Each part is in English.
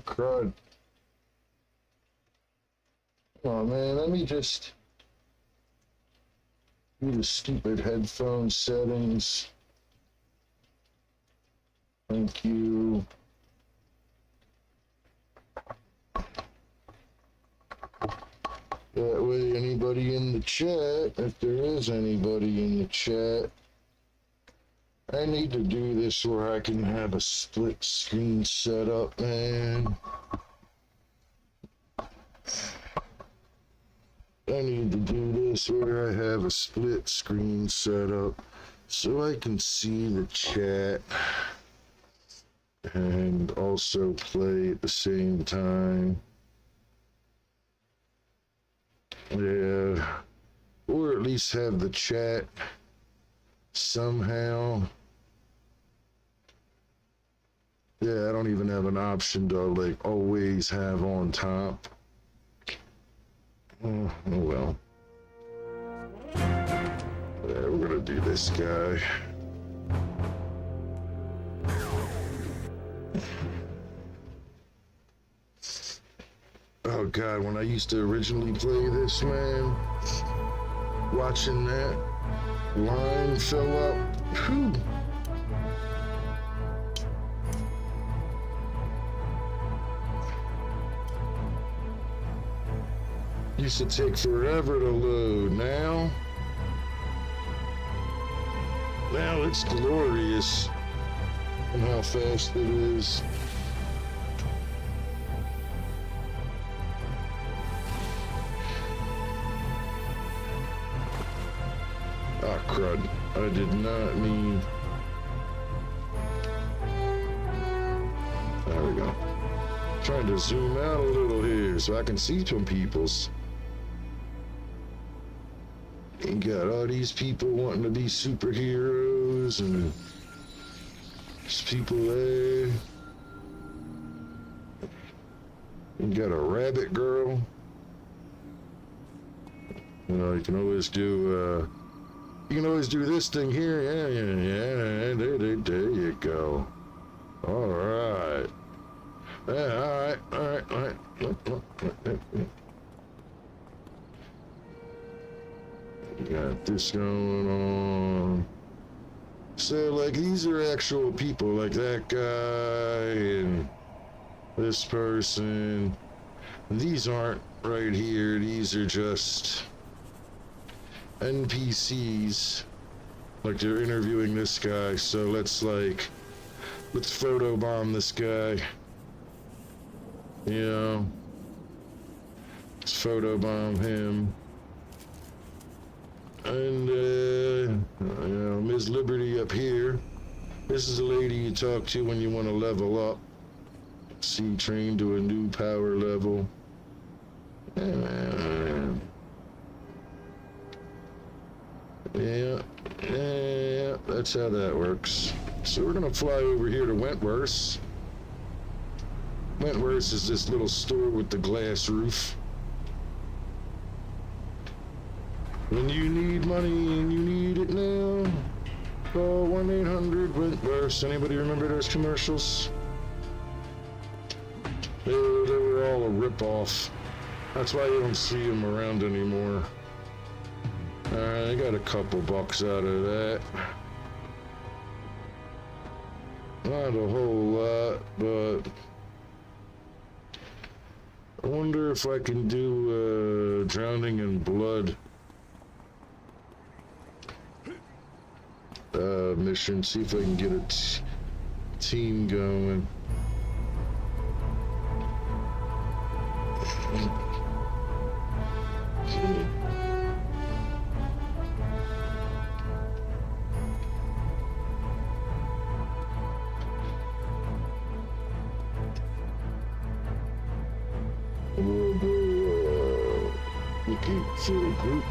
Crud. Oh man, let me just do the stupid headphone settings. Thank you. That way anybody in the chat, if there is anybody in the chat, I need to do this where I can have a split screen set up, man. I need to do this where I have a split screen set up so I can see the chat and also play at the same time. Yeah, or at least have the chat somehow. Yeah, I don't even have an option to like always have on top. Oh well. Yeah, we're gonna do this guy. Oh god, when I used to originally play this, man, watching that line fill up, whew. Used to take forever to load. Now it's glorious and how fast it is. Ah, crud. I did not mean... There we go. Trying to zoom out a little here so I can see some peoples. You got all these people wanting to be superheroes, and there's people there. You got a rabbit girl. You know, you can always do this thing here. Yeah. There you go. All right. Yeah, all right. Got this going on. So, like, these are actual people, like that guy and this person. These aren't right here. These are just NPCs. Like, they're interviewing this guy, so let's photobomb this guy. You know? Let's photobomb him. And, Ms. Liberty up here. This is a lady you talk to when you want to level up. See, train to a new power level. Yeah, that's how that works. So we're gonna fly over here to Wentworth. Wentworth is this little store with the glass roof. When you need money and you need it now, call 1-800-WENTWORTH. Anybody remember those commercials? They were all a ripoff. That's why you don't see them around anymore. Alright, I got a couple bucks out of that. Not a whole lot, but I wonder if I can do drowning in blood mission. See if I can get a team going. Looking for a group.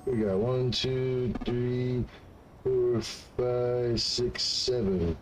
We got 1, 2, 3, 4, 5, 6, 7.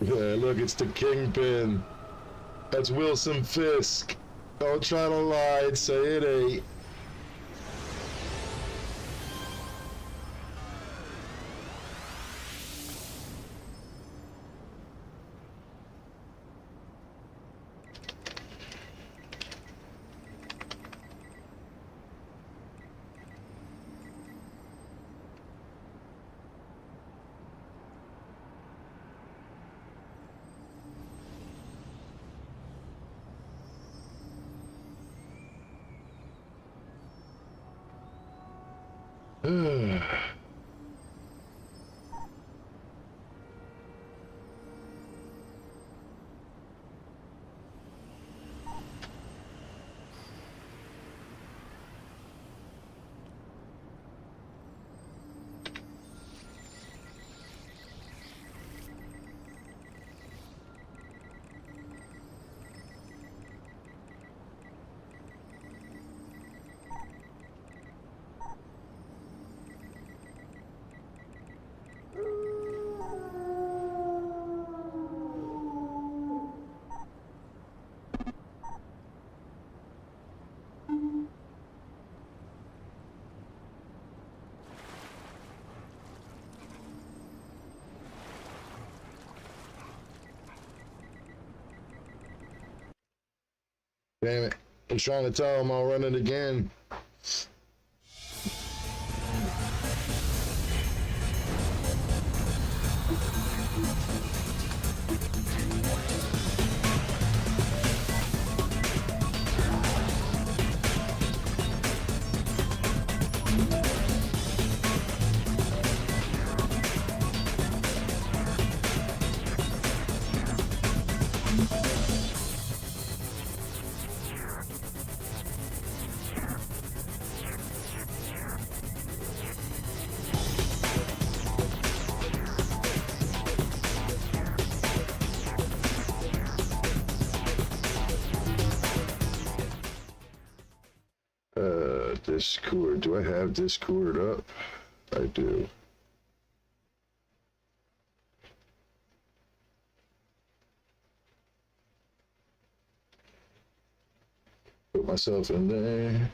Yeah, look, it's the Kingpin. That's Wilson Fisk. Don't try to lie and say it ain't. Damn it. I'm trying to tell him I'll run it again. Discord. Do I have Discord up? I do. Put myself in there.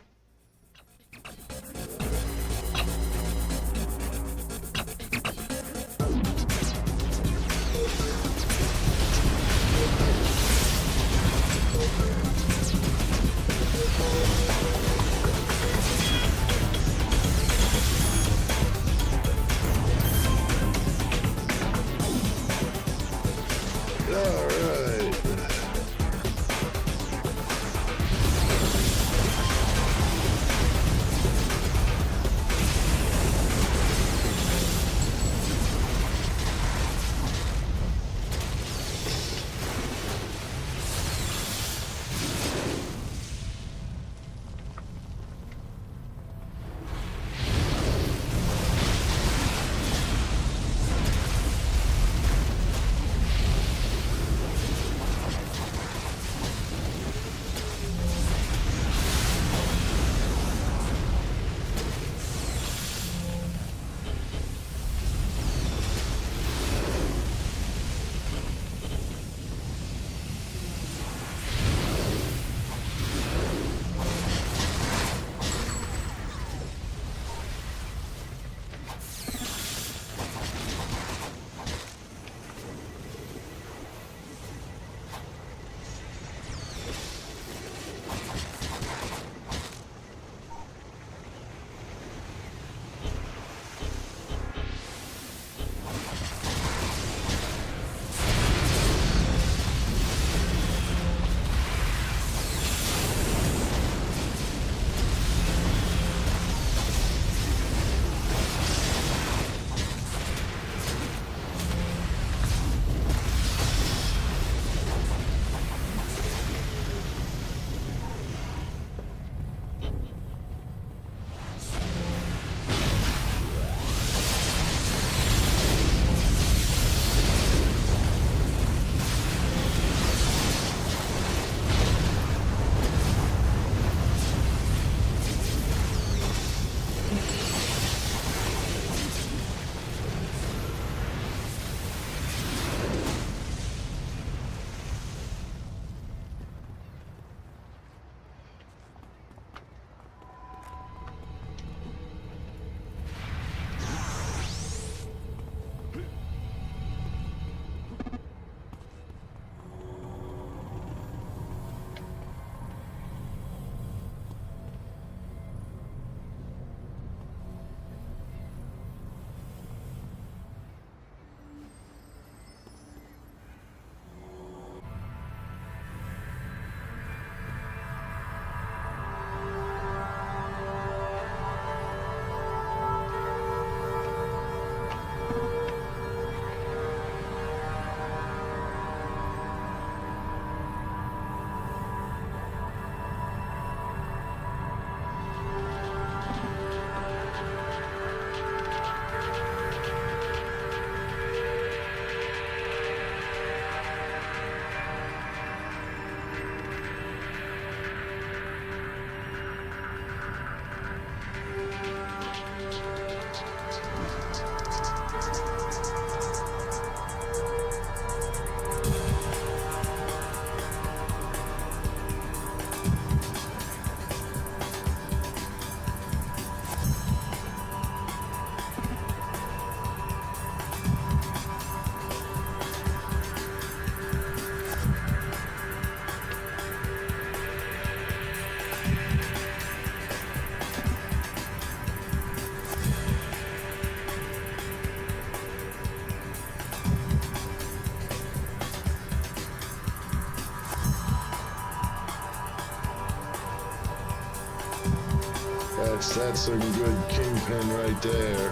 That's some good kingpin right there.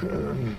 Seven.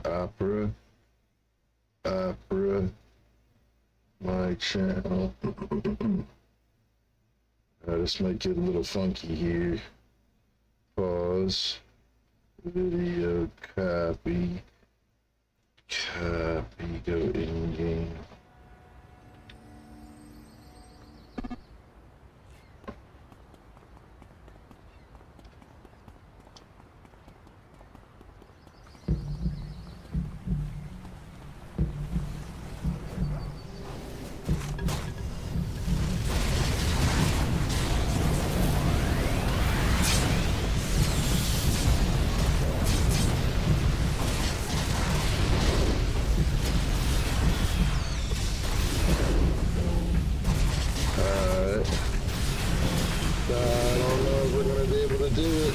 Opera. Opera. My channel. This might get a little funky here. Pause. Video copy. Copy. Go in game. I don't know if we're gonna be able to do it.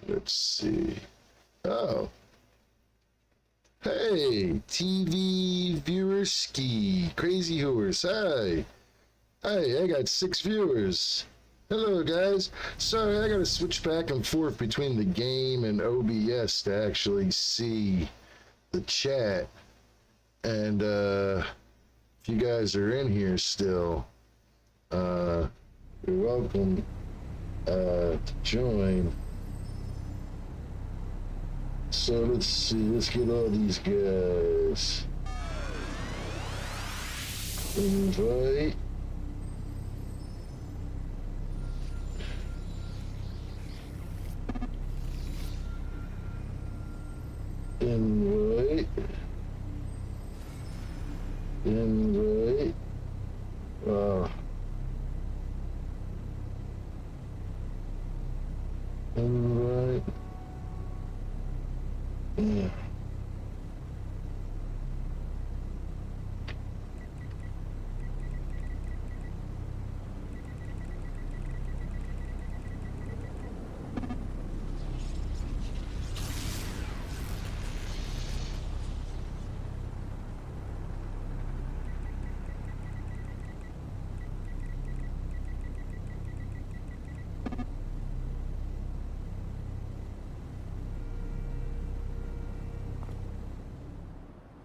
Let's see. Oh. Hey, TV viewerski. Crazy Horse. Hi. Hi, I got 6 viewers. Hello, guys. Sorry, I gotta switch back and forth between the game and OBS to actually see the chat. And, if you guys are in here still, you're welcome, to join. So let's see, let's get all these guys. Invite. Invite. Invite. Invite. Yeah.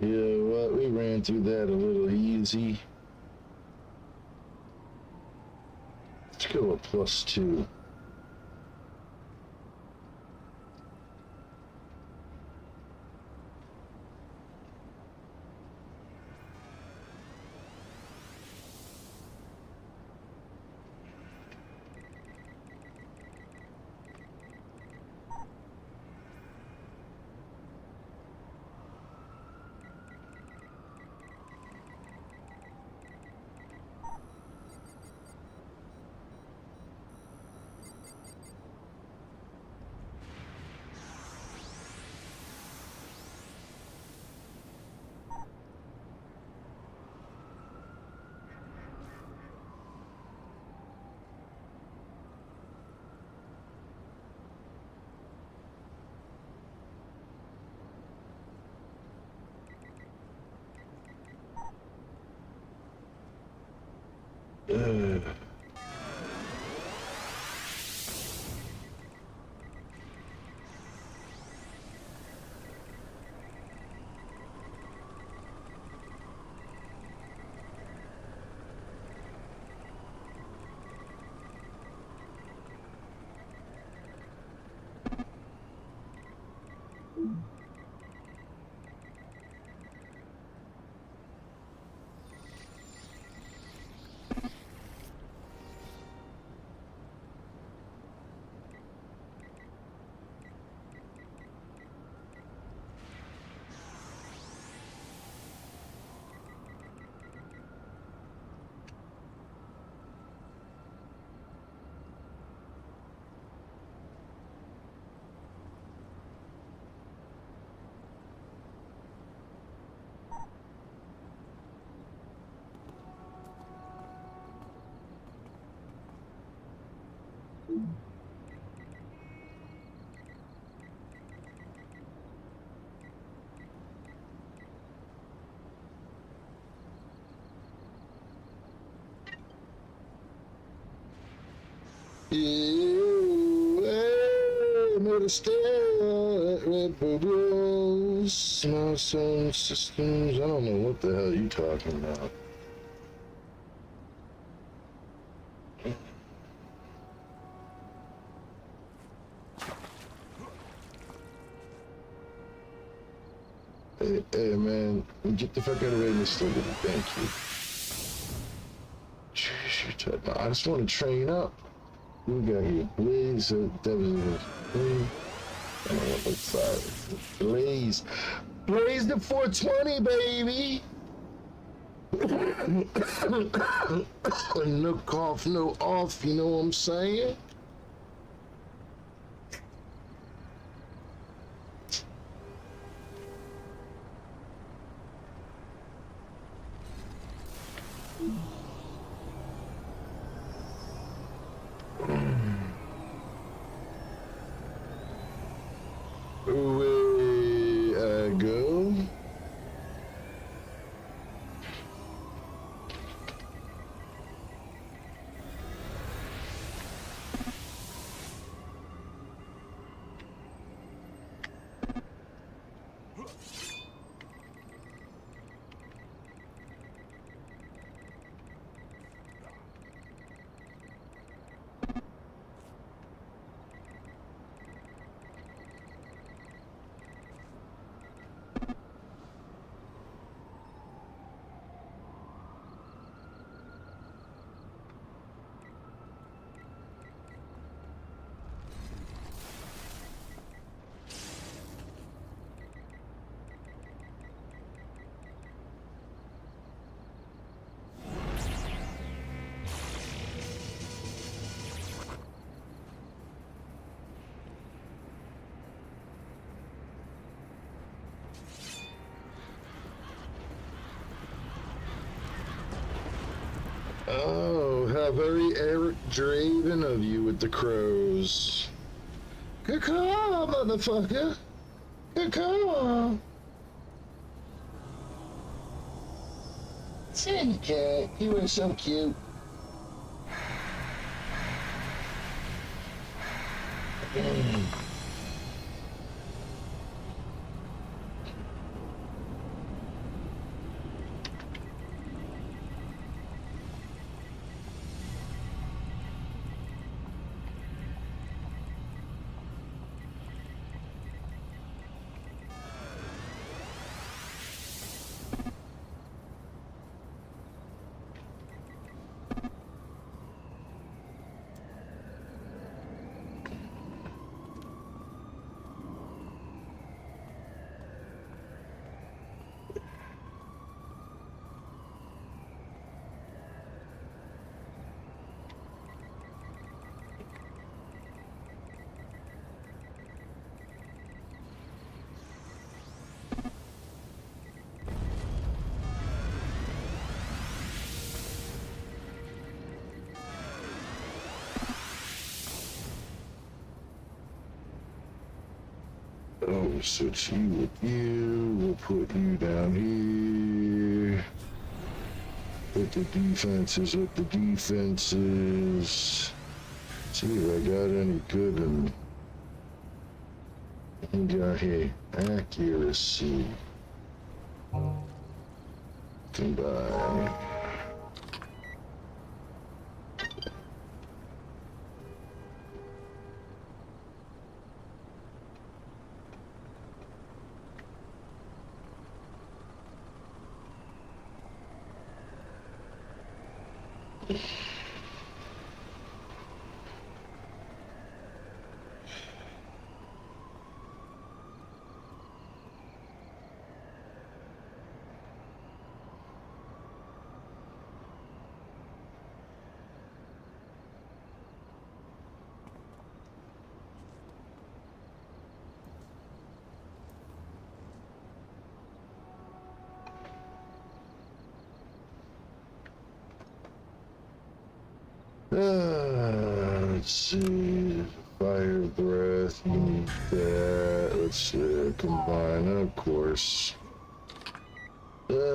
Yeah, well, we ran through that a little easy. Let's go with +2. Another stare at Red Bull Bros. My sound systems. I don't know what the hell you talking about. Hey, man, get the fuck out of the way, Mr. Thank you. I just want to train up. We got here Blaze, that was I don't know what looks like. Blaze. Blaze the 420, baby! No cough, no off, you know what I'm saying? Away I go. Oh, how very Eric Draven of you with the crows. Good call, motherfucker. Good call. Sandy cat, you were so cute. Oh, switch you with you. We'll put you down here. Put the defenses with the defenses. See if I got any good and we got here accuracy. Combine. let's see. Fire breath, need that. Let's combine, of course. Okay.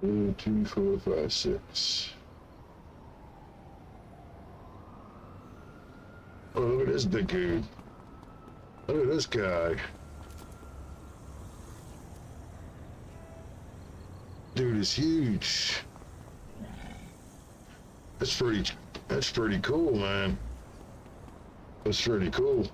One, two, four, five, six. Oh, look at this big dude. Look at this guy. Dude is huge. That's pretty cool, man. That's pretty cool.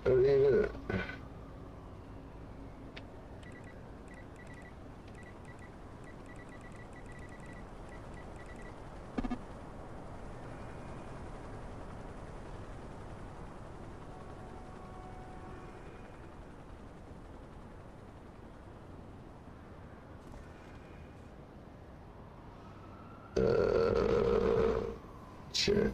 I mean, shit.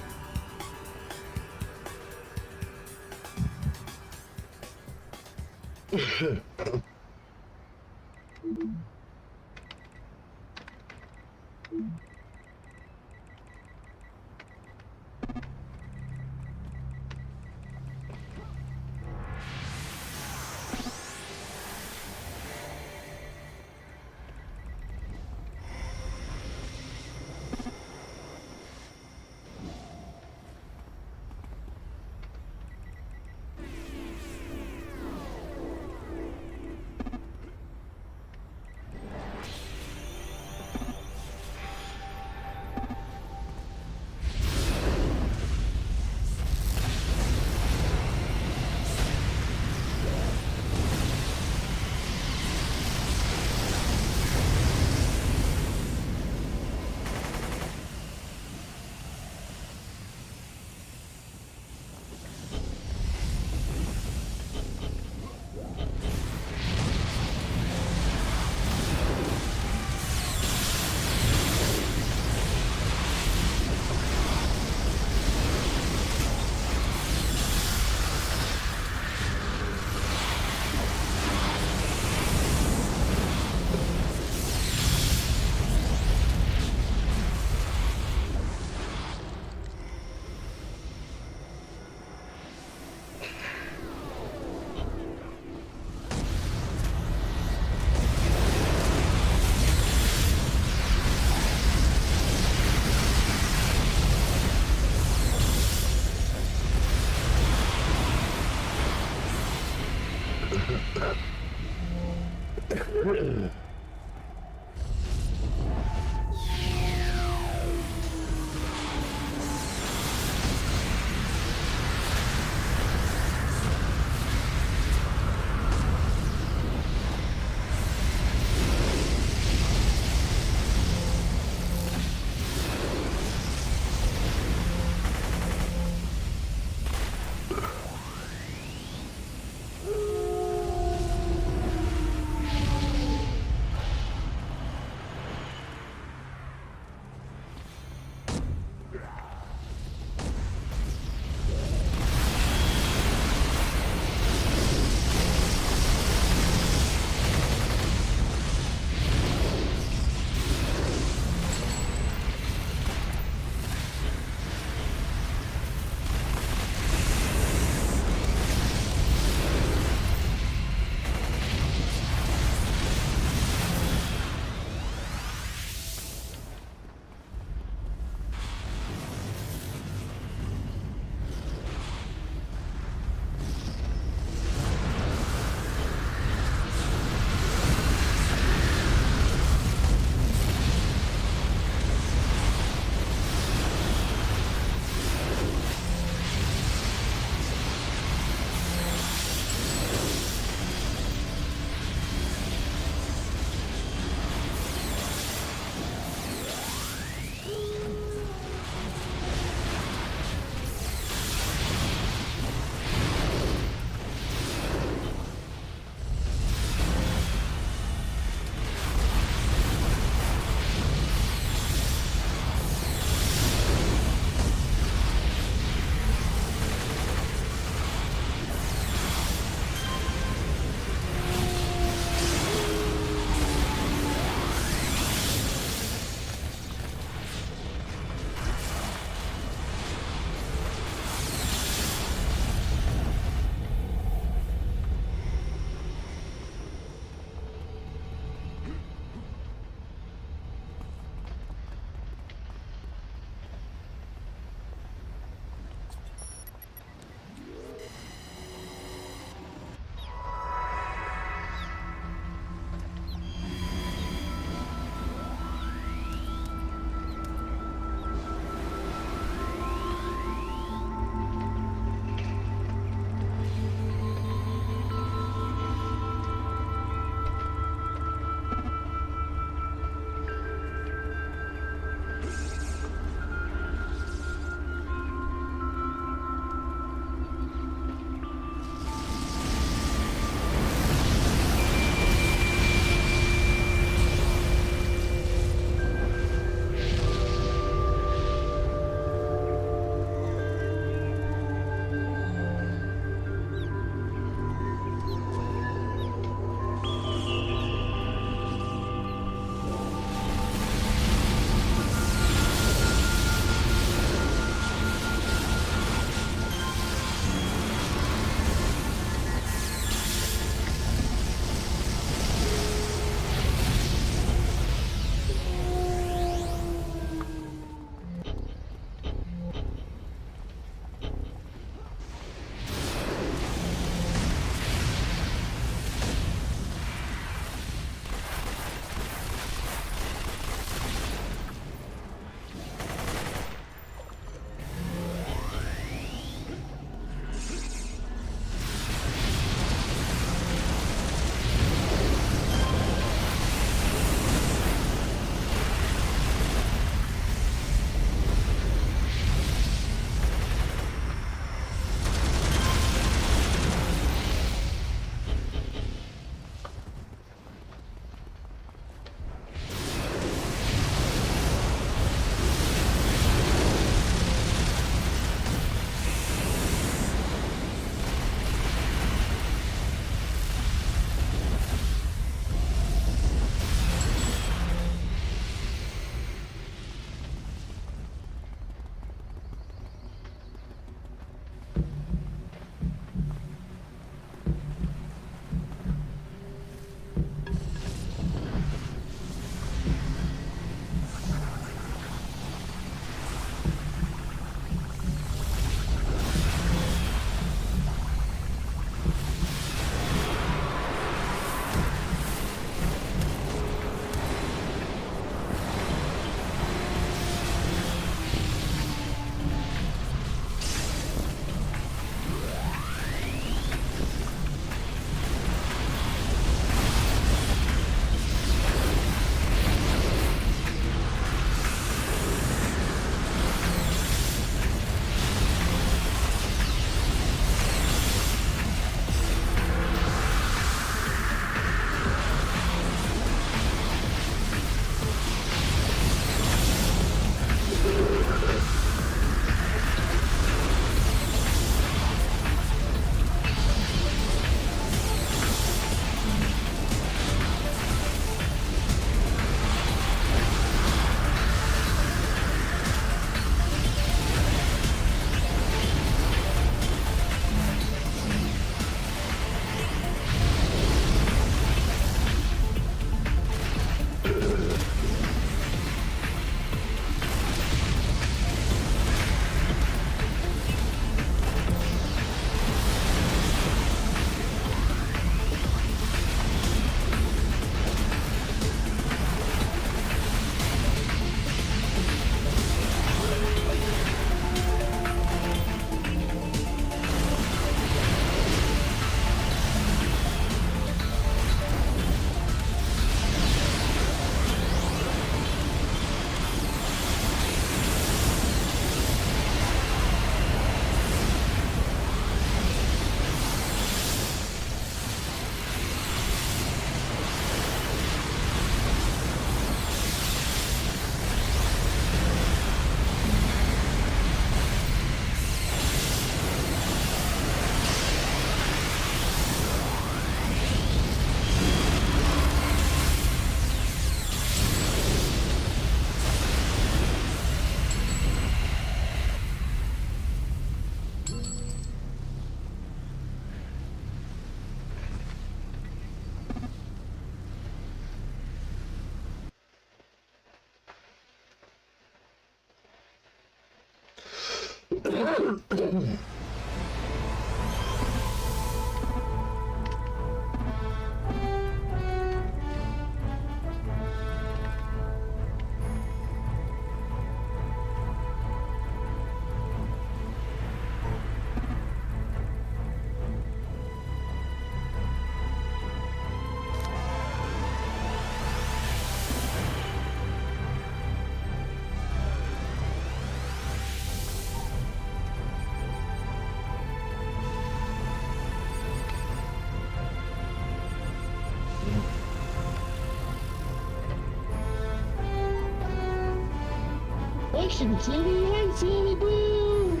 Action, Sammy! Hey, Sammy, boo!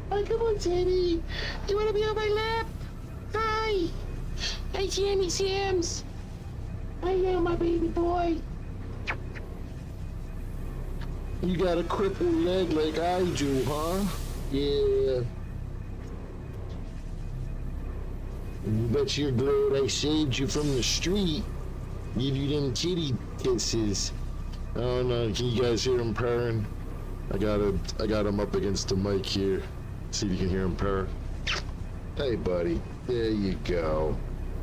Hey, come on, Sammy! You wanna be on my lap? Hi! Hey, Sammy Sims! Hi there, my baby boy! You got a crippled leg like I do, huh? Yeah. Bet you're glad I saved you from the street. Give you them kitty kisses. I don't know, can you guys hear him purring? I got him up against the mic here. See if you can hear him purr. Hey, buddy. There you go.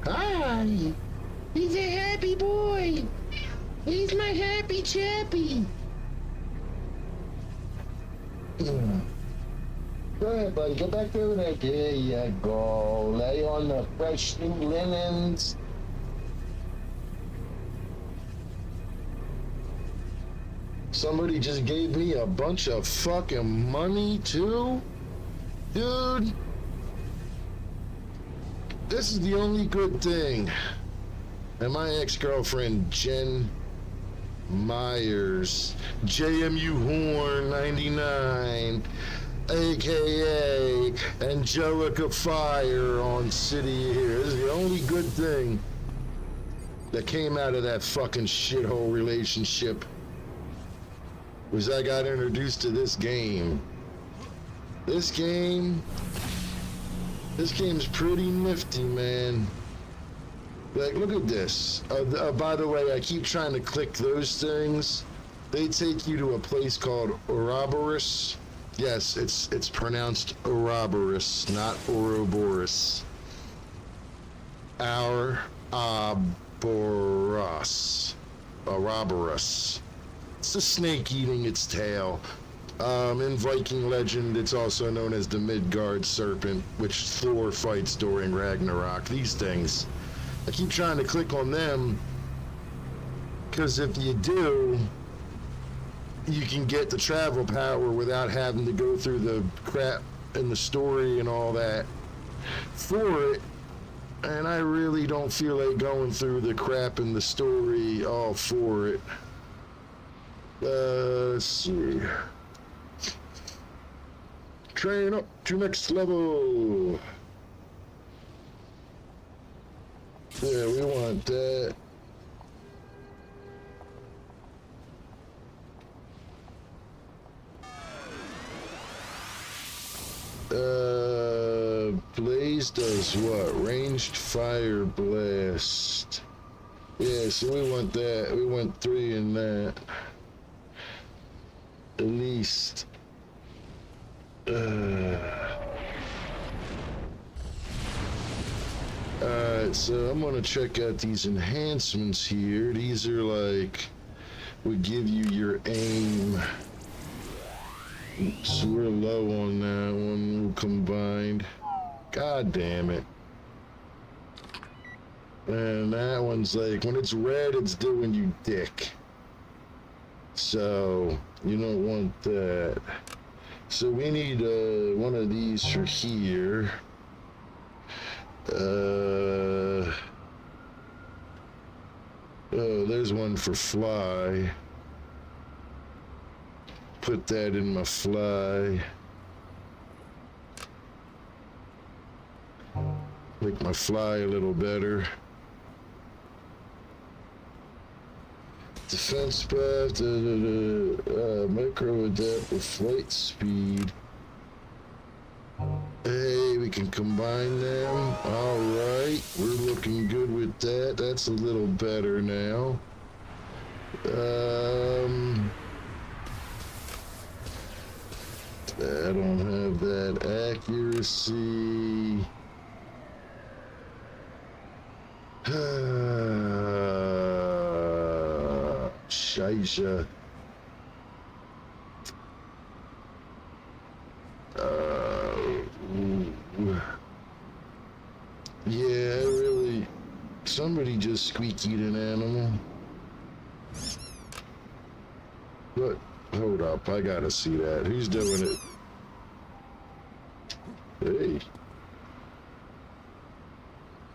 Hi! He's a happy boy! He's my happy chappy! Go ahead, buddy. Go back over there. There you go. Lay on the fresh new linens. Somebody just gave me a bunch of fucking money, too? Dude. This is the only good thing. And my ex-girlfriend, Jen Myers, JMU Horn 99, aka Angelica Fire on City here. This is the only good thing that came out of that fucking shithole relationship, was I got introduced to this game. This game's pretty nifty, man. Like, look at this. By the way, I keep trying to click those things. They take you to a place called Ouroboros. Yes, it's pronounced Ouroboros, not Ouroboros. Ouroboros. Ouroboros. It's a snake eating its tail. In Viking legend, it's also known as the Midgard Serpent, which Thor fights during Ragnarok. These things. I keep trying to click on them, because if you do, you can get the travel power without having to go through the crap in the story and all that for it. And I really don't feel like going through the crap in the story all for it. Let's see. Train up to next level. Yeah, we want that. Blaze does what? Ranged fire blast. Yeah, so we want that. We want 3 in that. At least. Alright, so I'm gonna check out these enhancements here. These are like, would give you your aim. So we're low on that one combined. God damn it. And that one's like, when it's red, it's doing you dick. So, you don't want that. So we need one of these for here. Oh, there's one for fly. Put that in my fly. Make my fly a little better. defense buff, micro adapt with flight speed. Hey, we can combine them. All right, we're looking good with that. That's a little better now. I don't have that accuracy. Scheisse. Yeah, really. Somebody just squeakied an animal. But hold up, I gotta see that. Who's doing it? Hey.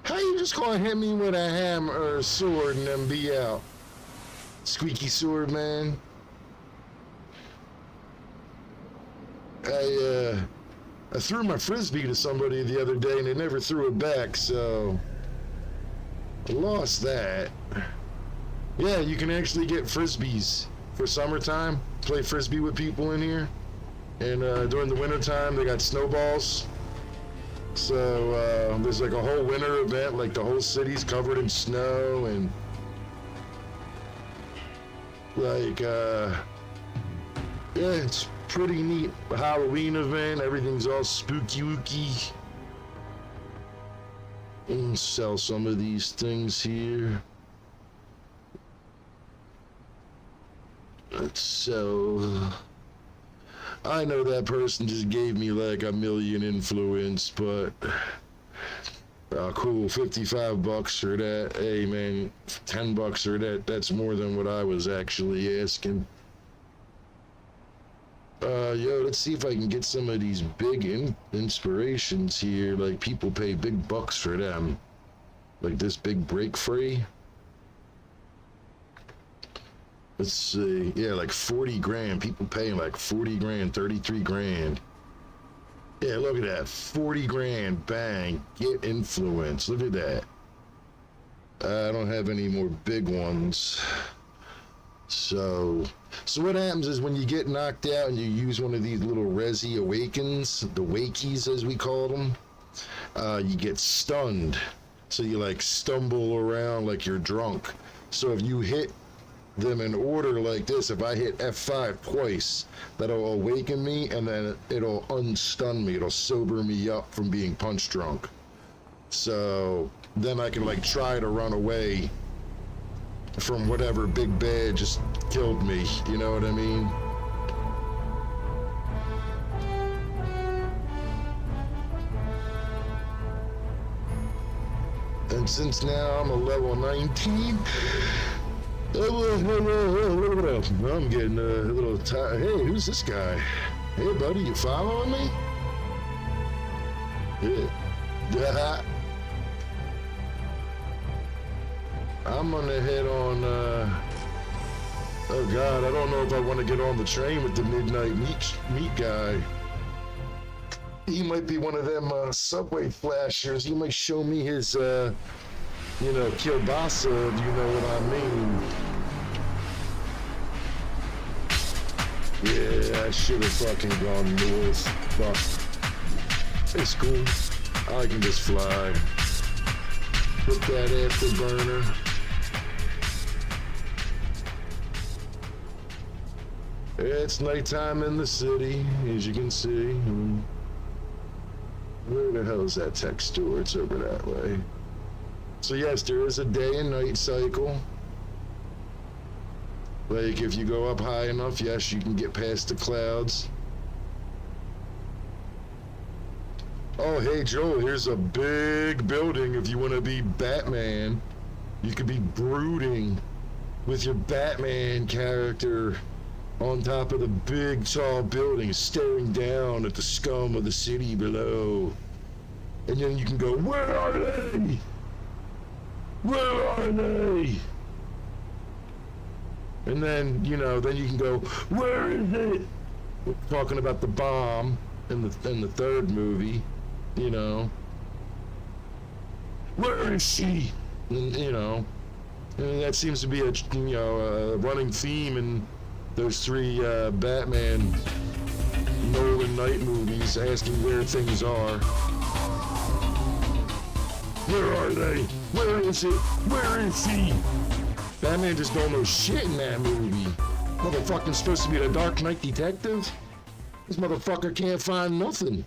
How you just gonna hit me with a hammer or a sword and then be out? Squeaky sword man. I threw my frisbee to somebody the other day and they never threw it back, so I lost that. Yeah, you can actually get frisbees for summertime. Play frisbee with people in here. And during the wintertime, they got snowballs. So there's like a whole winter event, like the whole city's covered in snow and like, yeah, it's pretty neat. Halloween event, everything's all spooky wooky. And sell some of these things here. Let's sell. I know that person just gave me like a million influence, but cool, $55 for that. Hey man, $10 for that. That's more than what I was actually asking. Yo, let's see if I can get some of these big inspirations here. Like people pay big bucks for them. Like this big break free. Let's see, yeah, like 40 grand. People paying like 40 grand, 33 grand. Yeah, look at that, 40 grand, bang, get influence. Look at that. I don't have any more big ones. So what happens is when you get knocked out and you use one of these little Resi Awakens, the Wakies as we call them, you get stunned. So you like stumble around like you're drunk. So if you hit them in order like this, if I hit F5 twice, that'll awaken me and then it'll unstun me. It'll sober me up from being punch drunk. So then I can like try to run away from whatever big bad just killed me. You know what I mean? And since now I'm a level 19, I'm getting a little tired. Hey, who's this guy? Hey, buddy, you following me? Yeah. I'm gonna head on, oh God, I don't know if I want to get on the train with the midnight meat guy. He might be one of them, subway flashers. He might show me his, you know, kielbasa, if you know what I mean. Yeah, I should have fucking gone north, but it's cool. I can just fly. Put that afterburner. It's nighttime in the city, as you can see. Where the hell is that tech store? It's over that way. So yes, there is a day and night cycle. Like if you go up high enough, yes, you can get past the clouds. Oh, hey Joel, here's a big building if you want to be Batman. You could be brooding with your Batman character on top of the big tall building, staring down at the scum of the city below. And then you can go, where are they? Where are they? And then, you know, then you can go, where is it? We're talking about the bomb in the third movie, you know. Where is she? And, you know, And that seems to be a a running theme in those three Batman Nolan Knight movies, asking where things are. Where are they? Where is it? Where is he? Batman just don't know shit in that movie. Motherfucker's supposed to be the Dark Knight detective? This motherfucker can't find nothing.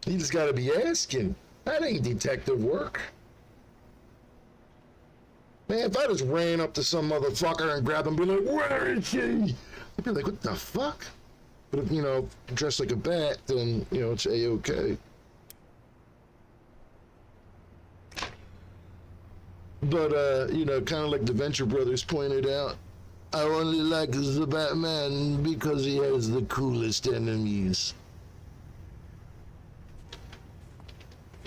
He just gotta be asking. That ain't detective work. Man, if I just ran up to some motherfucker and grabbed him and be like, where is he? I'd be like, what the fuck? But if, dressed like a bat, then, it's A-okay. But, kind of like the Venture Brothers pointed out, I only like the Batman because he has the coolest enemies.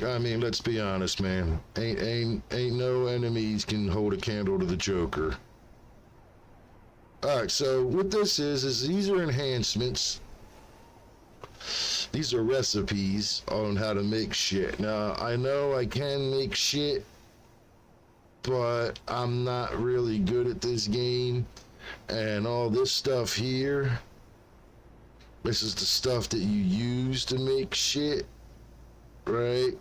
I mean, let's be honest, man. Ain't no enemies can hold a candle to the Joker. Alright, so what this is these are enhancements. These are recipes on how to make shit. Now, I know I can make shit, but I'm not really good at this game. And all this stuff here, this is the stuff that you use to make shit, right?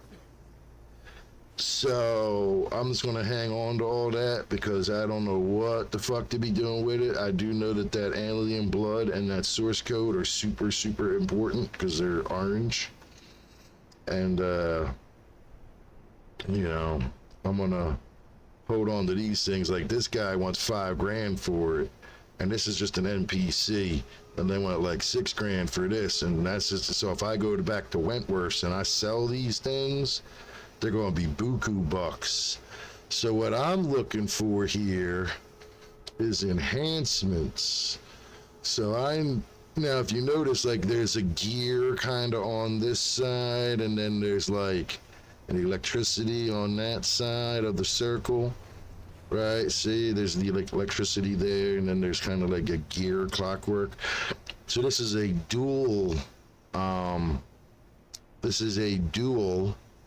So I'm just gonna hang on to all that because I don't know what the fuck to be doing with it. I do know that alien blood and that source code are super, super important because they're orange. And, I'm gonna hold on to these things. Like, this guy wants $5 grand for it, and this is just an NPC, and they want like $6 grand for this, and that's just, so if I go back to Wentworth's and I sell these things, they're going to be buku bucks. So what I'm looking for here is enhancements. So now if you notice, like, there's a gear kind of on this side, and then there's like an electricity on that side of the circle, right? See, there's the electricity there, and then there's kind of like a gear clockwork. So this is a dual,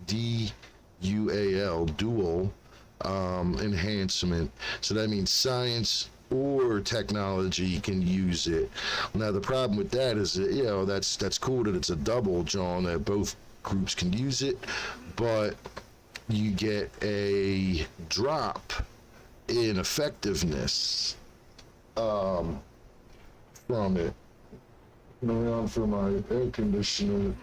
D-U-A-L, dual enhancement. So that means science or technology can use it. Now the problem with that is that, that's cool that it's a double, John, that both groups can use it, but you get a drop in effectiveness from it. On for my air conditioner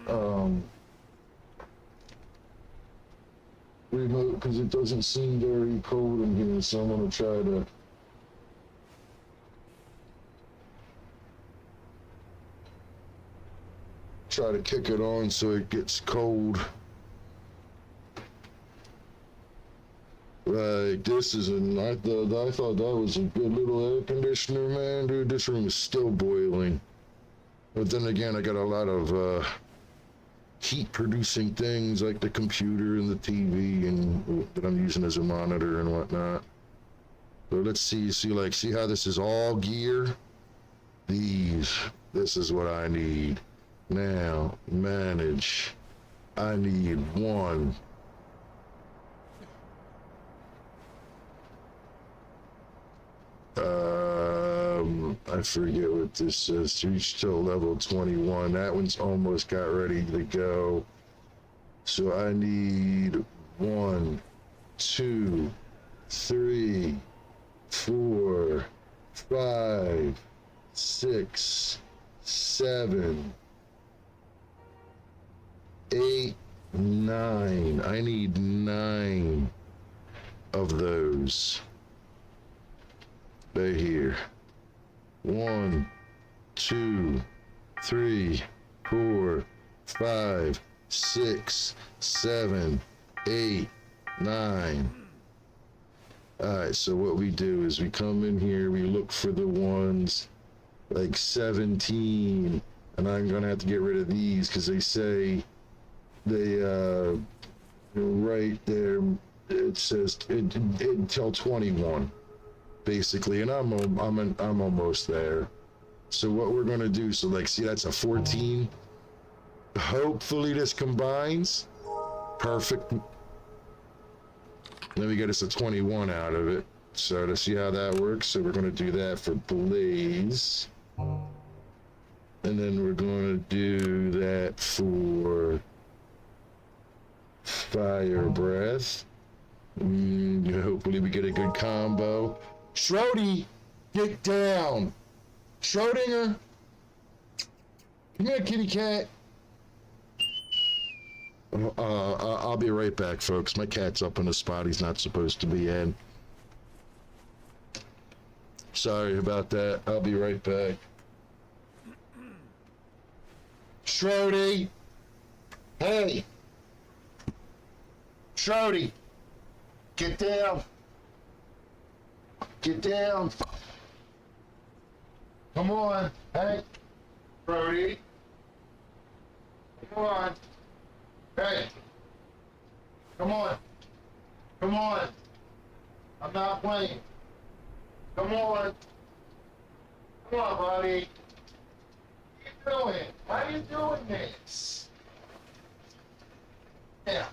remote, because it doesn't seem very cold in here, so I'm gonna try to kick it on so it gets cold. Like, this is I thought that was a good little air conditioner, man. Dude, this room is still boiling. But then again, I got a lot of heat producing things like the computer and the TV and that I'm using as a monitor and whatnot. So let's see how this is all gear. This is what I need. Now, manage. I need one. I forget what this says. Reach till level 21. That one's almost got ready to go. So I need 1, 2, 3, 4, 5, 6, 7, 8, 9. I need 9 of those. Right here. 1, 2, 3, 4, 5, 6, 7, 8, 9. Alright, so what we do is we come in here, we look for the ones like 17, and I'm gonna have to get rid of these because they say right there it says until 21. Basically, and I'm almost there. So what we're gonna do, so like, see, that's a 14. Hopefully this combines. Perfect. Then we get us a 21 out of it. So to see how that works, so we're going to do that for Blaze. And then we're going to do that for Fire Breath. Hopefully we get a good combo. Schrody, get down. Schrodinger. Come here, kitty cat. I'll be right back, folks. My cat's up in a spot he's not supposed to be in. Sorry about that. I'll be right back. Schrody! Hey! Schrody! Get down! Get down! Come on! Hey! Schrody! Come on! Hey! Come on! Come on! I'm not playing! Come on! Come on, buddy! What are you doing? Why are you doing this? Yeah.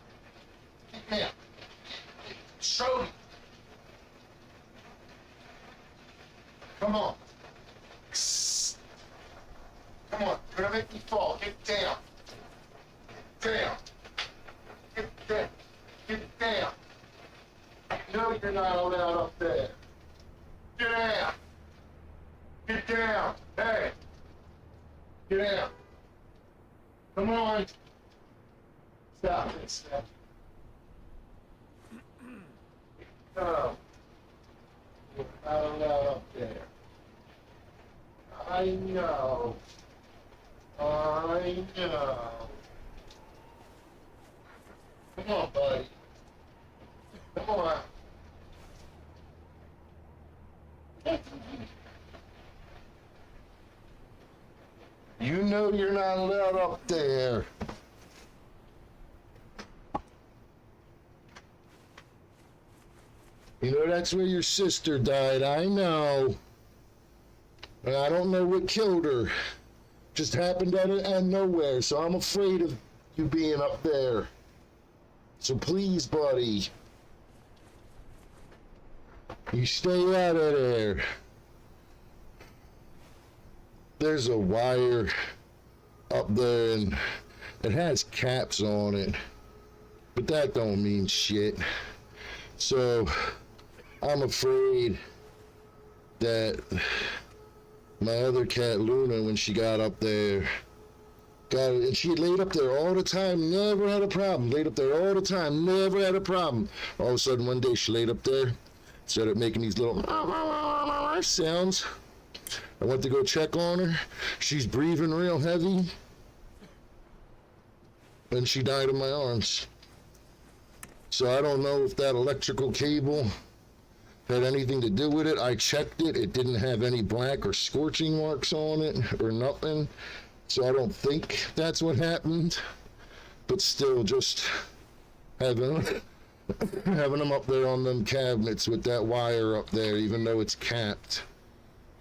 Yeah. Show me. Come on. Come on. You're gonna make me fall. Get down. Get down. Get down. Get down. No, you're not allowed up there. Get down. Get down. Hey. Get down. Come on. Stop it, stop. No. You're not allowed up there. I know. I know. Come on, buddy. Come on. You know you're not allowed up there. You know that's where your sister died, I know. And I don't know what killed her. Just happened out of nowhere, so I'm afraid of you being up there. So please, buddy. You stay out of there. There's a wire up there and it has caps on it, but that don't mean shit. So I'm afraid that my other cat Luna, when she got up there, and she had laid up there all the time, never had a problem. Laid up there all the time, never had a problem. All of a sudden one day she laid up there, started making these little sounds. I went to go check on her. She's breathing real heavy. And she died in my arms. So I don't know if that electrical cable had anything to do with it. I checked it. It didn't have any black or scorching marks on it or nothing. So I don't think that's what happened. But still, just having them up there on them cabinets with that wire up there, even though it's capped,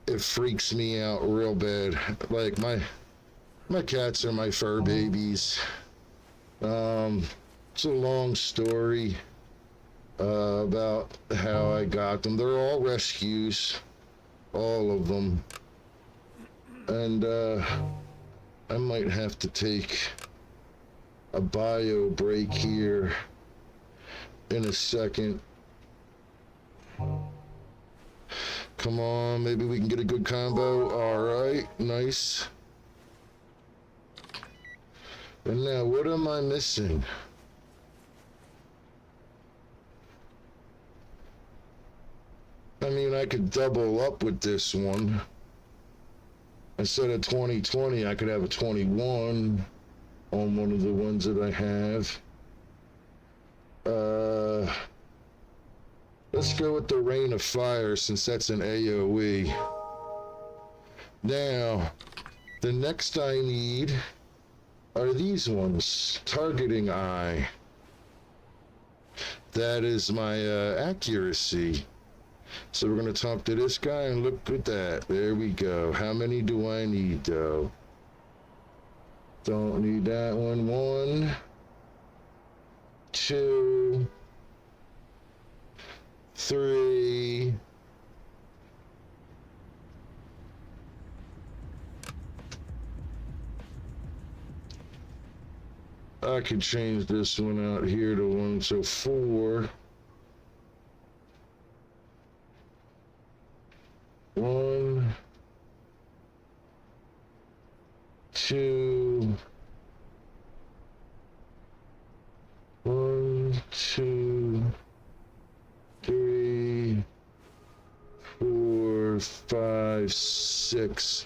it freaks me out real bad. Like my cats are my fur babies. It's a long story about how I got them. They're all rescues, all of them. And I might have to take a bio break here in a second. Come on, maybe we can get a good combo. All right, nice. And now, what am I missing? I mean, I could double up with this one. Instead of 20/20, I could have a 21 on one of the ones that I have. Let's go with the Rain of Fire, since that's an AoE. Now, the next I need are these ones. Targeting Eye. That is my accuracy. So we're going to talk to this guy and look at that. There we go. How many do I need, though? Don't need that one. 1, 2, 3. I could change this one out here to 1, so 4. 1, 2, 1, 2, 3, 4, 5, 6.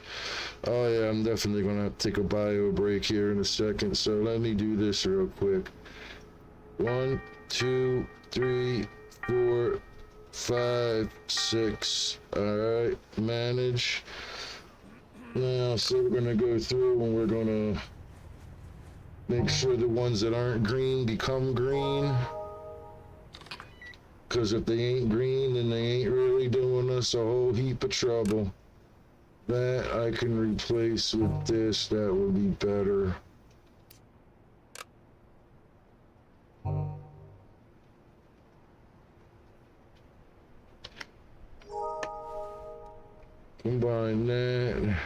Oh yeah, I'm definitely gonna have to take a bio break here in a second, so let me do this real quick. 1, 2, 3, 4, 5, 6. Alright, manage. Now, so we're gonna go through and we're gonna make sure the ones that aren't green become green. Because if they ain't green, then they ain't really doing us a whole heap of trouble. That I can replace with this, that will be better. Combine that.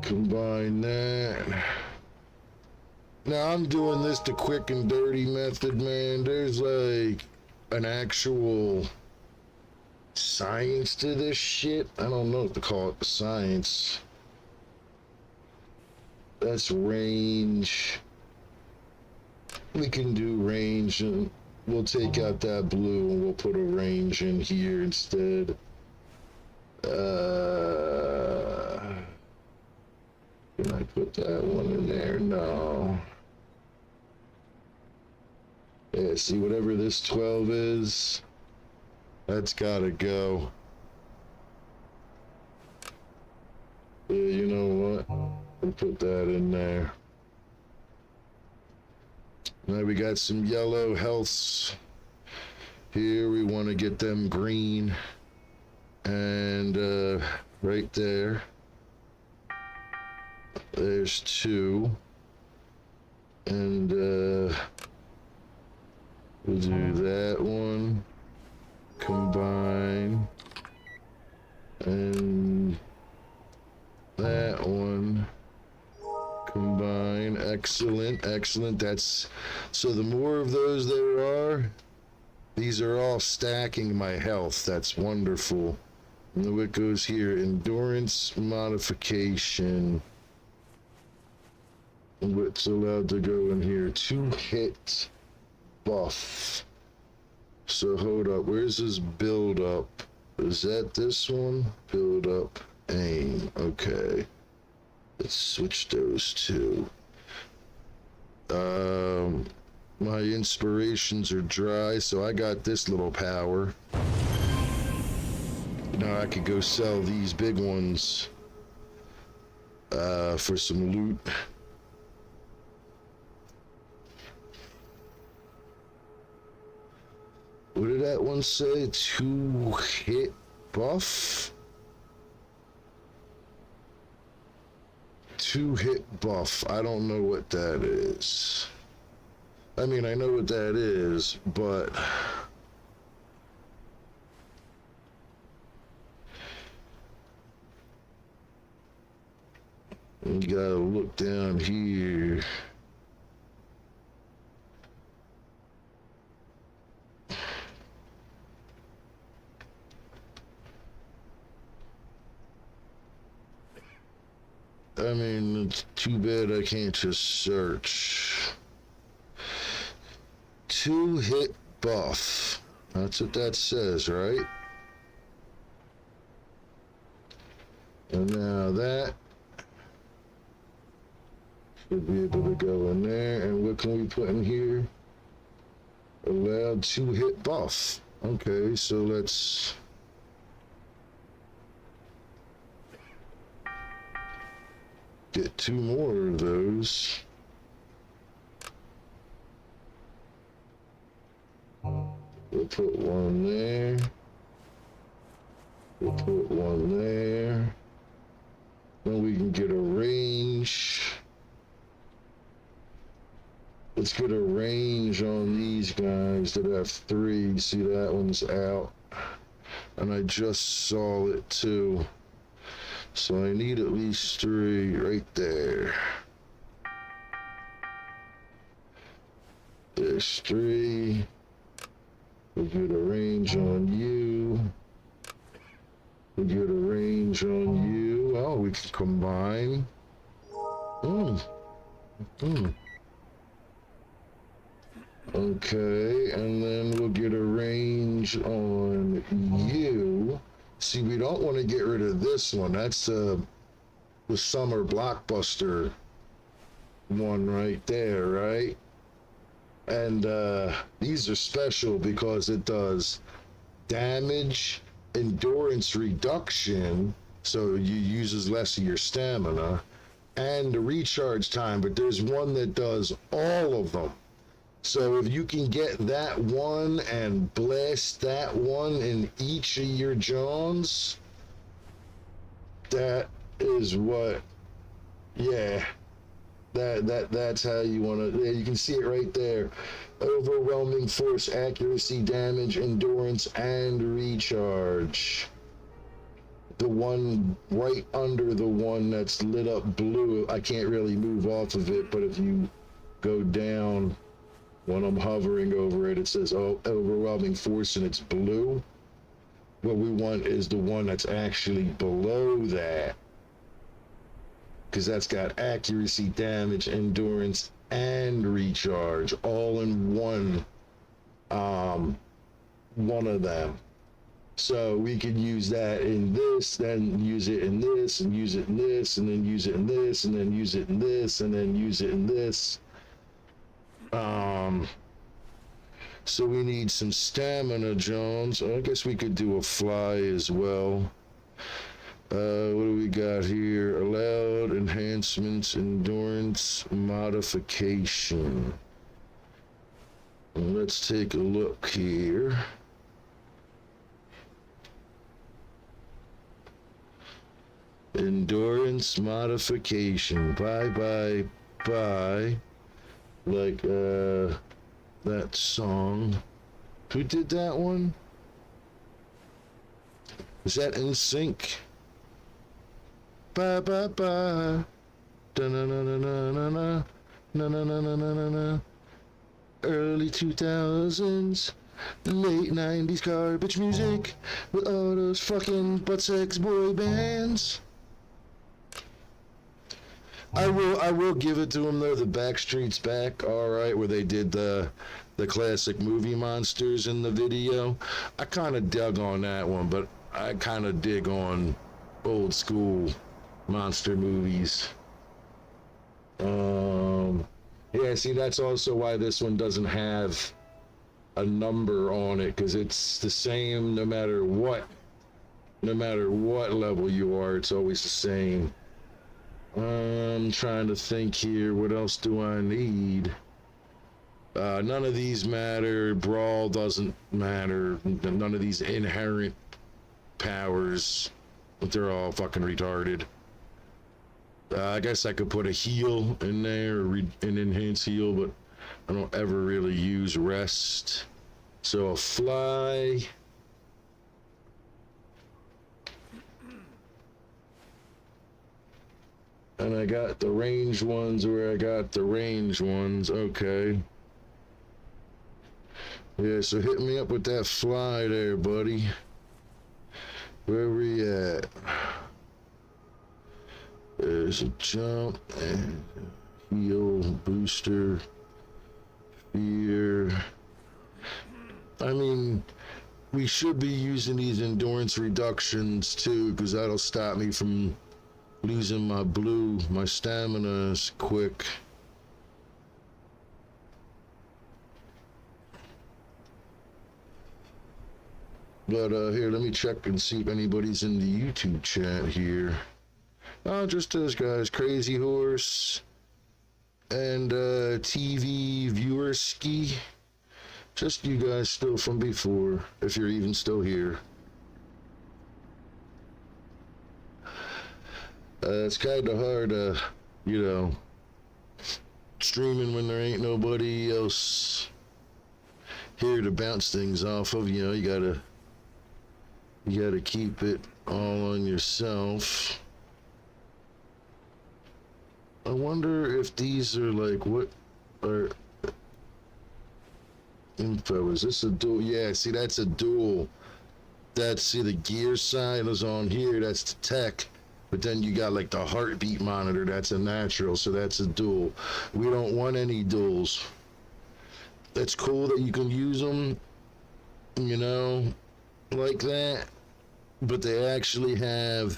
Combine that. Now I'm doing this the quick and dirty method, man. There's like an actual science to this shit. I don't know what to call it, science. That's range. We can do range, and we'll take out that blue and we'll put a range in here instead. Can I put that one in there? No. Yeah, see, whatever this 12 is, that's gotta go. Yeah, you know what? We'll put that in there. Now we got some yellow healths. Here we want to get them green. And right there. There's 2. And we'll do that one. Combine. And that one. Combine. Excellent, excellent. That's so the more of those there are, these are all stacking my health. That's wonderful. And what goes here? Endurance modification. What's allowed to go in here? 2 hit buff. So hold up, where's this build up? Is that this one? Build up, aim. Okay. Let's switch those two. My inspirations are dry, so I got this little power. Now I could go sell these big ones for some loot. What did that one say? 2 hit buff? 2 hit buff. I don't know what that is. I mean, I know what that is, but you gotta look down here. I mean, it's too bad I can't just search. 2 hit buff. That's what that says, right? And now that should be able to go in there. And what can we put in here? Allowed 2 hit buff. Okay, so let's get 2 more of those. We'll put 1 there. We'll put 1 there. Then we can get a range. let's get a range on these guys that have 3. See, that one's out. And I just saw it too. So I need at least 3 right there. There's 3. We'll get a range on you. We'll get a range on you. Oh, we can combine. Okay, and then we'll get a range on you. See, we don't want to get rid of this one. That's the summer blockbuster one right there, right? And these are special because it does damage, endurance reduction, so you uses less of your stamina, and the recharge time. But there's one that does all of them. So if you can get that one and blast that one in each of your Johns, that is what, yeah, that's how you want to. Yeah, you can see it right there. Overwhelming force, accuracy, damage, endurance, and recharge. The one right under the one that's lit up blue, I can't really move off of it, but if you go down when I'm hovering over it, it says, oh, overwhelming force, and it's blue. What we want is the one that's actually below that, because that's got accuracy, damage, endurance, and recharge all in one of them. So we could use that in this, then use it in this, and use it in this, and then use it in this, and then use it in this, and then use it in this. So we need some stamina, Jones. I guess we could do a fly as well. What do we got here? Allowed enhancements, endurance, modification. Let's take a look here. Endurance modification. Bye. Like, that song. Who did that one? Is that NSYNC? Bye. Da-na-na-na-na-na-na. Na-na-na-na-na-na. Early 2000s, late 90s garbage music with all those fucking butt sex boy bands. I will give it to them though. The Backstreet's Back, all right, where they did the classic movie monsters in the video. I kind of dug on that one, but I kind of dig on old school monster movies. Yeah, see, that's also why this one doesn't have a number on it, because it's the same no matter what level you are. It's always the same. I'm trying to think here. What else do I need? None of these matter. Brawl doesn't matter. None of these inherent powers. They're all fucking retarded. I guess I could put a heal in there, an enhanced heal, but I don't ever really use rest. So a fly. And I got the range ones where I got the range ones. Okay. Yeah, so hit me up with that fly there, buddy. Where we at? There's a jump and heal, booster, fear. I mean, we should be using these endurance reductions too, because that'll stop me from losing my stamina is quick. But here, let me check and see if anybody's in the YouTube chat here. Oh, just those guys, Crazy Horse and TV Viewerski. Just you guys still from before, if you're even still here. It's kind of hard, streaming when there ain't nobody else here to bounce things off of. You know, you gotta keep it all on yourself. I wonder if these are like, what are info? Is this a dual? Yeah, see, that's a dual. See, the gear side is on here, that's the tech. But then you got like the heartbeat monitor, that's a natural, so that's a dual. We don't want any duals. It's cool that you can use them, you know, like that. But they actually have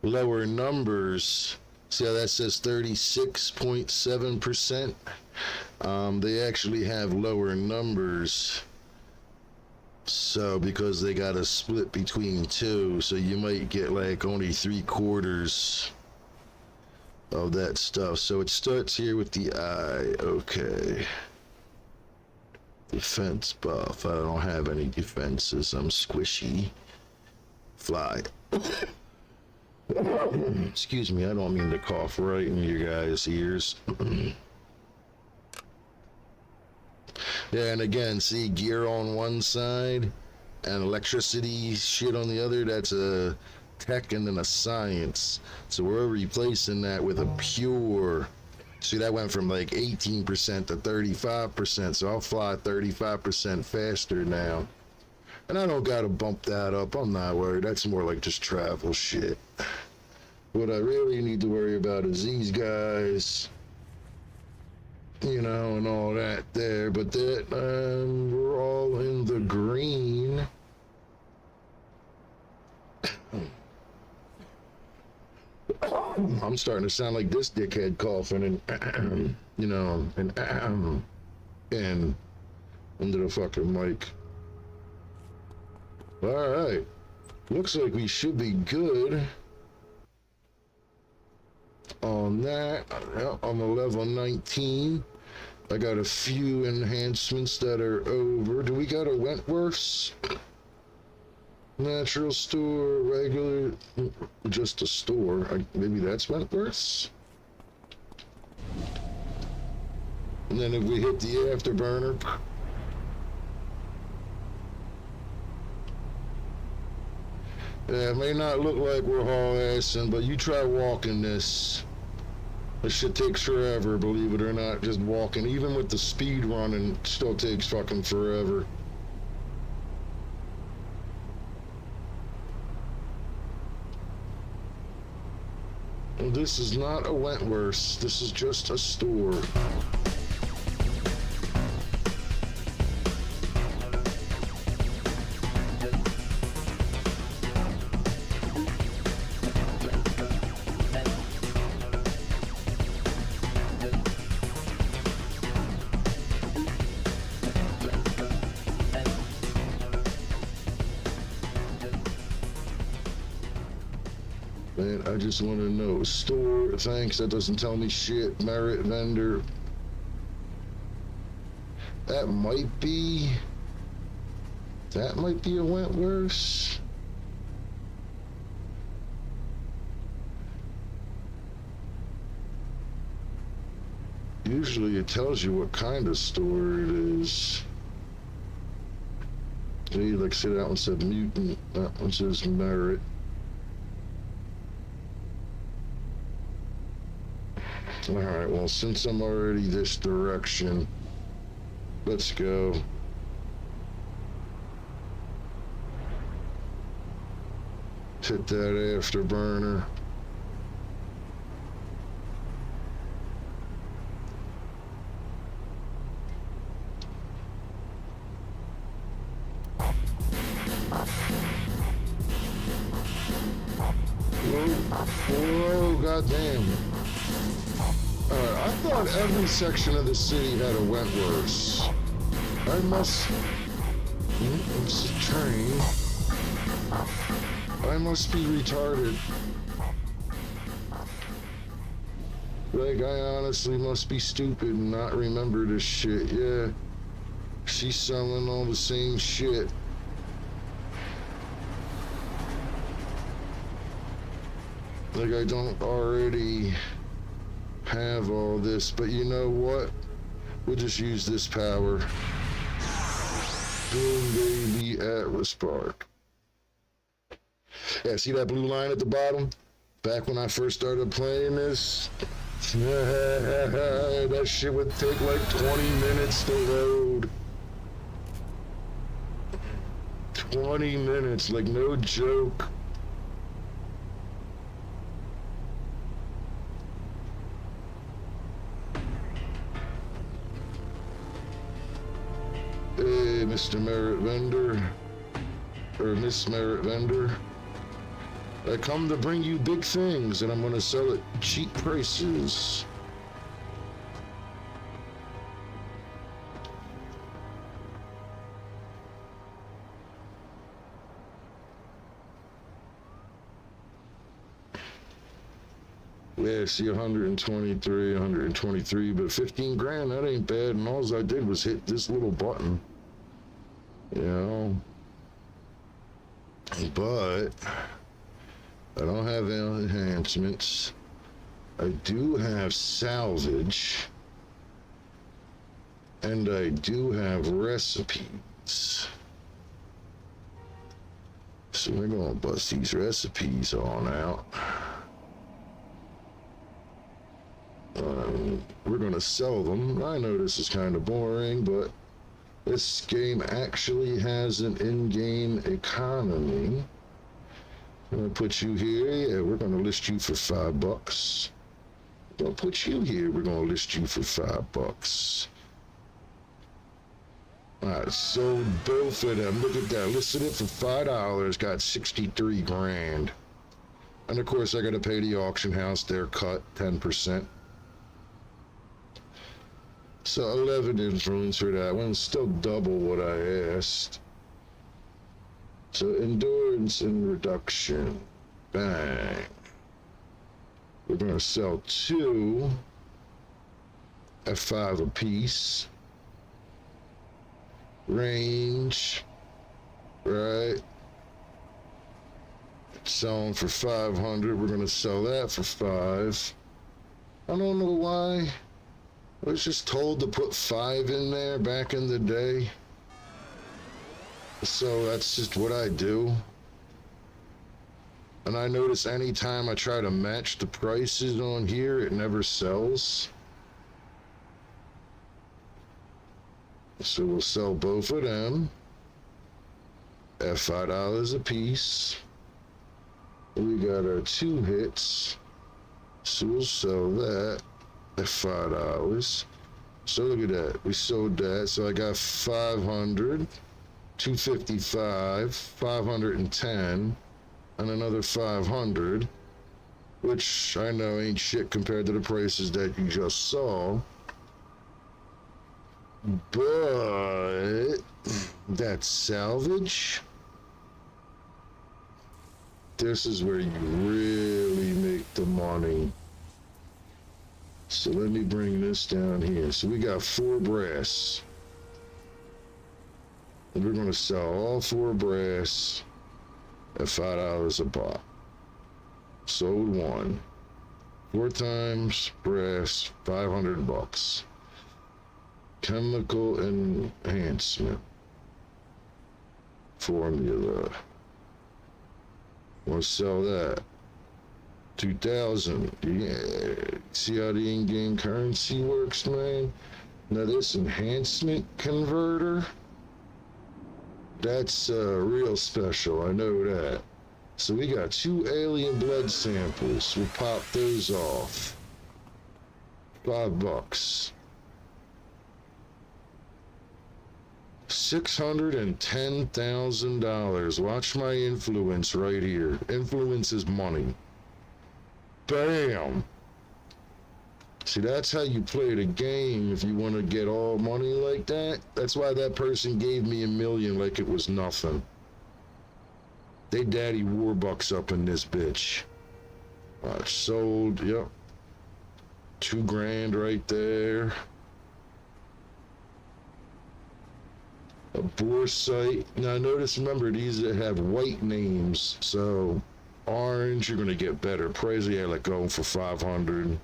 lower numbers. See how that says 36.7%? They actually have lower numbers. So, because they got a split between two, so you might get like only 3/4 of that stuff. So it starts here with the eye. Okay. Defense buff. I don't have any defenses. I'm squishy. Fly. Excuse me, I don't mean to cough right in your guys' ears. Yeah, and again, see, gear on one side and electricity shit on the other. That's a tech and then a science. So we're replacing that with a pure. See, that went from like 18% to 35%. So I'll fly 35% faster now. And I don't gotta bump that up. I'm not worried. That's more like just travel shit. What I really need to worry about is these guys. You know, and all that there, but that, we're all in the green. I'm starting to sound like this dickhead coughing and, you know, and into the fucking mic. Alright. Looks like we should be good on that. I'm a level 19. I got a few enhancements that are over. Do we got a Wentworth's? Natural store, regular, just a store. Maybe that's Wentworth's? And then if we hit the afterburner. Yeah, it may not look like we're haul-assing, but you try walking this. This shit takes forever, believe it or not, just walking. Even with the speed running, it still takes fucking forever. This is not a Wentworth's. This is just a store. Man, I just want to know. Store, thanks, that doesn't tell me shit. Merit vendor. That might be a Wentworth's. Usually it tells you what kind of store it is. See, like, see, that one said mutant, that one says merit. Alright, well, since I'm already this direction, let's go. Hit that afterburner. Whoa, goddamn. I thought every section of the city had a Wentworth's. I must... It's a train. I must be retarded. Like, I honestly must be stupid and not remember this shit. Yeah. She's selling all the same shit. Like, I don't already have all this, but you know what? We'll just use this power. Boom, baby, Atlas Park. Yeah, see that blue line at the bottom? Back when I first started playing this, that shit would take like 20 minutes to load. 20 minutes, like no joke. Hey, Mr. Merit Vendor, or Miss Merit Vendor. I come to bring you big things, and I'm gonna sell at cheap prices. Yeah, see 123, but 15 grand, that ain't bad, and all I did was hit this little button. You know? But I don't have enhancements. I do have salvage. And I do have recipes. So we're gonna bust these recipes on out. We're gonna sell them. I know this is kind of boring, but this game actually has an in-game economy. I'm gonna put you here. Yeah, we're gonna list you for $5. We're gonna put you here. We're gonna list you for $5. Alright, sold both of them. Look at that. Listed it for $5. Got 63 grand. And of course, I gotta pay the auction house their cut, 10%. So 11 influence for that one, still double what I asked. So endurance and reduction, bang. We're gonna sell 2 at 5 apiece. Range, right? Selling for 500, we're gonna sell that for 5. I don't know why. I was just told to put 5 in there back in the day. So that's just what I do. And I notice anytime I try to match the prices on here, it never sells. So we'll sell both of them at $5 a piece. We got our 2 hits. So we'll sell that at $5. So look at that. We sold that. So I got 500, 255, 510, and another 500, which I know ain't shit compared to the prices that you just saw. But that's salvage. This is where you really make the money. So let me bring this down here. So we got 4 brass. And we're going to sell all 4 brass at $5 a pop. Sold 1. 4 times brass, $500. Chemical enhancement formula. Want to sell that? 2,000. Yeah. See how the in-game currency works, man? Now this enhancement converter, that's real special. I know that. So we got 2 alien blood samples. We'll pop those off. $5. $610,000. Watch my influence right here. Influence is money. Bam! See, that's how you play the game if you want to get all money like that. That's why that person gave me $1 million like it was nothing. They daddy Warbucks up in this bitch. Sold, yep. 2 grand right there. A Boresight. Now notice, remember, these that have white names. So orange, you're gonna get better price. Yeah, like going for 500.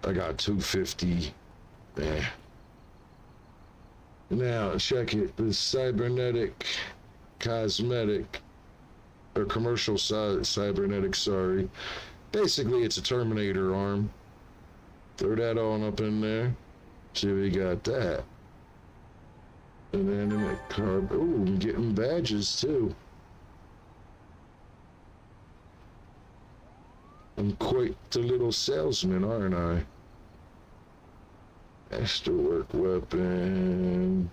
I got 250. Eh. Now, check it. The cybernetic cosmetic, or commercial cybernetic, sorry. Basically, it's a Terminator arm. Throw that on up in there. See, we got that. And then in that carb, ooh, I'm getting badges too. I'm quite the little salesman, aren't I? Masterwork weapon.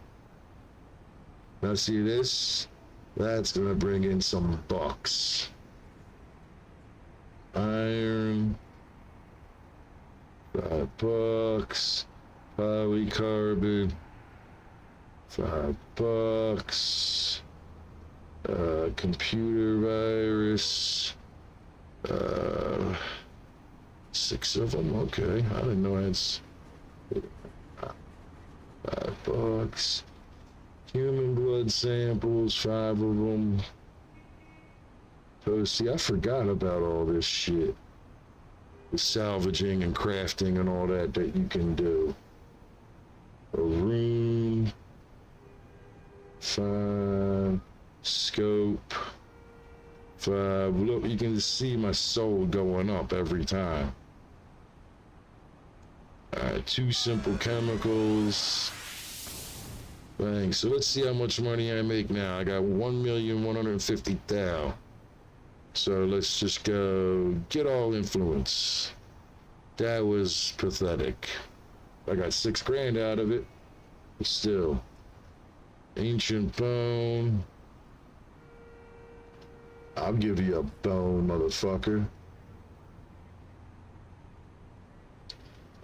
Now see this? That's gonna bring in some bucks. Iron. $5. Polycarbon. $5. Computer virus. 6 of them. Okay, I didn't know I had $5. Human blood samples, 5 of them. So see, I forgot about all this shit. The salvaging and crafting and all that you can do. A room. 5. Scope. 5. Look, you can see my soul going up every time. Alright, 2 simple chemicals. Bang. So let's see how much money I make now. I got 1,150,000. So let's just go get all influence. That was pathetic. I got 6 grand out of it. But still. Ancient bone. I'll give you a bone, motherfucker.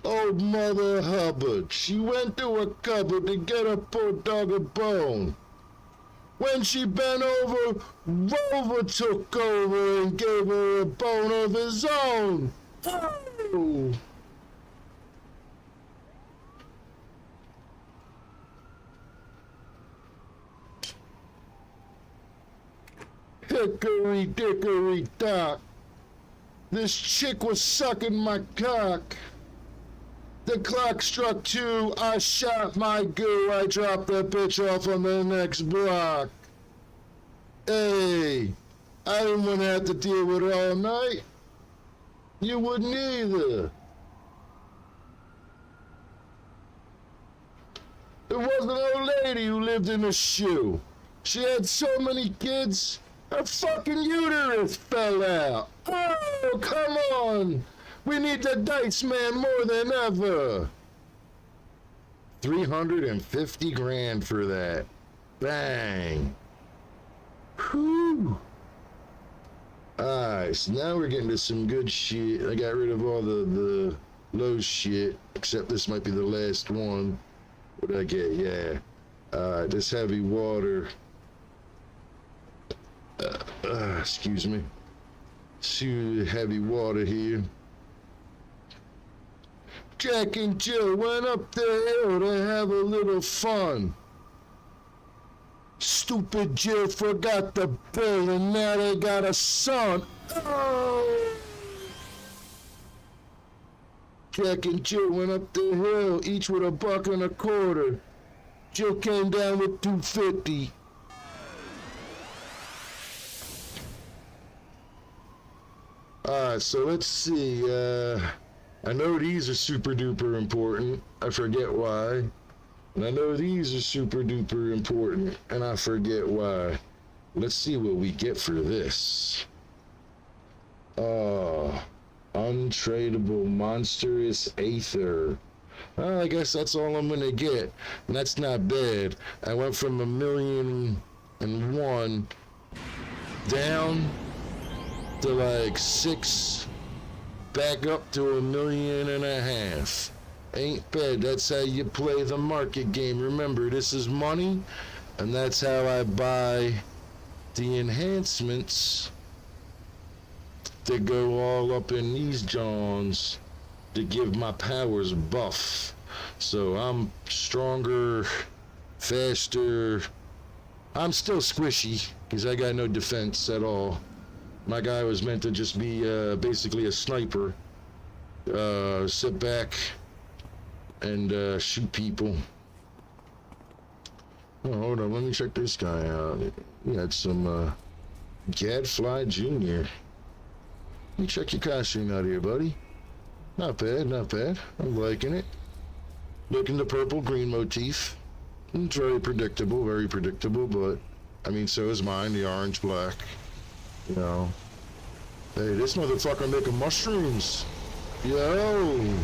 Old Mother Hubbard, she went to a cupboard to get a poor dog a bone. When she bent over, Rover took over and gave her a bone of his own. Oh. Hickory dickory dock. This chick was sucking my cock. The clock struck 2, I shot my goo, I dropped that bitch off on the next block. Hey, I didn't want to have to deal with her all night. You wouldn't either. There was an old lady who lived in a shoe. She had so many kids, her fucking uterus fell out. Oh, come on. We need the dice man more than ever. 350 grand for that. Bang. Whew. Alright, so now we're getting to some good shit. I got rid of all the low shit, except this might be the last one. What did I get? Yeah. Alright, this heavy water. Excuse me. See heavy water here. Jack and Jill went up the hill to have a little fun. Stupid Jill forgot the bill and now they got a son. Oh! Jack and Jill went up the hill, each with $1.25. Jill came down with 250. Alright, so let's see, I know these are super duper important, I forget why. And I know these are super duper important, and I forget why. Let's see what we get for this. Untradeable monstrous aether. I guess that's all I'm gonna get. And that's not bad. I went from 1,000,001 down to like 6, back up to 1.5 million. Ain't bad. That's how you play the market game. Remember, this is money, and that's how I buy the enhancements that go all up in these Johns to give my powers buff. So I'm stronger, faster. I'm still squishy because I got no defense at all. My guy was meant to just be basically a sniper. sit back and shoot people. Oh, hold on, let me check this guy out. We had some Gadfly Jr. Let me check your costume out here, buddy. Not bad, not bad. I'm liking it. Looking the purple-green motif. It's very predictable, but I mean, so is mine, the orange-black. You know. Hey, this motherfucker making mushrooms. Yo.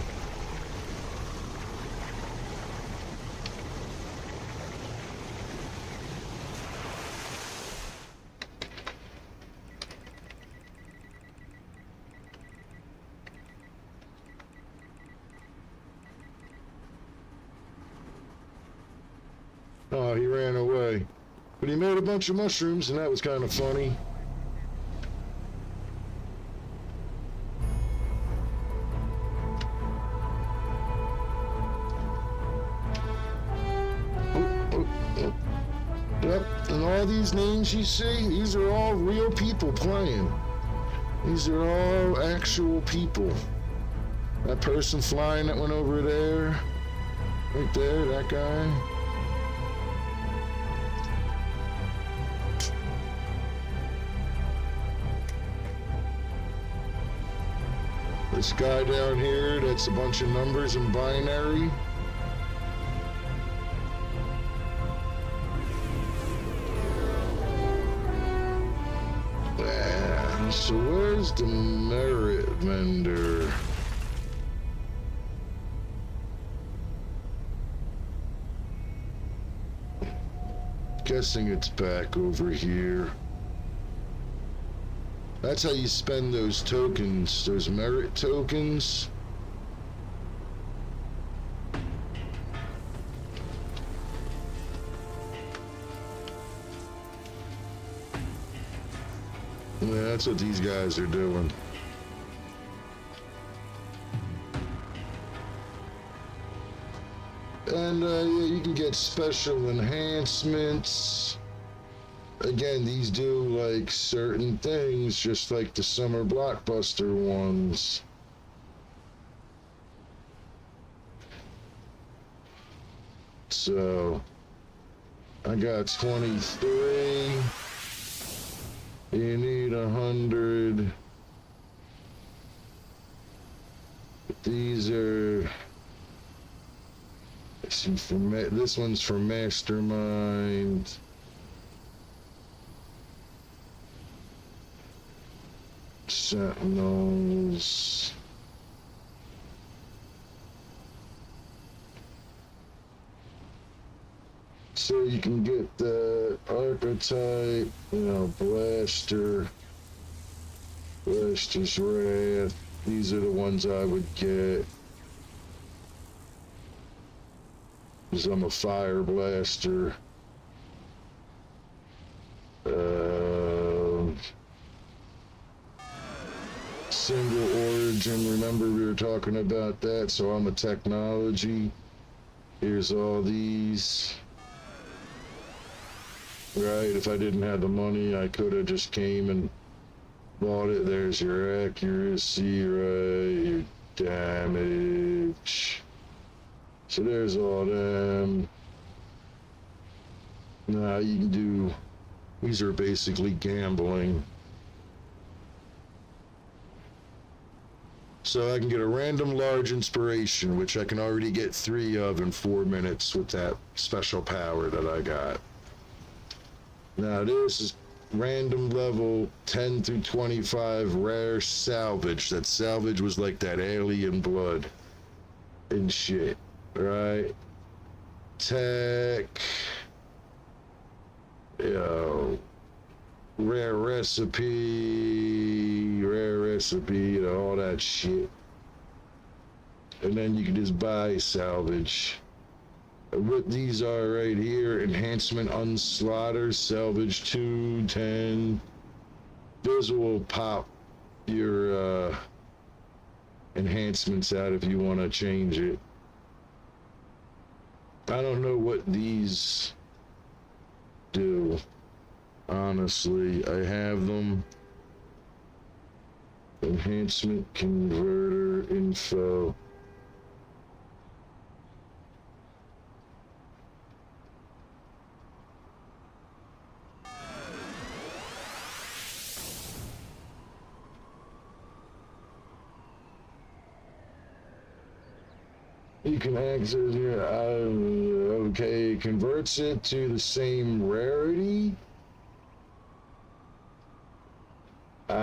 Oh, he ran away. But he made a bunch of mushrooms, and that was kind of funny. Yep, and all these names you see, these are all real people playing. These are all actual people. That person flying that went over there, right there, that guy. This guy down here, that's a bunch of numbers in binary. So where's the merit vendor? Guessing it's back over here. That's how you spend those tokens, those merit tokens. Yeah, that's what these guys are doing. And yeah, you can get special enhancements. Again, these do like certain things, just like the summer blockbuster ones. So, I got 23. You need 100. These are. Let's see, this one's for Mastermind. Sentinels. So you can get the archetype, you know, Blaster's Wrath. These are the ones I would get. Because I'm a Fire Blaster. Single origin, remember we were talking about that, so I'm a technology. Here's all these. Right, if I didn't have the money, I could have just came and bought it. There's your accuracy, right, your damage. So there's all them. Now you can do, these are basically gambling. So I can get a random large inspiration, which I can already get 3 of in 4 minutes with that special power that I got. Now this is random level 10 through 25 rare salvage. That salvage was like that alien blood and shit, right? Tech, yo, rare recipe, you know, all that shit. And then you can just buy salvage. What these are right here: enhancement unslaughter, salvage 2, 10. Those will pop your enhancements out if you want to change it. I don't know what these do. Honestly, I have them. Enhancement converter info. You can access your okay, converts it to the same rarity. I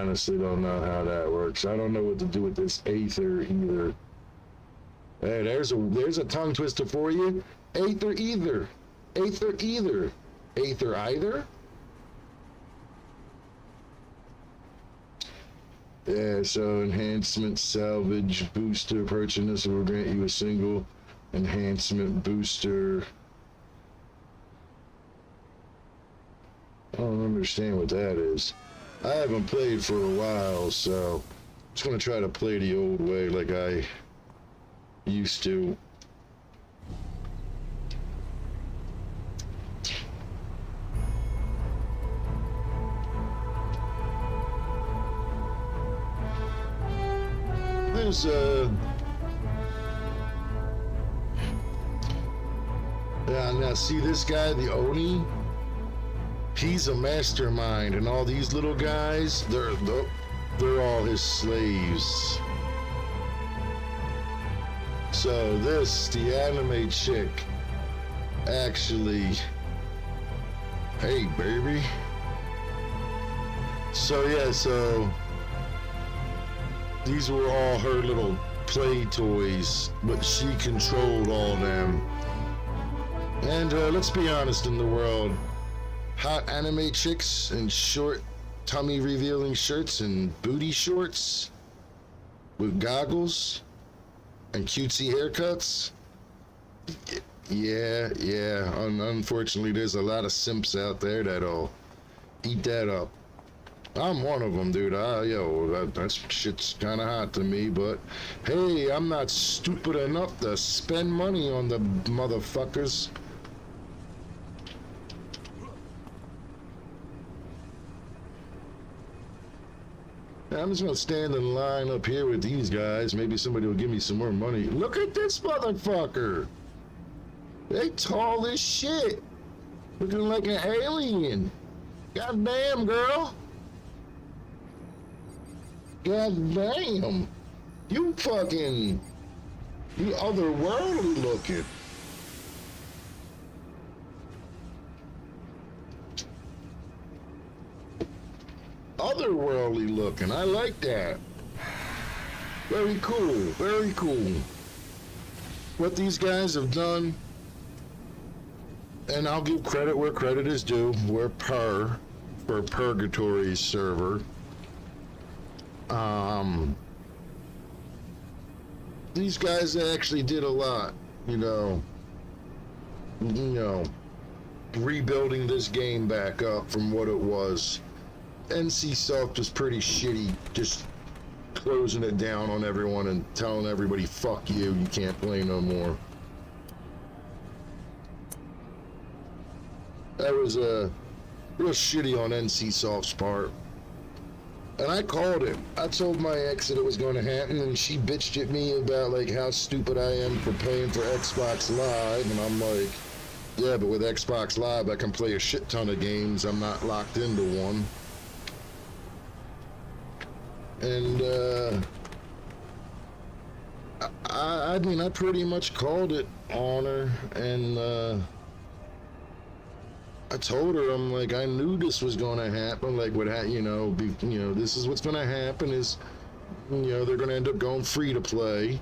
honestly don't know how that works. I don't know what to do with this Aether either. Hey, there's a tongue twister for you. Aether either. Aether either. Aether either? Yeah, so enhancement salvage booster purchase will grant you a single enhancement booster. I don't understand what that is. I haven't played for a while, so I'm just gonna try to play the old way like I used to. There's yeah, now see this guy, the Oni? He's a mastermind, and all these little guys, they're all his slaves. So this, the anime chick, actually, hey baby. So yeah, so these were all her little play toys, but she controlled all them. And let's be honest, in the world, hot anime chicks in short tummy revealing shirts and booty shorts with goggles and cutesy haircuts. Yeah. Unfortunately, there's a lot of simps out there that'll eat that up. I'm one of them, dude. That shit's kind of hot to me, but hey, I'm not stupid enough to spend money on the motherfuckers. I'm just gonna stand in line up here with these guys. Maybe somebody will give me some more money. Look at this motherfucker. They tall as shit. Looking like an alien. God damn, girl. God damn. You otherworldly looking. Otherworldly looking. I like that. Very cool. Very cool. What these guys have done, and I'll give credit where credit is due. We're for Purgatory's server. These guys actually did a lot, rebuilding this game back up from what it was. NCSoft was pretty shitty, just closing it down on everyone and telling everybody, fuck you, you can't play no more. That was real shitty on NCSoft's part. And I called it. I told my ex that it was going to happen, and she bitched at me about like how stupid I am for paying for Xbox Live, and I'm like, yeah, but with Xbox Live I can play a shit ton of games. I'm not locked into one. And I mean, I pretty much called it on her, and I told her, I'm like, I knew this was going to happen. Like, this is what's going to happen is, they're going to end up going free to play,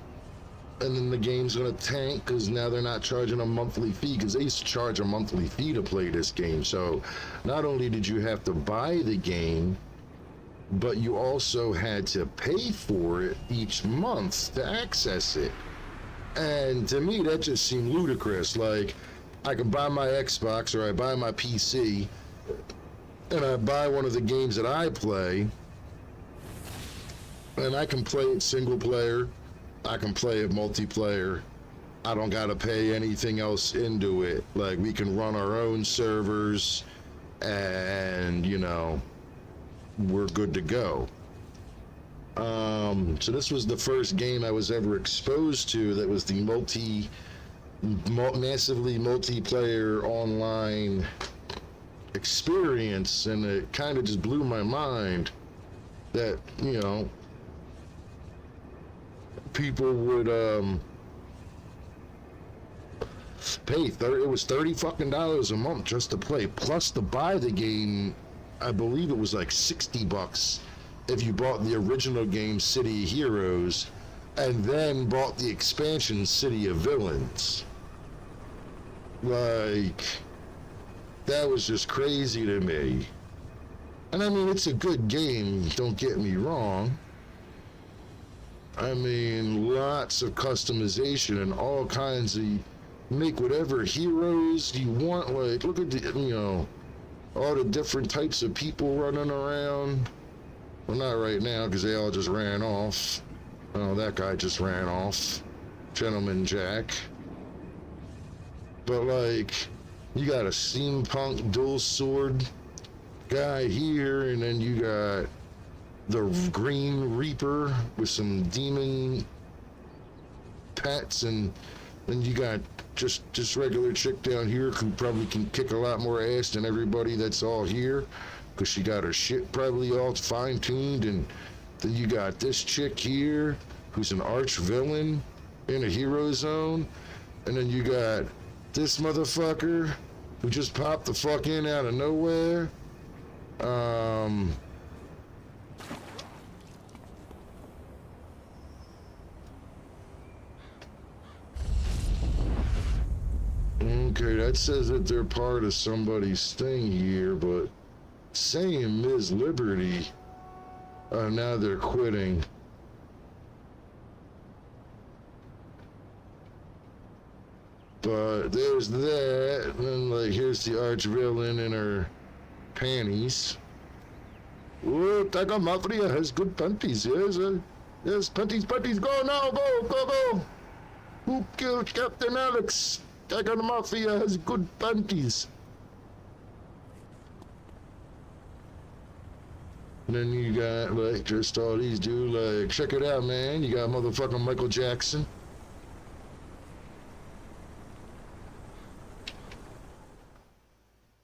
and then the game's going to tank because now they're not charging a monthly fee, because they used to charge a monthly fee to play this game. So not only did you have to buy the game, but you also had to pay for it each month to access it. And to me, that just seemed ludicrous. Like, I can buy my Xbox or I buy my PC and I buy one of the games that I play, and I can play it single player, I can play it multiplayer. I don't gotta pay anything else into it. Like, we can run our own servers and, we're good to go. So this was the first game I was ever exposed to that was the massively multiplayer online experience, and it kind of just blew my mind that, you know, people would pay it was $30 fucking a month just to play, plus to buy the game. I believe it was like $60 if you bought the original game City of Heroes and then bought the expansion City of Villains. Like, that was just crazy to me. And I mean, it's a good game, don't get me wrong. I mean, lots of customization and all kinds of, make whatever heroes you want. Like, look at the, you know, all the different types of people running around. Well, not right now, because they all just ran off. Oh, that guy just ran off. Gentleman Jack. But, like, you got a steampunk dual sword guy here, and then you got the Green Reaper with some demon pets, and then you got just regular chick down here who probably can kick a lot more ass than everybody that's all here, because she got her shit probably all fine-tuned. And then you got this chick here who's an arch villain in a hero zone, and then you got this motherfucker who just popped the fuck in out of nowhere. Okay, that says that they're part of somebody's thing here, but saying Ms. Liberty, now they're quitting. But there's that, and then, like, here's the arch villain in her panties. Oh, Tiger Mafia has good panties, yes? Yes, panties, go now, go! Who killed Captain Alex? Tiger Mafia has good panties. And then you got, like, just all these dudes, like, check it out, man. You got motherfucking Michael Jackson.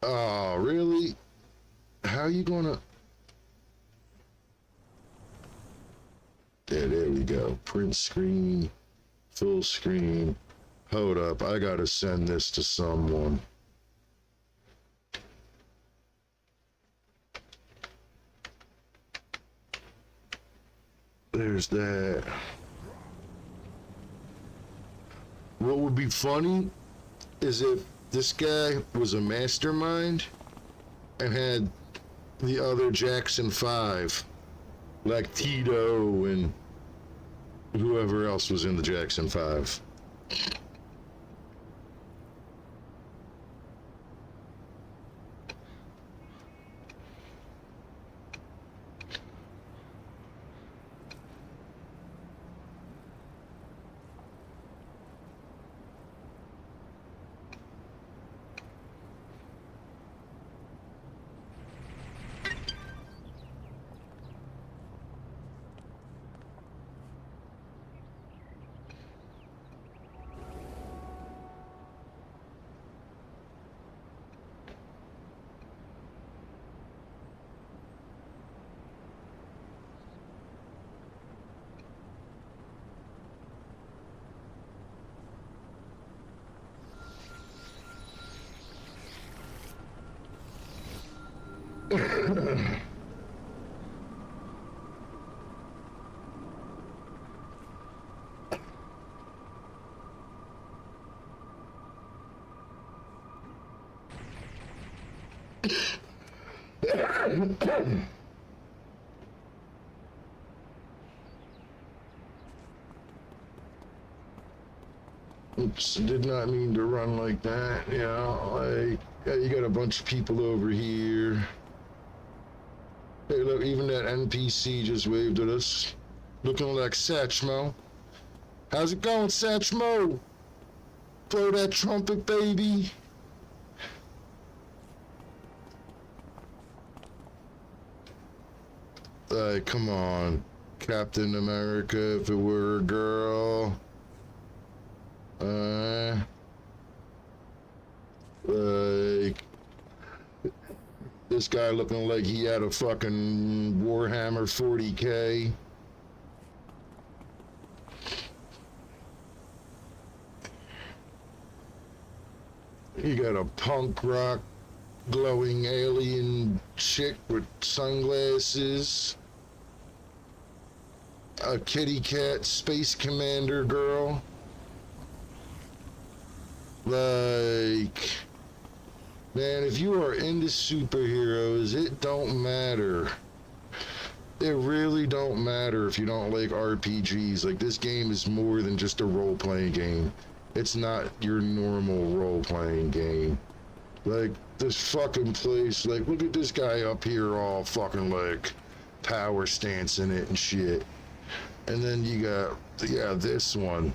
Oh, really? How you gonna... There we go. Print screen, full screen. Hold up, I gotta send this to someone. There's that. What would be funny is if this guy was a mastermind and had the other Jackson 5, like Tito and whoever else was in the Jackson 5. Oops, did not mean to run like that. You know, like, yeah, you got a bunch of people over here. Hey, look, even that NPC just waved at us. Looking like Satchmo. How's it going, Satchmo? Blow that trumpet, baby. Come on. Captain America if it were a girl. Like this guy looking like he had a fucking Warhammer 40K. You got a punk rock glowing alien chick with sunglasses. A kitty cat space commander girl. Like, man, if you are into superheroes, it don't matter. It really don't matter if you don't like RPGs. Like, this game is more than just a role-playing game. It's not your normal role-playing game. Like, this fucking place, like, look at this guy up here all fucking, like, power stancing it and shit. And then you got, yeah, this one.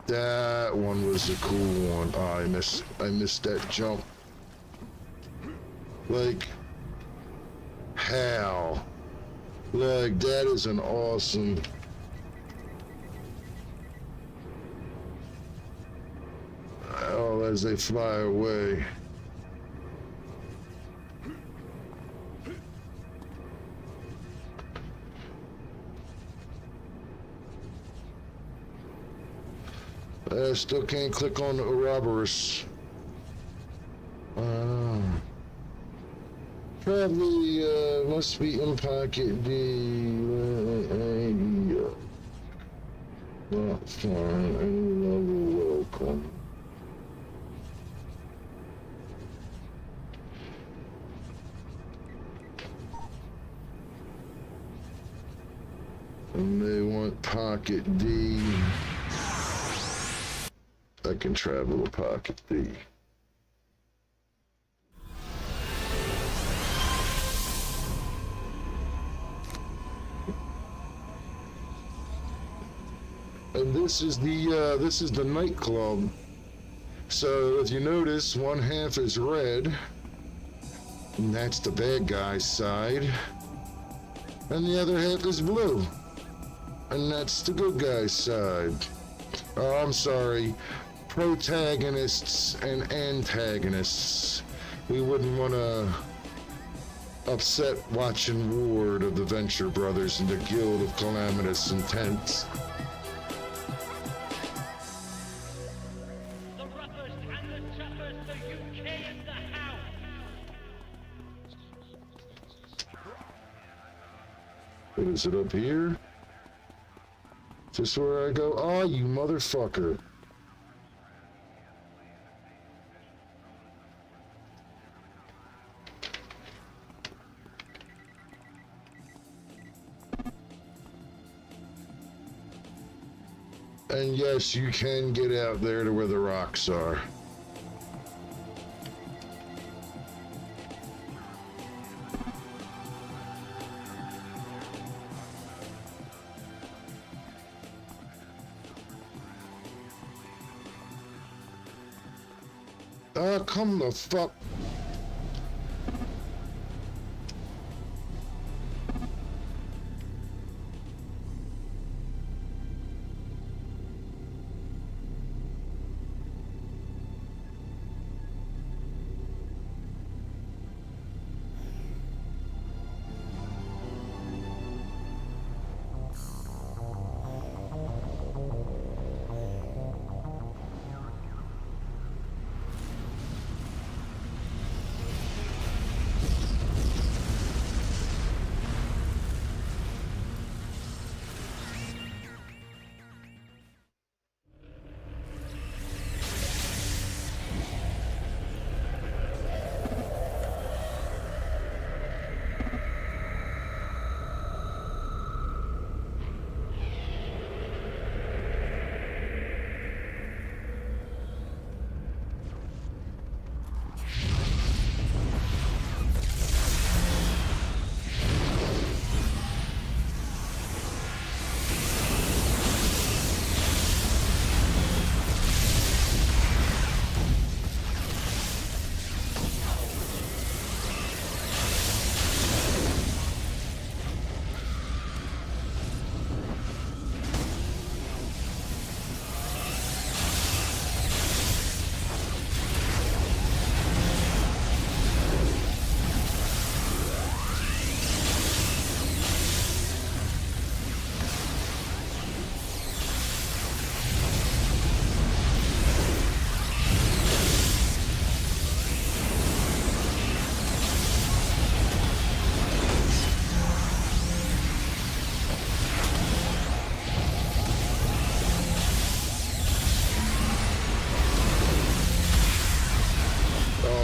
That one was a cool one. Oh, I missed that jump. Like, how? Like, that is an awesome... Oh, as they fly away. I still can't click on the Ouroboros. Probably must be in pocket D. Not fine. Another welcome. And they want pocket D. I can travel a pocket D. And this is the nightclub. So if you notice, one half is red, and that's the bad guy's side, and the other half is blue, and that's the good guy's side. Oh, I'm sorry. Protagonists and antagonists. We wouldn't want to upset watching Ward of the Venture Brothers and the Guild of Calamitous Intent. The rubbers and the choppers, the UK in the house. What is it up here? Is this where I go? Oh, you motherfucker. And yes, you can get out there to where the rocks are. Ah, come the fuck.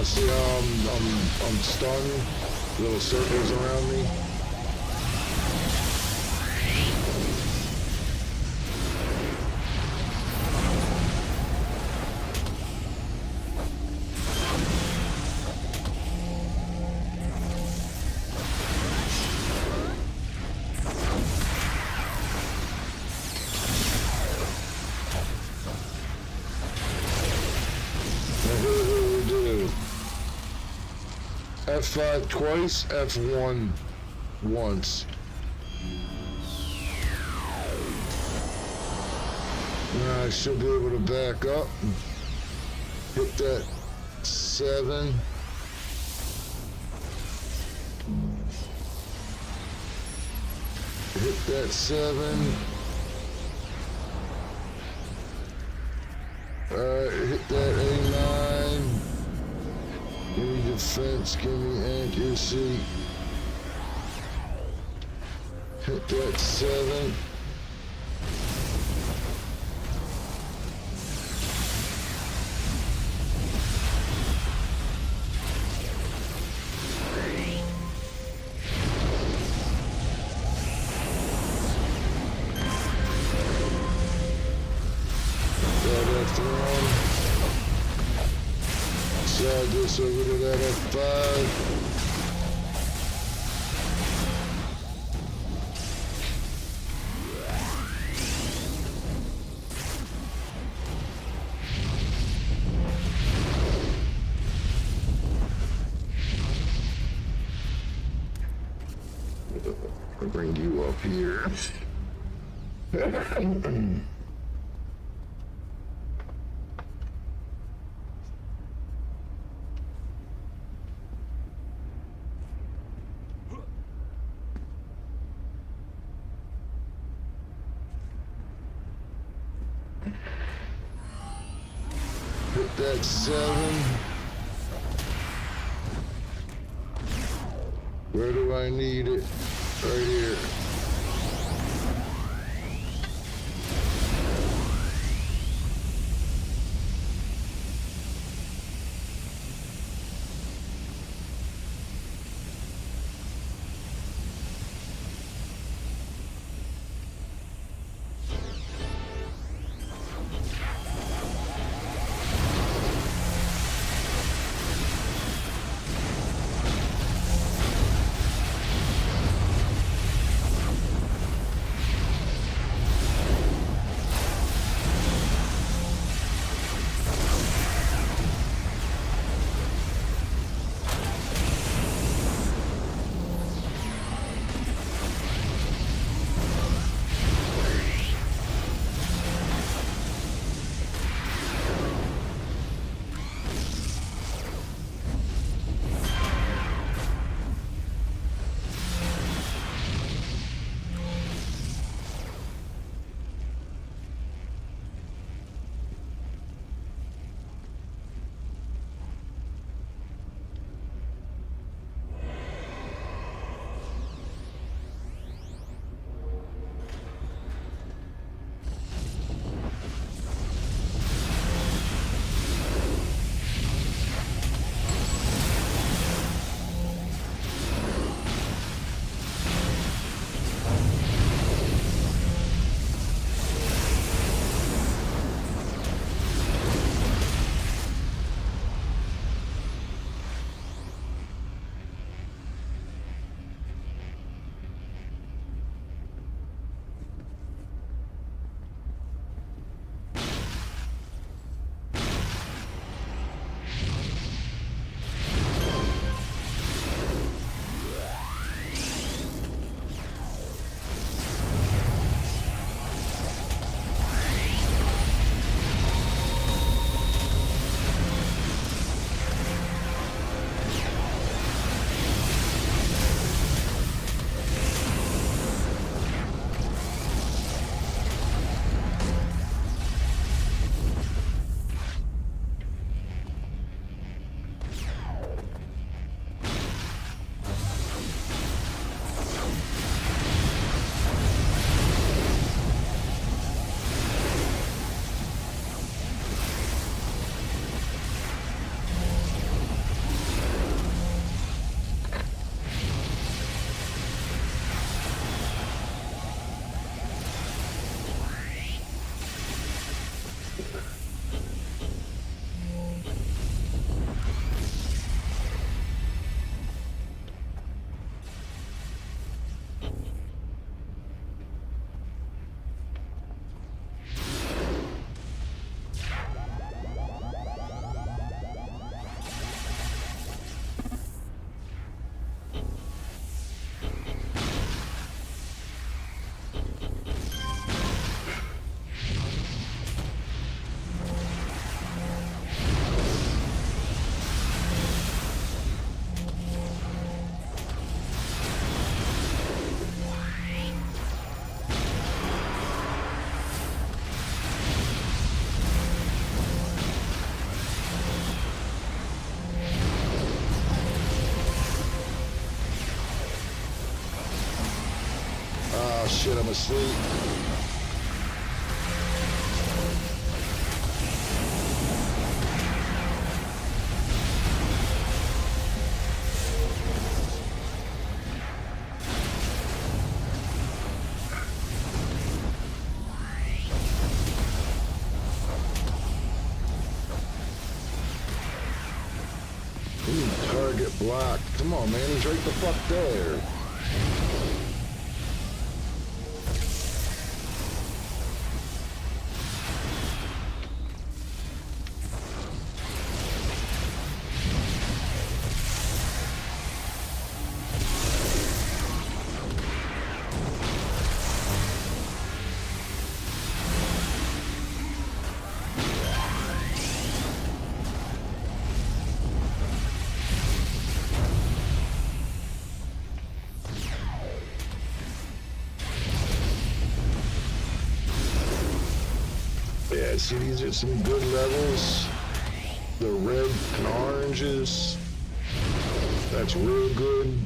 See how I'm stunned? Little circles around me. F5 twice, F1 once. Now I should be able to back up. Hit that 7. Hit that 7. Alright, hit that A9. Give me defense, give me accuracy. Hit that 7. Slide this over to that F5. I'll bring you up here. Hit that 7. Where do I need it? Right here. shit, I'm asleep. Target blocked. Come on, man. He's right the fuck there. Yeah, see, these are some good levels. The red and oranges. That's real good.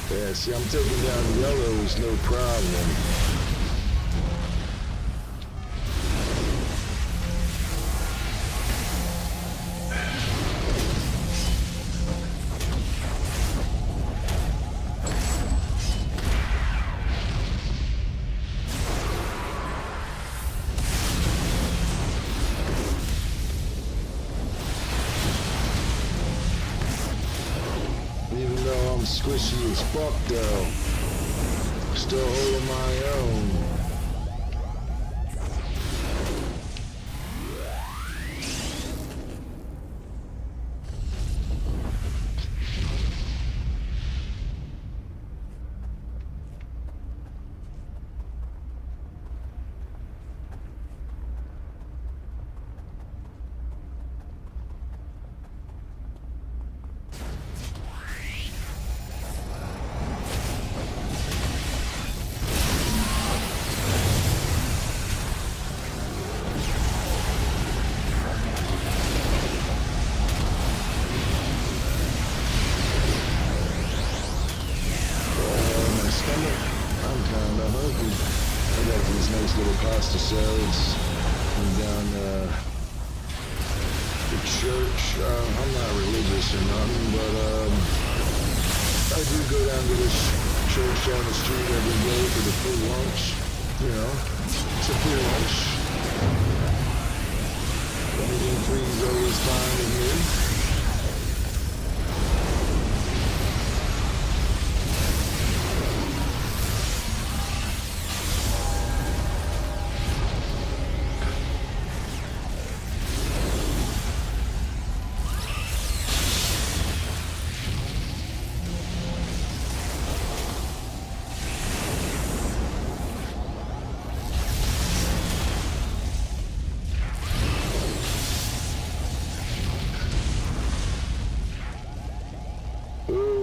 Yeah, see, I'm taking down yellows, no problem. Even though I'm squishy as fuck though, still holding my own. Pasta salads and down the church. I'm not religious or nothing, but I do go down to this church down the street every day for the free lunch. You know, it's a free lunch. Anything free is always fine with me.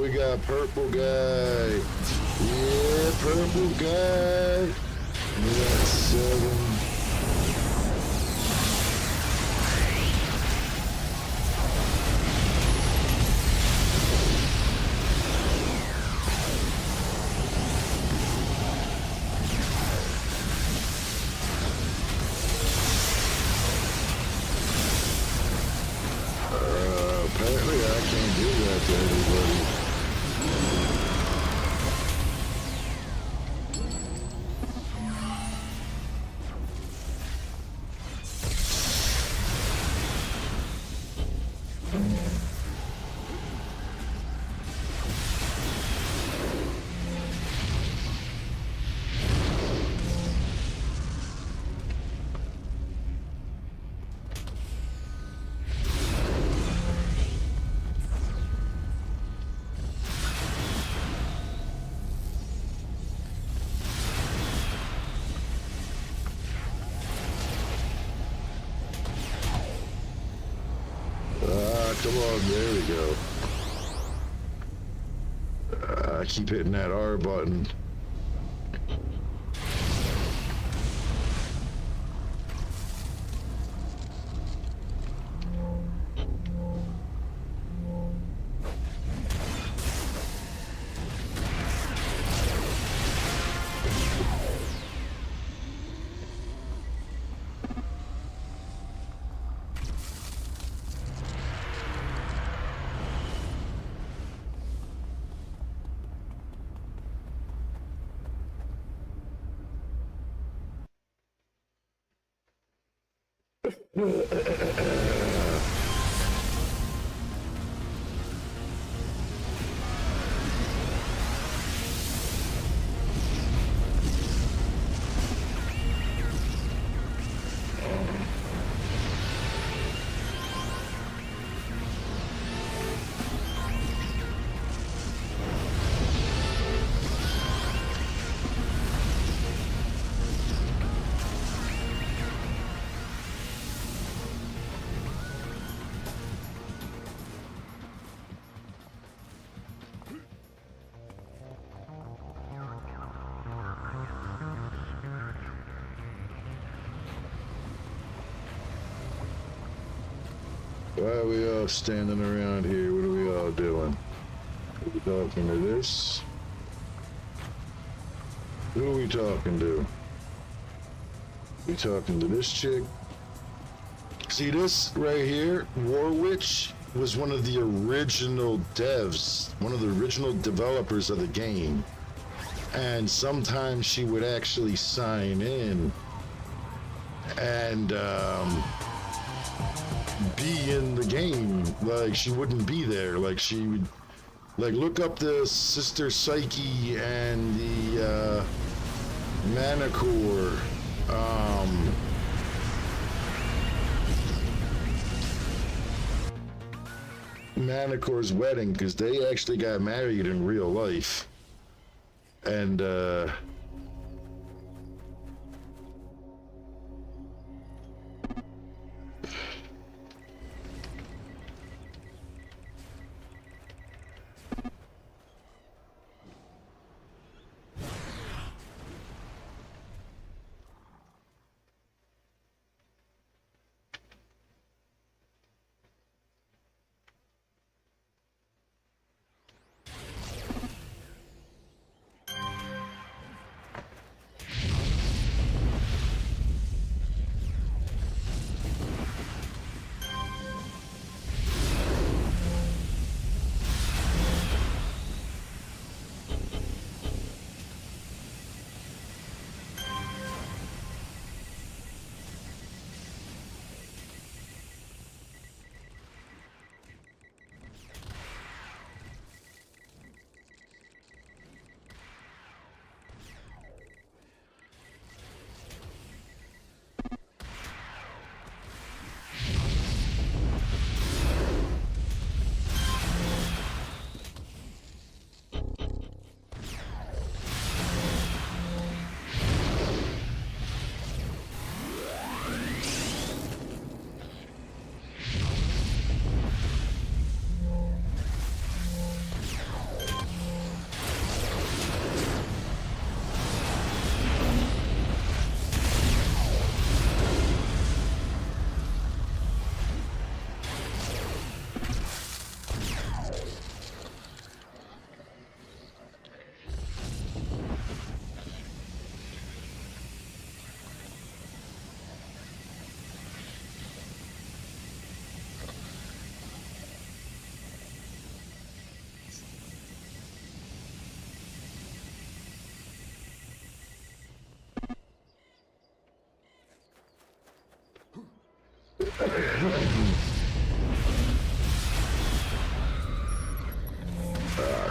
We got purple guy. Yeah, purple guy. We got 7. Apparently I can't do that to everybody. Oh, there we go. I keep hitting that R button. Why are we all standing around here? What are we all doing? Are we talking to this? Who are we talking to? We talking to this chick? See this right here? Warwitch was one of the original devs, one of the original developers of the game. And sometimes she would actually sign in and be in the game. Like, she wouldn't be there. Like, she would, like, look up the Sister Psyche and the Manicore. Manicore's wedding, because they actually got married in real life. And ah,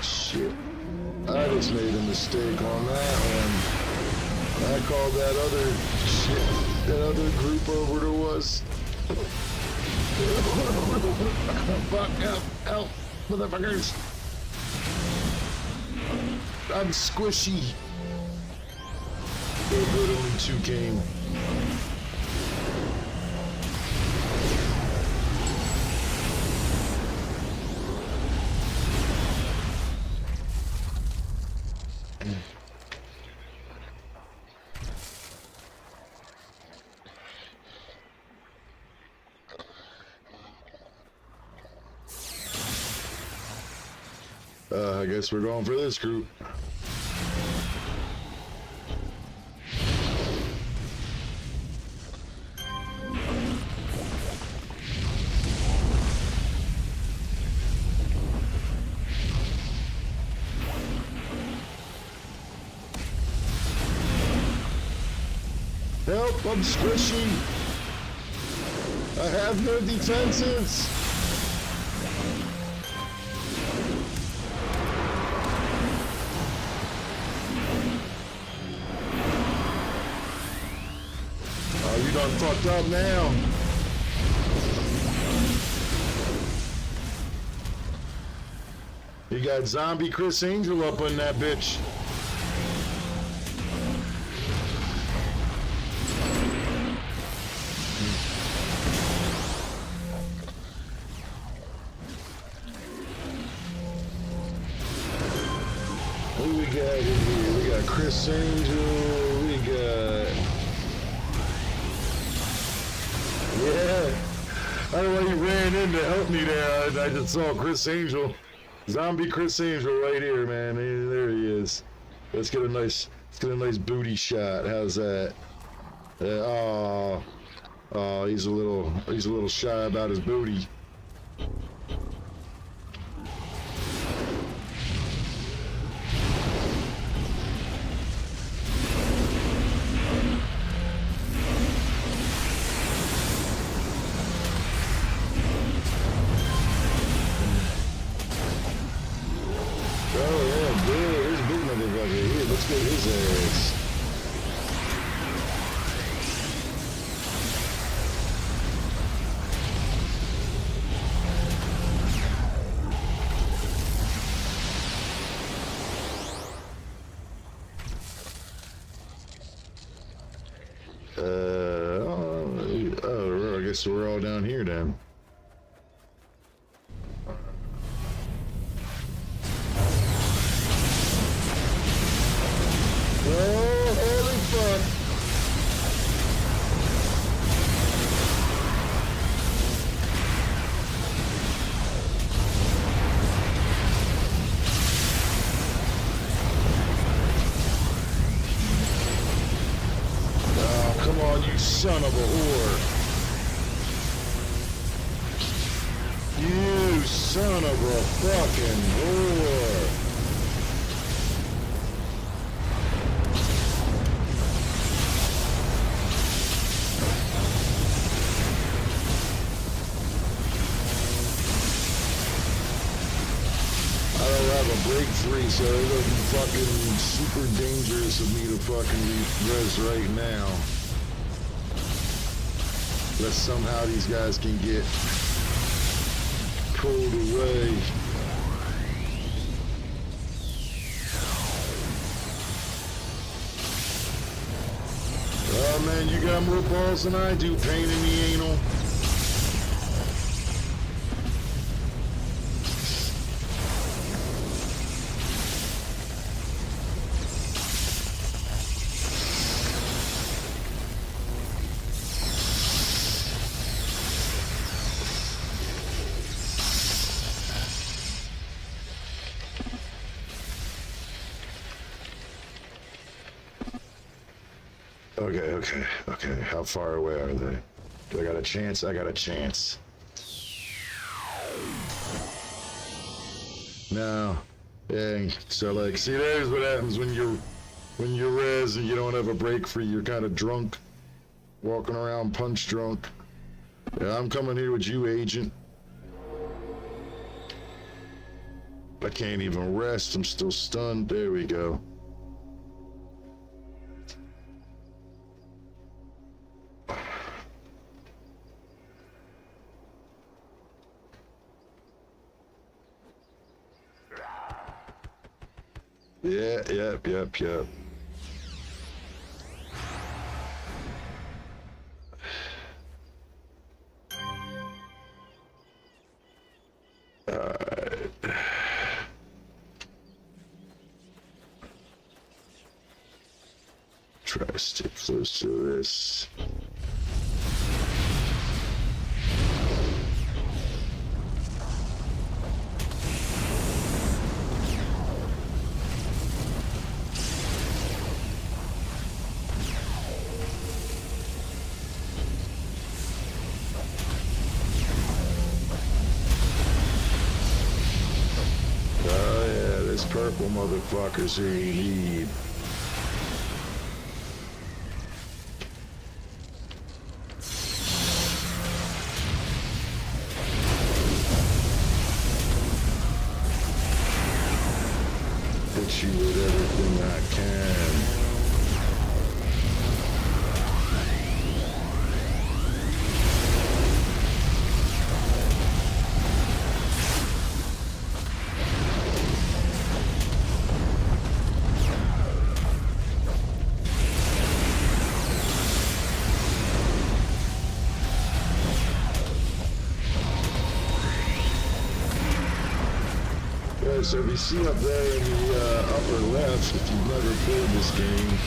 shit. I just made a mistake on that one. I called that other shit, that other group over to us. Fuck, help, motherfuckers. I'm squishy. So good, only two came. I guess we're going for this group. Help, I'm squishy. I have no defenses. Oh, you done fucked up now. You got zombie Chris Angel up on that bitch. Who we got in here? We got Chris Angel. We got... Yeah. I don't know why you ran in to help me there. I just saw Chris Angel. Zombie Chris Angel right here, man. There he is. Let's get a nice booty shot. How's that? Oh, he's a little shy about his booty. Let's get his ass. I guess we're all down here then. Oh, holy fuck. Oh, come on, you son of a whore. You son of a fucking whore. Break free, so it would be fucking super dangerous of me to fucking res right now. Unless somehow these guys can get pulled away. Oh man, you got more balls than I do, pain in the anal. Okay. How far away are they? Do I got a chance? I got a chance. No. Dang. So like, see, there's what happens when you're res and you don't have a break free. You're kind of drunk, walking around punch drunk. Yeah, I'm coming here with you, agent. I can't even rest. I'm still stunned. There we go. Yeah, yep. Alright. try to stay close to this. Oh yeah, this purple motherfucker's who you need. Hit you with everything I can. So if you see up there in the upper left, if you've never played this game,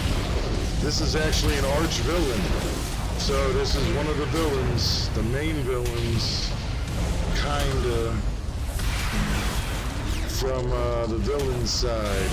this is actually an arch villain. So this is one of the villains, the main villains, kinda, from the villain side.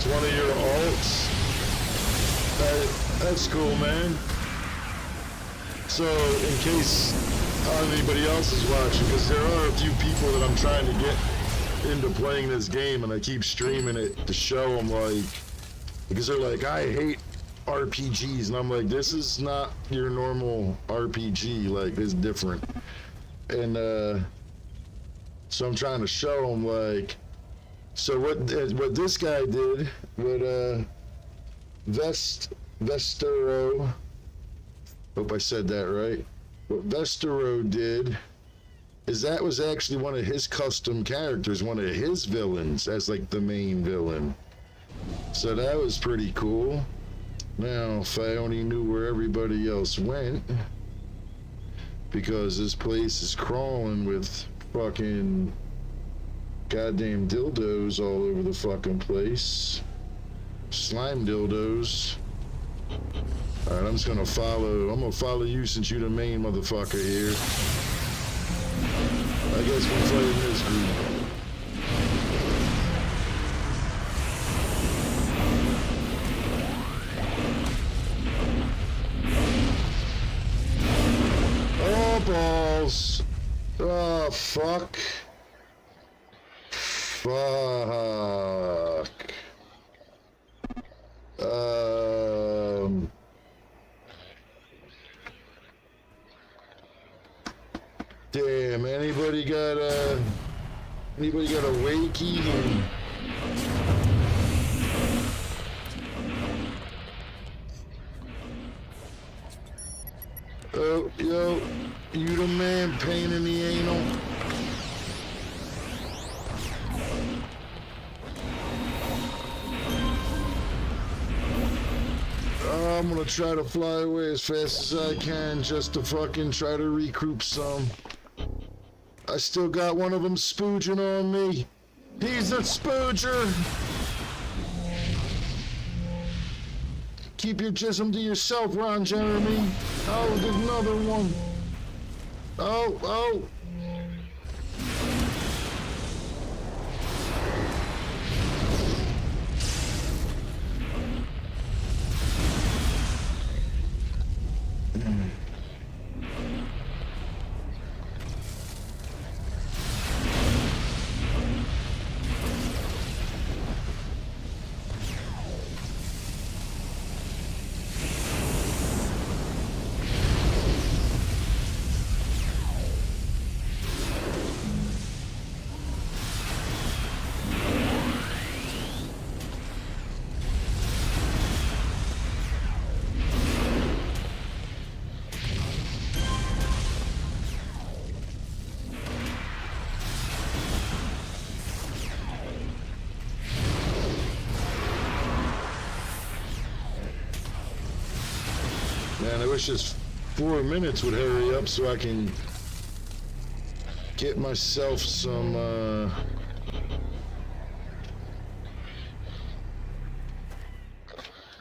One of your alts. That's cool, man. So, in case anybody else is watching, because there are a few people that I'm trying to get into playing this game, and I keep streaming it to show them, like, because they're like, I hate RPGs, and I'm like, this is not your normal RPG, like, it's different. And, so I'm trying to show them, like, so what this guy did, what Vestero, hope I said that right. What Vestero did is that was actually one of his custom characters, one of his villains as like the main villain. So that was pretty cool. Now, if I only knew where everybody else went, because this place is crawling with fucking goddamn dildos all over the fucking place. Slime dildos. Alright, I'm just gonna follow you since you're the main motherfucker here. I guess we're playing this group. Oh, balls. Oh, fuck. Fuck. Damn, anybody got a wakey? Oh, yo, you the man, pain in the anal. I'm gonna try to fly away as fast as I can just to fucking try to recruit some. I still got one of them spooging on me. He's a spooger. Keep your jism to yourself, Ron Jeremy. Oh, there's another one. Oh. wish this 4 minutes would hurry up so I can get myself some,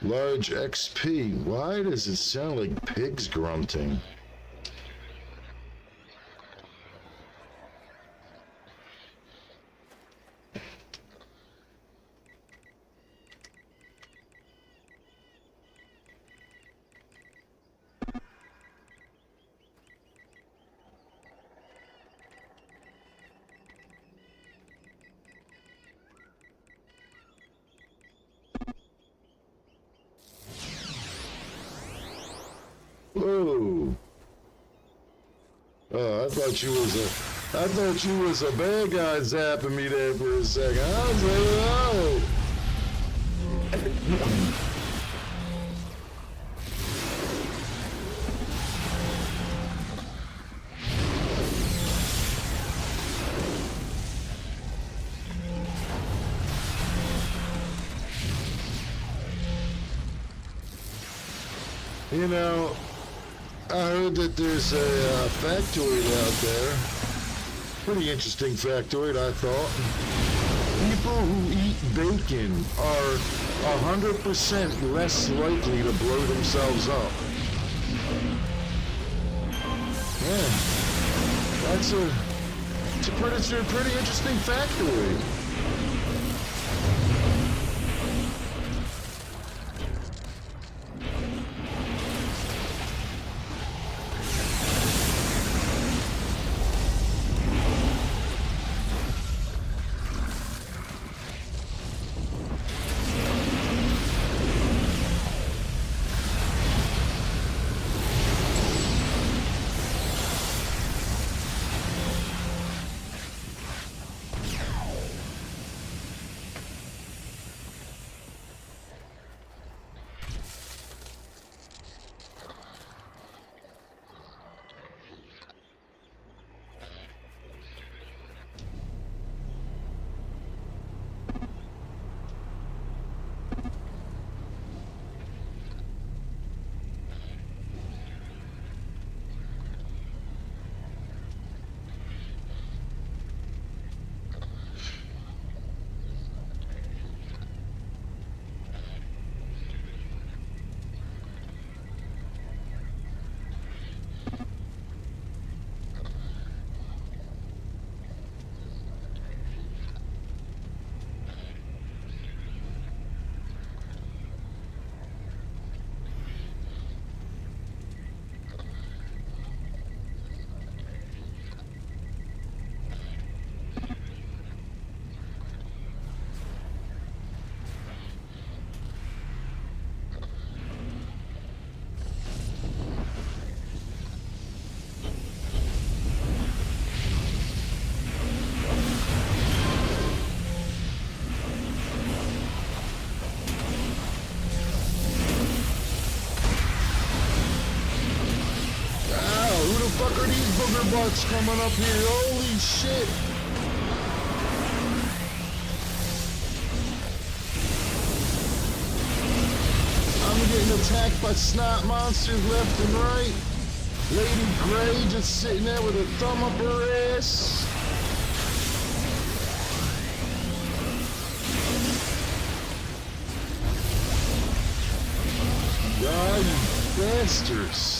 large XP. Why does it sound like pigs grunting? Whoa. Oh, I thought you was a bad guy zapping me there for a second. I was like, oh. You know, I heard that there's a factoid out there. Pretty interesting factoid, I thought. People who eat bacon are 100% less likely to blow themselves up. Yeah, it's a pretty interesting factoid. Fuck are these booger butts coming up here? Holy shit! I'm getting attacked by snot monsters left and right. Lady Grey just sitting there with a thumb up her ass. God, you bastards.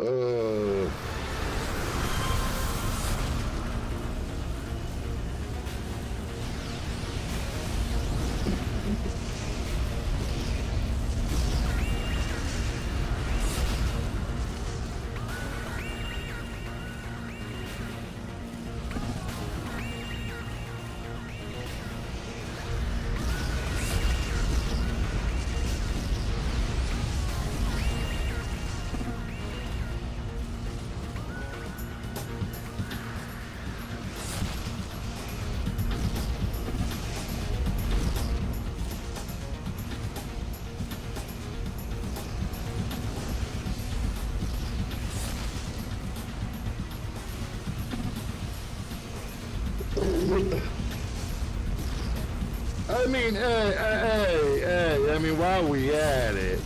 Uh, I mean, hey, I mean, while we at it,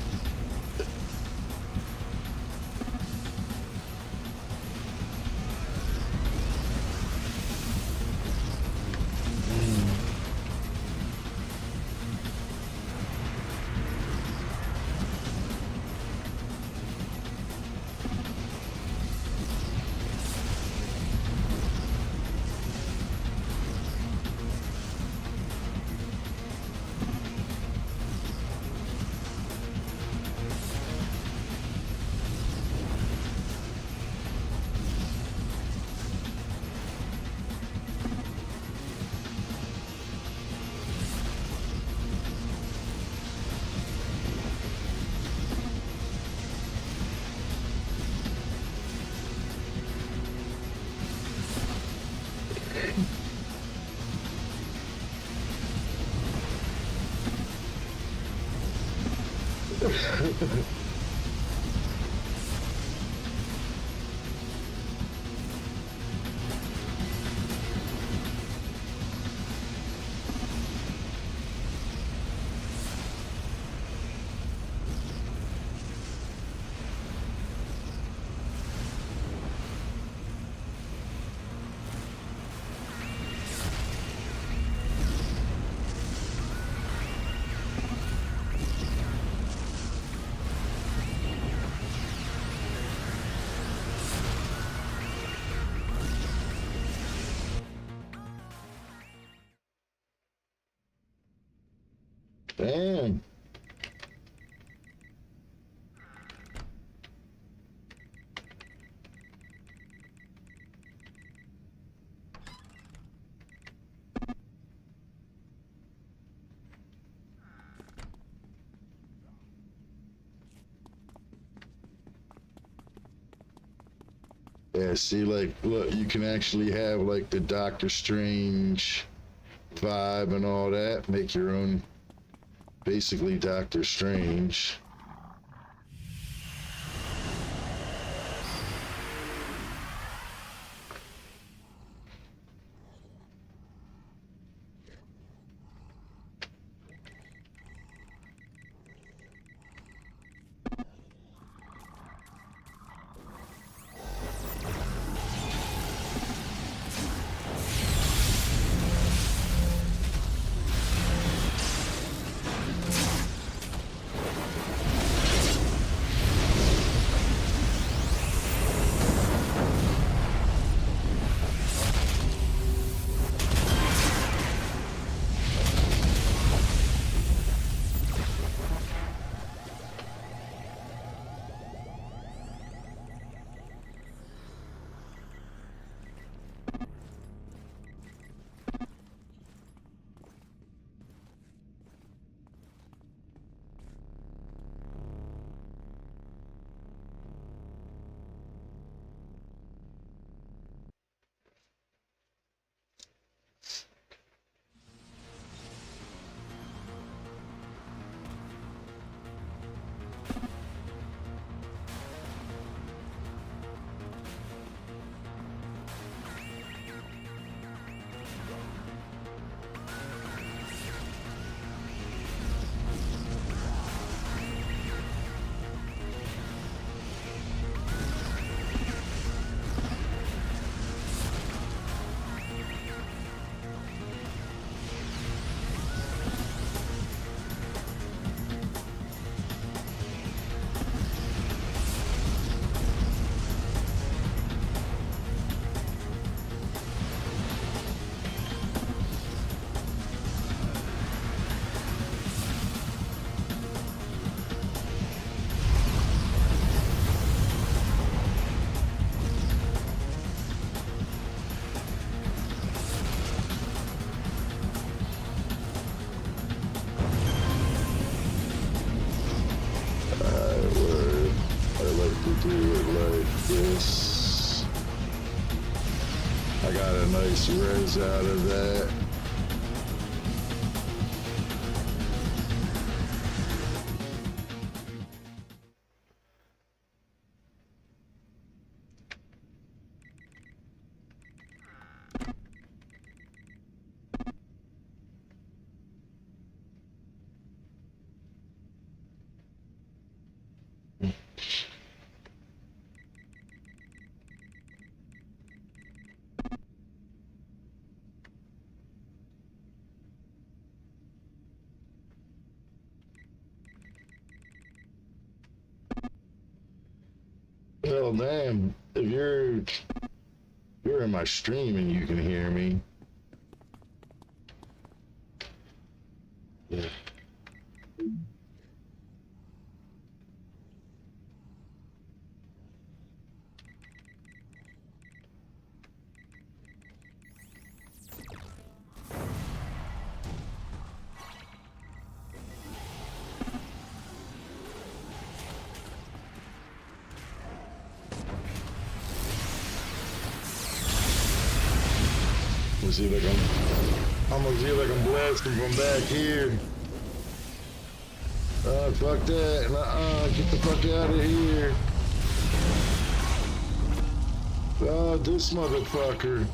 damn. Yeah, see, like, look, you can actually have, like, the Doctor Strange vibe and all that. Make your own, basically, Doctor Strange. I got a nice res out of that. Well, damn, if you're in my stream and you can hear me. Yeah. Let's see if I'm gonna see if I can blast him from back here. Fuck that. Get the fuck out of here. This motherfucker.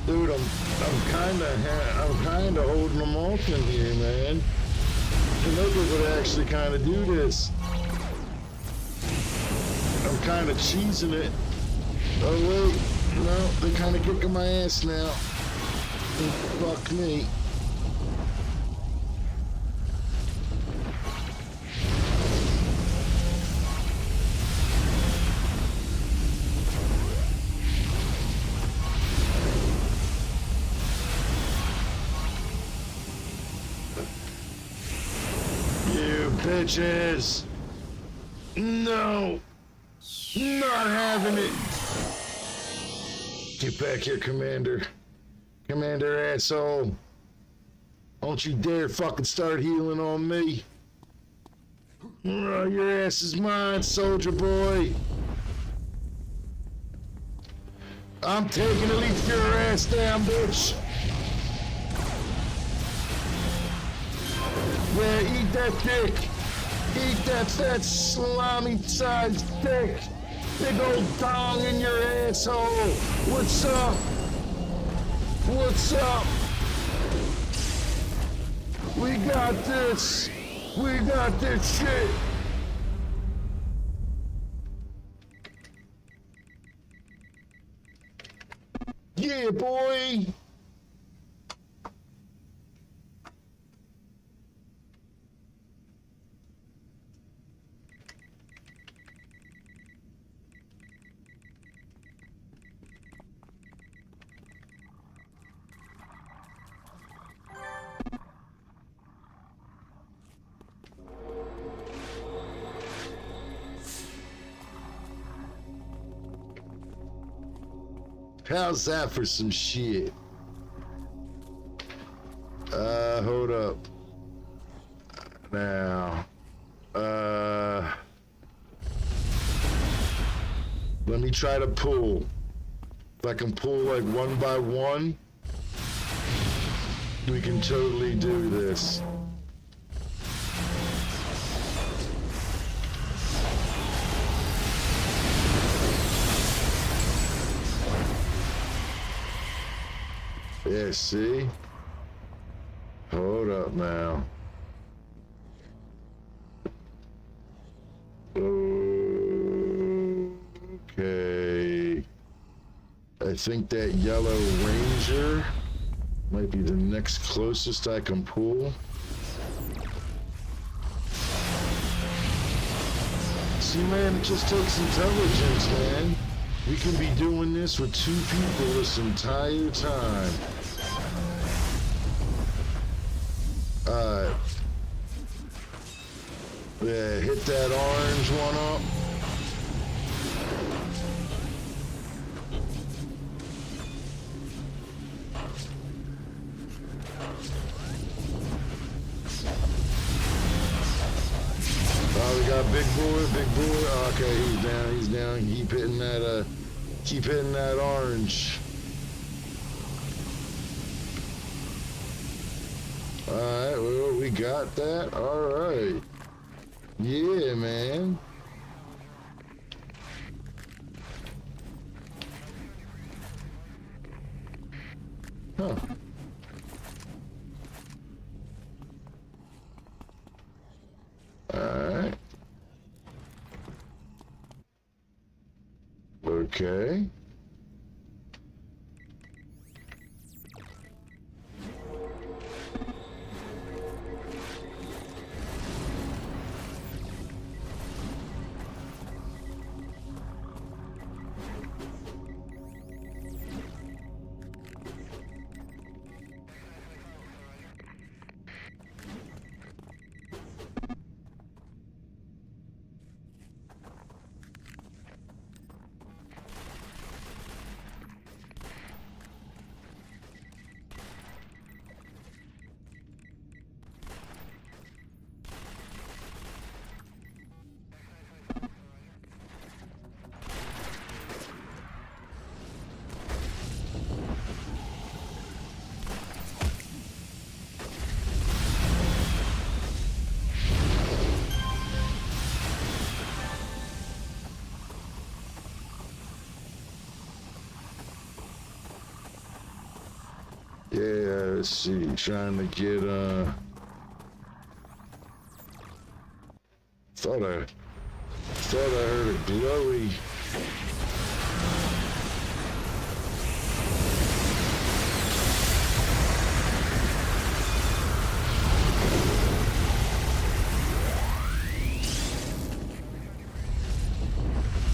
Dude, I'm kinda holding them off in here, man. Pinocchio would actually kinda do this. I'm kinda cheesing it. Oh wait, no, they're kinda kicking my ass now. Fuck me. Bitches! No! Not having it! Get back here, Commander. Commander asshole. Don't you dare fucking start healing on me. Oh, your ass is mine, soldier boy. I'm taking at least your ass down, bitch. Yeah, eat that dick. Eat that slimy sized dick. Big old dong in your asshole. What's up? What's up? We got this. We got this shit. Yeah, boy. How's that for some shit? Hold up. Now, let me try to pull. If I can pull like one by one, we can totally do this. Yeah, see? Hold up now. Okay. I think that yellow ranger might be the next closest I can pull. See, man, it just takes intelligence, man. We can be doing this with two people this entire time. Yeah, hit that orange one up. Oh, we got big boy, big boy. Okay, he's down, he's down. Keep hitting that orange. Alright, well, we got that. Alright. Yeah, man. Huh. Alright. Okay. Yeah, let's see. Trying to get thought I heard a glowy.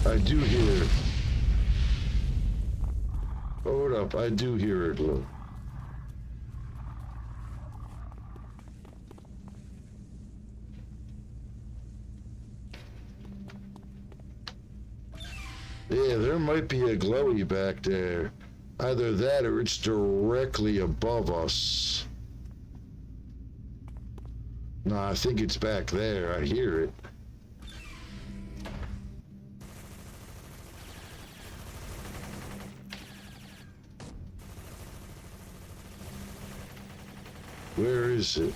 I do hear it. Hold up, I do hear it, look. Yeah, there might be a glowy back there. Either that or it's directly above us. No, I think it's back there. I hear it. Where is it?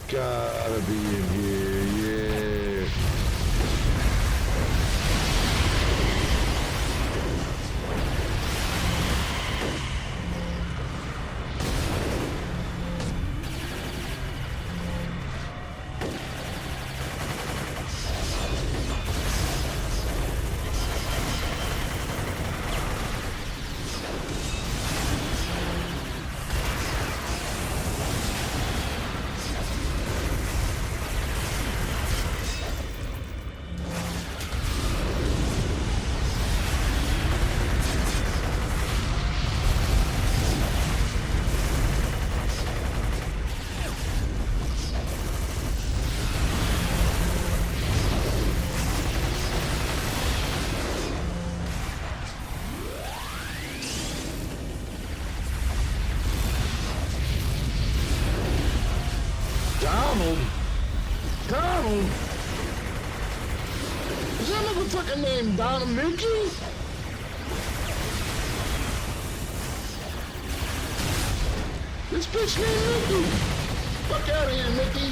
Gotta be in here, yeah. Donald? Is that motherfucker named Donald Mickey? This bitch named Mickey. Fuck out of here, Mickey.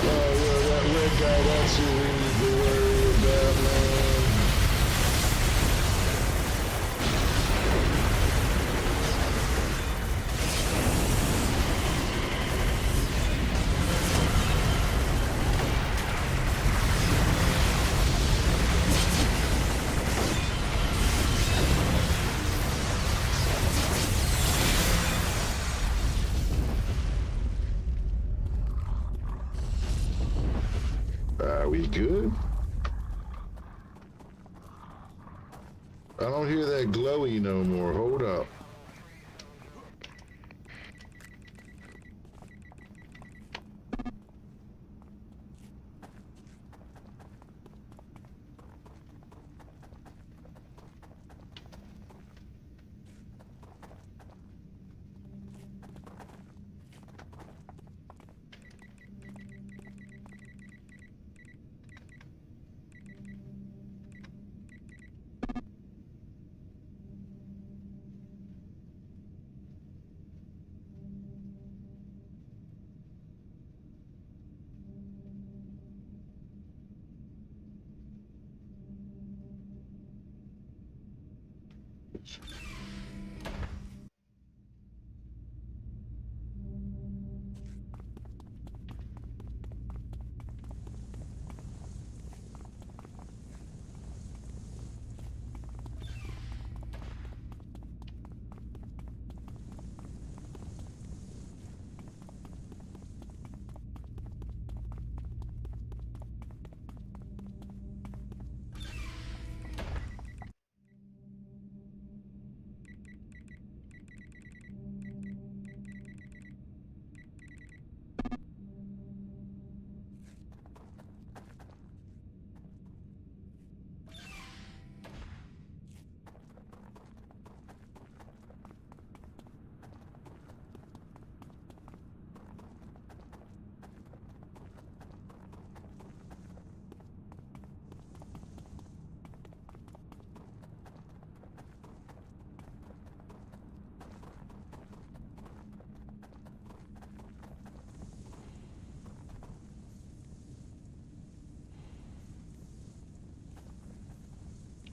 Oh, well, that red guy, that's who we need to worry about, man. Are we good? I don't hear that glowy no more. Hold up.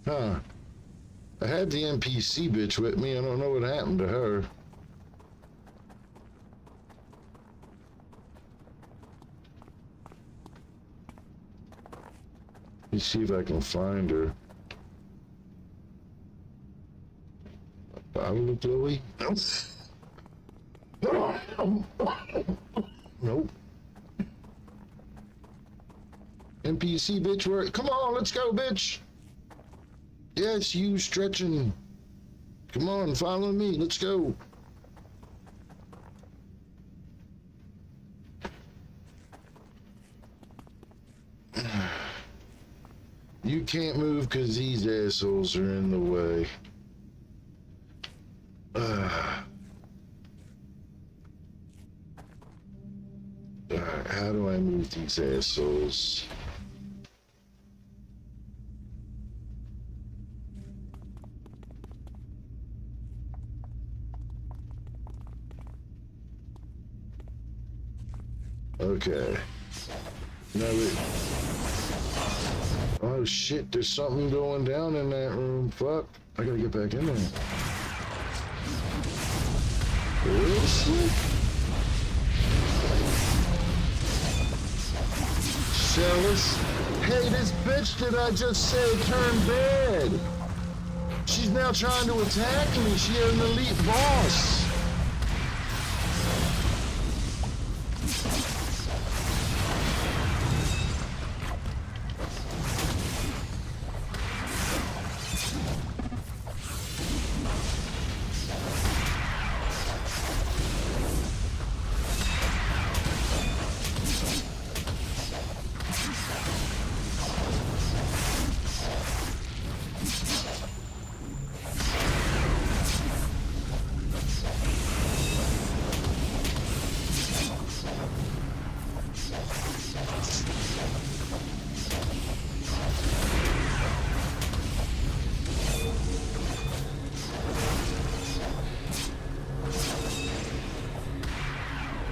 Huh. I had the NPC bitch with me. I don't know what happened to her. Let's see if I can find her. Bottle of Chloe? Nope. NPC bitch, where? Come on, let's go, bitch. Yes, you stretching. Come on, follow me. Let's go. You can't move because these assholes are in the way. Alright, how do I move these assholes? Okay. Now wait. Oh shit, there's something going down in that room. Fuck. I gotta get back in there. Real slick. Celis. Hey, this bitch that I just said turned bad. She's now trying to attack me. She had an elite boss.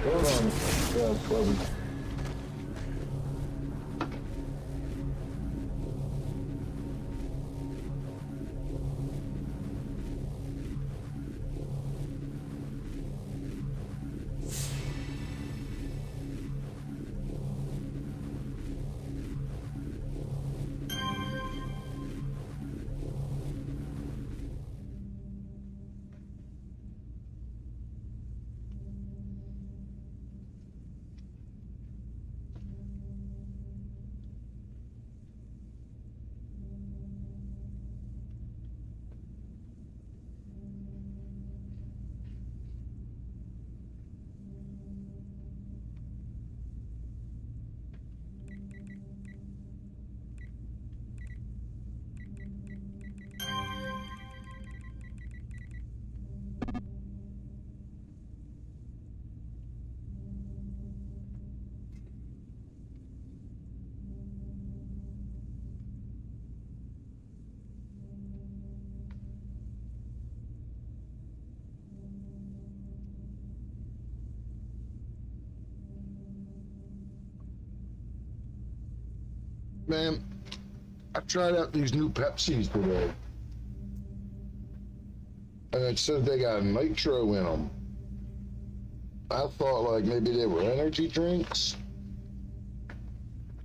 Hold on. Yeah, probably. Man, I tried out these new Pepsis today. And it says they got nitro in them. I thought like maybe they were energy drinks.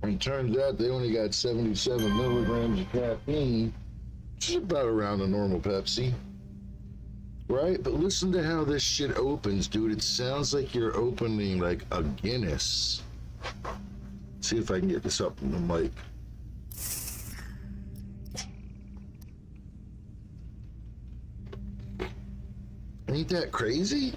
And it turns out they only got 77 milligrams of caffeine, which is about around a normal Pepsi. Right? But listen to how this shit opens, dude. It sounds like you're opening like a Guinness. See if I can get this up in the mic. Ain't that crazy?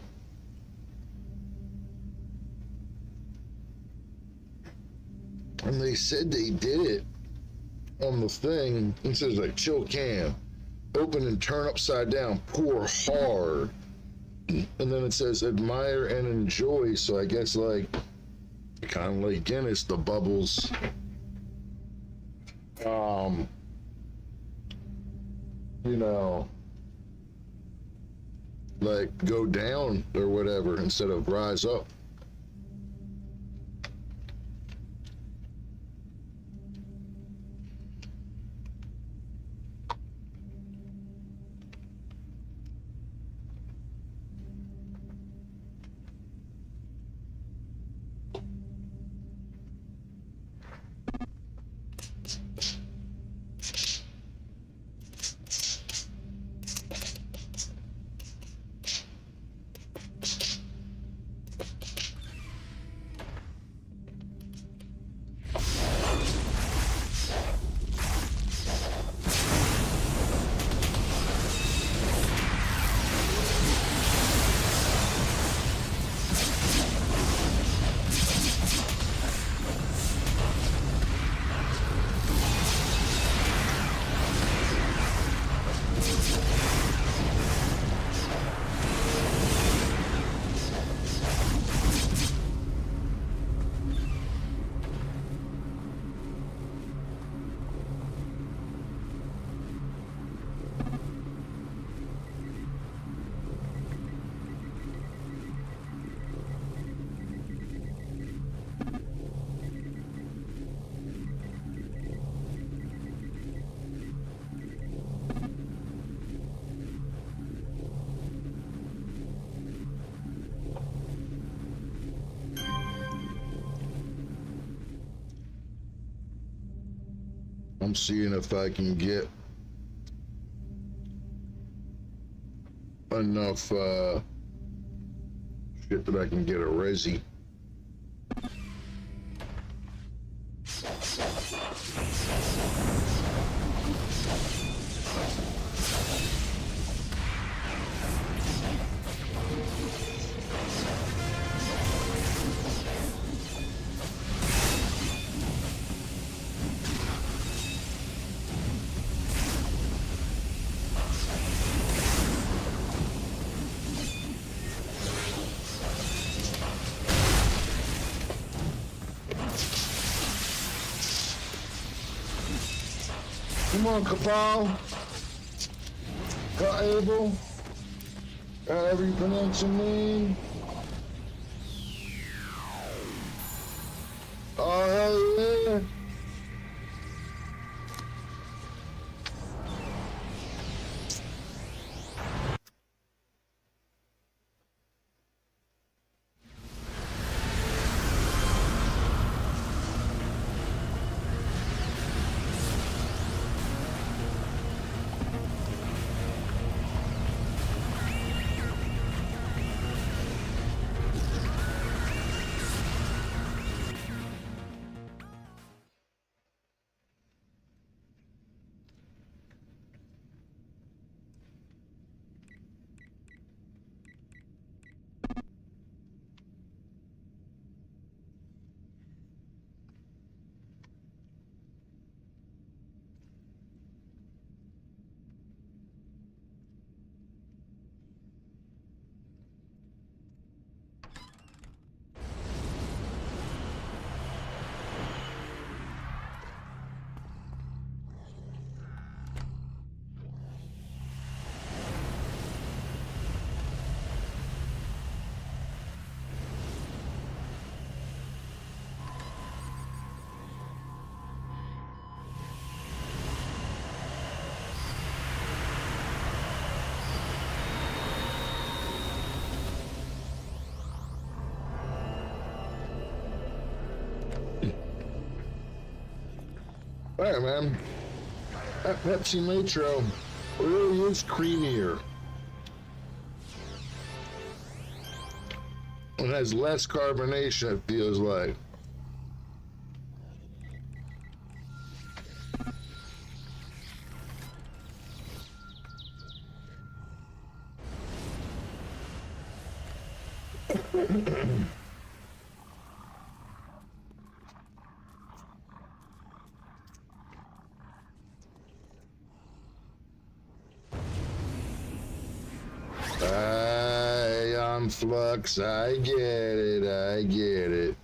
And they said they did it on the thing. It says like chill can. Open and turn upside down, pour hard. And then it says admire and enjoy. So I guess like kind of like Guinness, the bubbles you know, like go down or whatever instead of rise up. I'm seeing if I can get enough shit that I can get a resi. Come on, Cabal. Abel. However you pronounce your name. Oh, hell yeah. Hey, man. That Pepsi Nitro really is creamier. It has less carbonation, it feels like. I'm Flux. I get it. I get it.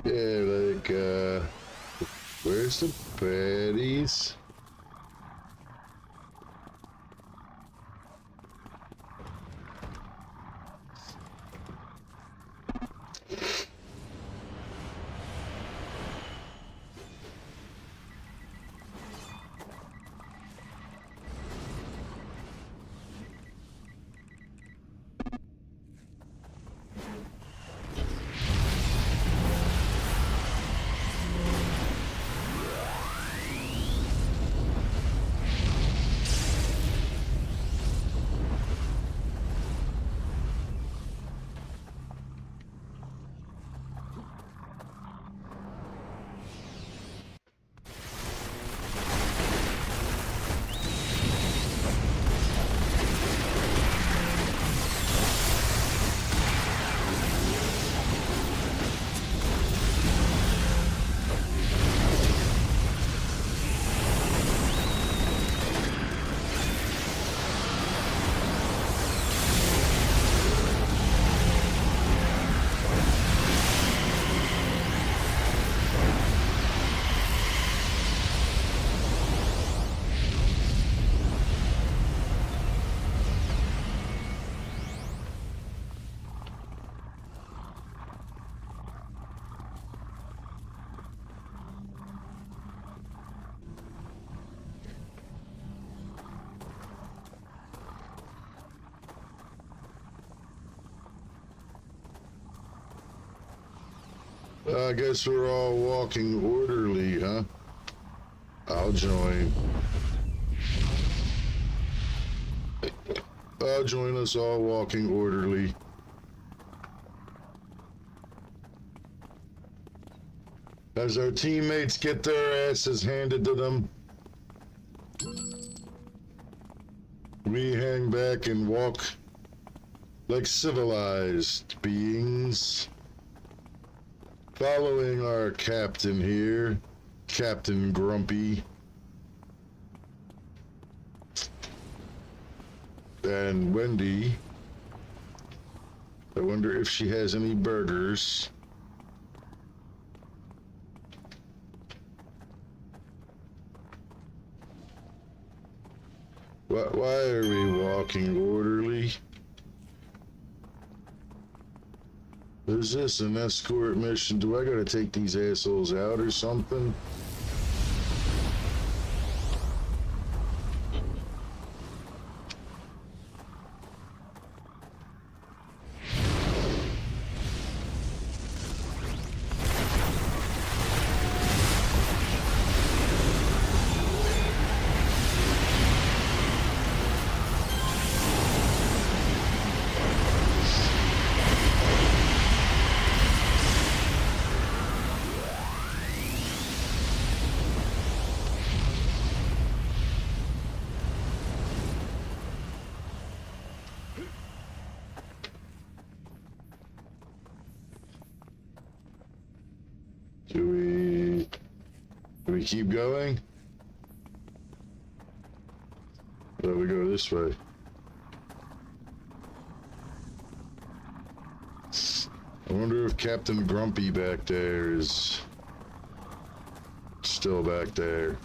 Yeah, like, where's the patties? I guess we're all walking orderly, huh? I'll join. I'll join us all walking orderly. As our teammates get their asses handed to them, we hang back and walk like civilized beings, following our captain here, Captain Grumpy. And Wendy, I wonder if she has any burgers. Why are we walking orderly? Is this an escort mission? Do I gotta take these assholes out or something? Do we keep going? Or we go this way? I wonder if Captain Grumpy back there is still back there.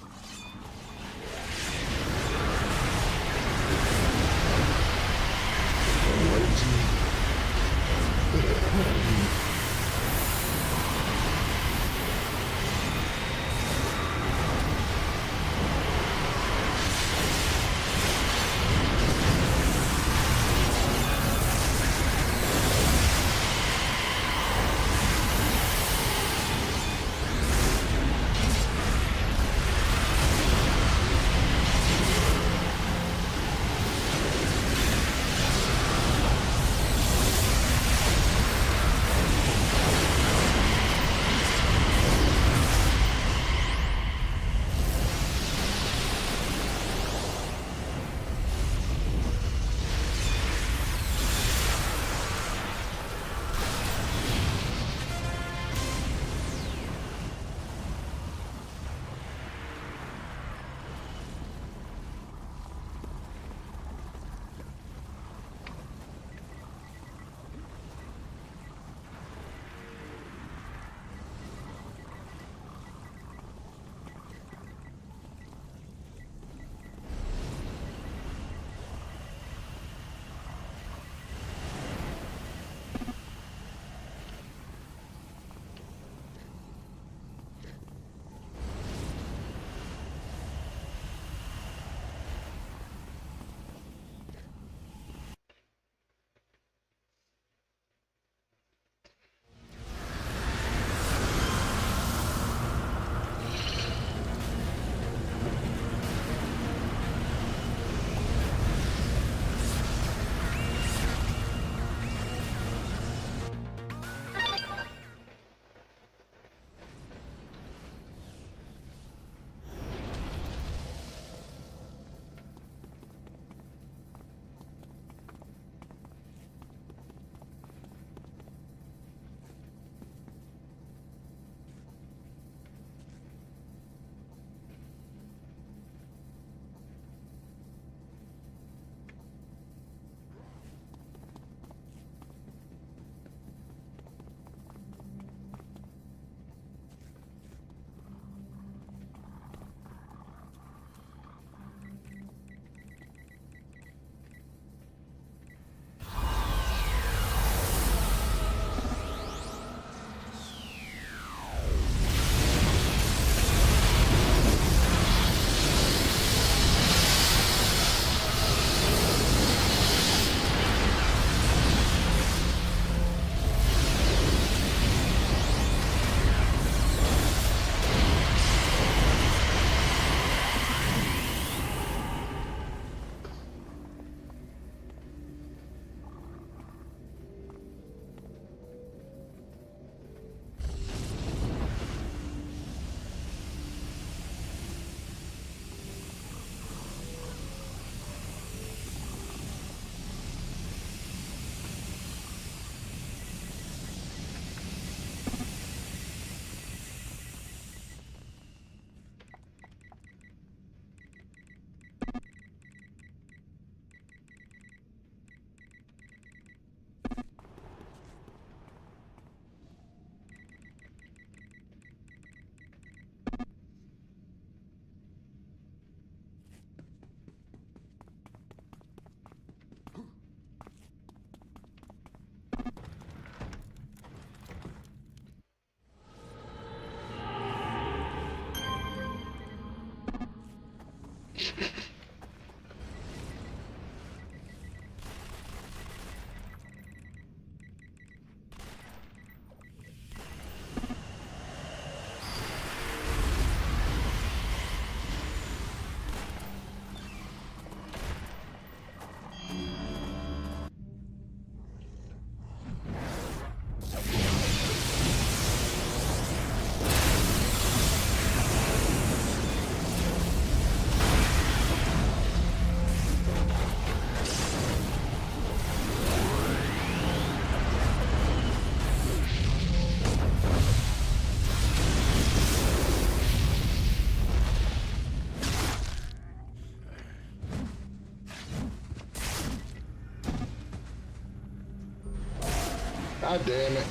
God damn it.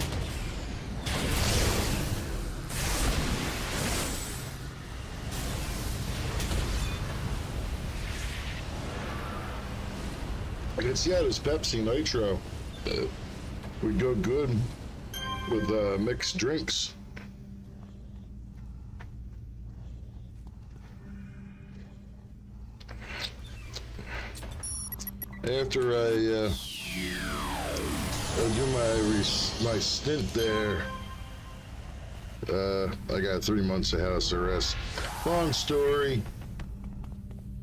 I can see how this Pepsi Nitro would go good with mixed drinks. After I do my stint there, I got 3 months of house arrest. Long story.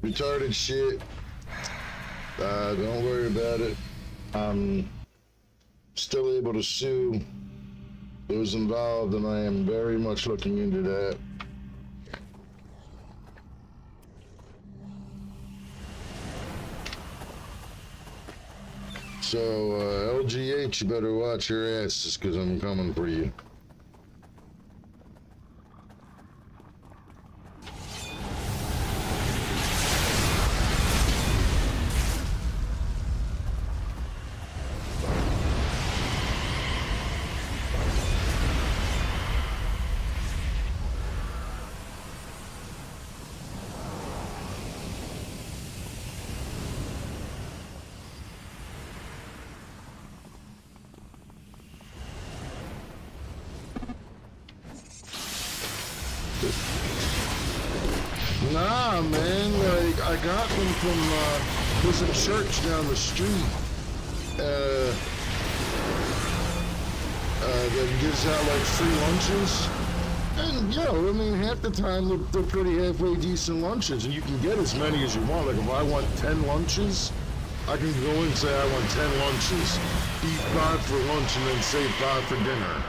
Retarded shit. Don't worry about it. I'm still able to sue those involved, and I am very much looking into that. So, LGH, you better watch your asses, because I'm coming for you. Nah, man, like, I got them from, there's a church down the street, that gives out, like, free lunches. And, yo, I mean, half the time, they're pretty halfway decent lunches, and you can get as many as you want. Like, if I want 10 lunches, I can go in and say I want 10 lunches, eat 5 for lunch, and then save 5 for dinner.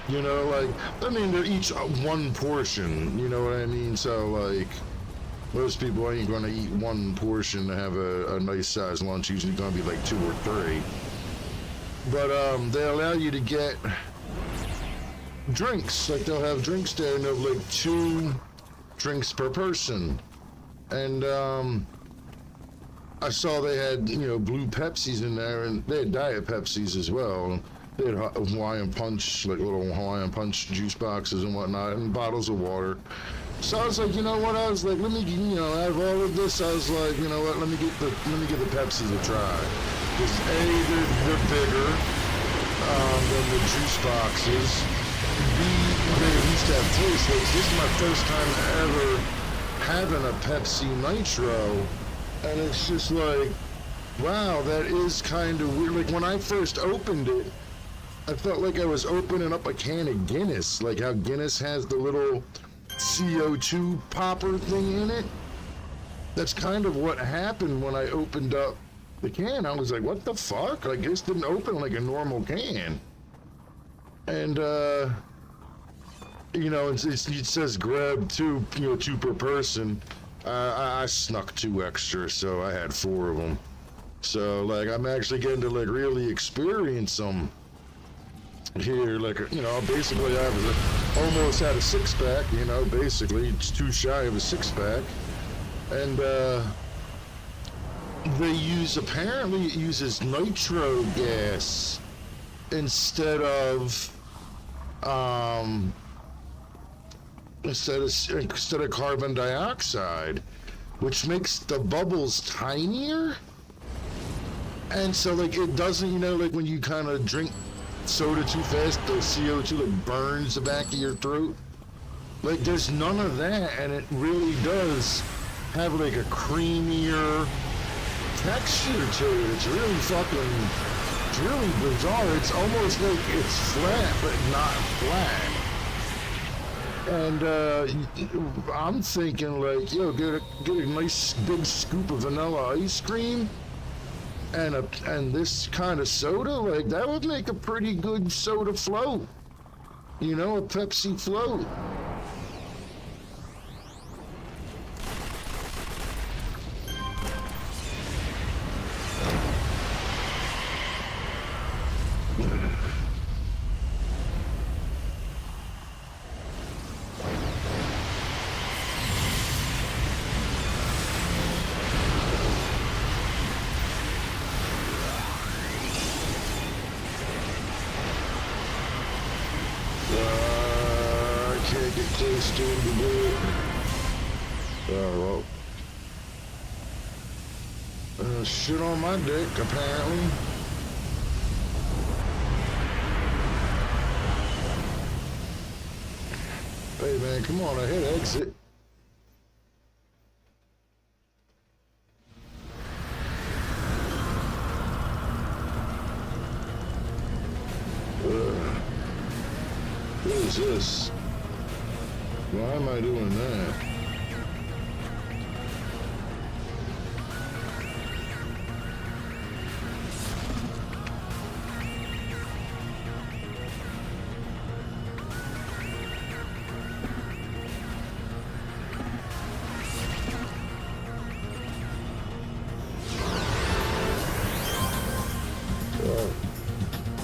You know, like, I mean, they're each one portion, you know what I mean? So, like, most people ain't gonna eat one portion to have a nice sized lunch, usually gonna be like 2 or 3. But, they allow you to get drinks, like they'll have drinks there, and they'll have like 2 drinks per person. And, I saw they had, you know, blue Pepsis in there, and they had Diet Pepsis as well. They had Hawaiian Punch, like little Hawaiian Punch juice boxes and whatnot, and bottles of water. So I was like, you know what? I was like, let me, you know, out of all of this, I was like, you know what? Let me give the Pepsis a try. Because A, they're bigger than the juice boxes. B, they at least have taste. Like, this is my first time ever having a Pepsi Nitro, and it's just like, wow, that is kind of weird. Like, when I first opened it, I felt like I was opening up a can of Guinness, like how Guinness has the little CO2 popper thing in it. That's kind of what happened when I opened up the can. I was like, what the fuck? Like, this didn't open like a normal can. And, you know, it says grab 2, you know, 2 per person. I snuck 2 extra, so I had 4 of them. So, like, I'm actually getting to, like, really experience them here. Like, you know, basically I was almost had a 6-pack, you know, basically it's too shy of a 6-pack. And apparently it uses nitro gas instead of carbon dioxide, which makes the bubbles tinier. And so, like, it doesn't, you know, like when you kind of drink soda too fast, the CO2 like burns the back of your throat. Like, there's none of that, and it really does have like a creamier texture to it. It's really bizarre. It's almost like it's flat, but not flat. And I'm thinking, like, yo, get a nice big scoop of vanilla ice cream and this kind of soda, like, that would make a pretty good soda float. You know, a Pepsi float. It's time to do it. Oh, well. Shit on my dick, apparently. Hey, man, come on, I hit exit. What is this? Why am I doing that?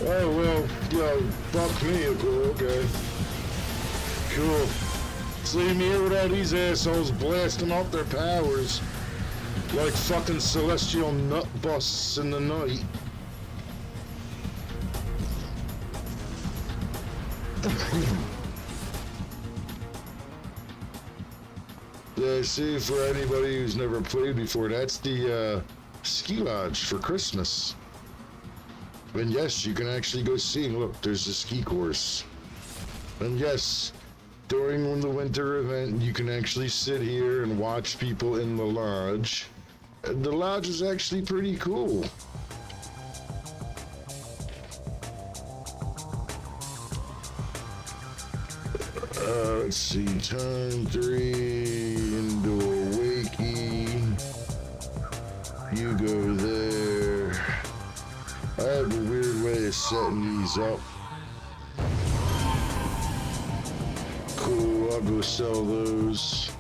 Oh, well, yo, fuck me, okay. Cool. So you hear with all these assholes blasting off their powers like fucking celestial nut busts in the night. Yeah, see, for anybody who's never played before, that's the ski lodge for Christmas. And yes, you can actually go skiing. Look, there's a ski course. And yes, during the winter event, you can actually sit here and watch people in the lodge. And the lodge is actually pretty cool. Let's see, turn 3 into a wakey. You go there. I have a weird way of setting these up. Cool, I'll go sell those.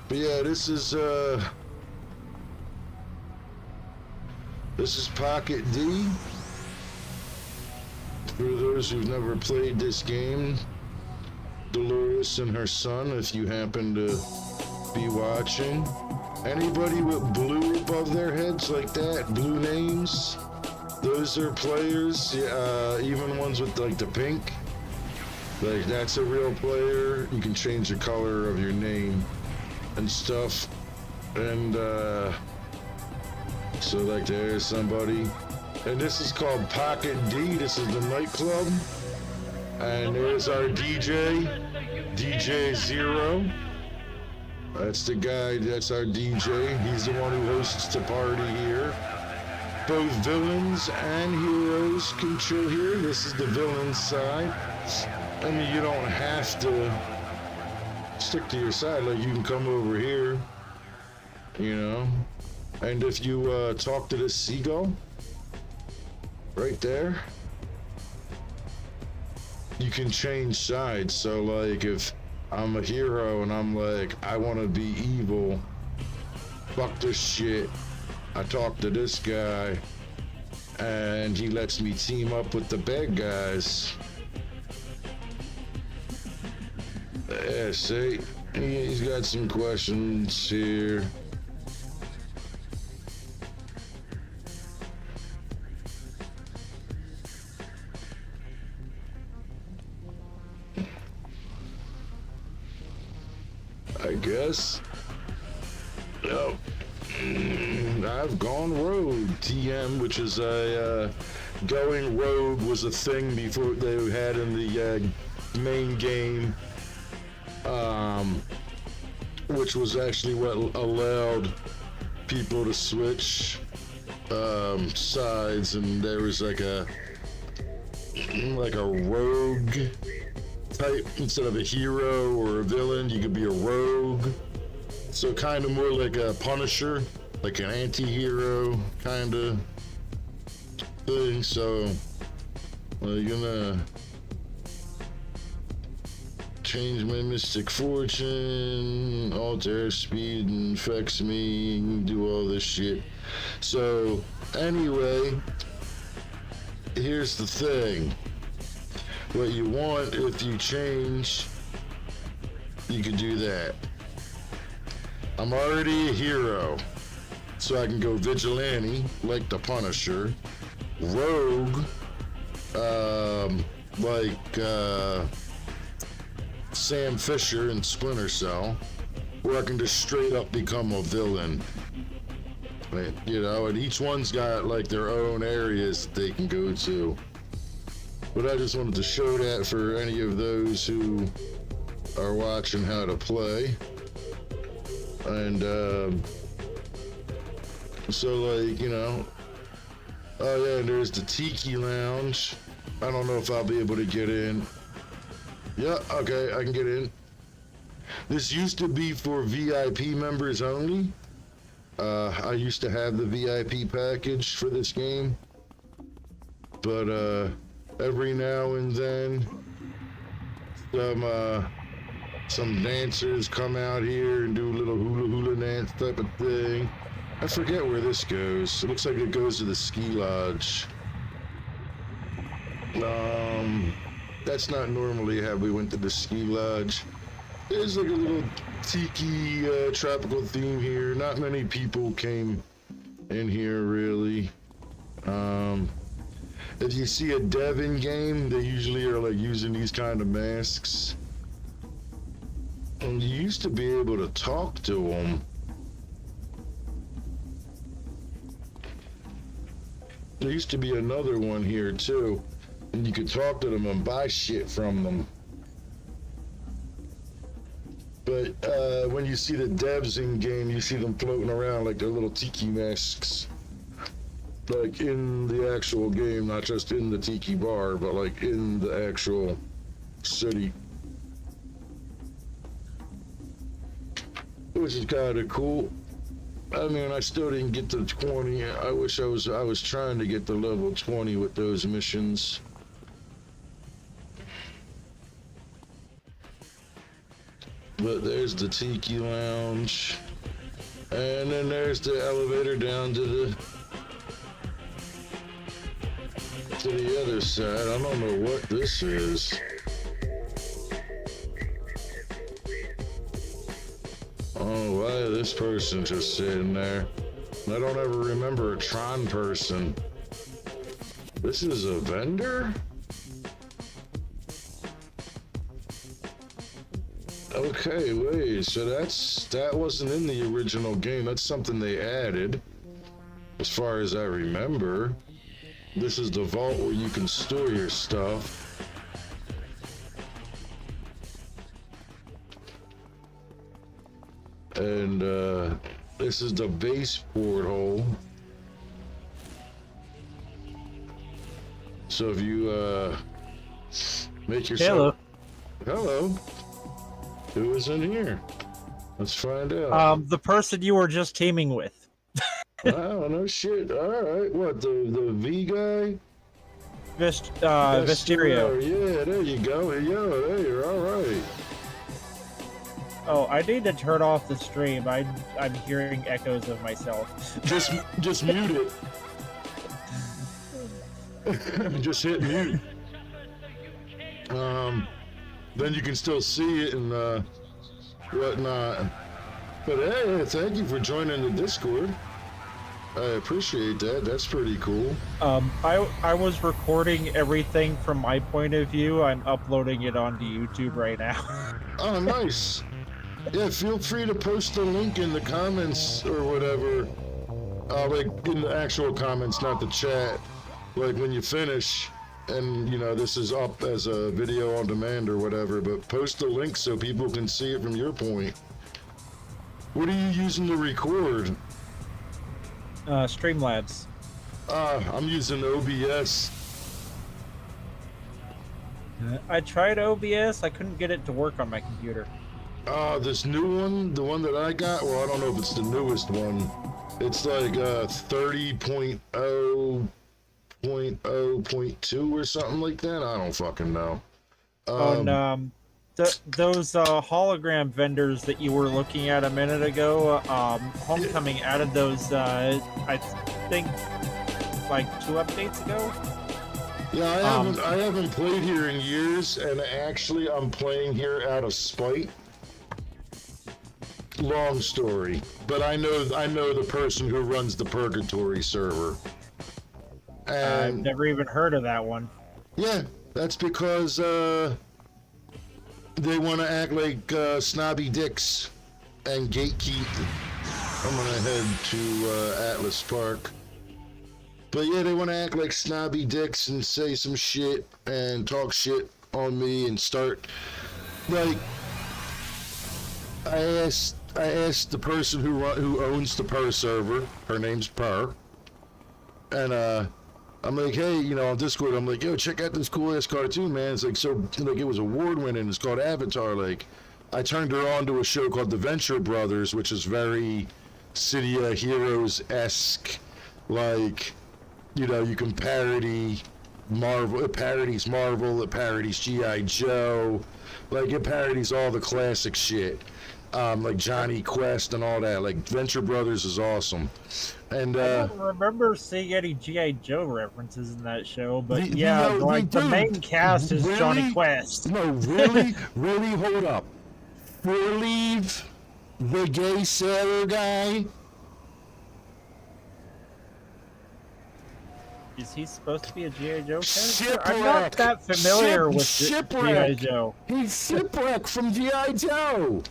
But yeah, this is Pocket D. For those who've never played this game, Dolores and her son, if you happen to be watching. Anybody with blue above their heads like that, blue names, those are players, even ones with like the pink. Like that's a real player. You can change the color of your name and stuff. And so like there's somebody. And this is called Pocket D. This is the nightclub. And there's our DJ, DJ Zero. That's the guy, that's our DJ. He's the one who hosts the party here. Both villains and heroes can chill here. This is the villain side. I mean, you don't have to stick to your side. Like, you can come over here, you know. And if you talk to this seagull, right there, you can change sides. So, like, if I'm a hero and I'm like, I want to be evil, fuck this shit, I talk to this guy, and he lets me team up with the bad guys. Yeah, see, he's got some questions here. I guess. Yep. I've gone rogue. TM, which is a going rogue, was a thing before they had in the main game, which was actually what allowed people to switch sides, and there was like a rogue type. Instead of a hero or a villain, you could be a rogue. So kind of more like a Punisher, like an anti-hero kind of thing. So I'm gonna change my Mystic Fortune, alter speed, infects me, do all this shit. So anyway, here's the thing. What you want, if you change, you can do that. I'm already a hero, so I can go vigilante, like the Punisher, rogue, Sam Fisher in Splinter Cell, or I can just straight up become a villain. You know, and each one's got like their own areas that they can go to. But I just wanted to show that for any of those who are watching how to play. And so like, you know, oh yeah, and there's the Tiki Lounge. I don't know if I'll be able to get in. Yeah, okay, I can get in. This used to be for VIP members only. I used to have the VIP package for this game. But every now and then some dancers come out here and do a little hula dance type of thing. I forget where this goes. It looks like it goes to the ski lodge. That's not normally how we went to the ski lodge. There's like a little tiki tropical theme here. Not many people came in here really. If you see a dev in game, they usually are like using these kind of masks. And you used to be able to talk to them. There used to be another one here too, and you could talk to them and buy shit from them. But when you see the devs in game, you see them floating around like they're little tiki masks. Like in the actual game, not just in the tiki bar, but like in the actual city. Which is kind of cool. I mean, I still didn't get to 20. I wish I was trying to get to level 20 with those missions. But there's the Tiki Lounge. And then there's the elevator down to the other side. I don't know what this is. Oh, why is this person just sitting there? I don't ever remember a Tron person. This is a vendor? Okay, wait, so that wasn't in the original game. That's something they added, as far as I remember. This is the vault where you can store your stuff. And this is the base porthole. So if you make yourself... Hello. Who is in here? Let's find out. The person you were just teaming with. Wow, no shit. All right, what, the V guy? Mysterio. Yeah, there you go. Yo, there you're all right. Oh, I need to turn off the stream. I'm hearing echoes of myself. Just mute it. Just hit mute. Then you can still see it and whatnot. But hey, thank you for joining the Discord. I appreciate that. That's pretty cool. I was recording everything from my point of view. I'm uploading it onto YouTube right now. Oh, nice. Yeah, feel free to post the link in the comments or whatever. Like in the actual comments, not the chat. Like when you finish, and you know this is up as a video on demand or whatever, but post the link so people can see it from your point. What are you using to record? Streamlabs. I'm using OBS. I tried OBS. I couldn't get it to work on my computer. This new one, the one that I got, well, I don't know if it's the newest one. It's like 30.0.0.2 or something like that. I don't fucking know. Those hologram vendors that you were looking at a minute ago, Homecoming added those, I think, like 2 updates ago. Yeah, I haven't played here in years, and actually I'm playing here out of spite. Long story, but I know the person who runs the Purgatory server. And I've never even heard of that one. yeah, that's because the They want to act like snobby dicks and gatekeep. I'm gonna head to Atlas Park. But yeah, they want to act like snobby dicks and say some shit and talk shit on me and start like. I asked the person who owns the Purr server. Her name's Purr, and I'm like, hey, on Discord, I'm like, yo, check out this cool ass cartoon, man. It's like it was award winning. It's called Avatar. Like, I turned her on to a show called The Venture Brothers, which is very City of Heroes esque. Like, you can parody Marvel. It parodies Marvel. It parodies G.I. Joe. Like, it parodies all the classic shit. Like Johnny Quest and all that. Like, Venture Brothers is awesome. And I don't remember seeing any G.I. Joe references in that show, but the main cast is really? Johnny Quest. No, really, really, hold up. Leave the gay sailor guy. Is he supposed to be a G.I. Joe character? Shipwreck. I'm not that familiar with G.I. Joe. He's Shipwreck from G.I. Joe.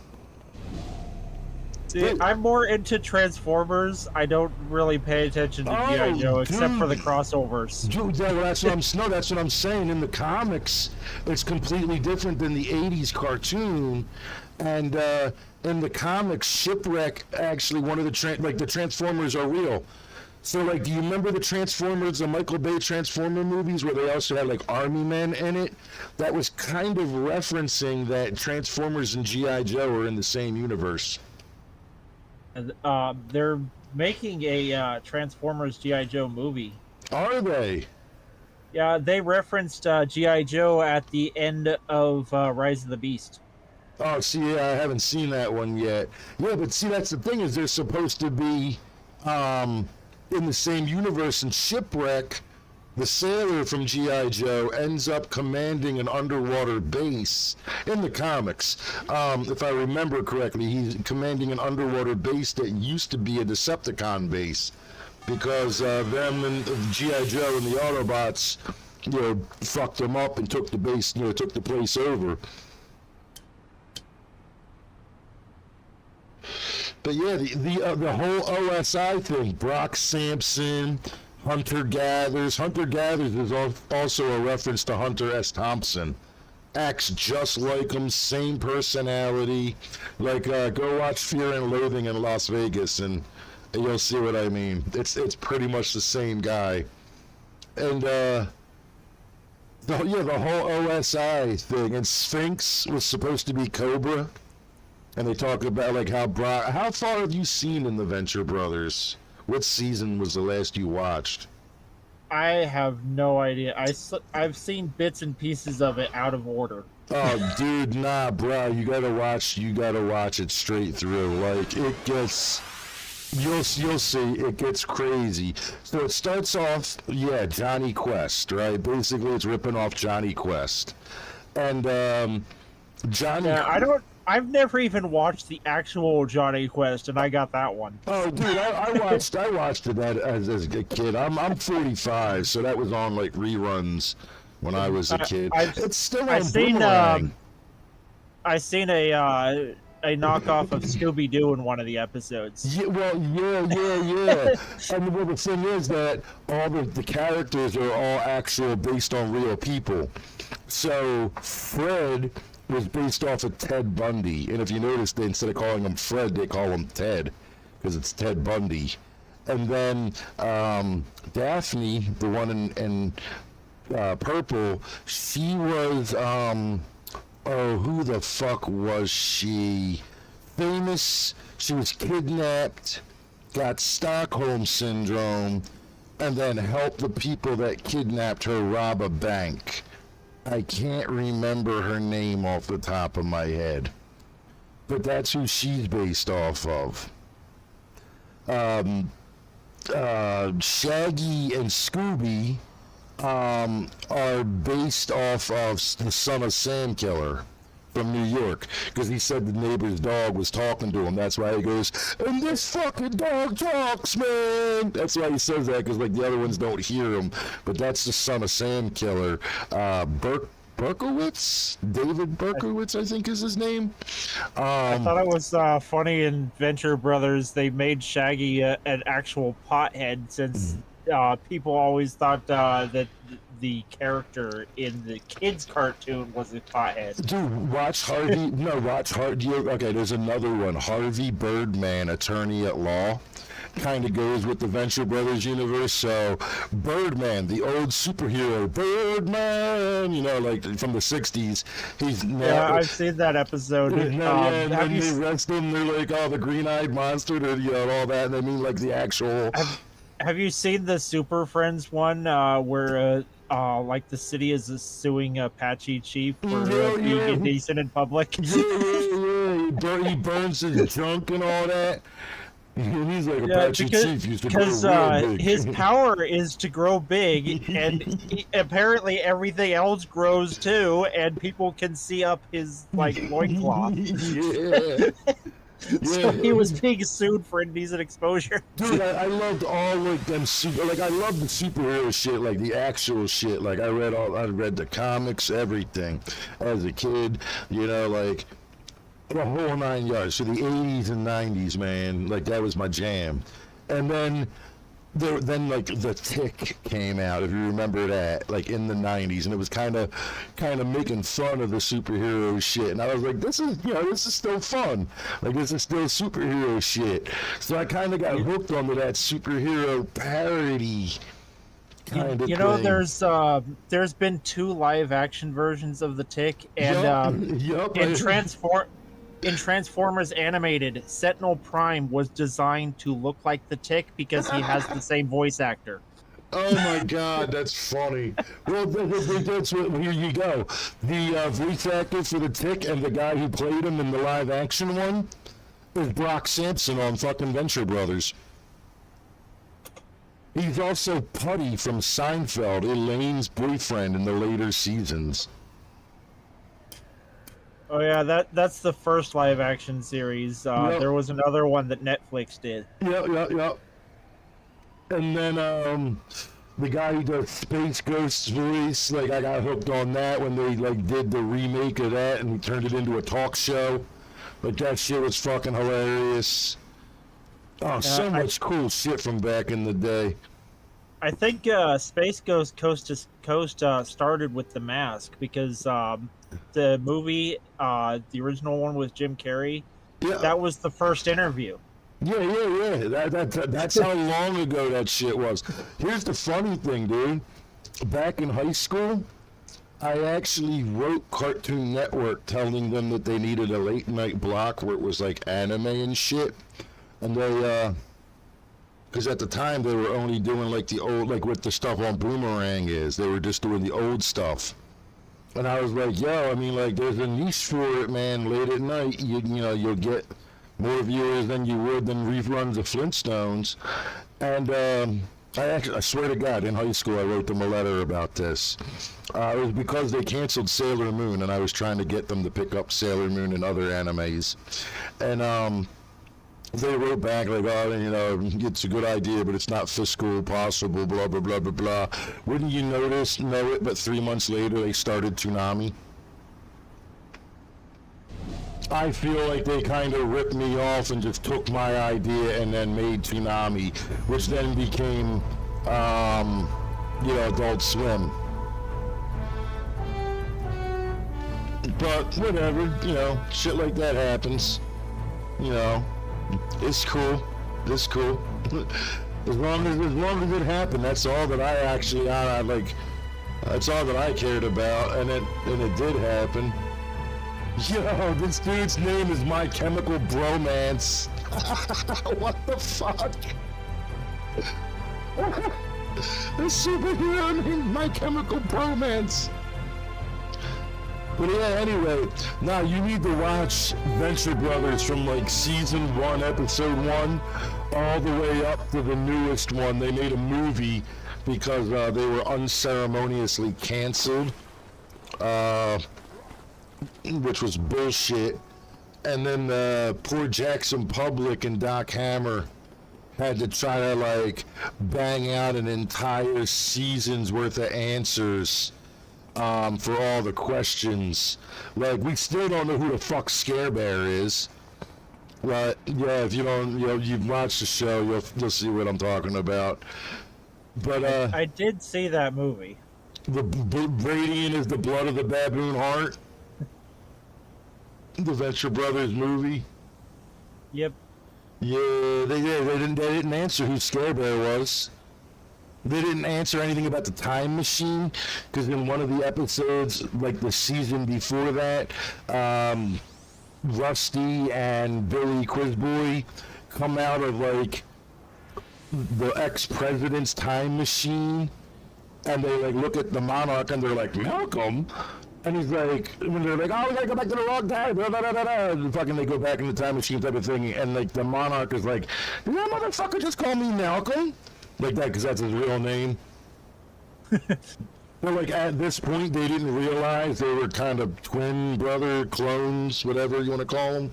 See, I'm more into Transformers. I don't really pay attention to G.I. Joe except for the crossovers. Dude, that's what I'm saying. In the comics, it's completely different than the 80s cartoon. And in the comics, Shipwreck, actually, one of the Transformers are real. So, like, do you remember the Transformers, the Michael Bay Transformer movies, where they also had, like, army men in it? That was kind of referencing that Transformers and G.I. Joe are in the same universe. They're making a Transformers G.I. Joe movie. Are they? Yeah, they referenced G.I. Joe at the end of Rise of the Beast. Oh, see, yeah, I haven't seen that one yet. Yeah, but see, that's the thing, is they're supposed to be in the same universe. And Shipwreck, the sailor from G.I. Joe, ends up commanding an underwater base in the comics. If I remember correctly, he's commanding an underwater base that used to be a Decepticon base, because them and G.I. Joe and the Autobots, fucked them up and took the base, took the place over. But yeah, the whole OSI thing, Brock Sampson, Hunter Gathers. Hunter Gathers is also a reference to Hunter S. Thompson. Acts just like him, same personality. Like, go watch Fear and Loathing in Las Vegas, and you'll see what I mean. It's pretty much the same guy. And the whole OSI thing. And Sphinx was supposed to be Cobra. And they talk about, like, how far have you seen in the Venture Brothers? What season was the last you watched? I have no idea. I've seen bits and pieces of it out of order. Oh, dude, nah, bro. You gotta watch it straight through. Like, it gets... You'll see, it gets crazy. So it starts off, Johnny Quest, right? Basically, it's ripping off Johnny Quest. And, Johnny... Yeah, I've never even watched the actual Johnny Quest, and I got that one. Oh, dude, I watched it as a kid. I'm 45, so that was on, like, reruns when I was a kid. It's still on Boomerang. I seen a knockoff of Scooby-Doo in one of the episodes. Yeah, well, yeah. And the thing is that all the characters are all actual based on real people. So Fred was based off of Ted Bundy, and if you notice, they, instead of calling him Fred, they call him Ted, because it's Ted Bundy. And then Daphne, the one in purple, she was who the fuck was she? Famous. She was kidnapped, got Stockholm syndrome, and then helped the people that kidnapped her rob a bank. I can't remember her name off the top of my head, but that's who she's based off of. Shaggy and Scooby are based off of the Son of Sam Killer from New York, because he said the neighbor's dog was talking to him. That's why he goes, and this fucking dog talks, man. That's why he says that, because like the other ones don't hear him. But that's the Son of Sam Killer. David Berkowitz, I think is his name. I thought it was funny in Venture Brothers they made Shaggy an actual pothead since people always thought that the character in the kids cartoon was a pothead. Dude, watch Harvey. Watch Harvey. Okay, there's another one. Harvey Birdman, attorney at law. Kind of goes with the Venture Brothers universe. So, Birdman, the old superhero, Birdman, like from the 60s. He's now. Yeah, I've seen that episode. And then they arrest him. They're like, oh, the green-eyed monster, all that. And they mean like the actual. Have you seen the Super Friends one where like the city is suing Apache Chief for being indecent in public? He burns his junk and all that. And he's like, Apache Chief used to grow real big. His power is to grow big, and apparently everything else grows too, and people can see up his loincloth. Yeah. So he was being sued for indecent exposure. Dude, I loved all them I love the superhero shit, like the actual shit. Like I read the comics, everything as a kid, like the whole 9 yards. So the 80s and 90s, man, like that was my jam. And then the Tick came out, if you remember that, like in the 90s, and it was kind of making fun of the superhero shit, and I was like, this is still fun, like this is still superhero shit. So I kind of got hooked onto that superhero parody kind of thing. There's been 2 live action versions of the Tick, and in Transformers Animated, Sentinel Prime was designed to look like the Tick because he has the same voice actor. Oh my God, that's funny. Well, here you go. The voice actor for the Tick and the guy who played him in the live action one is Brock Sampson on fucking Venture Brothers. He's also Putty from Seinfeld, Elaine's boyfriend in the later seasons. Oh yeah, that's the first live action series. Yep. There was another one that Netflix did. Yep. And then the guy who does Space Ghost's voice, I got hooked on that when they did the remake of that and turned it into a talk show. That shit was fucking hilarious. Oh, so much cool shit from back in the day. I think Space Ghost Coast to Coast started with The Mask because the movie, the original one with Jim Carrey, that was the first interview. Yeah. That's how long ago that shit was. Here's the funny thing, dude. Back in high school, I actually wrote Cartoon Network telling them that they needed a late night block where it was like anime and shit. And they, because at the time they were only doing the old, what the stuff on Boomerang is. They were just doing the old stuff. And I was like, there's a niche for it, man. Late at night, you'll get more viewers than you would than reruns of Flintstones. And I swear to God, in high school, I wrote them a letter about this. It was because they canceled Sailor Moon, and I was trying to get them to pick up Sailor Moon and other animes. And they wrote back it's a good idea, but it's not fiscal possible, blah, blah, blah, blah, blah. Wouldn't you know it, but 3 months later they started Toonami. I feel like they kind of ripped me off and just took my idea and then made Toonami, which then became, Adult Swim. But whatever, shit like that happens, It's cool. It's cool. As long as it happened, that's all that I actually that's all that I cared about, and it did happen. Yo, this dude's name is My Chemical Bromance. What the fuck? A superhero named My Chemical Bromance. But yeah, anyway, now you need to watch Venture Brothers from season 1, episode 1, all the way up to the newest one. They made a movie because they were unceremoniously canceled, which was bullshit. And then poor Jackson Public and Doc Hammer had to try to bang out an entire season's worth of answers for all the questions. Like, we still don't know who the fuck Scare Bear is. But yeah, if you don't, you've watched the show, you'll see what I'm talking about. But I did see that movie. the Radiant is the blood of the baboon heart. The Venture Brothers movie. Yep. Yeah, they didn't answer who Scare Bear was. They didn't answer anything about the time machine, because in one of the episodes, like the season before that, Rusty and Billy Quizboy come out of like the ex-president's time machine, and they like look at the Monarch and they're like, Malcolm? And he's like, when they're like, oh, we gotta go back to the wrong time, da, da, da, da, da. And fucking they go back in the time machine type of thing, and like the Monarch is like, did that motherfucker just call me Malcolm? Like that, because that's his real name. But like at this point, they didn't realize they were kind of twin brother clones, whatever you want to call them.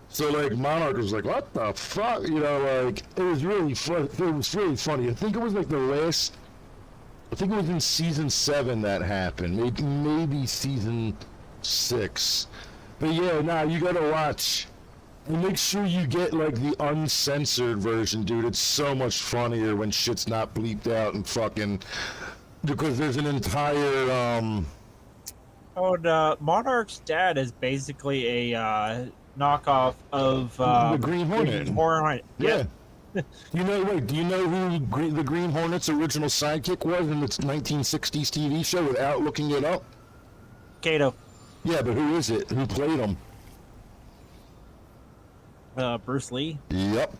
So like Monarch was like, what the fuck? You know, like it was really fun. It was really funny. I think it was like the last. I think it was in season 7 that happened. Maybe season 6. But yeah, nah, you gotta watch. And make sure you get like the uncensored version, dude. It's so much funnier when shit's not bleeped out and fucking, because there's an entire Oh, and Monarch's dad is basically a knockoff of the Green Hornet. Green Hornet. Yeah. You know, wait, do you know who the Green Hornet's original sidekick was in the 1960s TV show without looking it up? Kato. Yeah, but who is it? Who played him? Bruce Lee. Yep.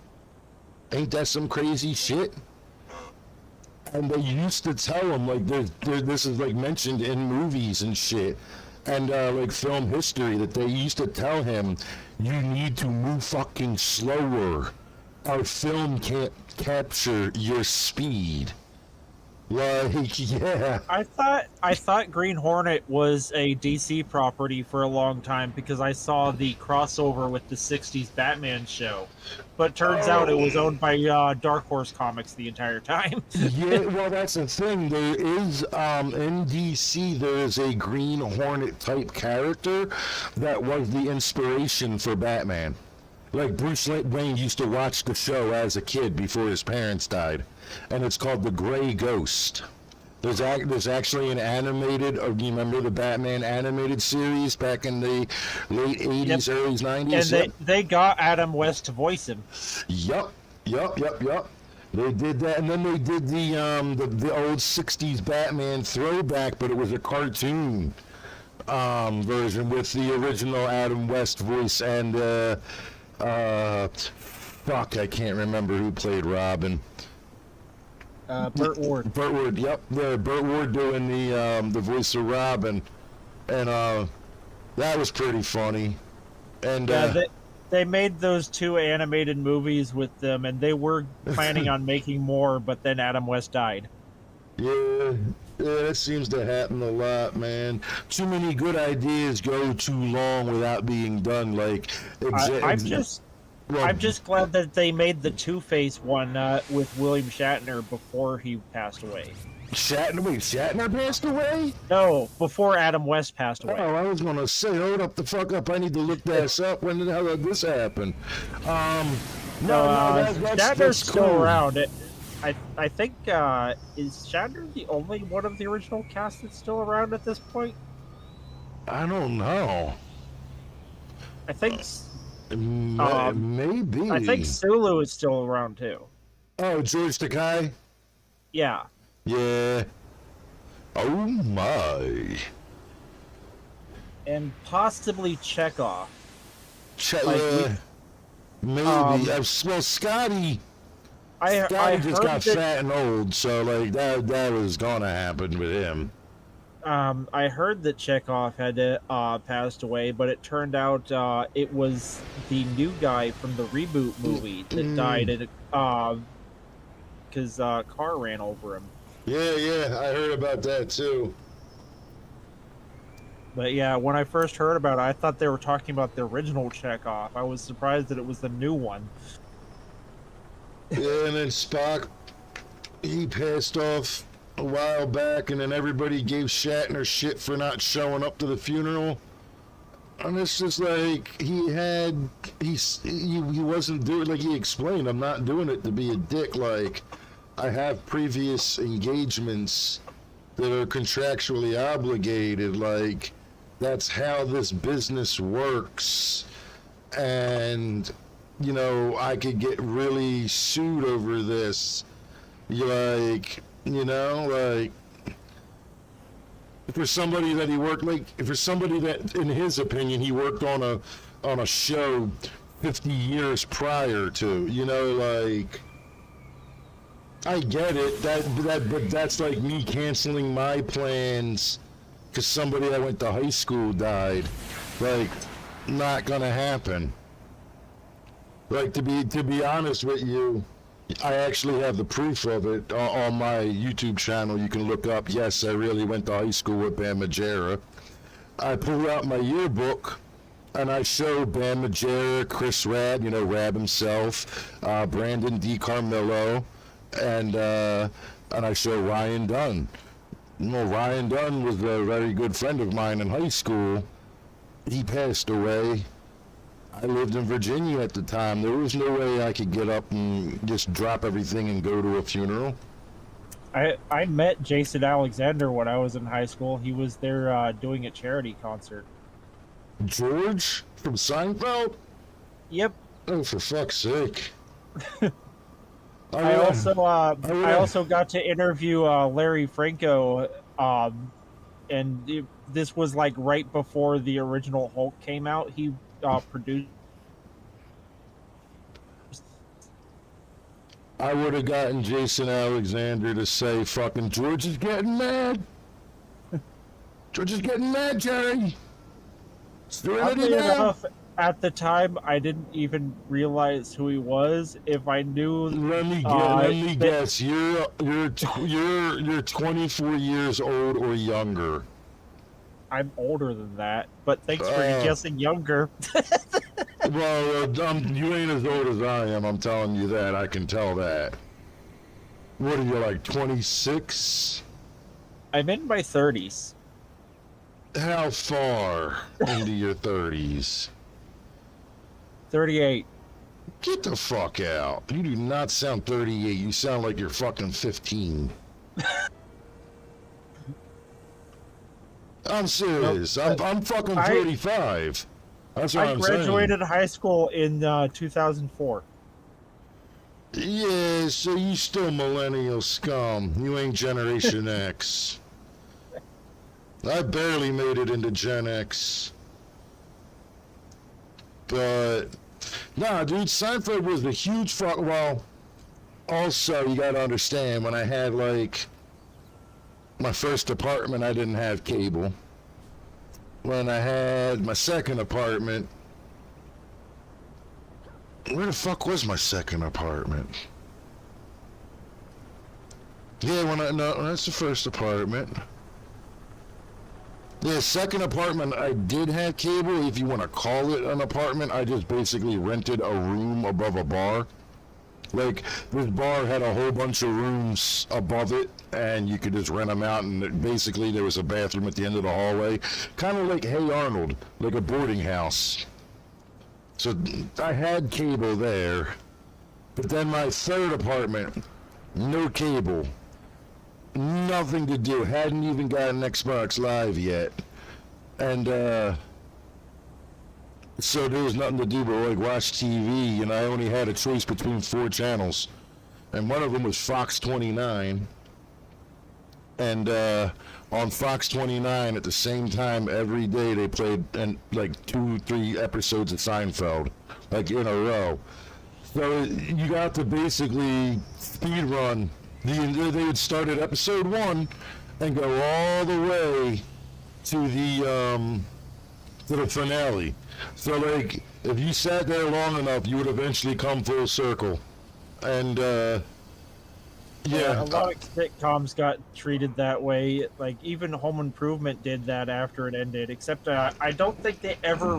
Ain't that some crazy shit? And they used to tell him, like, this is, like, mentioned in movies and shit, and, like, film history, that they used to tell him, you need to move fucking slower. Our film can't capture your speed. Like, yeah. I thought Green Hornet was a DC property for a long time because I saw the crossover with the 60s Batman show. But turns out it was owned by Dark Horse Comics the entire time. Yeah, well, that's the thing. There is, in DC, there is a Green Hornet type character that was the inspiration for Batman. Like, Bruce Wayne used to watch the show as a kid before his parents died. And it's called The Gray Ghost. There's actually an animated, you remember the Batman animated series back in the late 80s, Yep. early 90s? And they got Adam West to voice him. Yup. They did that, and then they did the old 60s Batman throwback, but it was a cartoon version with the original Adam West voice and fuck, I can't remember who played Robin. Burt Ward. Burt Ward, yep. Burt Ward doing the voice of Robin, and that was pretty funny. And Yeah, they made those 2 animated movies with them, and they were planning on making more, but then Adam West died. yeah, that seems to happen a lot, man. Too many good ideas go too long without being done. Like, I'm just glad that they made the Two-Face one with William Shatner before he passed away. Shatner passed away? No, before Adam West passed away. Oh, I was gonna say, hold up the fuck up. I need to look this up. When the hell did this happen? That's Shatner's still cool. around. I think is Shatner the only one of the original cast that's still around at this point? I don't know. I think Maybe. I think Sulu is still around too. Oh, George Takei? Yeah. Yeah. Oh my. And possibly Chekhov. Yeah. Maybe. Well, Scotty. I Scotty just heard got that, fat and old, so like that was gonna happen with him. I heard that Chekhov had passed away, but it turned out it was the new guy from the reboot movie that died because a car ran over him. Yeah, I heard about that too. But yeah, when I first heard about it, I thought they were talking about the original Chekhov. I was surprised that it was the new one. Yeah, and then Spock, he passed off a while back, and then everybody gave Shatner shit for not showing up to the funeral. And it's just like he wasn't doing, like he explained, I'm not doing it to be a dick. Like, I have previous engagements that are contractually obligated. Like, that's how this business works. And, you know, I could get really sued over this. Like, you know, like, for somebody that he worked, like, for somebody that, in his opinion, he worked on a show 50 years prior to, you know, like, I get it, but that's like me canceling my plans because somebody I went to high school died. Like, not gonna happen. Like, to be honest with you, I actually have the proof of it on my YouTube channel. You can look up, yes, I really went to high school with Bam Margera. I pulled out my yearbook and I showed Bam Margera, Chris Rad, you know, Rab himself, Brandon DiCarmillo, and I showed Ryan Dunn. You know, Ryan Dunn was a very good friend of mine in high school. He passed away. I lived in Virginia at the time. There was no way I could get up and just drop everything and go to a funeral. I met Jason Alexander when I was in high school. He was there doing a charity concert. George from Seinfeld? Yep. Oh, for fuck's sake. I also got to interview Larry Franco, and this was like right before the original Hulk came out. He produced. I would have gotten Jason Alexander to say, fucking, George is getting mad. George is getting mad, Jerry. Oddly enough, at the time, I didn't even realize who he was. If I knew, let me guess. You're 24 years old or younger. I'm older than that, but thanks for guessing younger. Well, you ain't as old as I am. I'm telling you that. I can tell that. What are you, like 26? I'm in my 30s. How far into your 30s? 38. Get the fuck out. You do not sound 38. You sound like you're fucking 15. I'm serious. I'm fucking 35. That's what I'm saying. I graduated high school in 2004. Yeah, so you still millennial scum. You ain't Generation X. I barely made it into Gen X. But, nah, dude, Seinfeld was a huge fuck. Well, also, you gotta understand, when I had, like, my first apartment, I didn't have cable. When I had my second apartment, where the fuck was my second apartment? Yeah, no, that's the first apartment. The second apartment, I did have cable, if you want to call it an apartment. I just basically rented a room above a bar. Like, this bar had a whole bunch of rooms above it, and you could just rent them out, and basically there was a bathroom at the end of the hallway. Kind of like Hey Arnold, like a boarding house. So I had cable there, but then my third apartment, no cable. Nothing to do, hadn't even got an Xbox Live yet. And, so there was nothing to do but like watch TV, and I only had a choice between 4 channels, and one of them was Fox 29. And on Fox 29 at the same time every day they played like 2-3 episodes of Seinfeld, like in a row. So you got to basically speed run. They would start at episode 1 and go all the way to the finale. So, like, if you sat there long enough, you would eventually come full circle. And, yeah. A lot of sitcoms got treated that way. Like, even Home Improvement did that after it ended, except I don't think they ever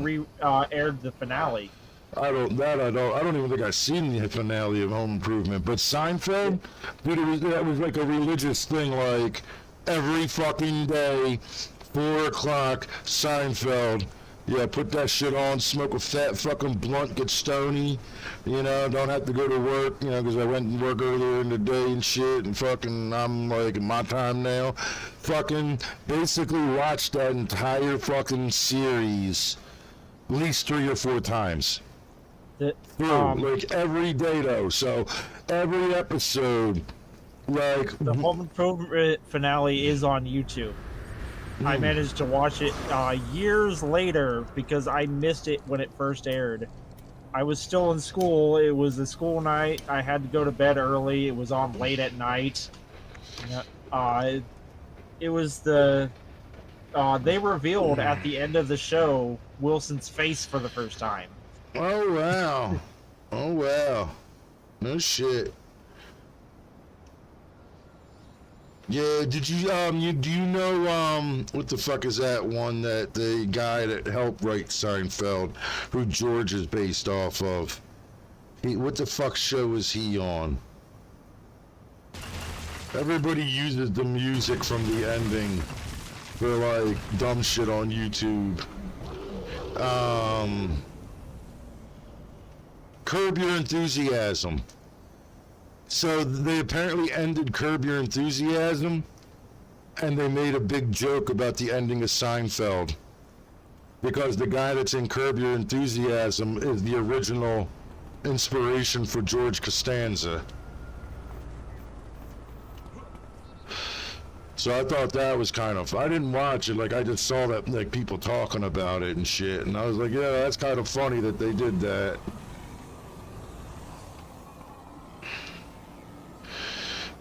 aired the finale. I don't even think I've seen the finale of Home Improvement. But Seinfeld, dude, that was like a religious thing. Like every fucking day, 4 o'clock, Seinfeld. Yeah, put that shit on, smoke a fat fucking blunt, get stony, you know, don't have to go to work, you know, because I went and work earlier in the day and shit, and fucking, I'm like, in my time now. Fucking basically watched that entire fucking series at least 3 or 4 times. Through, like every day though, so every episode, like... The Home Improvement finale is on YouTube. I managed to watch it years later because I missed it when it first aired. I was still in school. It was a school night. I had to go to bed early. It was on late at night. It was the... they revealed at the end of the show Wilson's face for the first time. Oh, wow. Oh, wow. No shit. Yeah, did you, do you know, what the fuck is that one that the guy that helped write Seinfeld, who George is based off of? What the fuck show is he on? Everybody uses the music from the ending for, like, dumb shit on YouTube. Curb Your Enthusiasm. So they apparently ended Curb Your Enthusiasm, and they made a big joke about the ending of Seinfeld. Because the guy that's in Curb Your Enthusiasm is the original inspiration for George Costanza. So I thought that was kind of... I didn't watch it, like I just saw that, like, people talking about it and shit, and I was like, yeah, that's kind of funny that they did that.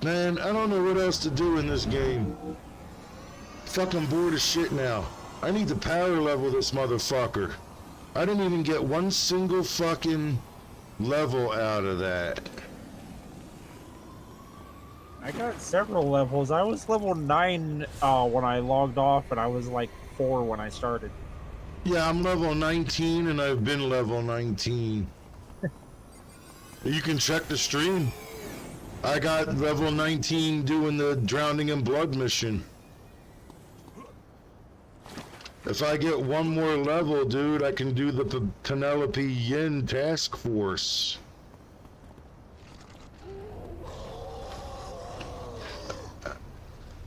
Man, I don't know what else to do in this game. Fucking bored as shit now. I need to power level this motherfucker. I didn't even get one single fucking level out of that. I got several levels. I was level 9 when I logged off, and I was like 4 when I started. Yeah, I'm level 19, and I've been level 19. You can check the stream. I got level 19 doing the Drowning in Blood mission. If I get one more level, dude, I can do the Penelope Yin task force.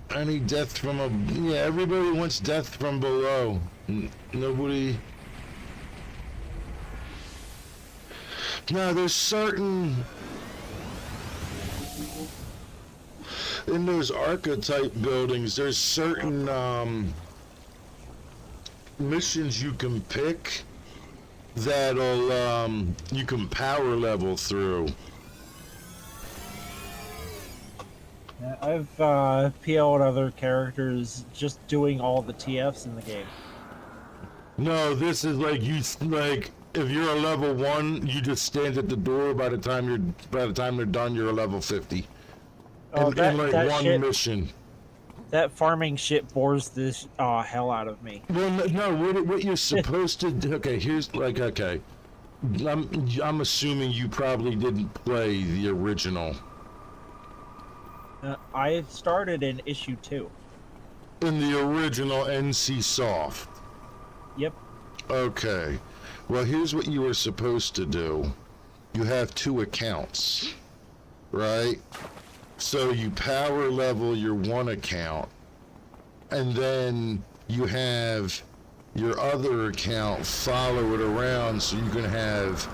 I need death from a... Yeah, everybody wants death from below. Nobody... No, there's certain... In those archetype buildings, there's certain missions you can pick that'll you can power level through. Yeah, I've PL'd other characters just doing all the TFs in the game. No, this is like if you're a level 1, you just stand at the door. By the time they're done, you're a level 50. Oh, in like that one shit, mission. That farming shit bores this hell out of me. Well, no, what you're supposed to do... Okay, here's like, okay. I'm assuming you probably didn't play the original. I started in issue 2. In the original NC Soft. Yep. Okay. Well, here's what you were supposed to do. You have 2 accounts, right? So you power level your one account, and then you have your other account follow it around so you can have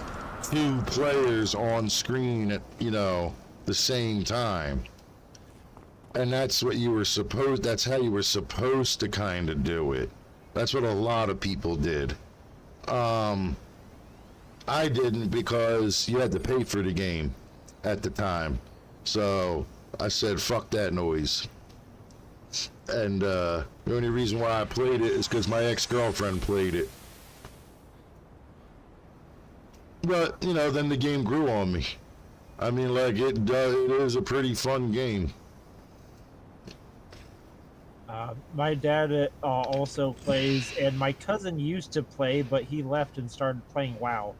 2 players on screen at, the same time. And that's what you were supposed, that's how you were supposed to kind of do it. That's what a lot of people did. I didn't because you had to pay for the game at the time. So I said, fuck that noise. And the only reason why I played it is because my ex-girlfriend played it. But, then the game grew on me. I mean, like, it is a pretty fun game. My dad also plays, and my cousin used to play, but he left and started playing WoW.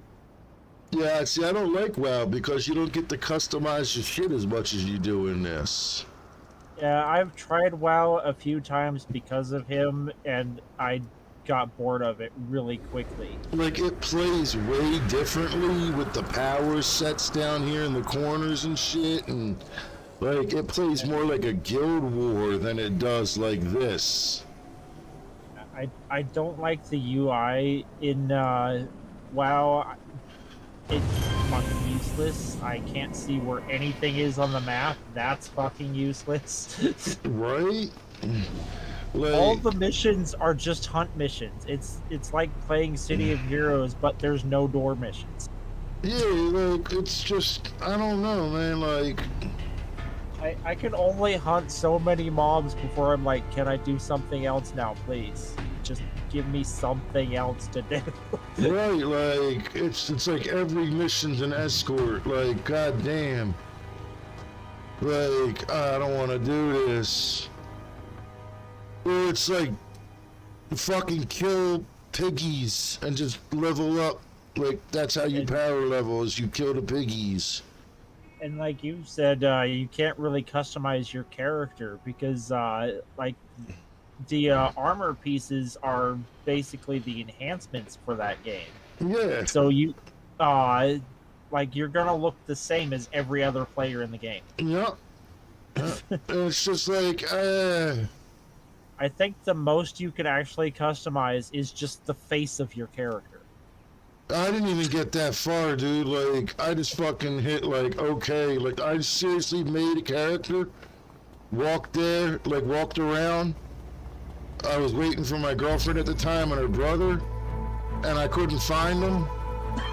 Yeah, see, I don't like WoW because you don't get to customize your shit as much as you do in this. Yeah, I've tried WoW a few times because of him, and I got bored of it really quickly. Like, it plays way differently with the power sets down here in the corners and shit, and like, it plays more like a guild war than it does like this. I don't like the UI in WoW. It's fucking useless. I can't see where anything is on the map. That's fucking useless. Right? Like, All the missions are just hunt missions. It's like playing City of Heroes, but there's no door missions. yeah, like, it's just, I don't know, man, like, I can only hunt so many mobs before I'm like, can I do something else now, please? Just give me something else to do. right, like, it's like every mission's an escort, like, goddamn. Like, I don't want to do this. Or it's like, fucking kill piggies and just level up. Like, that's how you power level, is you kill the piggies. And like you said, you can't really customize your character because, like, the armor pieces are basically the enhancements for that game. Yeah, So you, like, you're gonna look the same as every other player in the game. yeah. It's just like, I think the most you can actually customize is just the face of your character. I didn't even get that far, dude. Like, I just fucking hit, like, okay. Like, I seriously made a character, walked there, like, walked around. I was waiting for my girlfriend at the time and her brother, and I couldn't find them.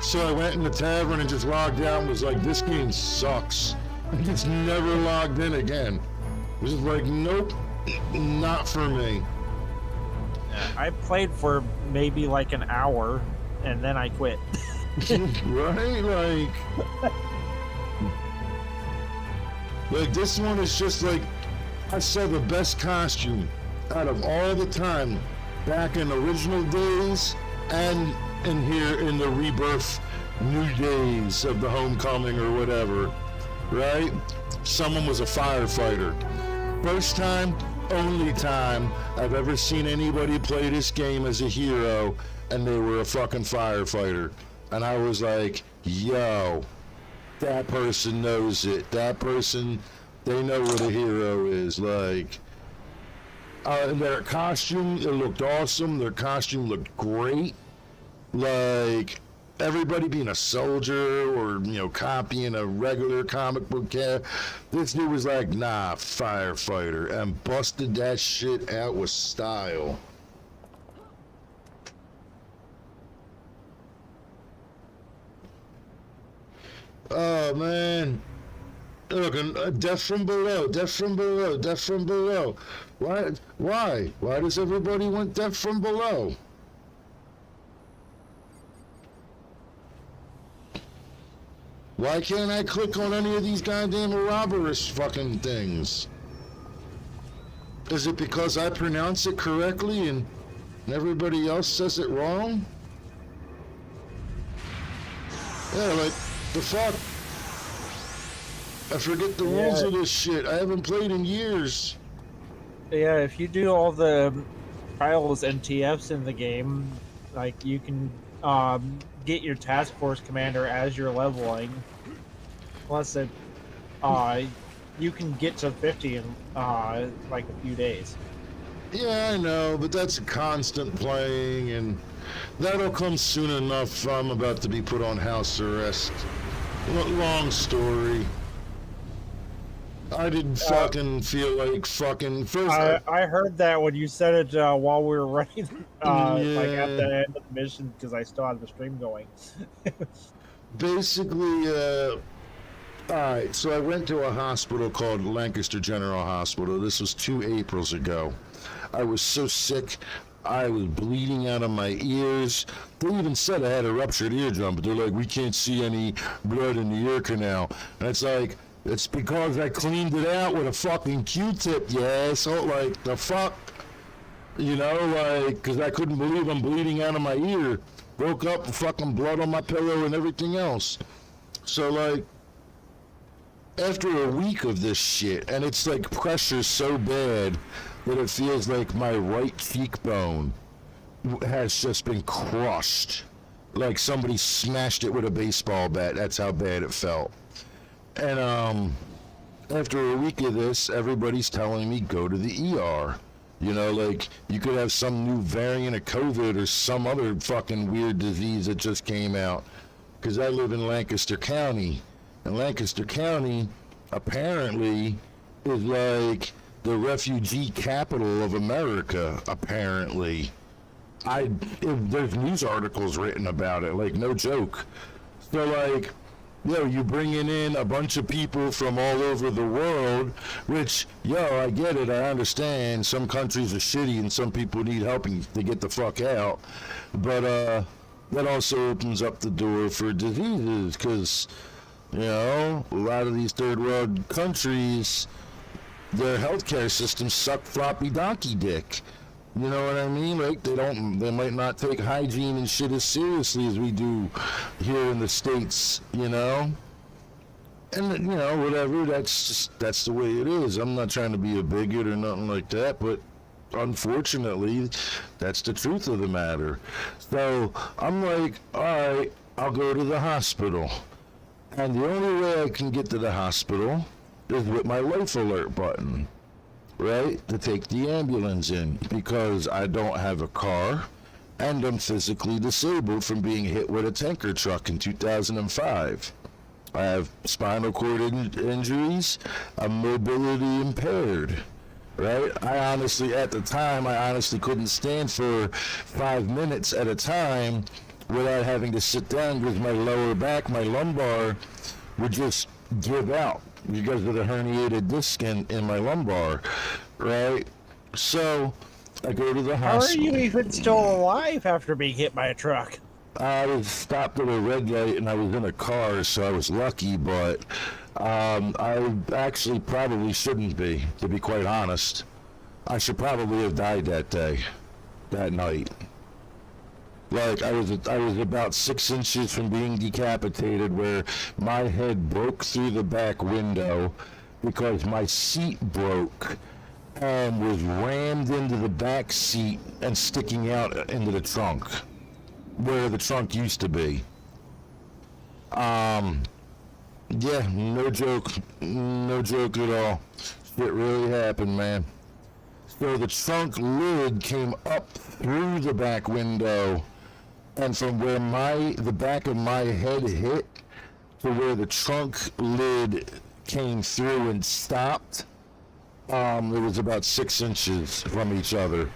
So I went in the tavern and just logged out and was like, this game sucks. And just never logged in again. It was just like, nope, not for me. I played for maybe like an hour, and then I quit. Right? Like this one is just like, I saw the best costume out of all the time back in original days and in here in the rebirth new days of the homecoming or whatever, right? Someone was a firefighter. First time, only time I've ever seen anybody play this game as a hero and they were a fucking firefighter. And I was like, yo, that person knows it. That person, they know what a hero is. Like, their costume, it looked awesome. Their costume looked great. Like, everybody being a soldier or, you know, copying a regular comic book character. This dude was like, nah, firefighter, and busted that shit out with style. Oh, man. Look, death from below, death from below, death from below. Why? Why does everybody want death from below? Why can't I click on any of these goddamn Ouroboros fucking things? Is it because I pronounce it correctly and everybody else says it wrong? Yeah, like, the fuck? I forget the rules of this shit. I haven't played in years. Yeah, if you do all the trials and TFs in the game, like, you can get your task force commander as you're leveling. Plus, it, you can get to 50 in like a few days. Yeah, I know, but that's a constant playing, and that'll come soon enough. I'm about to be put on house arrest. Long story. I didn't fucking feel like fucking first. I heard that when you said it while we were running, like at Yeah. the end of the mission, because I still had the stream going. Basically, alright, so I went to a hospital called Lancaster General Hospital. This was 2 Aprils ago. I was so sick, I was bleeding out of my ears. They even said I had a ruptured eardrum, but they're like, we can't see any blood in the ear canal. And it's like, it's because I cleaned it out with a fucking Q-tip, you asshole. Like, the fuck? You know, like, because I couldn't believe I'm bleeding out of my ear. Woke up with fucking blood on my pillow and everything else. So, like, after a week of this shit, and it's like pressure so bad that it feels like my right cheekbone has just been crushed. Like somebody smashed it with a baseball bat. That's how bad it felt. And after a week of this, everybody's telling me go to the ER. You know, like you could have some new variant of COVID or some other fucking weird disease that just came out. Because I live in Lancaster County. And Lancaster County apparently is like the refugee capital of America, apparently. There's news articles written about it, like, no joke. So, like, you're bringing in a bunch of people from all over the world, which, I get it, I understand. Some countries are shitty and some people need help to get the fuck out. But, that also opens up the door for diseases, because, a lot of these third world countries, their healthcare systems suck floppy donkey dick. You know what I mean? Like, they might not take hygiene and shit as seriously as we do here in the States, And, whatever, that's the way it is. I'm not trying to be a bigot or nothing like that, but unfortunately, that's the truth of the matter. So, I'm like, all right, I'll go to the hospital. And the only way I can get to the hospital is with my life alert button. Right, to take the ambulance in, because I don't have a car and I'm physically disabled from being hit with a tanker truck in 2005. I have spinal cord injuries. I'm mobility impaired. Right? At the time, I honestly couldn't stand for 5 minutes at a time without having to sit down because my lower back, my lumbar would just give out because of the herniated disc in my lumbar, right? So I go to the hospital. How are you even still alive after being hit by a truck? I was stopped at a red light and I was in a car, so I was lucky, but I actually probably shouldn't be, to be quite honest. I should probably have died that night. Like, I was about 6 inches from being decapitated, where my head broke through the back window because my seat broke and was rammed into the back seat and sticking out into the trunk, where the trunk used to be. Yeah, no joke at all. Shit really happened, man. So the trunk lid came up through the back window, and from where the back of my head hit to where the trunk lid came through and stopped, it was about 6 inches from each other.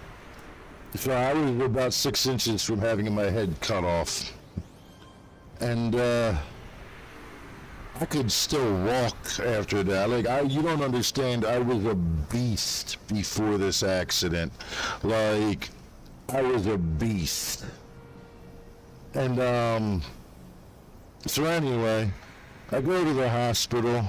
So I was about 6 inches from having my head cut off. And I could still walk after that. Like, you don't understand, I was a beast before this accident. Like, I was a beast. And, so anyway, I go to the hospital.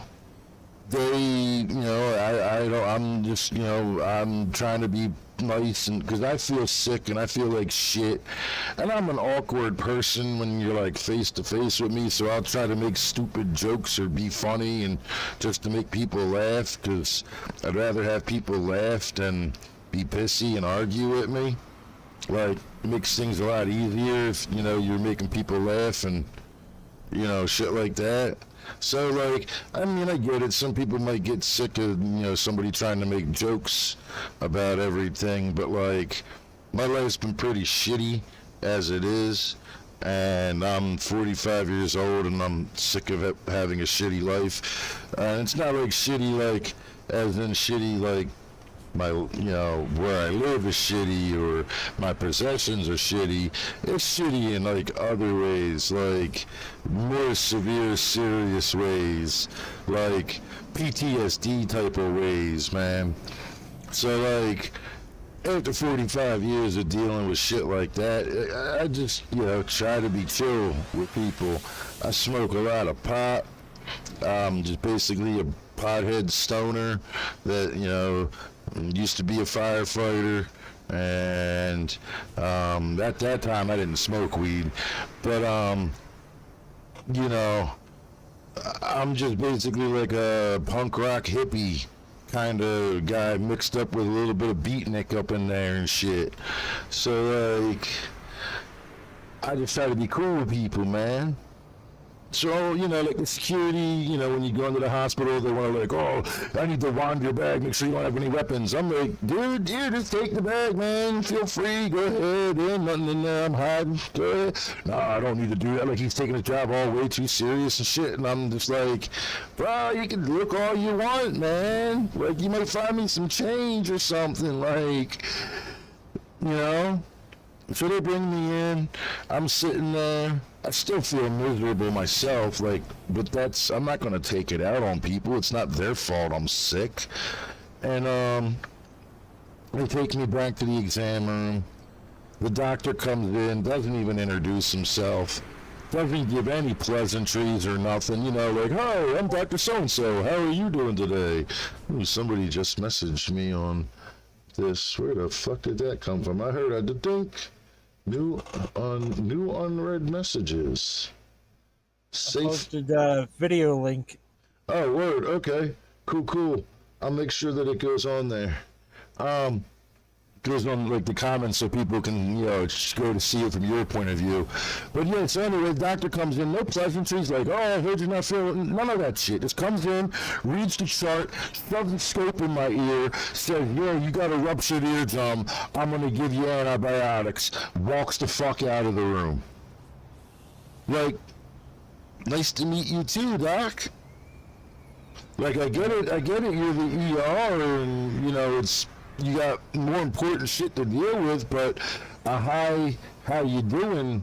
They, I'm just, I'm trying to be nice, and because I feel sick and I feel like shit, and I'm an awkward person when you're like face to face with me, so I'll try to make stupid jokes or be funny and just to make people laugh, because I'd rather have people laugh than be pissy and argue with me. Like, it makes things a lot easier if, you're making people laugh and, shit like that. So, like, I mean, I get it. Some people might get sick of, somebody trying to make jokes about everything. But, like, my life's been pretty shitty as it is. And I'm 45 years old and I'm sick of having a shitty life. And it's not like shitty, like, as in shitty, like, my, where I live is shitty or my possessions are shitty. It's shitty in, like, other ways, like more severe, serious ways, like PTSD type of ways, man. So, like, after 45 years of dealing with shit like that, I just, try to be chill with people. I smoke a lot of pot. Just basically a pothead stoner that, used to be a firefighter, And at that time I didn't smoke weed, but you know, I'm just basically like a punk rock hippie kind of guy mixed up with a little bit of beatnik up in there and shit. So like, I just try to be cool with people, man. So, you know, like the security, you know, when you go into the hospital, they want to like, oh, I need to wand your bag, make sure you don't have any weapons. I'm like, dude, just take the bag, man. Feel free, go ahead. There's nothing in there, I'm hiding. Go ahead. No, I don't need to do that. Like, he's taking his job all way too serious and shit. And I'm just like, bro, you can look all you want, man. Like, you might find me some change or something, like, you know. So they bring me in, I'm sitting there, I still feel miserable myself, like, but I'm not gonna take it out on people, it's not their fault I'm sick. And they take me back to the exam room, the doctor comes in, doesn't even introduce himself, doesn't give any pleasantries or nothing, you know, like, hi, I'm Dr. So-and-so, how are you doing today? Ooh, somebody just messaged me on this, where the fuck did that come from? I heard a dink. New unread messages. Safe. Posted a video link. Oh, word. Okay. Cool. I'll make sure that it goes on there. Goes on like the comments so people can, you know, just go to see it from your point of view. But yeah, so anyway, the doctor comes in, no pleasantries, like, oh, I heard you're not feeling, none of that shit. Just comes in, reads the chart, shoves the scope in my ear, says, yo, you got a ruptured eardrum, I'm gonna give you antibiotics, walks the fuck out of the room. Like, nice to meet you too, doc. Like, I get it, you're the ER, and, you know, you got more important shit to deal with, but a hi, how you doing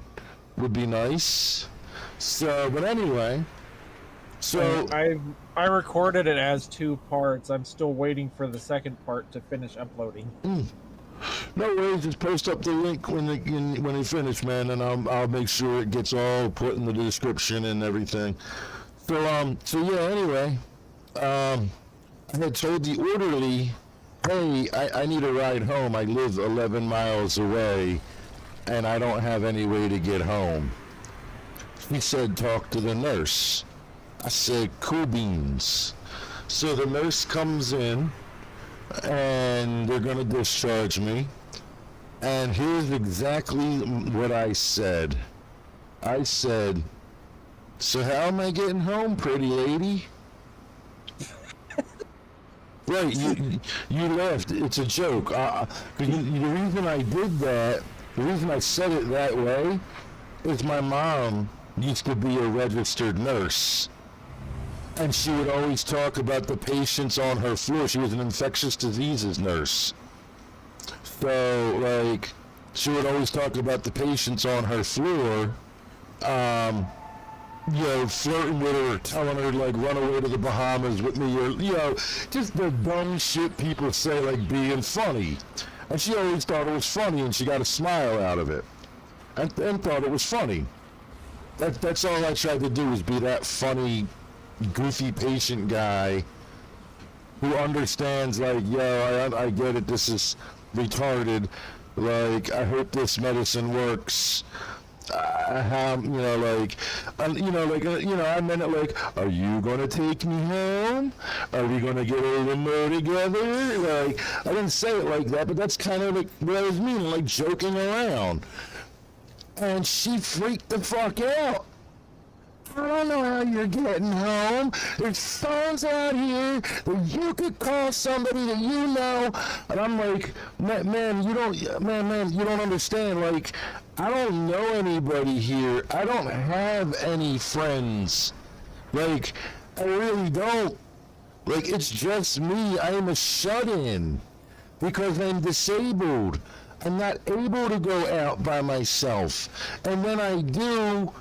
would be nice. So, but anyway, so I recorded it as 2 parts. I'm still waiting for the second part to finish uploading. No worries, just post up the link when they finish, man, and I'll make sure it gets all put in the description and everything. So yeah, anyway, I had told the orderly, hey, I need a ride home. I live 11 miles away, and I don't have any way to get home. He said, talk to the nurse. I said, cool beans. So the nurse comes in, and they're going to discharge me. And here's exactly what I said. I said, so how am I getting home, pretty lady? Right, you laughed. It's a joke. The reason I did that, the reason I said it that way, is my mom used to be a registered nurse. And she would always talk about the patients on her floor. She was an infectious diseases nurse. So, like, she would always talk about the patients on her floor, you know, flirting with her, telling her, like, run away to the Bahamas with me, or, you know, just the dumb shit people say, like, being funny. And she always thought it was funny, and she got a smile out of it, and thought it was funny. That's all I tried to do, was be that funny, goofy patient guy who understands, like, yo, I get it, this is retarded, like, I hope this medicine works. I meant it like, are you gonna take me home? Are we gonna get a limo together? Like, I didn't say it like that, but that's kind of like what I was meaning, like joking around. And she freaked the fuck out. I don't know how you're getting home. There's phones out here that you could call somebody that you know. And I'm like, man, you don't understand. Like, I don't know anybody here. I don't have any friends. Like, I really don't. Like, it's just me. I am a shut-in because I'm disabled. I'm not able to go out by myself. And when I do,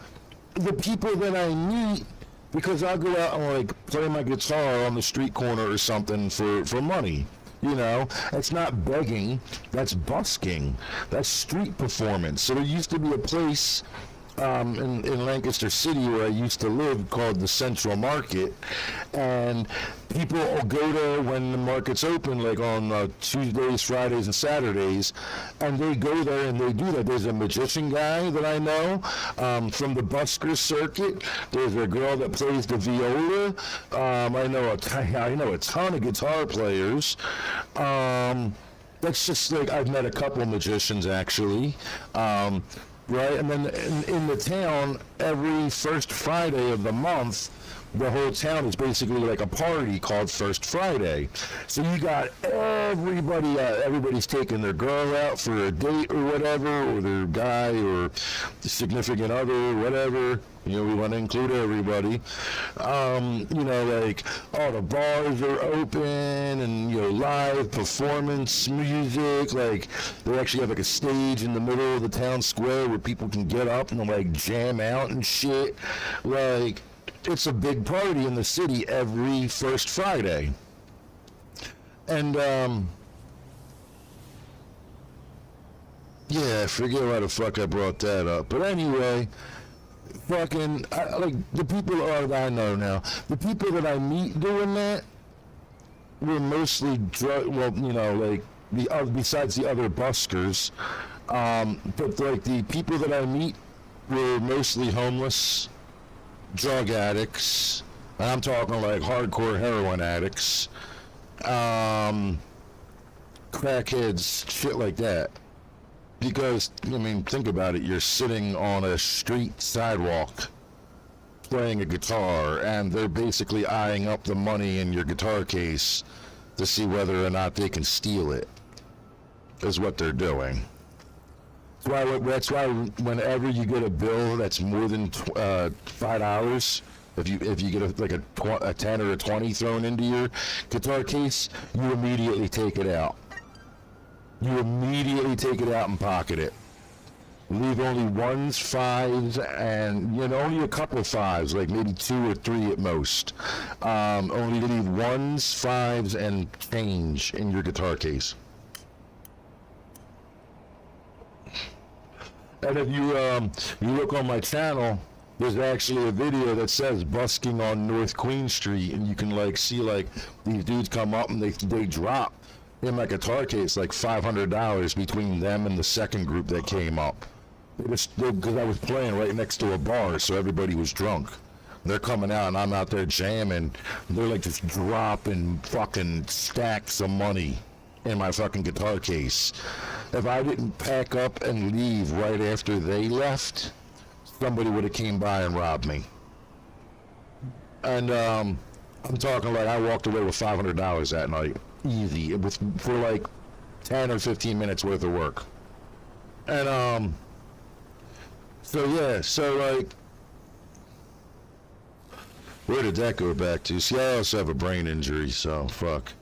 the people that I meet, because I'll go out and like play my guitar on the street corner or something for money, you know, it's not begging, that's busking, that's street performance. So there used to be a place in Lancaster City, where I used to live, called the Central Market, and people will go there when the market's open, like on Tuesdays, Fridays, and Saturdays, and they go there and they do that. There's a magician guy that I know from the busker circuit. There's a girl that plays the viola. I know a ton of guitar players. That's just like, I've met a couple of magicians actually. Right, and then in the town, every first Friday of the month, the whole town is basically like a party called First Friday. So you got everybody's taking their girl out for a date or whatever, or their guy or significant other or whatever. You know, we want to include everybody. You know, like all the bars are open and, you know, live performance music. Like they actually have like a stage in the middle of the town square where people can get up and like jam out and shit. Like, it's a big party in the city every first Friday. And, yeah, I forget why the fuck I brought that up. But anyway, fucking, like, the people that I know now, the people that I meet doing that were mostly well, you know, like, besides the other buskers, but, like, the people that I meet were mostly homeless, drug addicts, and I'm talking like hardcore heroin addicts, crackheads, shit like that. Because, I mean, think about it, you're sitting on a street sidewalk playing a guitar, and they're basically eyeing up the money in your guitar case to see whether or not they can steal it, is what they're doing. That's why whenever you get a bill that's more than $5, if you get a 10 or a 20 thrown into your guitar case, you immediately take it out. You immediately take it out and pocket it. Leave only ones, fives, and, you know, only a couple of fives, like maybe 2 or 3 at most. Only leave ones, fives, and change in your guitar case. And if you look on my channel, there's actually a video that says busking on North Queen Street, and you can like see like these dudes come up and they drop in my guitar case like $500 between them and the second group that came up. Because I was playing right next to a bar, so everybody was drunk. They're coming out and I'm out there jamming. They're like just dropping fucking stacks of money in my fucking guitar case. If I didn't pack up and leave right after they left, somebody would have came by and robbed me. And I'm talking like I walked away with $500 that night, easy, for like 10 or 15 minutes worth of work. And so yeah, so like, where did that go back to? See, I also have a brain injury, so fuck.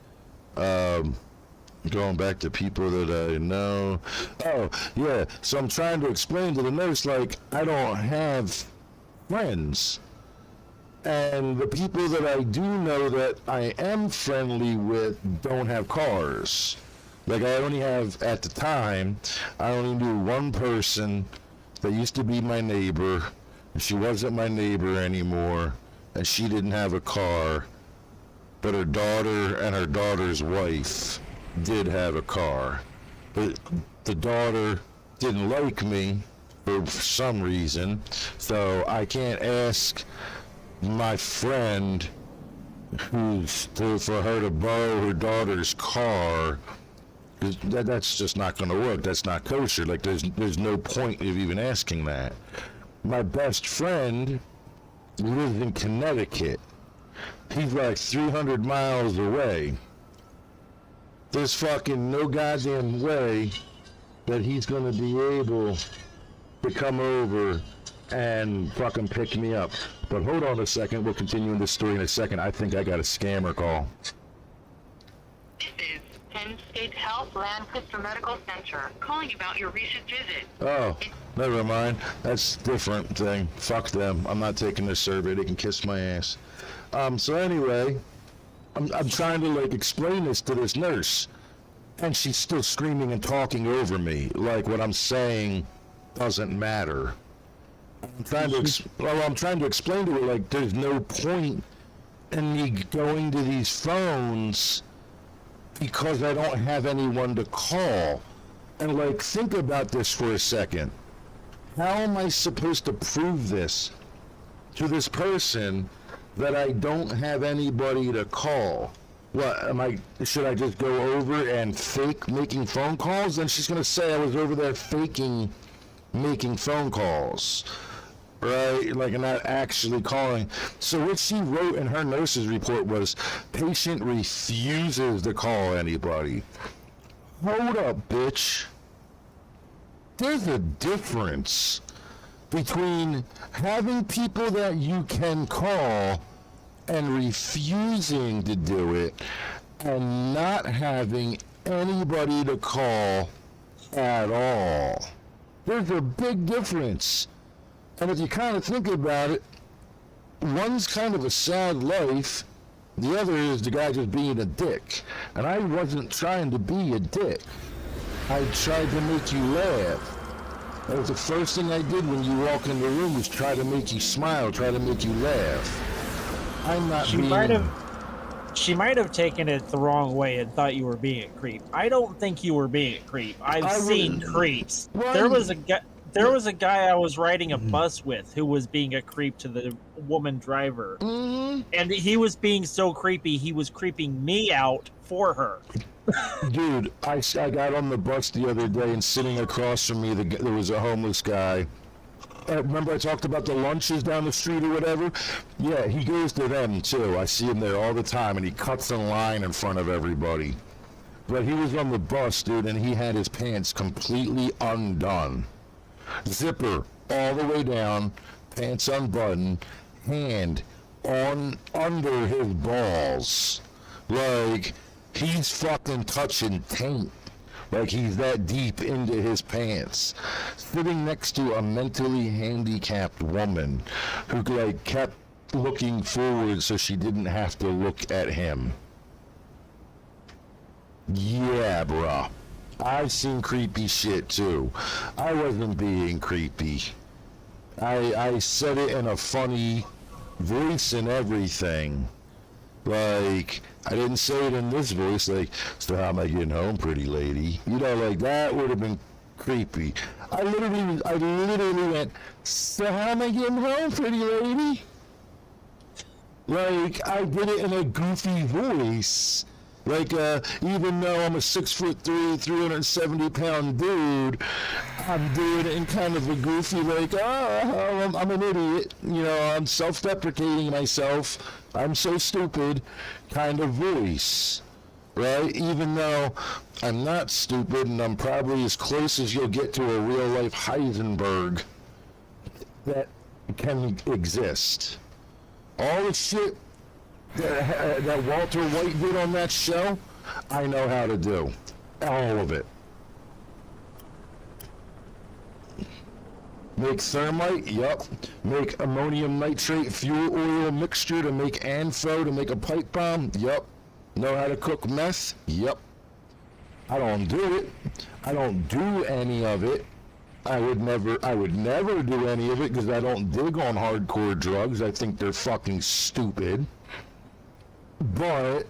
Going back to people that I know. Oh, yeah. So I'm trying to explain to the nurse, like, I don't have friends. And the people that I do know that I am friendly with don't have cars. Like, I only have, at the time, I only knew one person that used to be my neighbor. And she wasn't my neighbor anymore. And she didn't have a car. But her daughter and her daughter's wife did have a car. But the daughter didn't like me for some reason, so I can't ask my friend for her to borrow her daughter's car. That's just not going to work. That's not kosher. Like there's no point of even asking that. My best friend lives in Connecticut. He's like 300 miles away. There's fucking no goddamn way that he's gonna be able to come over and fucking pick me up. But hold on a second, we'll continue in this story in a second. I think I got a scammer call. This is Penn State Health Lancaster Medical Center calling about your recent visit. Oh, never mind. That's a different thing. Fuck them. I'm not taking this survey. They can kiss my ass. So anyway, I'm trying to like explain this to this nurse, and she's still screaming and talking over me like what I'm saying doesn't matter. I'm trying to explain to her, like, there's no point in me going to these phones because I don't have anyone to call. And, like, think about this for a second. How am I supposed to prove this to this person that I don't have anybody to call? What, should I just go over and fake making phone calls? Then she's going to say I was over there faking making phone calls. Right, like not actually calling. So what she wrote in her nurse's report was, patient refuses to call anybody. Hold up, bitch. There's a difference between having people that you can call and refusing to do it, and not having anybody to call at all. There's a big difference. And if you kind of think about it, one's kind of a sad life, the other is the guy just being a dick. And I wasn't trying to be a dick. I tried to make you laugh. That was the first thing I did when you walk in the room, was try to make you smile, try to make you laugh. I'm not She might have taken it the wrong way and thought you were being a creep. I don't think you were being a creep. I've seen creeps. Well, There was a guy I was riding a bus with who was being a creep to the woman driver. Mm-hmm. And he was being so creepy, he was creeping me out for her. Dude, I got on the bus the other day, and sitting across from me, there was a homeless guy. Remember I talked about the lunches down the street or whatever? Yeah, he goes to them too. I see him there all the time, and he cuts in line in front of everybody. But he was on the bus, dude, and he had his pants completely undone. Zipper all the way down, pants unbuttoned, hand on under his balls. Like, he's fucking touching taint. Like, he's that deep into his pants. Sitting next to a mentally handicapped woman who, like, kept looking forward so she didn't have to look at him. Yeah, bruh. I've seen creepy shit too. I wasn't being creepy. I said it in a funny voice and everything. Like, I didn't say it in this voice, like, so how am I getting home, pretty lady? You know, like, that would have been creepy. I literally went, so how am I getting home, pretty lady? Like, I did it in a goofy voice. Like, even though I'm a 6'3", 370-pound dude, I'm doing it in kind of a goofy, like, I'm an idiot. You know, I'm self-deprecating myself. I'm so stupid kind of voice. Right? Even though I'm not stupid, and I'm probably as close as you'll get to a real-life Heisenberg that can exist. All the shit that Walter White did on that show, I know how to do. All of it. Make thermite? Yup. Make ammonium nitrate fuel oil mixture to make ANFO to make a pipe bomb? Yup. Know how to cook meth? Yup. I don't do it. I don't do any of it. I would never do any of it because I don't dig on hardcore drugs. I think they're fucking stupid. But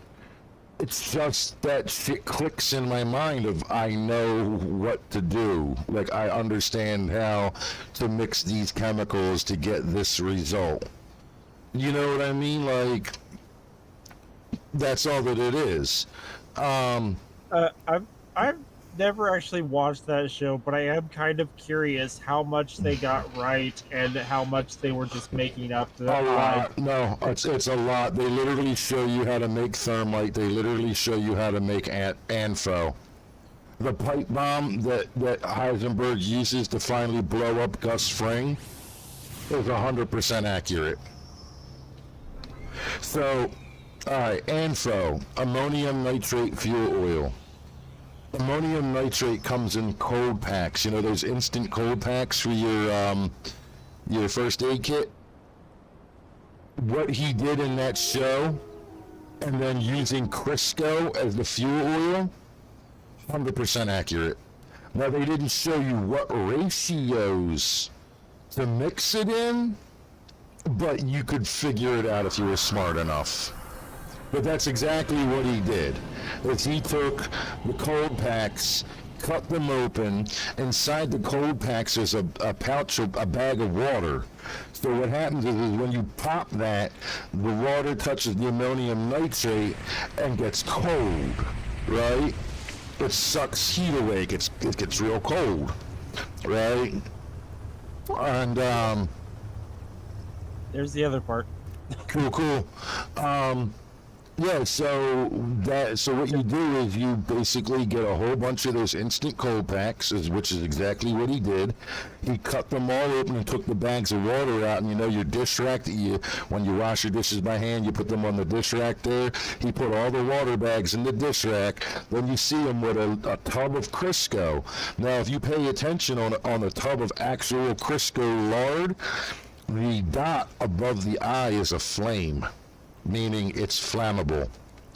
it's just that shit clicks in my mind of I know what to do. Like, I understand how to mix these chemicals to get this result. You know what I mean? Like, that's all that it is. I've never actually watched that show, but I am kind of curious how much they got right and how much they were just making up. A lot. No, it's a lot. They literally show you how to make thermite. They literally show you how to make ANFO. The pipe bomb that Heisenberg uses to finally blow up Gus Fring is 100% accurate. So, alright, ANFO, ammonium nitrate fuel oil. Ammonium nitrate comes in cold packs. You know those instant cold packs for your first aid kit? What he did in that show, and then using Crisco as the fuel oil, 100% accurate. Now, they didn't show you what ratios to mix it in, but you could figure it out if you were smart enough. But that's exactly what he did. Is he took the cold packs, cut them open. Inside the cold packs there's a pouch of a bag of water. So what happens is when you pop that, the water touches the ammonium nitrate and gets cold, right? It sucks heat away. It gets real cold, right? And There's the other part. cool. Yeah, so what you do is you basically get a whole bunch of those instant cold packs, which is exactly what he did. He cut them all open and took the bags of water out, and you know your dish rack that when you wash your dishes by hand, you put them on the dish rack there. He put all the water bags in the dish rack. Then you see him with a tub of Crisco. Now, if you pay attention on a tub of actual Crisco lard, the dot above the eye is a flame, meaning it's flammable.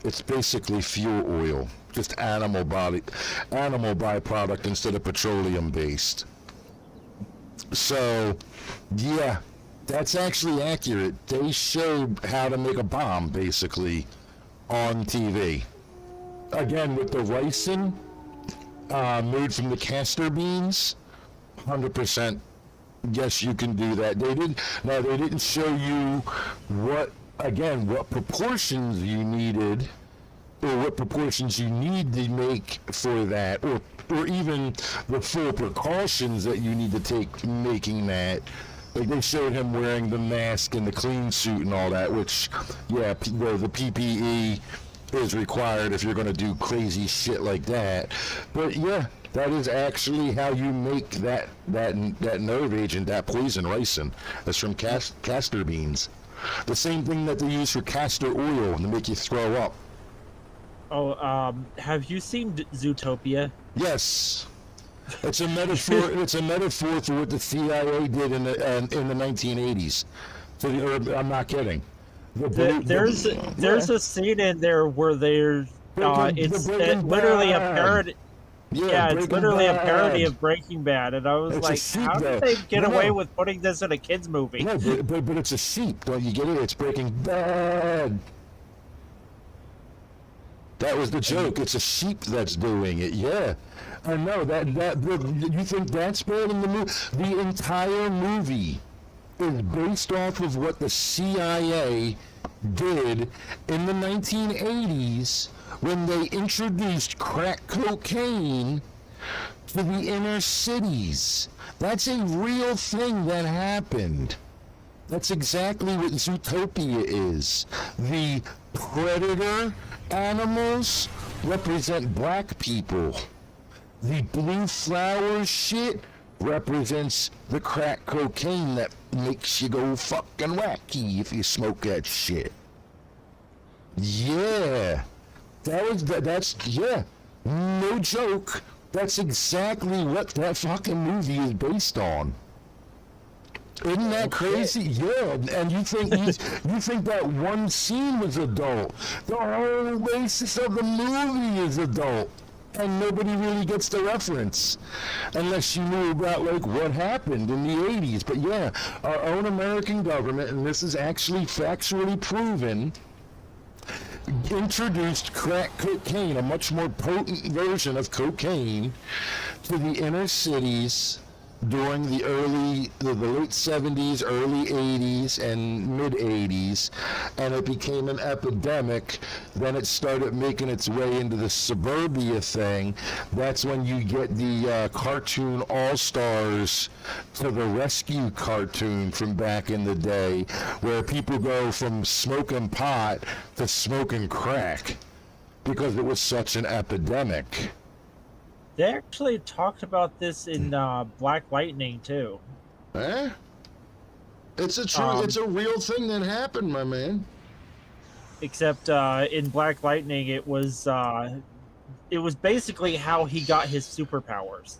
It's basically fuel oil, just animal byproduct instead of petroleum based. So, yeah, that's actually accurate. They showed how to make a bomb, basically, on TV. Again, with the ricin made from the castor beans, 100%. Yes, you can do that. They didn't show you what proportions you needed, or what proportions you need to make for that, or even the full precautions that you need to take making that. Like, they showed him wearing the mask and the clean suit and all that, which, yeah, the PPE is required if you're going to do crazy shit like that. But yeah, that is actually how you make that nerve agent, that poison ricin. That's from castor beans. The same thing that they use for castor oil to make you throw up. Oh, have you seen Zootopia? Yes. It's a metaphor. It's a metaphor for what the CIA did in the 1980s. So, I'm not kidding. There's a scene in there where it's literally a parody. Yeah, it's literally a parody of Breaking Bad, and I was like, how did they get away with putting this in a kids movie? No, but it's a sheep. Don't you get it? It's Breaking Bad. That was the joke. It's a sheep that's doing it. Yeah, I know that. You think that's bad in the movie? The entire movie is based off of what the CIA did in the 1980s when they introduced crack cocaine to the inner cities. That's a real thing that happened. That's exactly what Zootopia is. The predator animals represent black people. The blue flower shit represents the crack cocaine that makes you go fucking wacky if you smoke that shit. Yeah. That's no joke. That's exactly what that fucking movie is based on. Isn't that crazy? Yeah, and you think that one scene was adult. The whole basis of the movie is adult. And nobody really gets the reference unless you knew about like what happened in the 80s. But yeah, our own American government, and this is actually factually proven, introduced crack cocaine, a much more potent version of cocaine, to the inner cities during the late 70s, early 80s, and mid 80s, and it became an epidemic. Then it started making its way into the suburbia thing. That's when you get the cartoon All-Stars to the Rescue cartoon from back in the day, where people go from smoking pot to smoking crack because it was such an epidemic. They actually talked about this in Black Lightning too. Eh? It's a real thing that happened, my man. Except in Black Lightning, it was basically how he got his superpowers.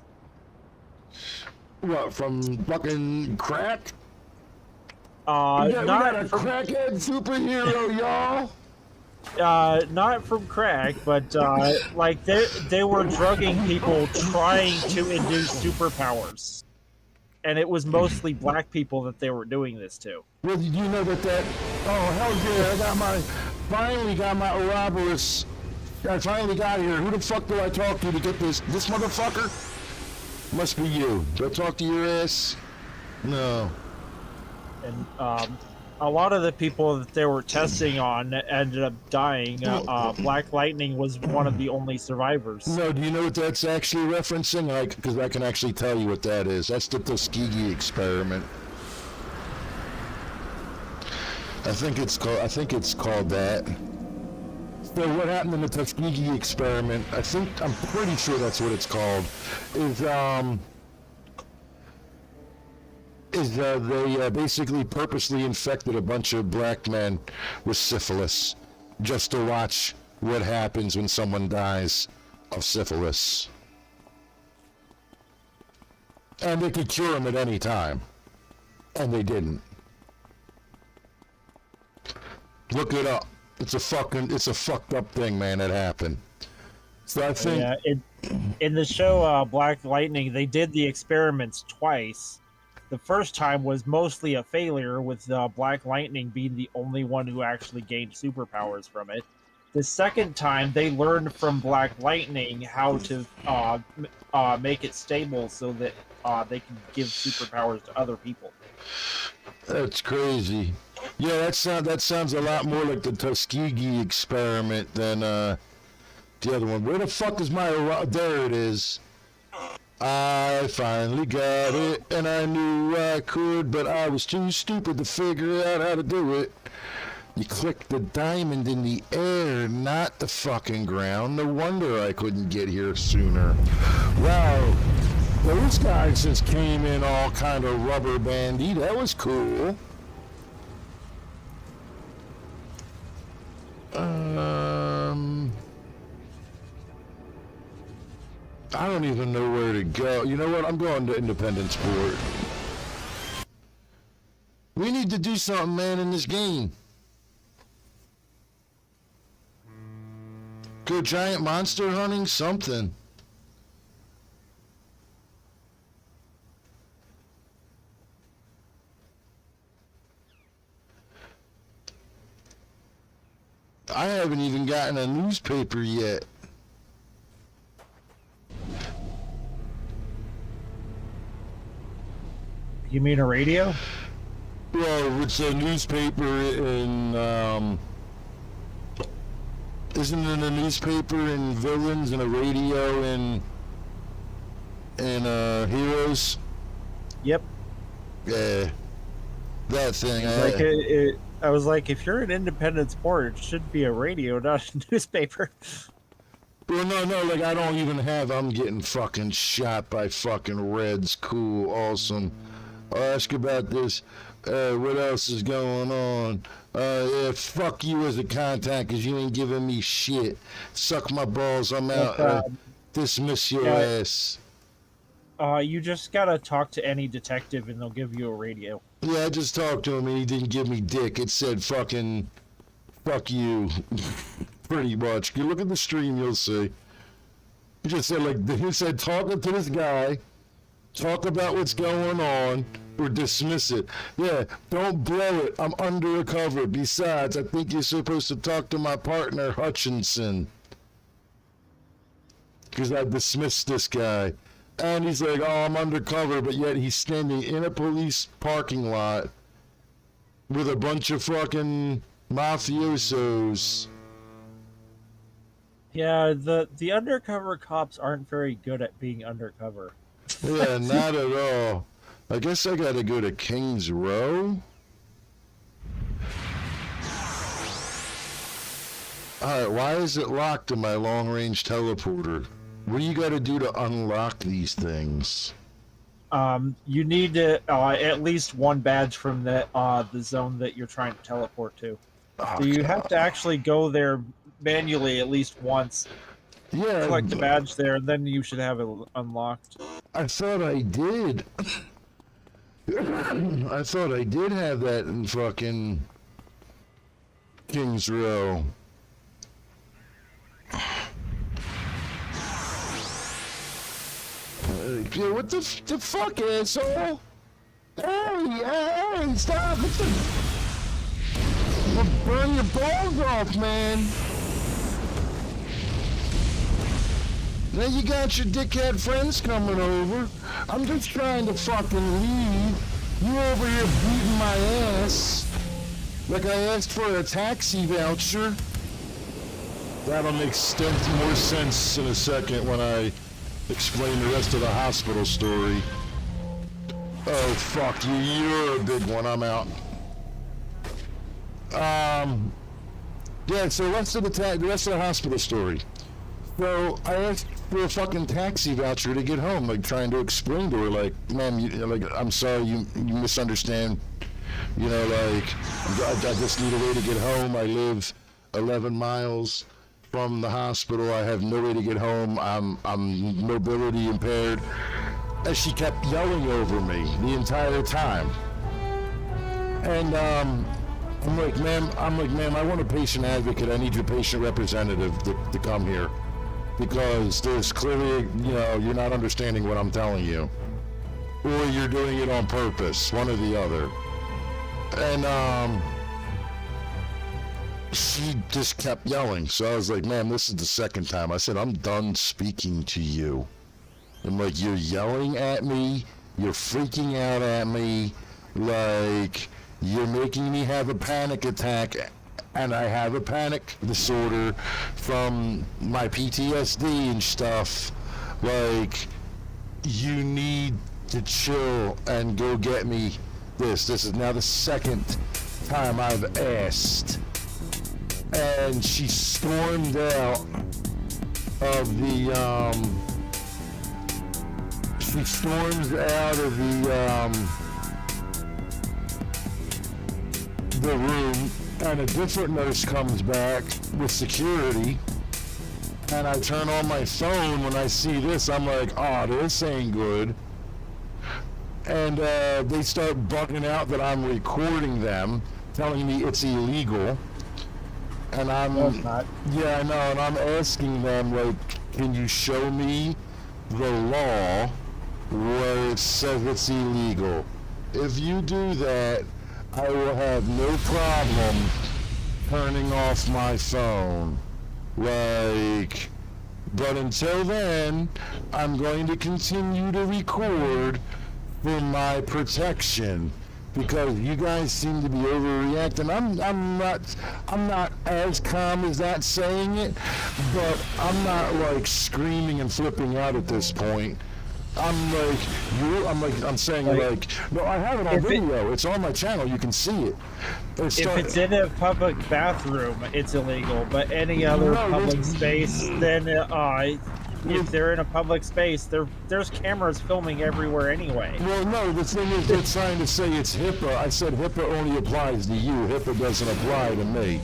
What, from fucking crack? We got a Not from, crackhead superhero, y'all. not from crack, but like they were drugging people trying to induce superpowers. and it was mostly black people that they were doing this to. Well, did you know that? Oh, hell yeah! Finally got my Ouroboros. I finally got here. Who the fuck do I talk to get this? This motherfucker? Must be you. Do I talk to your ass? No. And a lot of the people that they were testing on ended up dying. Black Lightning was one of the only survivors. No, do you know what that's actually referencing? Because I can actually tell you what that is. That's the Tuskegee experiment. I think it's called that. So what happened in the Tuskegee experiment? I'm pretty sure that's what it's called. They basically purposely infected a bunch of black men with syphilis, just to watch what happens when someone dies of syphilis. And they could cure them at any time, and they didn't. Look it up. It's a fucked up thing, man, that happened. So I think... Yeah, in the show Black Lightning, they did the experiments twice. The first time was mostly a failure, with Black Lightning being the only one who actually gained superpowers from it. The second time, they learned from Black Lightning how to make it stable so that they can give superpowers to other people. That's crazy. Yeah, that sounds a lot more like the Tuskegee experiment than the other one. Where the fuck is my... There it is. I finally got it, and I knew I could, but I was too stupid to figure out how to do it. You click the diamond in the air, not the fucking ground. No wonder I couldn't get here sooner. Wow, those guys just came in all kind of rubber bandy. That was cool. I don't even know where to go. You know what? I'm going to Independence Port. We need to do something, man, in this game. Go giant monster hunting, something. I haven't even gotten a newspaper yet. You mean a radio? Well, it's a newspaper in, isn't it a newspaper in Villains and a radio in Heroes? Yep. Yeah. That thing. I was like, if you're in Independence Port, it should be a radio, not a newspaper. Well, no, like I'm getting fucking shot by fucking Reds. Cool, awesome. I'll ask about this. What else is going on? Yeah, fuck you as a contact, because you ain't giving me shit. Suck my balls, I'm out. Dismiss your ass. You just gotta talk to any detective and they'll give you a radio. Yeah, I just talked to him and he didn't give me dick. It said fucking, fuck you. Pretty much. You look at the stream, you'll see. He just said, he said, talking to this guy, talk about what's going on, or dismiss it. Yeah, don't blow it. I'm undercover. Besides, I think you're supposed to talk to my partner, Hutchinson. Because I dismissed this guy. And he's like, oh, I'm undercover, but yet he's standing in a police parking lot with a bunch of fucking mafiosos. Yeah, the undercover cops aren't very good at being undercover. Yeah, not at all. I guess I gotta go to King's Row. Alright, why is it locked to my long-range teleporter? What do you gotta do to unlock these things? You need to, at least one badge from the zone that you're trying to teleport to. Oh, so you God. have to actually go there manually at least once. Yeah, Collect the badge there, and then you should have it unlocked. I thought I did. I thought I did have that in fucking King's Row. Yeah, what the fuck, asshole? Hey, stop! You'll burn your balls off, man. Now you got your dickhead friends coming over. I'm just trying to fucking leave. You over here beating my ass. Like I asked for a taxi voucher. That'll make more sense in a second when I explain the rest of the hospital story. Oh, fuck you. You're a big one. I'm out. Yeah, so the rest of the hospital story. So I asked for a fucking taxi voucher to get home, like trying to explain to her, like, ma'am, I'm sorry, you misunderstand. You know, like, I just need a way to get home. I live 11 miles from the hospital. I have no way to get home. I'm mobility impaired. And she kept yelling over me the entire time. And I'm like, ma'am, I want a patient advocate. I need your patient representative to come here. Because there's clearly, you're not understanding what I'm telling you. Or you're doing it on purpose, one or the other. And, she just kept yelling. So I was like, ma'am, this is the second time. I said, I'm done speaking to you. I'm like, you're yelling at me. You're freaking out at me. Like, you're making me have a panic attack. And I have a panic disorder from my PTSD and stuff. Like, you need to chill and go get me this. This is now the second time I've asked. And she stormed out of she storms out of the room, and a different nurse comes back with security, and I turn on my phone. When I see this, I'm like, oh, this ain't good. And they start bugging out that I'm recording them, telling me it's illegal. And I'm, no, it's not. Yeah, I know, and I'm asking them, like, can you show me the law where it says it's illegal? If you do that, I will have no problem turning off my phone. Like, but until then, I'm going to continue to record for my protection. Because you guys seem to be overreacting. I'm not as calm as that saying it, but I'm not like screaming and flipping out at this point. I'm saying like, no, I have it on video. It's on my channel. You can see it. If it's in a public bathroom, it's illegal. But any other public space, then if they're in a public space, there's cameras filming everywhere anyway. Well, no, the thing is, they're trying to say it's HIPAA. I said HIPAA only applies to you. HIPAA doesn't apply to me.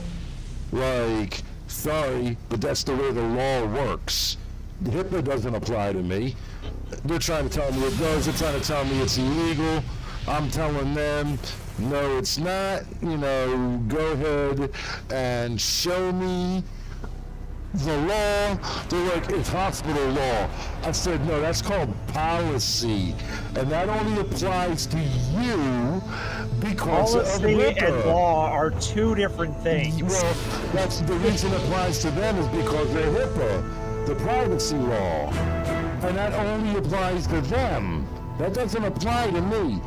Like, sorry, but that's the way the law works. HIPAA doesn't apply to me. They're trying to tell me it does. They're trying to tell me it's illegal. I'm telling them, no, it's not. Go ahead and show me the law. They're like, it's hospital law. I said, no, that's called policy. And that only applies to you because policy of HIPAA. And law are two different things. Well, that's the reason it applies to them is because they're HIPAA, the privacy law. And that only applies to them. That doesn't apply to me.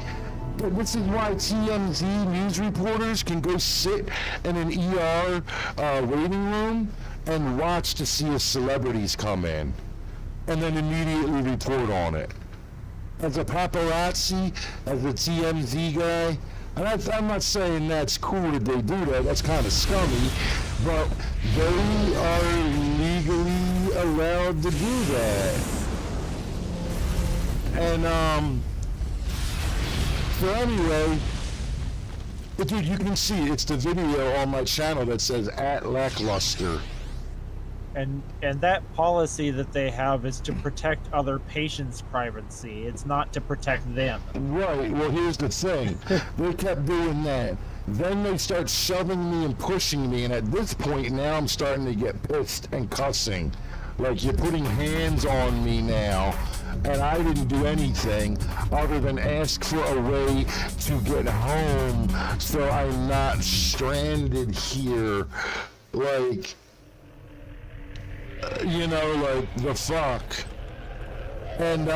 But this is why TMZ news reporters can go sit in an ER waiting room and watch to see if celebrities come in, and then immediately report on it. As a paparazzi, as a TMZ guy, and I'm not saying that's cool that they do that, that's kind of scummy, but they are legally allowed to do that. And, so anyway, but dude, you can see it's the video on my channel that says @lackluster. And that policy that they have is to protect other patients' privacy. It's not to protect them. Right. Well, here's the thing. They kept doing that. Then they start shoving me and pushing me, and at this point now I'm starting to get pissed and cussing. Like, you're putting hands on me now. and I didn't do anything other than ask for a way to get home so I'm not stranded here. Like, you know, like, the fuck. And,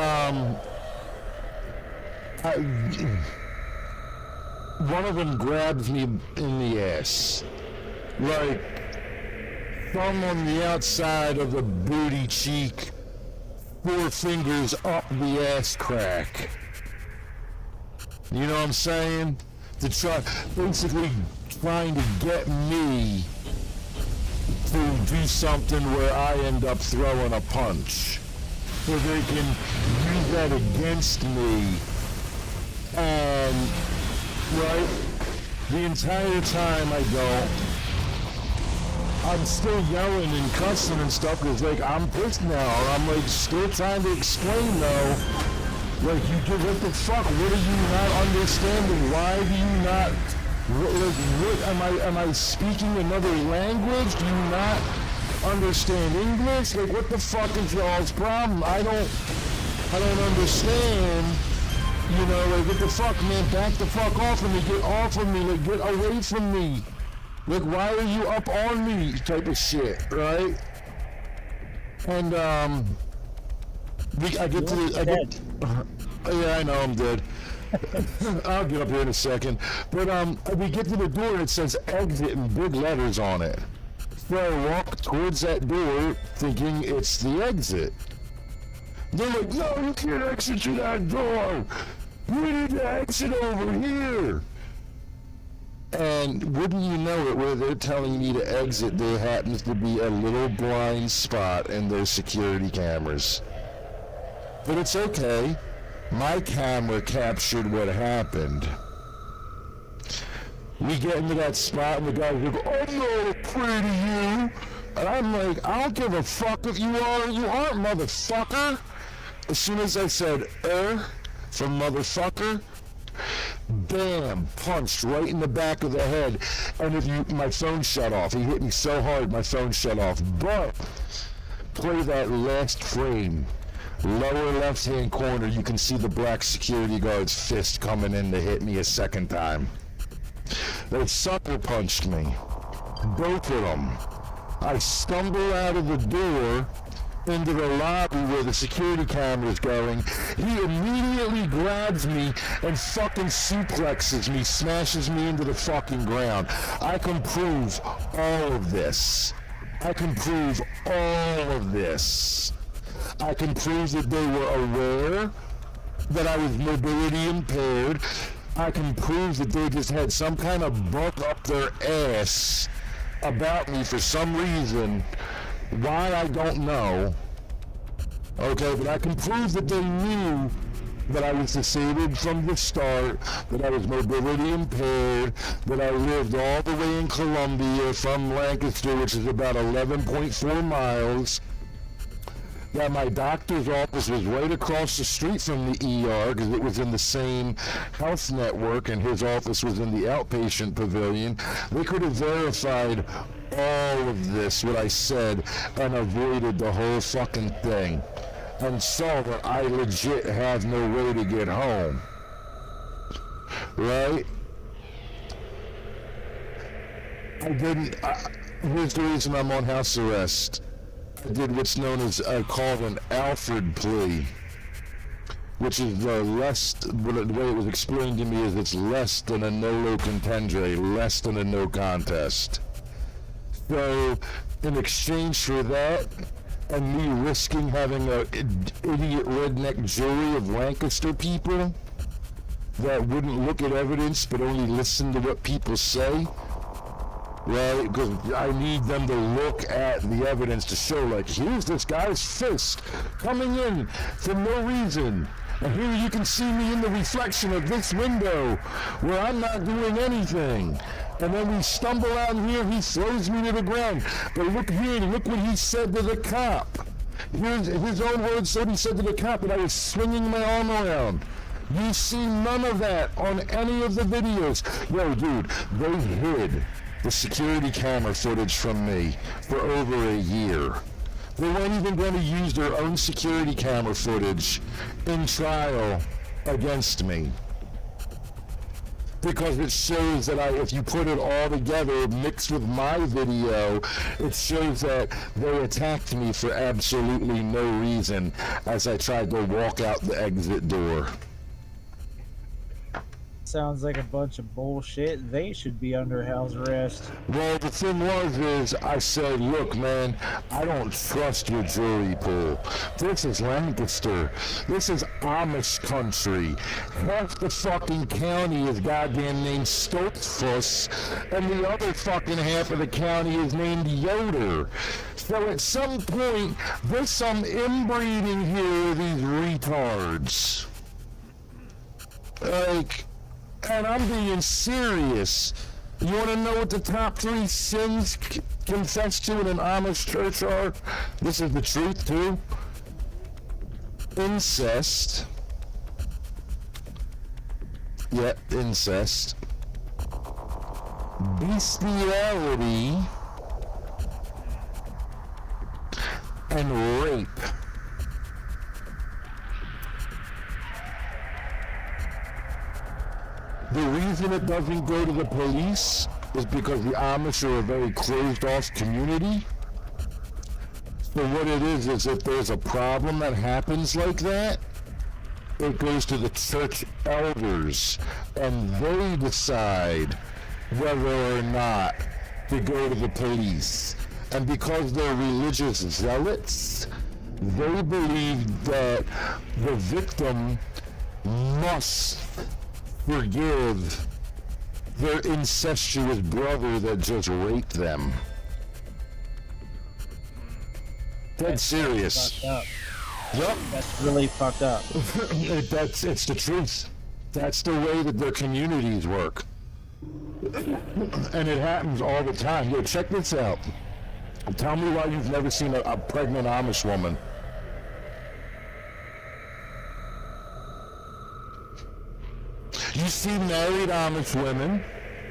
one of them grabs me in the ass. Like, thumb on the outside of the booty cheek, 4 fingers up the ass crack. You know what I'm saying? Basically trying to get me to do something where I end up throwing a punch. So they can use that against me. And, right, the entire time I'm still yelling and cussing and stuff because, like, I'm pissed now. I'm, like, still trying to explain, though. Like, what the fuck? What are you not understanding? Why do you not, am I speaking another language? Do you not understand English? Like, what the fuck is y'all's problem? I don't understand. You know, like, what the fuck, man? Back the fuck off of me. Get off of me. Like, get away from me. Like, why are you up on me? Type of shit, right? And, I get to the... yeah, I know, I'm dead. I'll get up here in a second. But, we get to the door and it says exit in big letters on it. So I walk towards that door thinking it's the exit. They're like, no, you can't exit through that door. You need to exit over here. And wouldn't you know it, where they're telling me to exit, there happens to be a little blind spot in their security cameras. But it's okay. My camera captured what happened. We get into that spot and the guy's like, I'm not afraid of you. And I'm like, I don't give a fuck if you are or you aren't, motherfucker. As soon as I said, from motherfucker, bam, punched right in the back of the head. And my phone shut off. He hit me so hard, my phone shut off. But, play that last frame. Lower left-hand corner, you can see the black security guard's fist coming in to hit me a second time. They sucker punched me. Both of them. I stumble out of the door into the lobby where the security camera's going. He immediately grabs me and fucking suplexes me, smashes me into the fucking ground. I can prove all of this. I can prove all of this. I can prove that they were aware that I was mobility impaired. I can prove that they just had some kind of bug up their ass about me for some reason. Why, I don't know. Okay, but I can prove that they knew that I was disabled from the start, that I was mobility impaired, that I lived all the way in Columbia from Lancaster, which is about 11.4 miles, that my doctor's office was right across the street from the ER because it was in the same health network and his office was in the outpatient pavilion. They could have verified all of this, what I said, and avoided the whole fucking thing. And saw that I legit have no way to get home. Right? Here's the reason I'm on house arrest. I did what's known as, called an Alfred plea, which is the way it was explained to me is it's less than a nolo contendere, less than a no contest. So, in exchange for that, and me risking having a idiot redneck jury of Lancaster people that wouldn't look at evidence but only listen to what people say, right? Because I need them to look at the evidence to show, like, here's this guy's fist coming in for no reason. And here you can see me in the reflection of this window where I'm not doing anything. And then we stumble out here, he throws me to the ground. But look here, look what he said to the cop. Here's his own words, what he said to the cop, that I was swinging my arm around. You see none of that on any of the videos. Yo, dude, they hid the security camera footage from me for over a year. They weren't even going to use their own security camera footage in trial against me. Because it shows that if you put it all together, mixed with my video, it shows that they attacked me for absolutely no reason as I tried to walk out the exit door. Sounds like a bunch of bullshit. They should be under house arrest. Well, the thing is I said, look, man, I don't trust your jury pool. This is Lancaster. This is Amish country. Half the fucking county is goddamn named Stoltzfus, and the other fucking half of the county is named Yoder. So at some point, there's some inbreeding here of these retards. Like... And I'm being serious. You want to know what the top 3 sins confessed to in an Amish church are? This is the truth, too. Incest. Yeah, incest. Bestiality. And rape. The reason it doesn't go to the police is because the Amish are a very closed-off community. So what it is if there's a problem that happens like that, it goes to the church elders, and they decide whether or not to go to the police. And because they're religious zealots, they believe that the victim must forgive their incestuous brother that just raped them. Dead serious. Fucked up. Yep. That's really fucked up. It's the truth. That's the way that their communities work. And it happens all the time. Yo, check this out. Tell me why you've never seen a pregnant Amish woman. You see married Amish women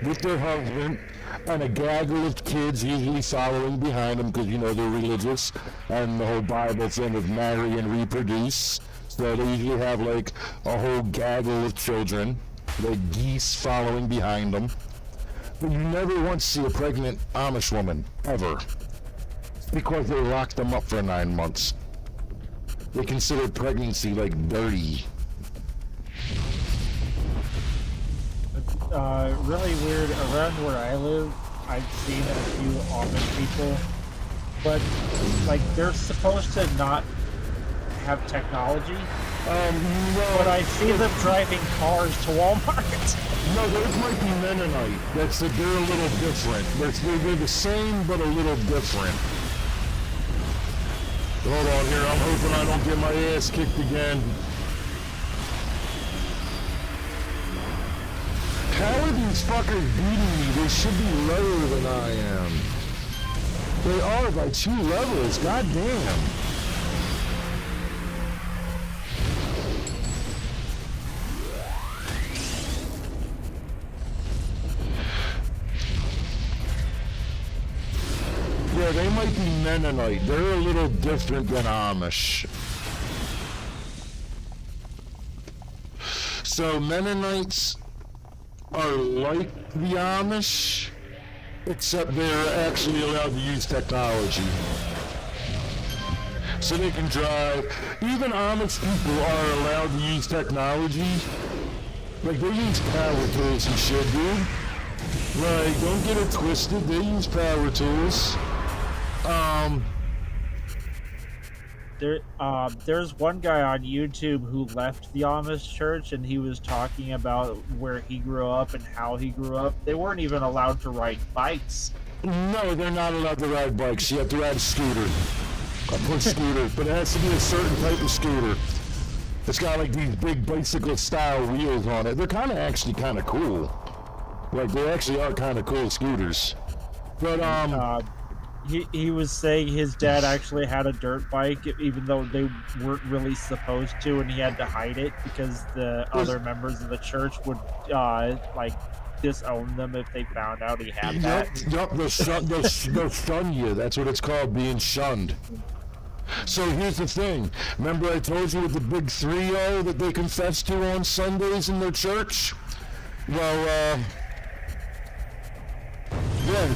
with their husband and a gaggle of kids usually following behind them because, you know, they're religious and the whole Bible thing of marry and reproduce. So they usually have like a whole gaggle of children, like geese following behind them. But you never once see a pregnant Amish woman, ever. Because they locked them up for 9 months. They consider pregnancy like dirty. Really weird. Around where I live, I've seen a few Amish people, but like they're supposed to not have technology. But I see them driving cars to Walmart. No, those might be Mennonite. They're a little different. They're the same, but a little different. Hold on here. I'm hoping I don't get my ass kicked again. How are these fuckers beating me? They should be lower than I am. They are by 2 levels. God damn. Yeah, they might be Mennonite. They're a little different than Amish. So Mennonites are like the Amish, except they're actually allowed to use technology. So they can drive. Even Amish people are allowed to use technology. Like, they use power tools and shit, dude. Like, don't get it twisted. They use power tools. There's one guy on YouTube who left the Amish church, and he was talking about where he grew up and how he grew up. They weren't even allowed to ride bikes. No, they're not allowed to ride bikes. You have to ride a scooter. A push scooter. But it has to be a certain type of scooter. It's got like these big bicycle-style wheels on it. They're actually kind of cool. Like, they actually are kind of cool scooters. But, he was saying his dad actually had a dirt bike, even though they weren't really supposed to, and he had to hide it because the other members of the church would like disown them if they found out he had that. Yup, they'll shun you. That's what it's called, being shunned. So here's the thing. Remember I told you what the big 3-0 that they confess to on Sundays in their church? Well, yeah,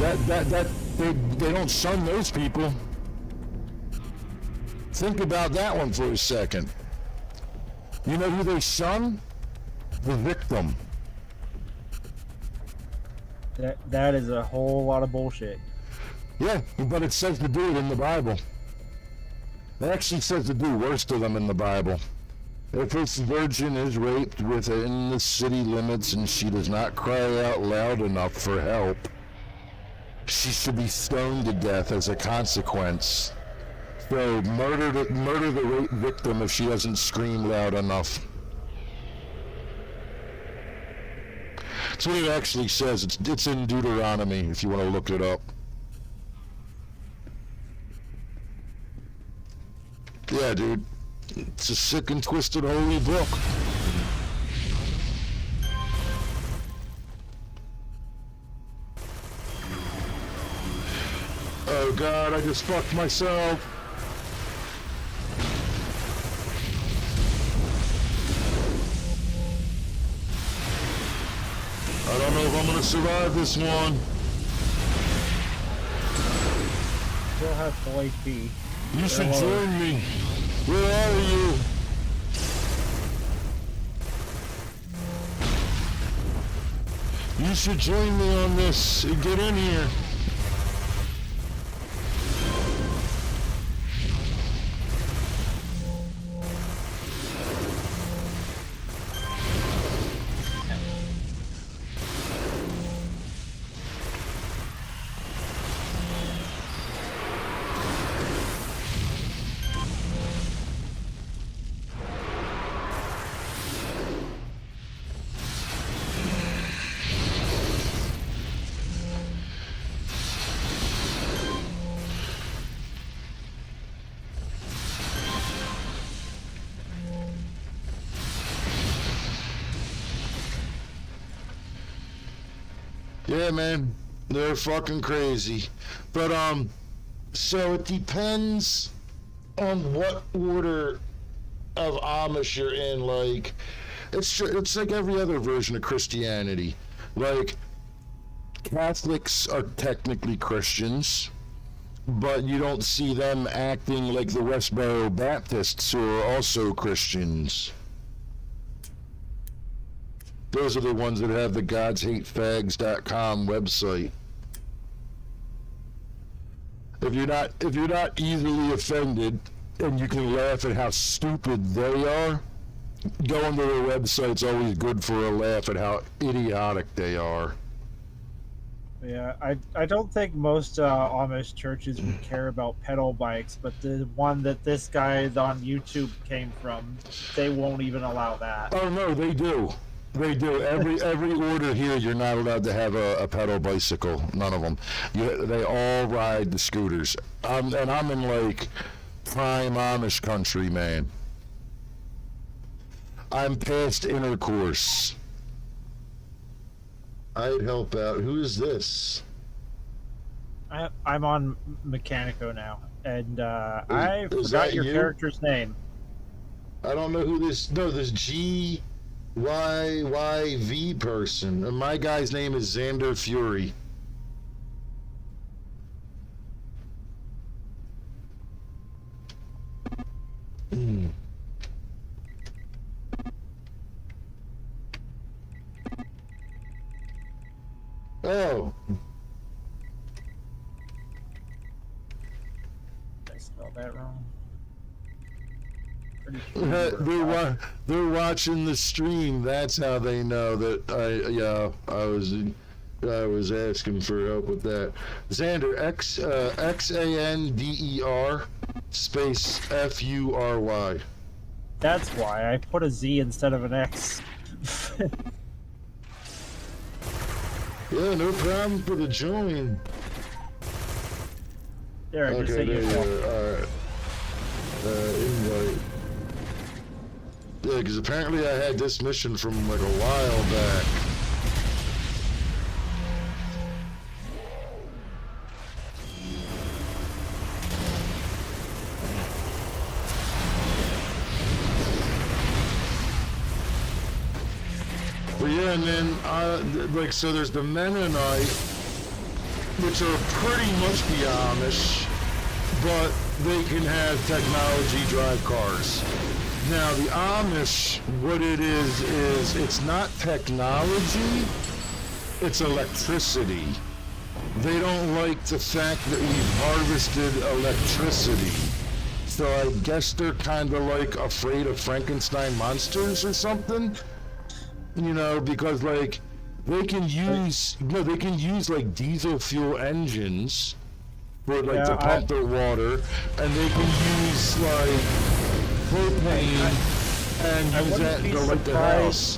they don't shun those people. Think about that one for a second. You know who they shun? The victim. That is a whole lot of bullshit. Yeah, but it says to do it in the Bible. It actually says to do worse to them in the Bible. If this virgin is raped within the city limits and she does not cry out loud enough for help, she should be stoned to death as a consequence. So murder the rape victim if she doesn't scream loud enough. That's what it actually says. It's in Deuteronomy if you want to look it up. Yeah, dude. It's a sick and twisted holy book. Oh god, I just fucked myself. I don't know if I'm gonna survive this one. Still have full HP. You should join me. Where are you? You should join me on this. Get in here. Yeah, man, they're fucking crazy. But, so it depends on what order of Amish you're in. Like, it's like every other version of Christianity. Like, Catholics are technically Christians, but you don't see them acting like the Westboro Baptists, who are also Christians. Those are the ones that have the godshatefags.com website. If you're not easily offended and you can laugh at how stupid they are, going to their website's always good for a laugh at how idiotic they are. Yeah, I don't think most Amish churches would care about pedal bikes, but the one that this guy on YouTube came from, they won't even allow that. Oh no, they do. They do. Every order here, you're not allowed to have a pedal bicycle. None of them. They all ride the scooters. And I'm in like prime Amish country, man. I'm past intercourse. I'd help out. Who is this? I'm on Mechanico now, and I Is forgot that your you? character's name. I don't know who this. No, this GYYV person. And my guy's name is Xander Fury. Oh, Did I spell that wrong? Pretty sure they're watching the stream. That's how they know that I was asking for help with that. Xander, XANDER space FURY. That's why I put a Z instead of an X. Yeah, no problem for the join. There, I just Okay, sent there you you a go. Alright. Invite. Yeah, because apparently I had this mission from like a while back. and then like so there's the Mennonite, which are pretty much the Amish, but they can have technology drive cars. Now the Amish, what it is it's not technology, it's electricity. They don't like the fact that we've harvested electricity. So I guess they're kind of like afraid of Frankenstein monsters or something. You know, because like they can use like diesel fuel engines for like to pump their water, and they can use like propane and use that to light the house.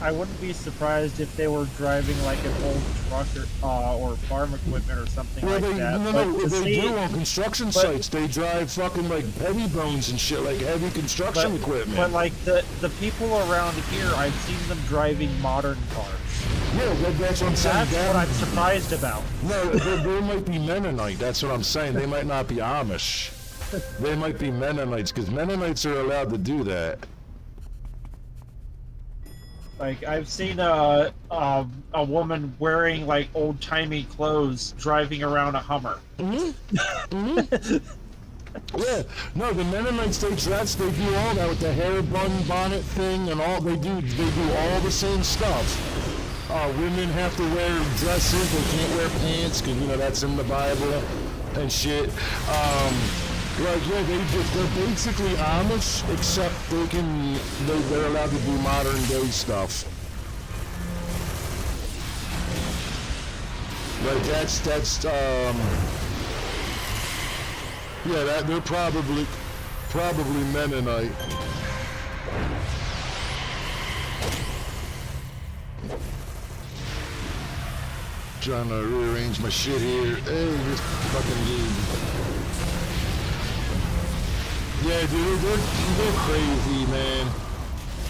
I wouldn't be surprised if they were driving like an old truck or farm equipment or something like that. No, they do on construction sites. They drive fucking like heavy bones and shit, like heavy construction equipment. But like the people around here, I've seen them driving modern cars. Yeah, that's what I'm saying. That's what I'm surprised about. No, they might be Mennonite. That's what I'm saying. They might not be Amish. They might be Mennonites, because Mennonites are allowed to do that. Like I've seen a woman wearing like old timey clothes driving around a Hummer. Yeah, no, the Mennonites they dress, they do all that with the hair bun bonnet thing and all. They do all the same stuff. Women have to wear dresses; they can't wear pants because that's in the Bible and shit. Like yeah, they're basically Amish, except they're allowed to do modern day stuff. Like that's yeah, they're probably Mennonite. Trying to rearrange my shit here. Hey, this fucking dude. Yeah, dude, they're crazy, man.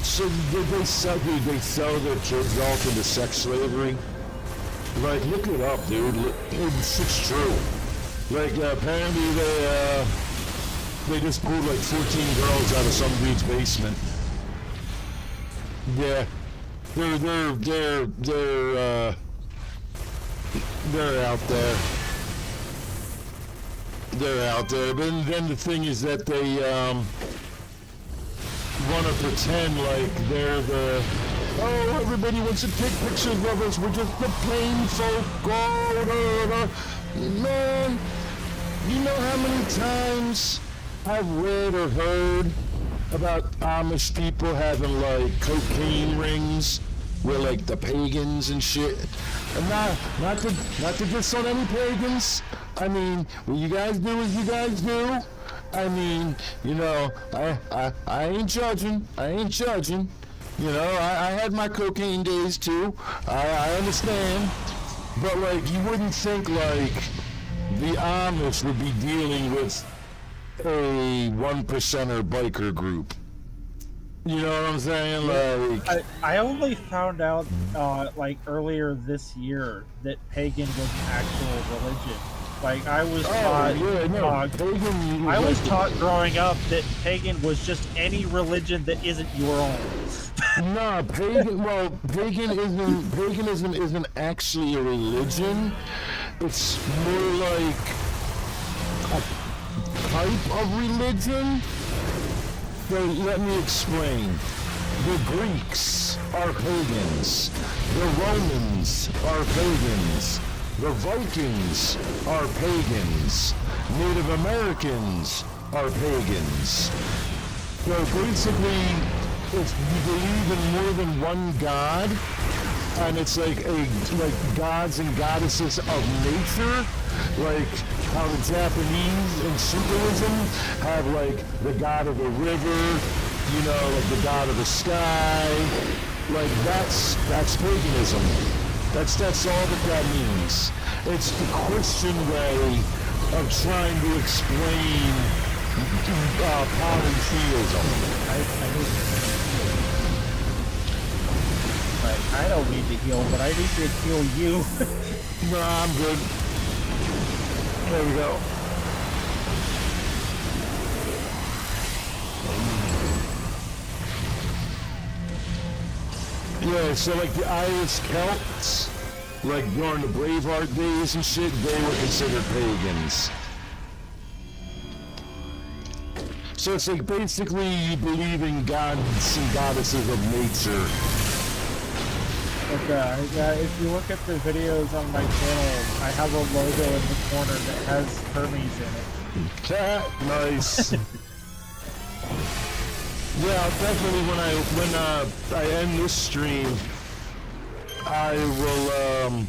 So they sell their kids off into sex slavery. Like, look it up, dude. It's true. Like, apparently they just pulled like 14 girls out of some dude's basement. Yeah, they're out there. They're out there, but then the thing is that they want to pretend like they're the everybody wants to take pictures of us. We're just the plain folk. Man, you know how many times I've read or heard about Amish people having like cocaine rings with like the pagans and shit. And not to diss on any pagans. I mean, what you guys do is you guys do. I mean, I ain't judging. I had my cocaine days too. I understand. But like, you wouldn't think like the Amish would be dealing with a 1%er biker group. You know what I'm saying? Like, I only found out like earlier this year that pagan was an actual religion. Like I was taught, pagan. I was taught growing up that pagan was just any religion that isn't your own. No, pagan. Well, paganism isn't actually a religion. It's more like a type of religion. So let me explain. The Greeks are pagans. The Romans are pagans. The Vikings are pagans. Native Americans are pagans. So basically, if you believe in more than one god, and it's like gods and goddesses of nature, like how the Japanese in Shintoism have like the god of the river, like the god of the sky, like that's paganism. That's all that means. It's the Christian way of trying to explain polytheism. I don't need to heal, but I need to heal you. No, I'm good. There we go. Yeah, so like the Irish Celts, like during the Braveheart days and shit, they were considered pagans. So it's like basically you believe in gods and goddesses of nature. But yeah, if you look at the videos on my channel, I have a logo in the corner that has Hermes in it. Nice. Yeah, definitely when I end this stream, I will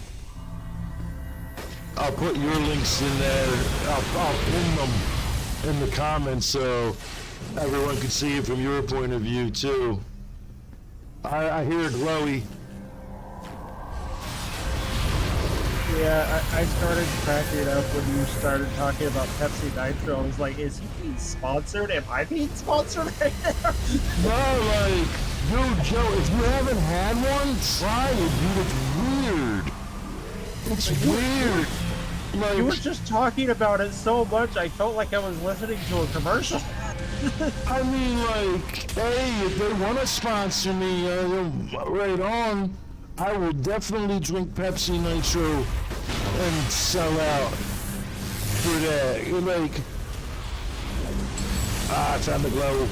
I'll put your links in there. I'll pin them in the comments so everyone can see it from your point of view too. I hear Glowy. Yeah, I started cracking up when you started talking about Pepsi Nitro. I was like, is he being sponsored? Am I being sponsored right now? No, like, dude, Joe, if you haven't had one, try it, dude. It's weird. It's weird. Like, You were just talking about it so much, I felt like I was listening to a commercial. I mean, like, hey, if they want to sponsor me, right on. I will definitely drink Pepsi Nitro and sell out for that. You're like, time to glow.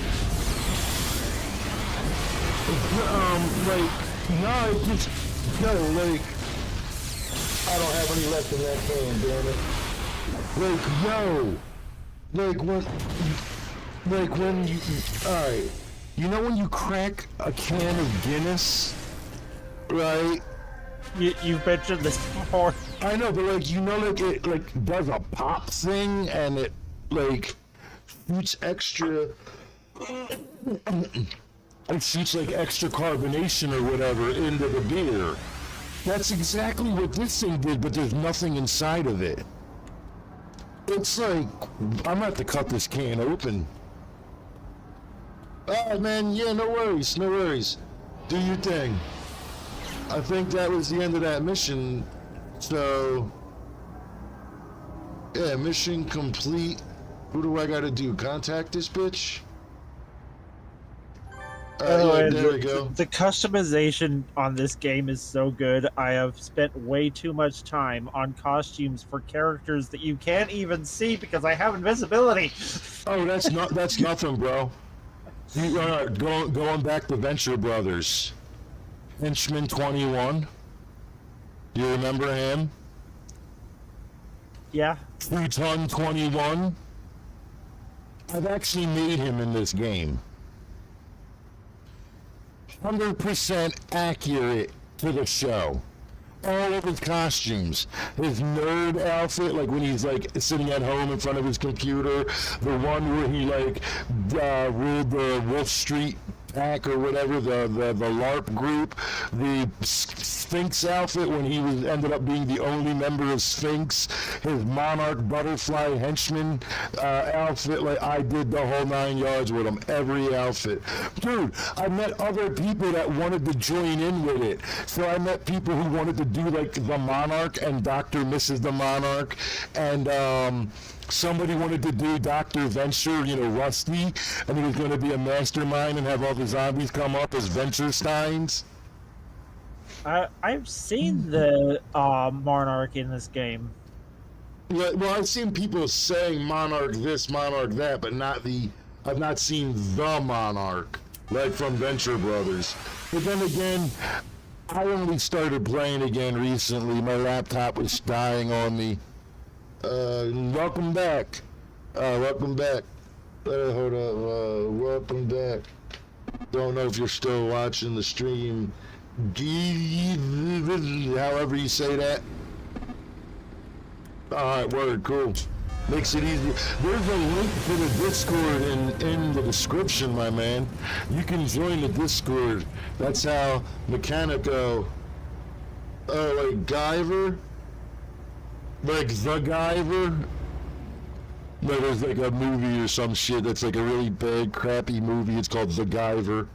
Like, no, it just, no, like, I don't have any left in that can, damn it. Like, when you, alright, you know when you crack a can of Guinness? Right? You've mentioned this before. I know, but like, you know, like it like does a pop thing and it like shoots extra, it shoots like extra carbonation or whatever into the beer. That's exactly what this thing did, but there's nothing inside of it. It's like, I'm gonna have to cut this can open. Oh man, yeah, no worries, no worries. Do your thing. I think that was the end of that mission, so yeah, mission complete. Who do I gotta do? Contact this bitch? Yeah, there we go. The customization on this game is so good. I have spent way too much time on costumes for characters that you can't even see because I have invisibility. Oh, that's nothing, bro. Going back to Venture Brothers. Henchman 21. You remember him? Yeah. Futon 21. I've actually made him in this game. 100% accurate to the show. All of his costumes, his nerd outfit, like when he's like sitting at home in front of his computer, the one where he like ruled the Wolf Street pack or whatever, the LARP group, the Sphinx outfit when he ended up being the only member of Sphinx, his Monarch Butterfly henchman outfit, like I did the whole 9 yards with him, every outfit. Dude, I met other people that wanted to join in with it. So I met people who wanted to do like the Monarch and Dr. Mrs. the Monarch, and somebody wanted to do Dr. Venture, you know, Rusty, and he was going to be a mastermind and have all the zombies come up as Venture Steins. I've seen the Monarch in this game. Yeah, well, I've seen people saying Monarch this, Monarch that, but I've not seen the Monarch, like from Venture Brothers. But then again, I only started playing again recently. My laptop was dying on me. Welcome back. Welcome back. Hold up. Welcome back. Don't know if you're still watching the stream. However you say that. Alright, word, cool. Makes it easy. There's a link to the Discord in the description, my man. You can join the Discord. That's how Mechanico, like Guyver? Like The Guyver? No, there's like a movie or some shit that's like a really bad, crappy movie. It's called The Guyver.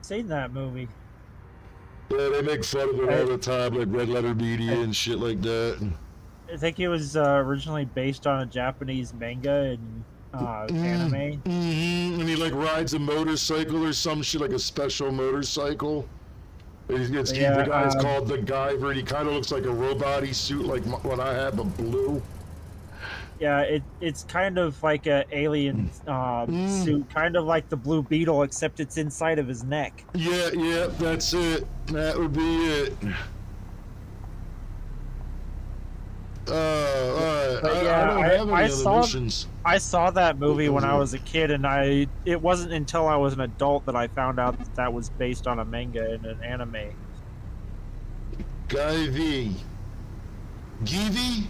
Seen that movie. Yeah, they make fun of it all the time, like Red Letter Media and shit like that. I think it was originally based on a Japanese manga, and anime. And he like rides a motorcycle or some shit, like a special motorcycle. And Yeah, the guy's called the Guyver. He kind of looks like a robot-y suit, like what I have, but blue. Yeah, it's kind of like a alien suit, kind of like the Blue Beetle, except it's inside of his neck. Yeah, that's it. That would be it. Alright. But I yeah, don't have any I other saw- missions. I saw that movie when I was a kid, and it wasn't until I was an adult that I found out that was based on a manga and an anime. Guyvy. Givy?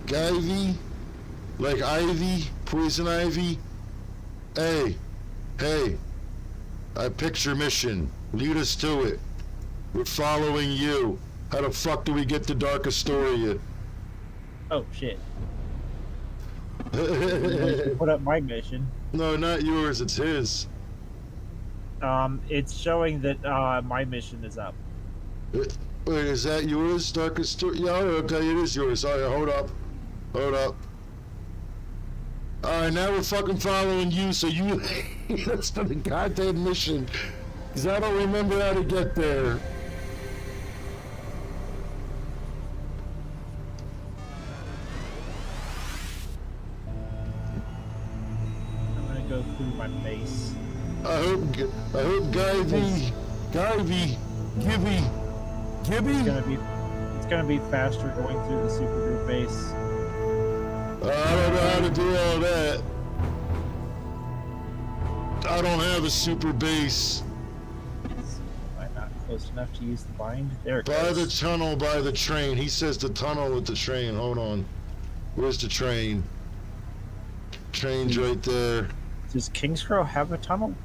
Guyvy? Like ivy? Poison ivy? Hey. I picture mission. Lead us to it. We're following you. How the fuck do we get to Dark Astoria? Oh shit! Put up my mission. No, not yours. It's his. It's showing that my mission is up. Wait, is that yours, Dark Astoria? Yeah, okay, it is yours. All right, hold up. All right, now we're fucking following you, so you... That's the goddamn mission. Because I don't remember how to get there. I'm gonna go through my base. I hope Givy, It's gonna be faster going through the super group base. I don't know how to do all that. I don't have a super base. Am I not close enough to use the bind? There it By the goes. tunnel, by the train. He says the tunnel with the train. Hold on. Where's the train? Train's right there. Does Kingscrow have a tunnel?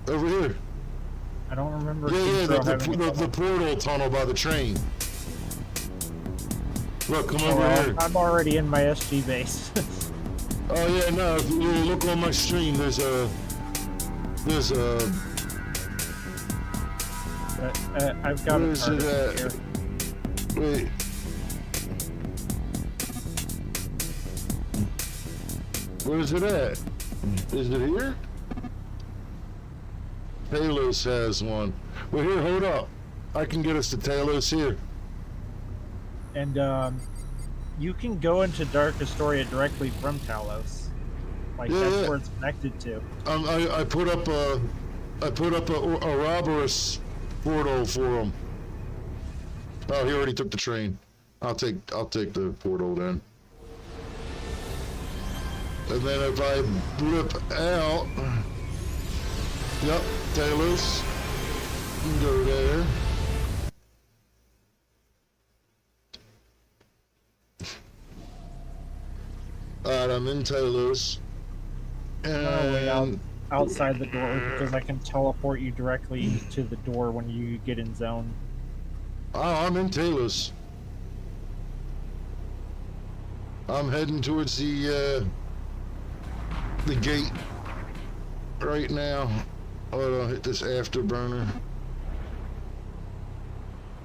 Over here. I don't remember. Yeah, Kingscrow having a the tunnel. portal tunnel by the train. Look, come Oh, over well, here. I'm already in my SG base. Oh yeah, no. If you look on my stream, there's a. But, I've got Where a is it target at? here. Wait. Where is it at? Is it here? Talos has one. Well, here, hold up. I can get us to Talos here. And you can go into Dark Astoria directly from Talos. Like Yeah, that's yeah. where it's connected to. I put up a Ouroboros portal for him. Oh, he already took the train. I'll take the portal then. And then if I blip out, yep, Talos, you can go there. Alright, I'm in Talos. I'm gonna wait out And outside the door because I can teleport you directly to the door when you get in zone. oh, I'm in Talos. I'm heading towards the gate right now. Hold on, hit this afterburner.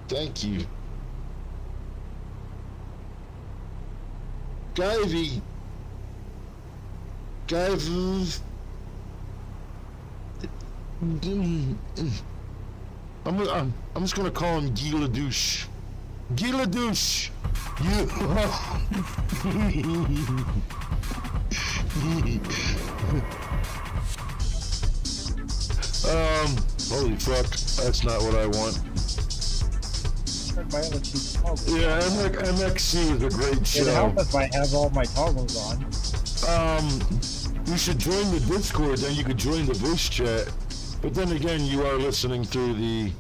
Thank you. Guyvy. Guyvy. I'm just gonna call him Giladouche. Giladouche! You. Holy fuck, that's not what I want. Turn my other two toggles. Yeah, MXC is a great It'd show. help if I have all my toggles on. You should join the Discord, then you could join the voice chat. But then again, you are listening through the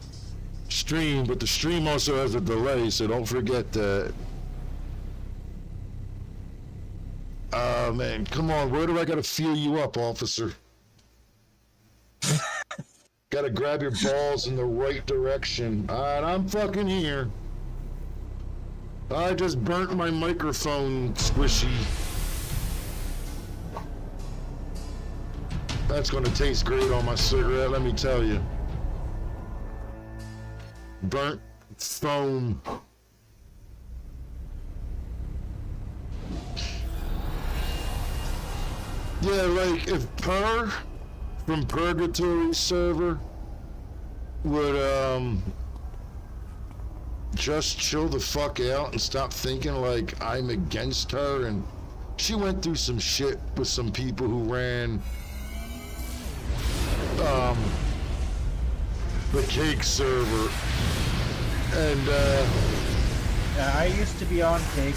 stream, but the stream also has a delay, so don't forget that. Man, come on, where do I gotta feel you up, officer? Gotta grab your balls in the right direction. Alright, I'm fucking here. I just burnt my microphone squishy. That's gonna taste great on my cigarette, let me tell you. Burnt foam. Yeah, like if Per from Purgatory server would just chill the fuck out and stop thinking like I'm against her, and she went through some shit with some people who ran the Cake server, and Yeah, I used to be on Cake.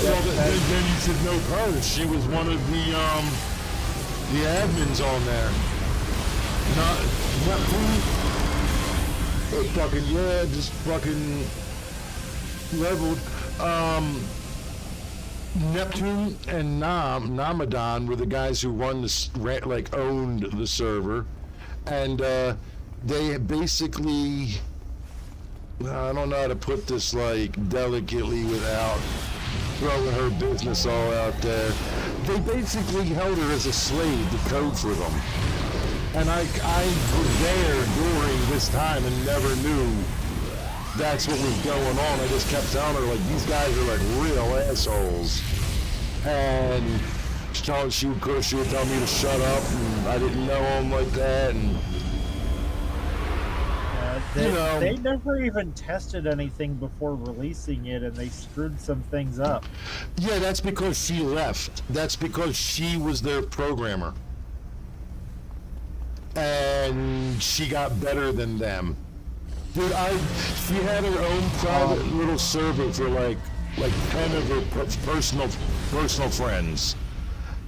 well, then you should know her. She was one of the admins on there. Not fucking, yeah, just fucking leveled. Neptune and Namadon were the guys who run the owned the server, and they basically, I don't know how to put this like delicately without throwing her business all out there. They basically held her as a slave to code for them. And I was there during this time and never knew that's what was going on. I just kept telling her, like, these guys are like real assholes. And she would tell me to shut up, and I didn't know them like that. And They never even tested anything before releasing it, and they screwed some things up. yeah, that's because she left. That's because she was their programmer. And she got better than them. Dude, she had her own private little server for like 10 of her personal friends.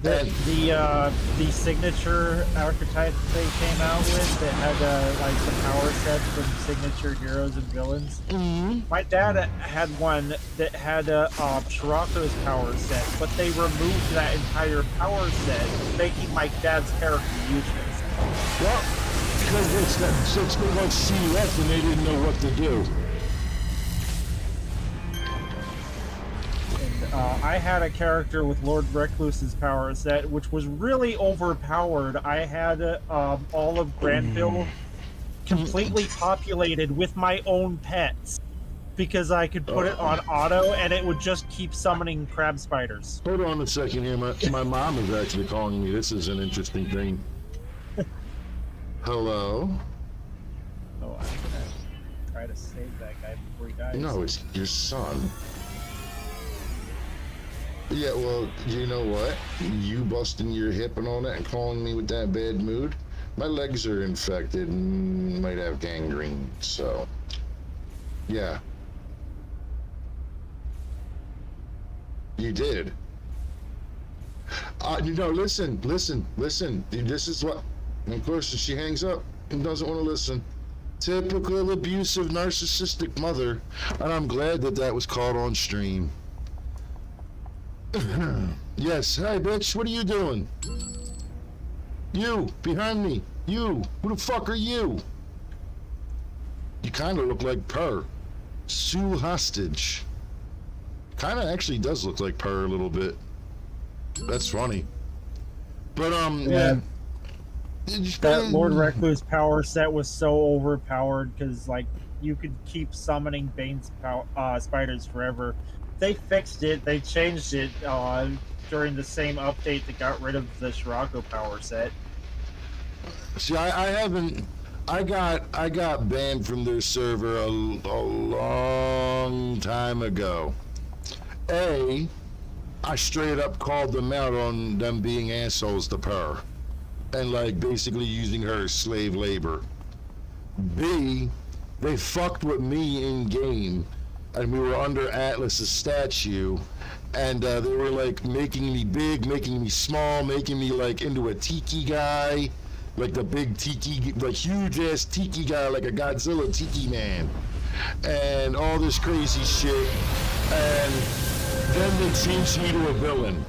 The signature archetype they came out with that had like the power sets from signature heroes and villains. Mm-hmm. My dad had one that had Shirako's power set, but they removed that entire power set, making my dad's character useless. Well, because it's because she left and they didn't know what to do. I had a character with Lord Recluse's power set, which was really overpowered. I had all of Granville completely populated with my own pets because I could put it on auto and it would just keep summoning crab spiders. Hold on a second here. My mom is actually calling me. This is an interesting thing. Hello? Oh, I'm gonna try to save that guy before he dies. No, it's your son. Yeah, well, you know what? You busting your hip and all that and calling me with that bad mood? My legs are infected and might have gangrene, so... Yeah. You did. Listen. This is what... Of course, she hangs up and doesn't want to listen. Typical abusive, narcissistic mother. And I'm glad that was caught on stream. Yes, hi bitch, what are you doing? You, behind me. You, who the fuck are you? You kinda look like Per. Sue Hostage. Kinda actually does look like Per a little bit. That's funny. But, Yeah. That Lord Recluse power set was so overpowered because, like, you could keep summoning Bane's spiders forever. They fixed it. They changed it during the same update that got rid of the Shirako power set. See, I haven't. I got banned from their server a long time ago. I straight up called them out on them being assholes to Per. And like basically using her as slave labor. B, they fucked with me in game, and we were under Atlas's statue, and they were like making me big, making me small, making me like into a tiki guy, like the big tiki, like huge ass tiki guy, like a Godzilla tiki man, and all this crazy shit, and then they changed me to a villain.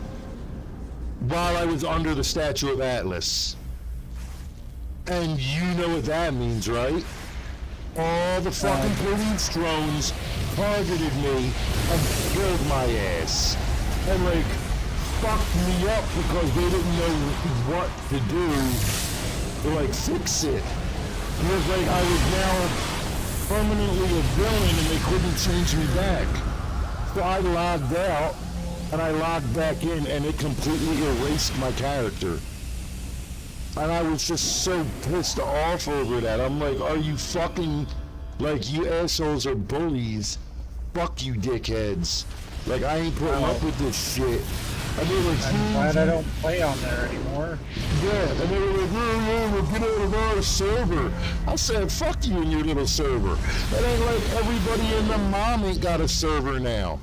While I was under the statue of Atlas. And you know what that means, right? All the fucking police drones targeted me and killed my ass. And like, fucked me up because they didn't know what to do to like fix it. It was like I was now permanently a villain and they couldn't change me back. So I logged out. and I logged back in, and it completely erased my character. And I was just so pissed off over that. I'm like, are you fucking, like, you assholes are bullies. Fuck you, dickheads. Like, I ain't putting up with this shit. And they were like, I'm glad I don't play on there anymore. yeah, and they were like, we'll get out of our server. I said, fuck you and your little server. It ain't like everybody in the mom ain't got a server now.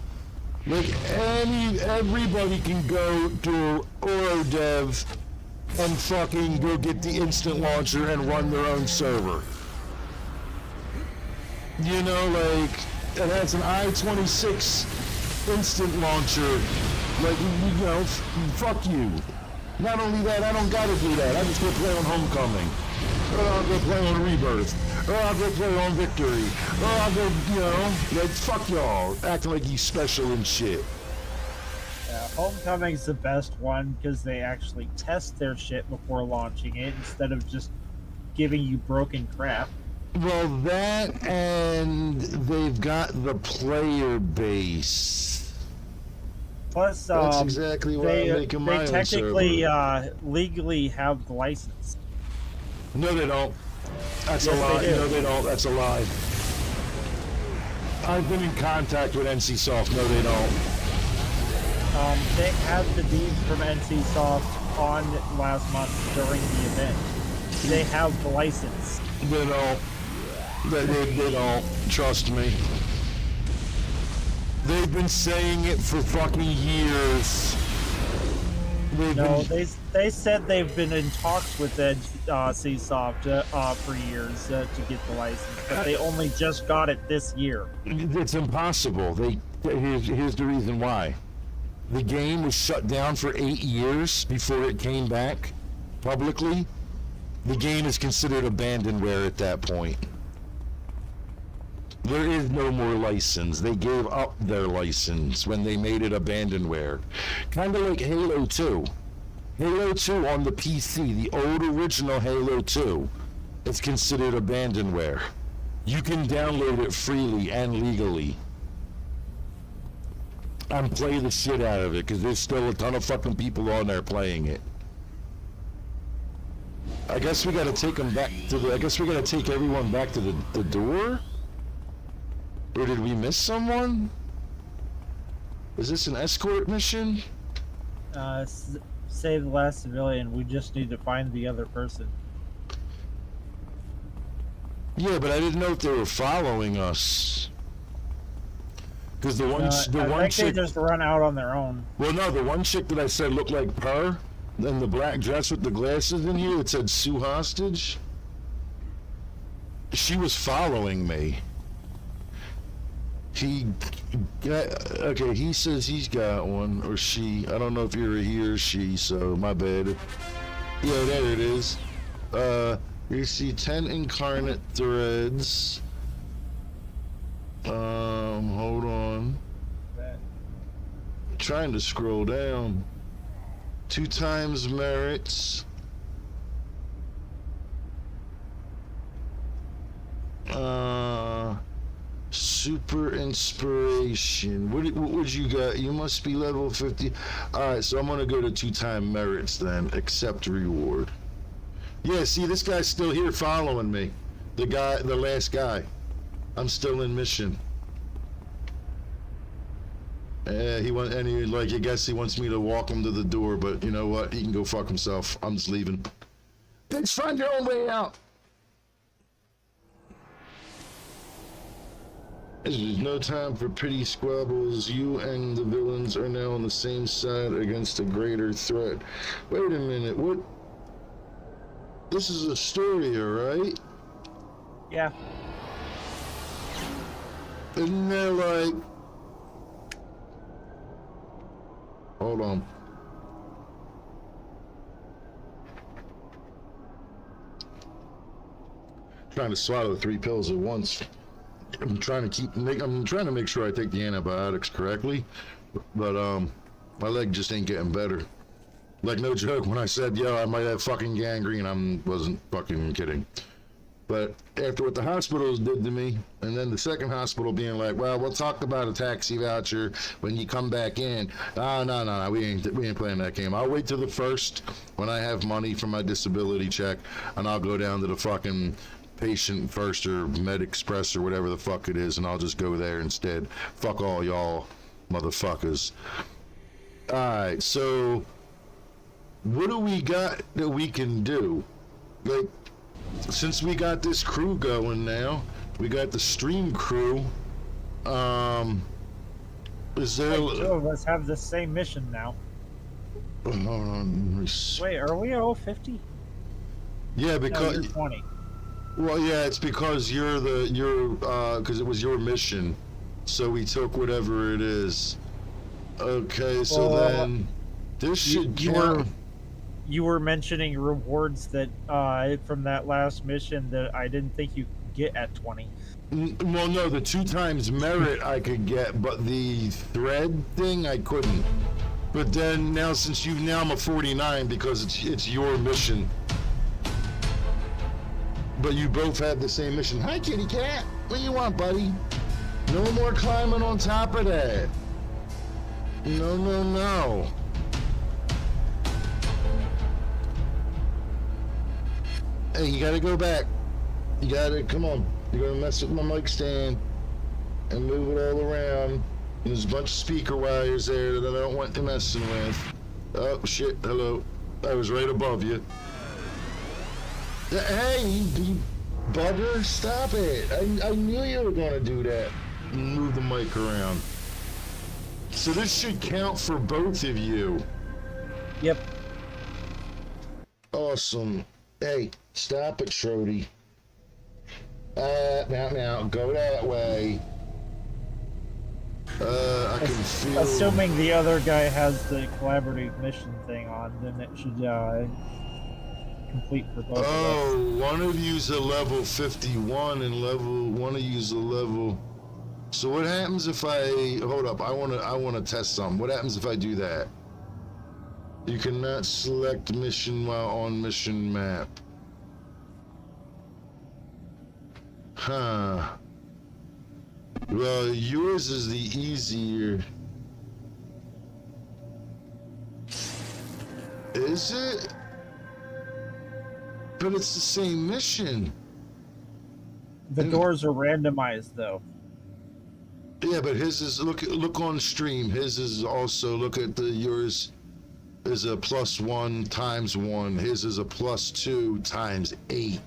Like, everybody can go to Orodev and fucking go get the instant launcher and run their own server. You know, like, it has an I-26 instant launcher. Like, you know, fuck you. Not only that, I don't gotta do that. I just go play on Homecoming. Or I'll go play on Rebirth. Or I'll go play on Victory. Or I'll go, you know, like, fuck y'all. Acting like you special and shit. Yeah, Homecoming's the best one because they actually test their shit before launching it instead of just giving you broken crap. Well, that and they've got the player base. Plus, That's exactly why I'm making my they own technically server. legally have the license. No, they don't. That's Yes, a lie. they do. No, they don't. That's a lie. I've been in contact with NCSoft. No, they don't. They had the deeds from NCSoft on last month during the event. They have the license. They don't. They don't. Trust me. They've been saying it for fucking years. No, they said they've been in talks with NCSoft for years to get the license, but they only just got it this year. It's impossible. Here's the reason why. The game was shut down for 8 years before it came back publicly. The game is considered abandonware at that point. There is no more license. They gave up their license when they made it abandonware. Kind of like Halo 2. Halo 2 on the PC, the old original Halo 2, it's considered abandonware. You can download it freely and legally. And play the shit out of it, because there's still a ton of fucking people on there playing it. I guess we gotta take them back to the... I guess we gotta take everyone back to the door? Or did we miss someone? Is this an escort mission? Save the last civilian. We just need to find the other person. Yeah, but I didn't know if they were following us. Because the one I think chick... they just run out on their own. Well, no, the one chick that I said looked like Per, in the black dress with the glasses in here, it said Sue Hostage. She was following me. He says he's got one, or she. I don't know if you're a he or she, so my bad. Yeah, there it is. You see 10 incarnate threads. Hold on. Trying to scroll down. 2 times merits. Super inspiration. What would you got? You must be level 50. Alright, so I'm gonna go to 2-time merits then. Accept reward. Yeah, see, this guy's still here following me. The last guy. I'm still in mission. I guess he wants me to walk him to the door, but you know what? He can go fuck himself. I'm just leaving. Bitch, find your own way out. There's no time for pity squabbles. You and the villains are now on the same side against a greater threat. Wait a minute, what? This is Astoria, right? Yeah. Isn't there like... Hold on. Trying to swallow 3 pills at once. I'm trying to make sure I take the antibiotics correctly, but my leg just ain't getting better. Like, no joke, when I said, yo, I might have fucking gangrene, I wasn't fucking kidding. But after what the hospitals did to me, and then the second hospital being like, well, we'll talk about a taxi voucher when you come back in. No, we ain't playing that game. I'll wait till the first when I have money for my disability check, and I'll go down to the fucking Patient First or Med Express or whatever the fuck it is, and I'll just go there instead. Fuck all y'all motherfuckers. Alright, so what do we got that we can do? Like, since we got this crew going now, we got the stream crew. Is there? Two of us have the same mission now. Hold on. Wait, are we all 50? Yeah, No, because you're 20. well, yeah, it's because because it was your mission, so we took whatever it is. Okay, so Well, then this should you count. You were mentioning rewards that from that last mission that I didn't think you could get at 20. Well, no, the 2 times merit I could get, but the thread thing I couldn't. But then now, since I'm a 49 because it's your mission. But you both have the same mission. Hi, kitty cat. What do you want, buddy? No more climbing on top of that. No. Hey, you gotta go back. You gotta, come on. You're gonna mess with my mic stand and move it all around. There's a bunch of speaker wires there that I don't want you messing with. Oh, shit, hello. I was right above you. Hey, you bugger, stop it. I knew you were gonna do that. Move the mic around. So this should count for both of you. Yep. Awesome. Hey, stop it, Trody. Now, go that way. I can feel... Assuming the other guy has the collaborative mission thing on, then it should complete for both of us. Oh, one of you's a level 51 and one of you's a level... So what happens if I... Hold up, I wanna test something. What happens if I do that? You cannot select mission while on mission map. Huh. Well, yours is the easier. Is it? But it's the same mission. The doors are randomized, though. Yeah, but his is look on stream. His is also yours is a +1 × 1. His is a +2 × 8.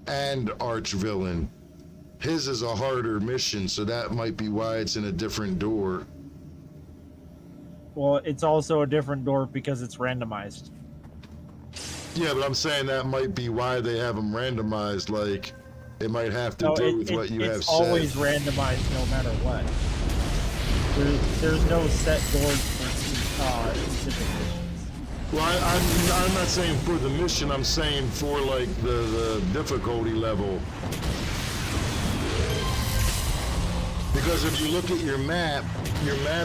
And arch villain. His is a harder mission, so that might be why it's in a different door. Well, it's also a different door because it's randomized. Yeah, but I'm saying that might be why they have them randomized. Like, it might have to do with what you have It's said. always randomized no matter what. There's no set doors for specific missions. Well, I'm not saying for the mission. I'm saying for like the difficulty level. Because if you look at your map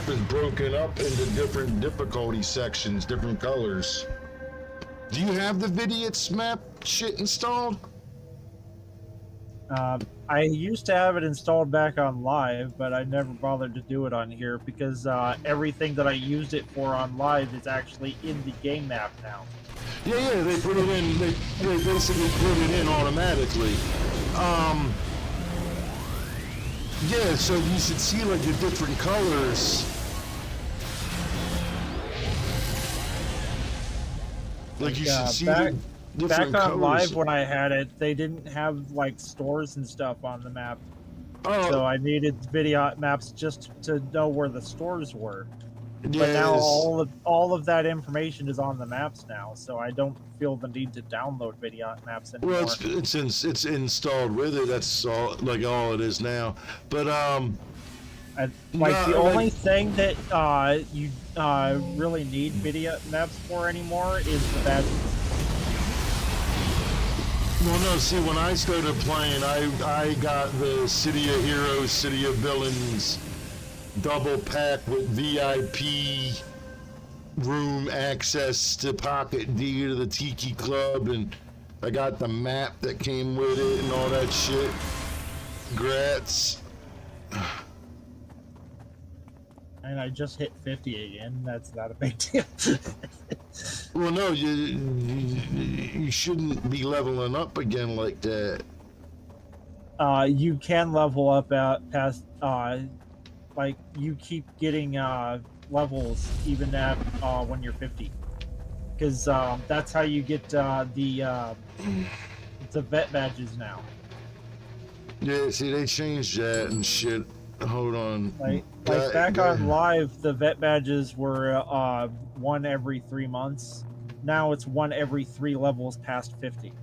is broken up into different difficulty sections, different colors. Do you have the Vidiot's map shit installed? I used to have it installed back on Live, but I never bothered to do it on here because everything that I used it for on Live is actually in the game map now. Yeah, they put it in. They basically put it in automatically. Yeah, so you should see like the different colors. Like you should see the different back on colors. Live when I had it, they didn't have like stores and stuff on the map, Oh, so I needed video maps just to know where the stores were. But now yes. all of that information is on the maps now, so I don't feel the need to download video maps anymore. Well, it's installed with it. That's all all it is now. But The only thing that you really need video maps for anymore is the badges. Well, no. See, when I started playing, I got the City of Heroes, City of Villains double pack with VIP room access to Pocket D to the Tiki Club and I got the map that came with it and all that shit. Grats. And I just hit 50 again. That's not a big deal. Well, no, you shouldn't be leveling up again like that. You can level up out past. Like you keep getting levels even at when you're 50, because that's how you get the vet badges now. Yeah, see, they changed that and shit. Hold on. Like back on live, the vet badges were 1 every 3 months. Now it's 1 every 3 levels past 50.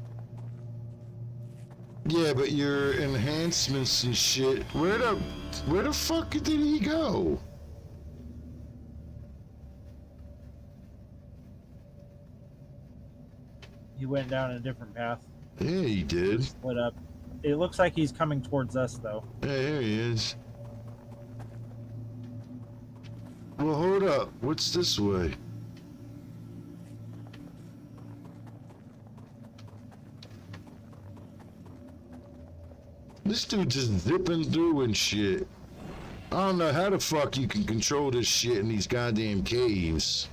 Yeah, but your enhancements and shit. Where the fuck did he go? He went down a different path. Yeah, he did. Split up. It looks like he's coming towards us, though. Yeah, here he is. Well, hold up. What's this way? This dude just zipping through and shit. I don't know how the fuck you can control this shit in these goddamn caves.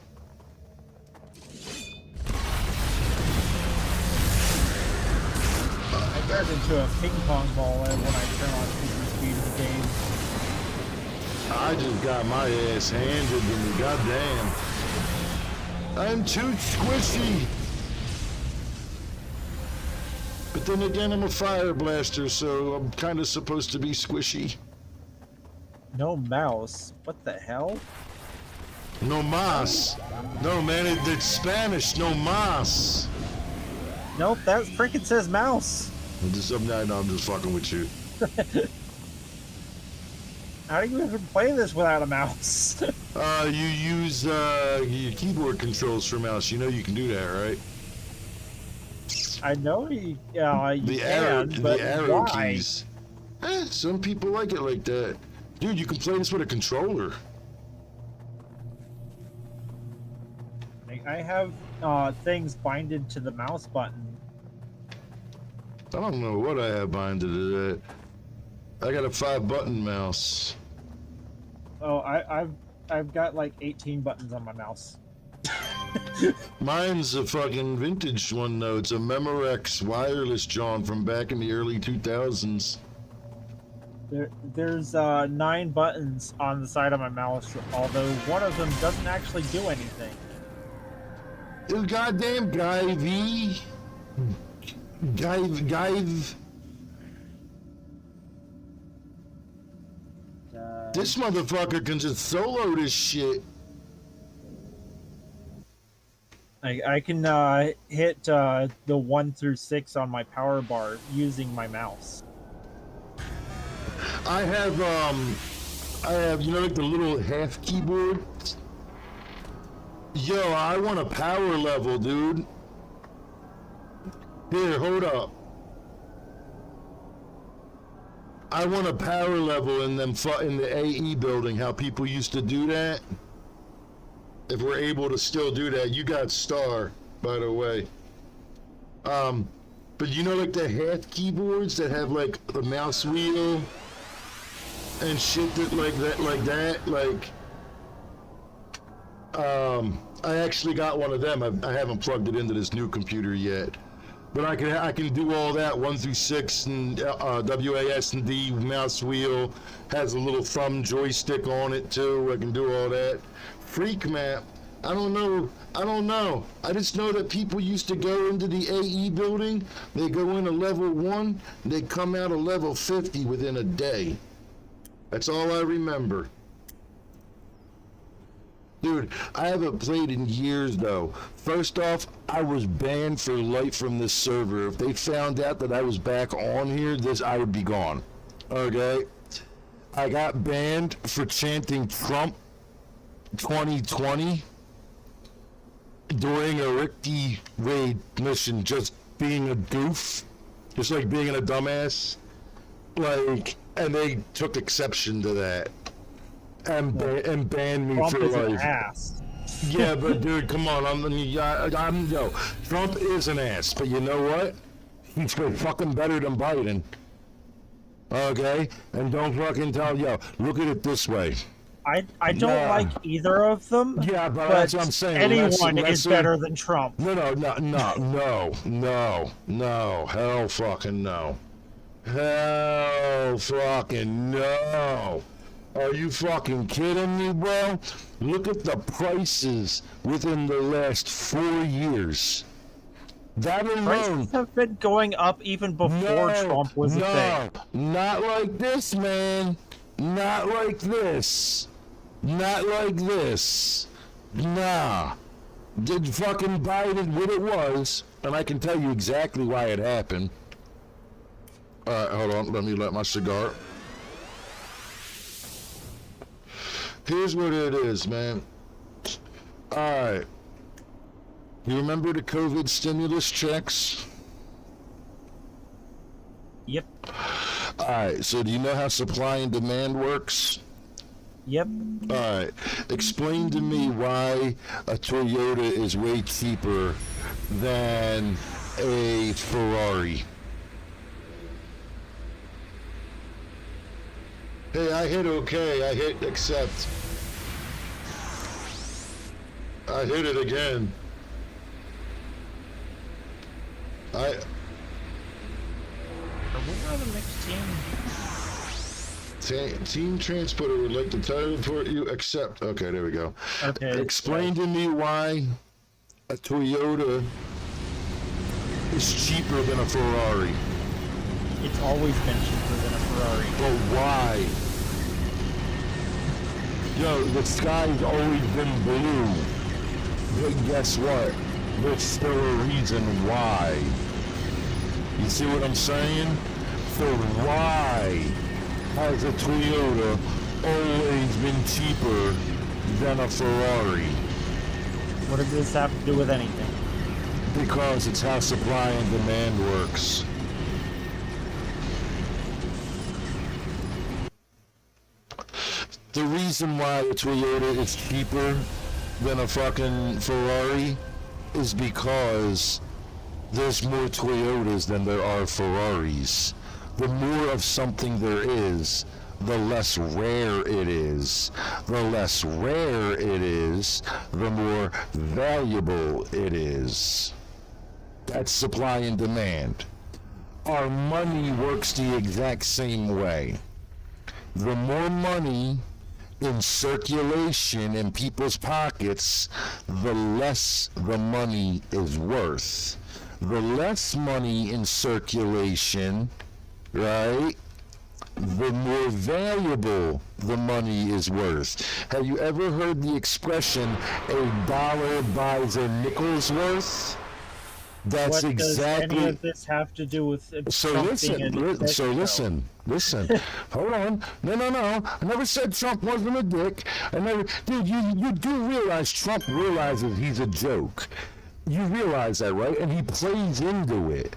I turned into a ping pong ball when I turn on super speed in the game. I just got my ass handed to me, goddamn. I'm too squishy. But then again, I'm a fire blaster, so I'm kind of supposed to be squishy. No mouse. What the hell? No mas. No, man, it's Spanish. No mas. Nope, that freaking says mouse. I'm just fucking with you. How do you even play this without a mouse? You use your keyboard controls for mouse. You know you can do that, right? I know you can, but the arrow why? keys. Some people like it like that. Dude, you can play this with a controller. I have things binded to the mouse button. I don't know what I have binded to that. I got a 5-button mouse. Oh, I've got like 18 buttons on my mouse. Mine's a fucking vintage one though. It's a Memorex wireless John from back in the early 2000s. There's 9 buttons on the side of my mouse, although one of them doesn't actually do anything. You goddamn guy V. Guy. This motherfucker can just solo this shit. I can hit the 1 through 6 on my power bar using my mouse. I have you know, like the little half keyboard. Yo, I want a power level, dude. Here, hold up. I want a power level in the AE building. How people used to do that. If we're able to still do that, you got Star, by the way. But you know, like the half keyboards that have like the mouse wheel and shit I actually got one of them. I haven't plugged it into this new computer yet, but I can do all that 1 through 6 and WASD mouse wheel has a little thumb joystick on it too. I can do all that. Freak map. I don't know. I just know that people used to go into the AE building. They go into level 1. They come out of level 50 within a day. That's all I remember. Dude, I haven't played in years though. First off, I was banned for life from this server. If they found out that I was back on here, I would be gone. Okay? I got banned for chanting Trump 2020 during a Ricky raid mission, just being a goof, just like being a dumbass. Like, and they took exception to that. And banned me Trump for is an life. ass. Yeah, but dude, come on. Yo, Trump is an ass, but you know what? He's fucking better than Biden. Okay? And don't fucking look at it this way. I don't like either of them. Yeah, but that's what I'm saying. Anyone is better than Trump. No. Hell fucking no. Hell fucking no. Are you fucking kidding me, bro? Look at the prices within the last 4 years. That alone. Prices have been going up even before Trump was a thing. Not like this, man. Not like this. Not like this. Nah. Did fucking Biden what it was, and I can tell you exactly why it happened. Alright, hold on. Let me light my cigar. Here's what it is, man. Alright. You remember the COVID stimulus checks? Yep. Alright, so do you know how supply and demand works? Yep. Alright, explain to me why a Toyota is way cheaper than a Ferrari. Hey, I hit okay. I hit accept. I hit it again. We are the mixed team. Team transporter would like to teleport you. Accept. Okay, there we go. Okay. Explain to me why a Toyota is cheaper than a Ferrari. It's always been cheaper than a Ferrari. But why? Yo, the sky's always been blue. But guess what? There's still a reason why. You see what I'm saying? So why has a Toyota always been cheaper than a Ferrari? What does this have to do with anything? Because it's how supply and demand works. The reason why a Toyota is cheaper than a fucking Ferrari is because there's more Toyotas than there are Ferraris. The more of something there is, the less rare it is. The less rare it is, the more valuable it is. That's supply and demand. Our money works the exact same way. The more money in circulation in people's pockets, the less the money is worth. The less money in circulation, right, the more valuable the money is worth. Have you ever heard the expression, a dollar buys a nickel's worth? That's What exactly. does any of this have to do with So Trump listen, being an executive? listen. Hold on. No. I never said Trump wasn't a dick. Dude, you do realize Trump realizes he's a joke. You realize that, right? And he plays into it.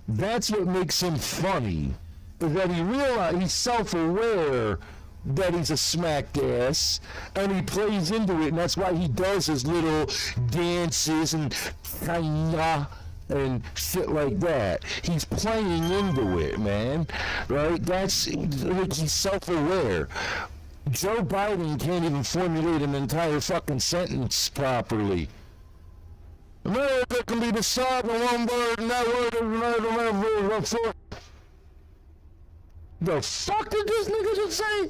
That's what makes him funny. Is that he's self-aware that he's a smacked ass, and he plays into it, and that's why he does his little dances and kinda and shit like that. He's playing into it, man. Right? That's like he's self-aware. Joe Biden can't even formulate an entire fucking sentence properly. America can be decided in one word, and that word is another. The fuck did this nigga just say?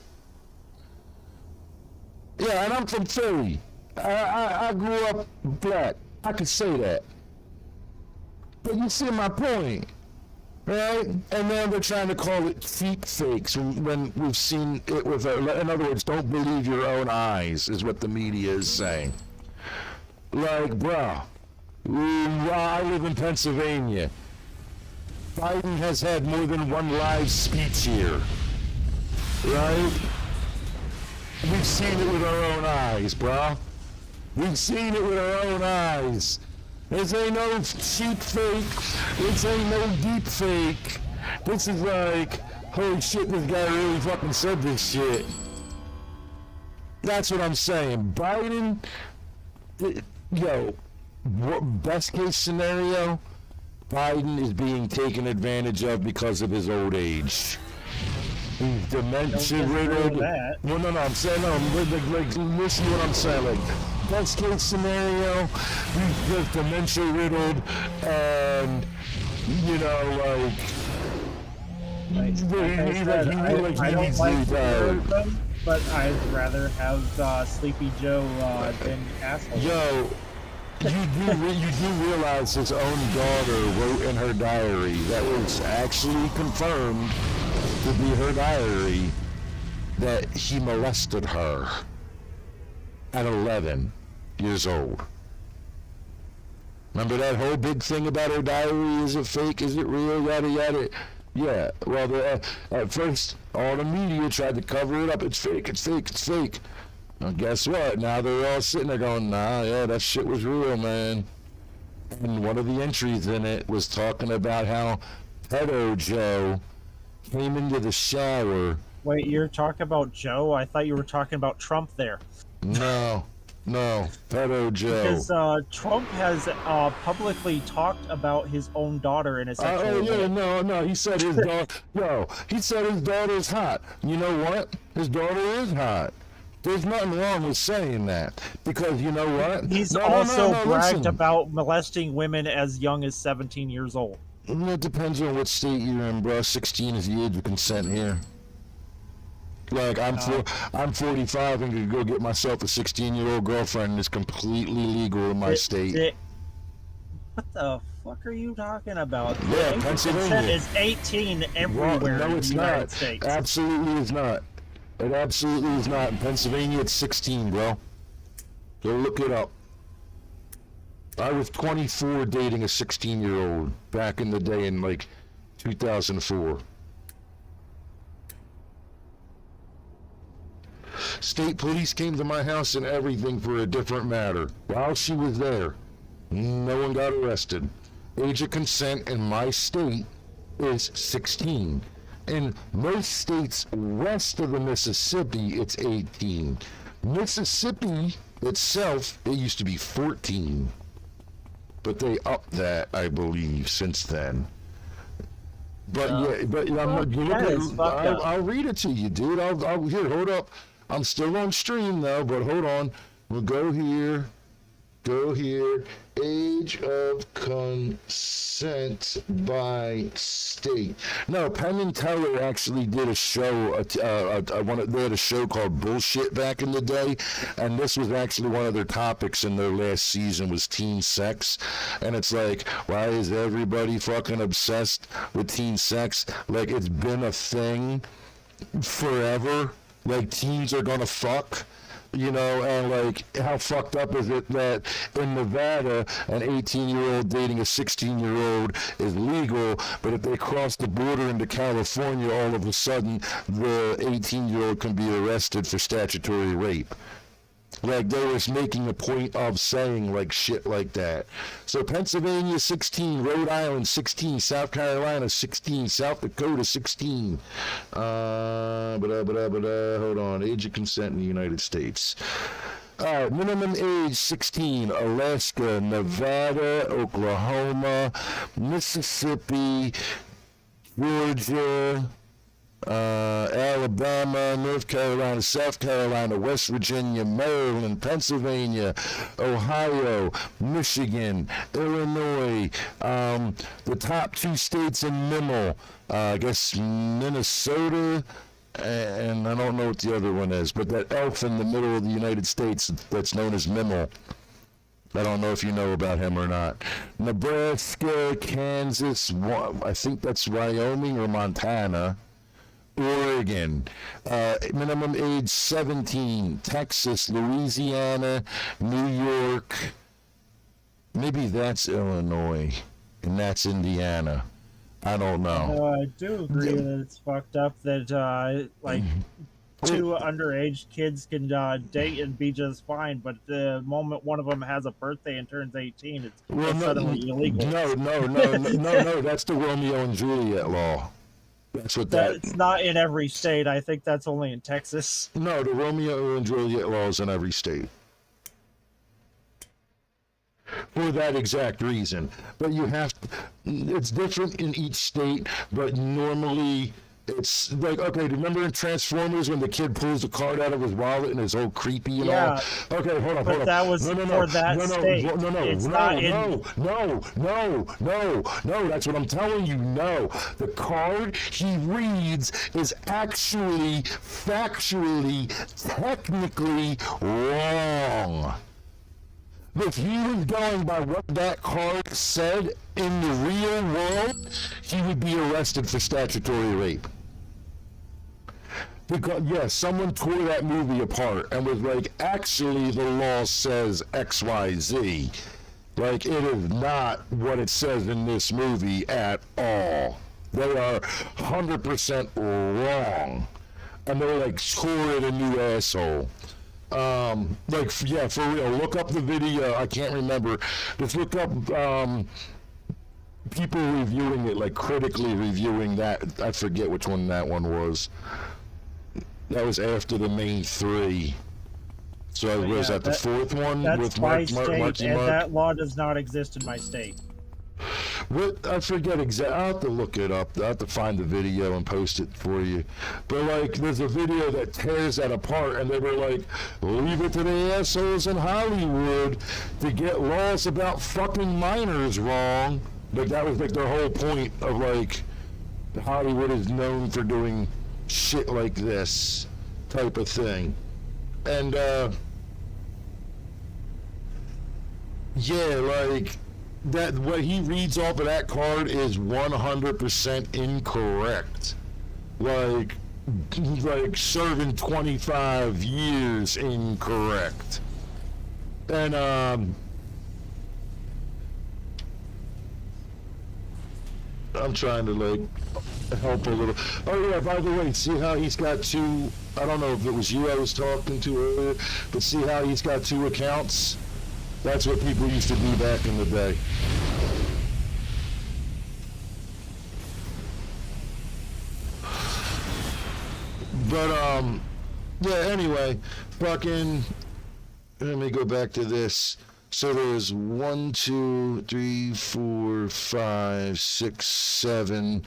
Yeah, and I'm from Philly. I grew up black. I could say that. But you see my point, right? And now they're trying to call it deep fakes when we've seen it with, in other words, don't believe your own eyes, is what the media is saying. Like, bruh, I live in Pennsylvania. Biden has had more than one live speech here, right? We've seen it with our own eyes, bruh. We've seen it with our own eyes. This ain't no cheap fake. This ain't no deep fake. This is like, holy shit, this guy really fucking said this shit. That's what I'm saying. Biden Yo, best case scenario, Biden is being taken advantage of because of his old age. He's dementia riddled. Well, no, I'm saying, no, like, listen to what I'm saying. Like, best case scenario, he's just dementia riddled, and, you know, I don't like either of them, but I'd rather have Sleepy Joe than Asshole. Yo, you do realize his own daughter wrote in her diary that was actually confirmed to be her diary that he molested her at 11 years old. Remember that whole big thing about her diary? Is it fake? Is it real? Yada yada. Yeah. Well, at first, all the media tried to cover it up. It's fake. It's fake. It's fake. Well, guess what? Now they're all sitting there going, nah, yeah, that shit was real, man. And one of the entries in it was talking about how Pedo Joe came into the shower. Wait, you're talking about Joe? I thought you were talking about Trump there. No, Pedo Joe. Because Trump has publicly talked about his own daughter in a sexual way. No, he said his daughter, he said his daughter's hot. You know what? His daughter is hot. There's nothing wrong with saying that, because you know what? He's also bragged about molesting women as young as 17 years old. It depends on what state you're in, bro. 16 is the age of consent here. Like, I'm 45 and could go get myself a 16-year-old girlfriend, and it's completely legal in my state. What the fuck are you talking about? Yeah, Pennsylvania. Consent is 18 everywhere in the United States. Absolutely is not. It absolutely is not. In Pennsylvania, it's 16, bro. Go look it up. I was 24 dating a 16-year-old back in the day in, like, 2004. State police came to my house and everything for a different matter. While she was there, no one got arrested. Age of consent in my state is 16. In most states west of the Mississippi, it's 18. Mississippi itself, it used to be 14. But they upped that, I believe, since then. But I'll read it to you, dude. Here, hold up. I'm still on stream though, but hold on. We'll go here. Age of consent by state. No, Penn and Teller actually did a show. They had a show called Bullshit back in the day, and this was actually one of their topics in their last season was teen sex. And it's like, why is everybody fucking obsessed with teen sex? Like, it's been a thing forever. Like, teens are gonna fuck. You know, and like, how fucked up is it that in Nevada, an 18-year-old dating a 16-year-old is legal, but if they cross the border into California, all of a sudden, the 18-year-old can be arrested for statutory rape. Like, they was making a point of saying, like, shit like that. So, Pennsylvania, 16. Rhode Island, 16. South Carolina, 16. South Dakota, 16. Hold on. Age of consent in the United States. Minimum age, 16. Alaska, Nevada, Oklahoma, Mississippi, Georgia, Alabama, North Carolina, South Carolina, West Virginia, Maryland, Pennsylvania, Ohio, Michigan, Illinois, the top 2 states in MIML, I guess Minnesota, and I don't know what the other one is, but that elf in the middle of the United States that's known as MIML. I don't know if you know about him or not. Nebraska, Kansas, I think that's Wyoming or Montana. Oregon, minimum age 17, Texas, Louisiana, New York, maybe that's Illinois, and that's Indiana. I don't know. I do agree that it's fucked up that, two underage kids can date and be just fine, but the moment one of them has a birthday and turns 18, it's suddenly illegal. No, that's the Romeo and Juliet law. That's what That's not in every state. I think that's only in Texas. No, the Romeo and Juliet law is in every state. for that exact reason. But you have, it's different in each state, but normally it's like, okay, remember in Transformers when the kid pulls the card out of his wallet and it's all creepy and Yeah. all? Okay, hold on, But hold on. that was for that state. It's not in- No, that's what I'm telling you, no. The card he reads is actually, factually, technically wrong. If he was going by what that card said in the real world, he would be arrested for statutory rape. Because, yes, someone tore that movie apart and was like, actually, the law says XYZ. Like, it is not what it says in this movie at all. They are 100% wrong. And they're like, score it a new asshole. Like, yeah, for real, look up the video. I can't remember. Just look up, people reviewing it, like critically reviewing that. I forget which one that one was. That was after the main three. So was that the fourth one That's with my state, Marky and Mark? that law does not exist in my state. What, I forget exactly. I'll have to look it up. I'll have to find the video and post it for you. But like, there's a video that tears that apart, and they were like, leave it to the assholes in Hollywood to get laws about fucking minors wrong. Like, that was like their whole point of like, Hollywood is known for doing shit like this type of thing. And yeah, like, that what he reads off of that card is 100% incorrect. Like serving 25 years incorrect. And I'm trying to like help a little. Oh yeah, by the way, see how he's got two, I don't know if it was you I was talking to earlier, but see how he's got two accounts? That's what people used to do back in the day. But, yeah, anyway, fucking, let me go back to this. So there's 1, 2, 3, 4, 5, 6, 7,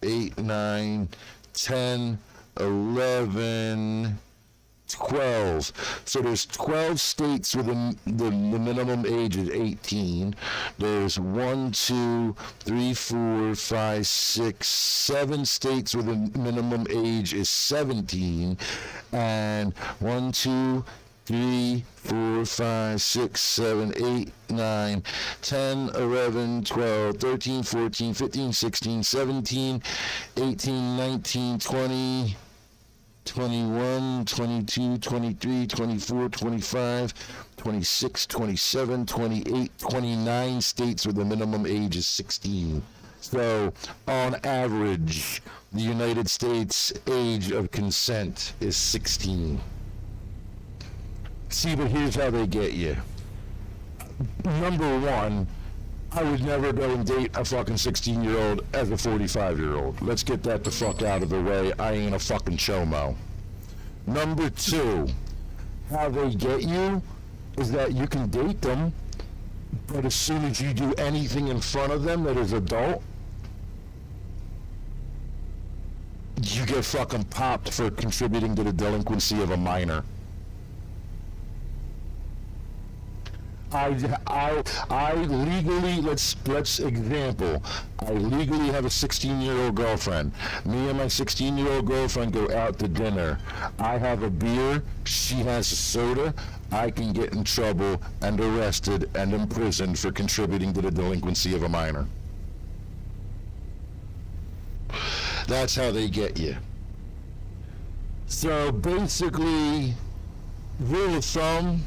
8, 9, 10, 11, 12. So there's 12 states where the minimum age is 18. There's 1, 2, 3, 4, 5, 6, 7 states where the minimum age is 17. And 1, 2, 3, 4, 5, 6, 7, 8, 9, 10, 11, 12, 13, 14, 15, 16, 17, 18, 19, 20, 21, 22, 23, 24, 25, 26, 27, 28, 29 states where the minimum age is 16. So, on average, the United States age of consent is 16. See, but here's how they get you. Number one, I would never go and date a fucking 16-year-old as a 45-year-old. Let's get that the fuck out of the way. I ain't a fucking chomo. Number two, how they get you is that you can date them, but as soon as you do anything in front of them that is adult, you get fucking popped for contributing to the delinquency of a minor. I legally, let's example, I legally have a 16-year-old girlfriend. Me and my 16-year-old girlfriend go out to dinner. I have a beer, she has a soda. I can get in trouble and arrested and imprisoned for contributing to the delinquency of a minor. That's how they get you. So basically, rule of thumb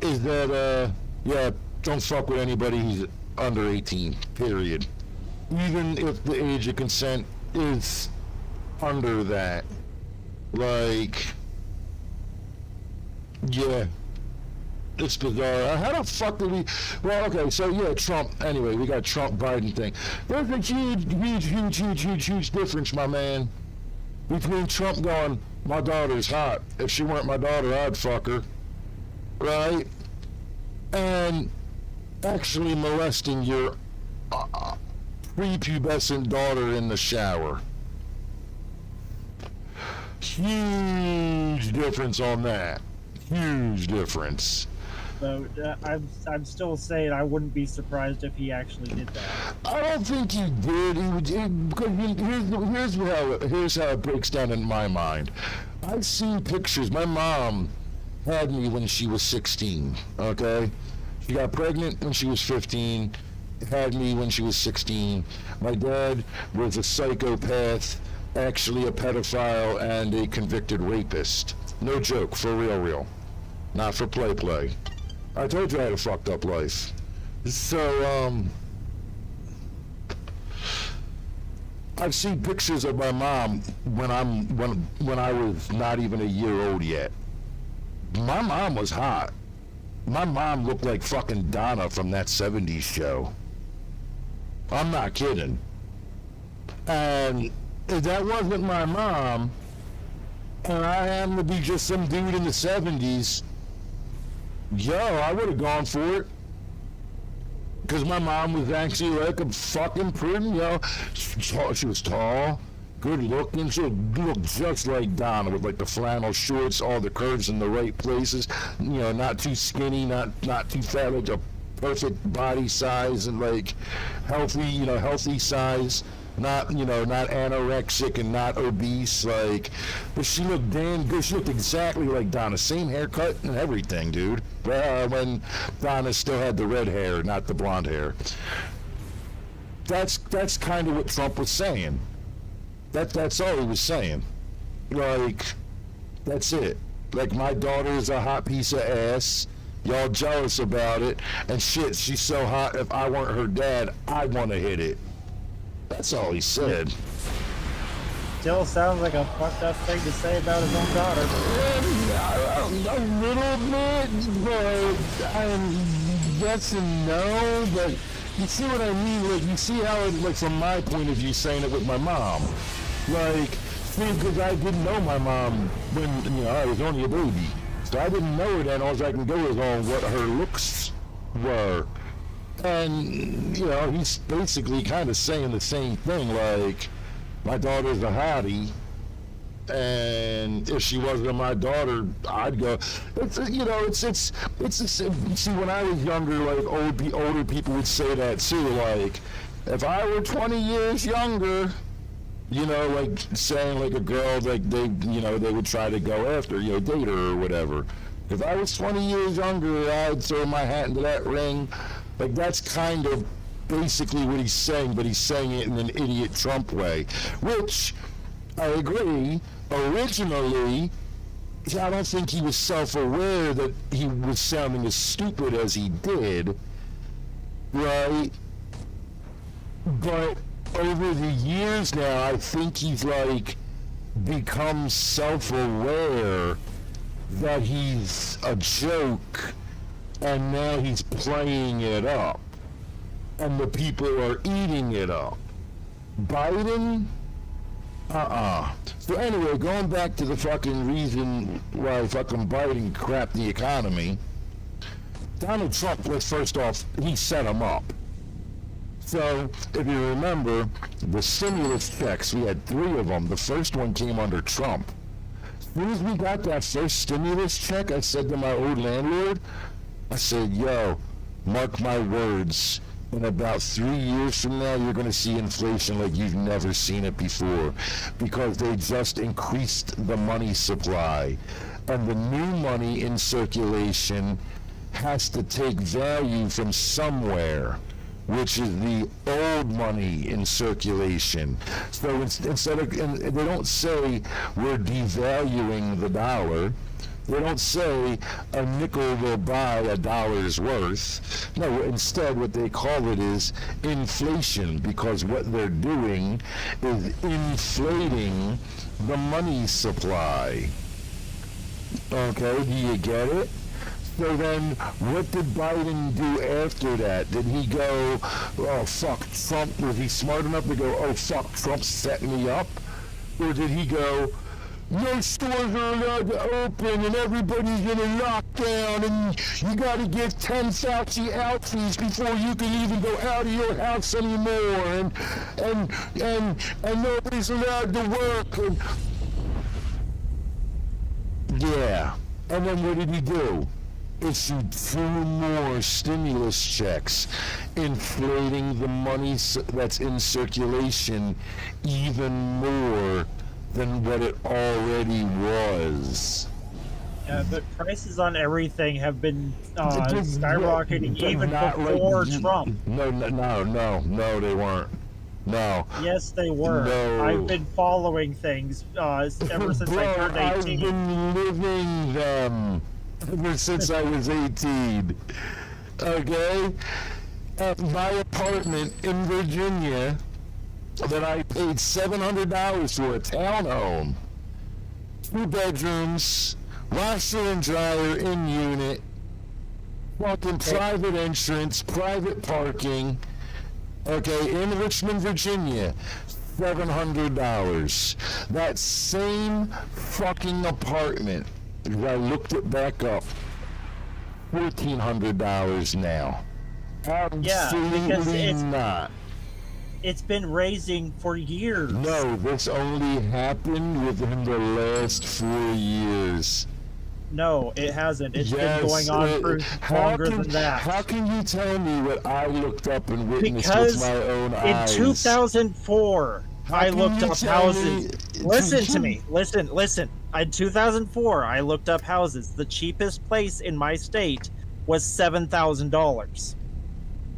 is that, yeah, don't fuck with anybody who's under 18, period. Even if the age of consent is under that. Like, yeah, it's bizarre. How the fuck did we, well, okay, so yeah, Trump, anyway, we got Trump-Biden thing. There's a huge difference, my man, between Trump going, my daughter's hot. If she weren't my daughter, I'd fuck her. Right? and actually molesting your prepubescent daughter in the shower. Huge difference on that. Huge difference. So I'm still saying I wouldn't be surprised if he actually did that. I don't think he did. Because here's how it breaks down in my mind. I've seen pictures. My mom had me when she was 16. Okay, she got pregnant when she was 15. Had me when she was 16. My dad was a psychopath, actually a pedophile and a convicted rapist. No joke, for real. Not for play. I told you I had a fucked up life. So, I've seen pictures of my mom when I was not even a year old yet. My mom was hot. My mom looked like fucking Donna from that 70s show. I'm not kidding. And if that wasn't my mom, and I happened to be just some dude in the 70s, yo, I would have gone for it. Because my mom was actually like a fucking pretty, she was tall, good looking. She looked just like Donna with like the flannel shorts, all the curves in the right places. Not too skinny, not too fat, like a perfect body size and like healthy size. Not anorexic and not obese, but she looked damn good. She looked exactly like Donna. Same haircut and everything, dude. When Donna still had the red hair, not the blonde hair. That's kind of what Trump was saying. That's all he was saying. That's it. My daughter is a hot piece of ass. Y'all jealous about it. And shit, she's so hot, if I weren't her dad, I'd want to hit it. That's all he said. Still sounds like a fucked up thing to say about his own daughter. A little bit, but yes and no, but you see what I mean? You see how from my point of view, saying it with my mom. Because I didn't know my mom when, I was only a baby. So I didn't know her then. All I can go is on what her looks were. And, he's basically kind of saying the same thing, my daughter's a hottie, and if she wasn't my daughter, I'd go. See, when I was younger, older people would say that too, if I were 20 years younger, saying a girl, they would try to go after, date her or whatever. If I was 20 years younger, I'd throw my hat into that ring. That's kind of basically what he's saying, but he's saying it in an idiot Trump way, which I agree. Originally, I don't think he was self-aware that he was sounding as stupid as he did, right? But over the years now, I think he's become self-aware that he's a joke. And now he's playing it up. And the people are eating it up. Biden? So anyway, going back to the fucking reason why fucking Biden crapped the economy, Donald Trump was, first off, he set him up. So, if you remember, the stimulus checks, we had 3 of them. The first one came under Trump. As soon as we got that first stimulus check, I said to my old landlord, I said, yo, mark my words, in about 3 years from now, you're going to see inflation like you've never seen it before, because they just increased the money supply. And the new money in circulation has to take value from somewhere, which is the old money in circulation. So instead of, and they don't say we're devaluing the dollar. They don't say a nickel will buy $1's worth. No, instead what they call it is inflation, because what they're doing is inflating the money supply. Okay, do you get it? So then, what did Biden do after that? Did he go, oh, fuck, Trump? Was he smart enough to go, oh, fuck, Trump set me up? Or did he go, No stores are allowed to open, and everybody's in a lockdown, and you gotta get 10 Fauci outfits before you can even go out of your house anymore, and nobody's allowed to work. And yeah, and then what did he do? Issued 2 more stimulus checks, inflating the money that's in circulation even more than what it already was. Yeah, but prices on everything have been skyrocketing even before Trump. No, they weren't. No. Yes, they were. No. I've been following things ever since I turned 18. I've been living them ever since I was 18. Okay? At my apartment in Virginia, that I paid $700 for, a townhome, 2 bedrooms, washer and dryer in unit, fucking private entrance, private parking, okay, in Richmond, Virginia, $700. That same fucking apartment, I looked it back up, $1,400 now. Absolutely not. It's been raising for years. No, this only happened within the last 4 years. No, it hasn't. It's been going on for longer than that. How can you tell me what I looked up and witnessed Because with my own in eyes? 2004, I looked up houses. Listen to me. Listen. In 2004, I looked up houses. The cheapest place in my state was $7,000.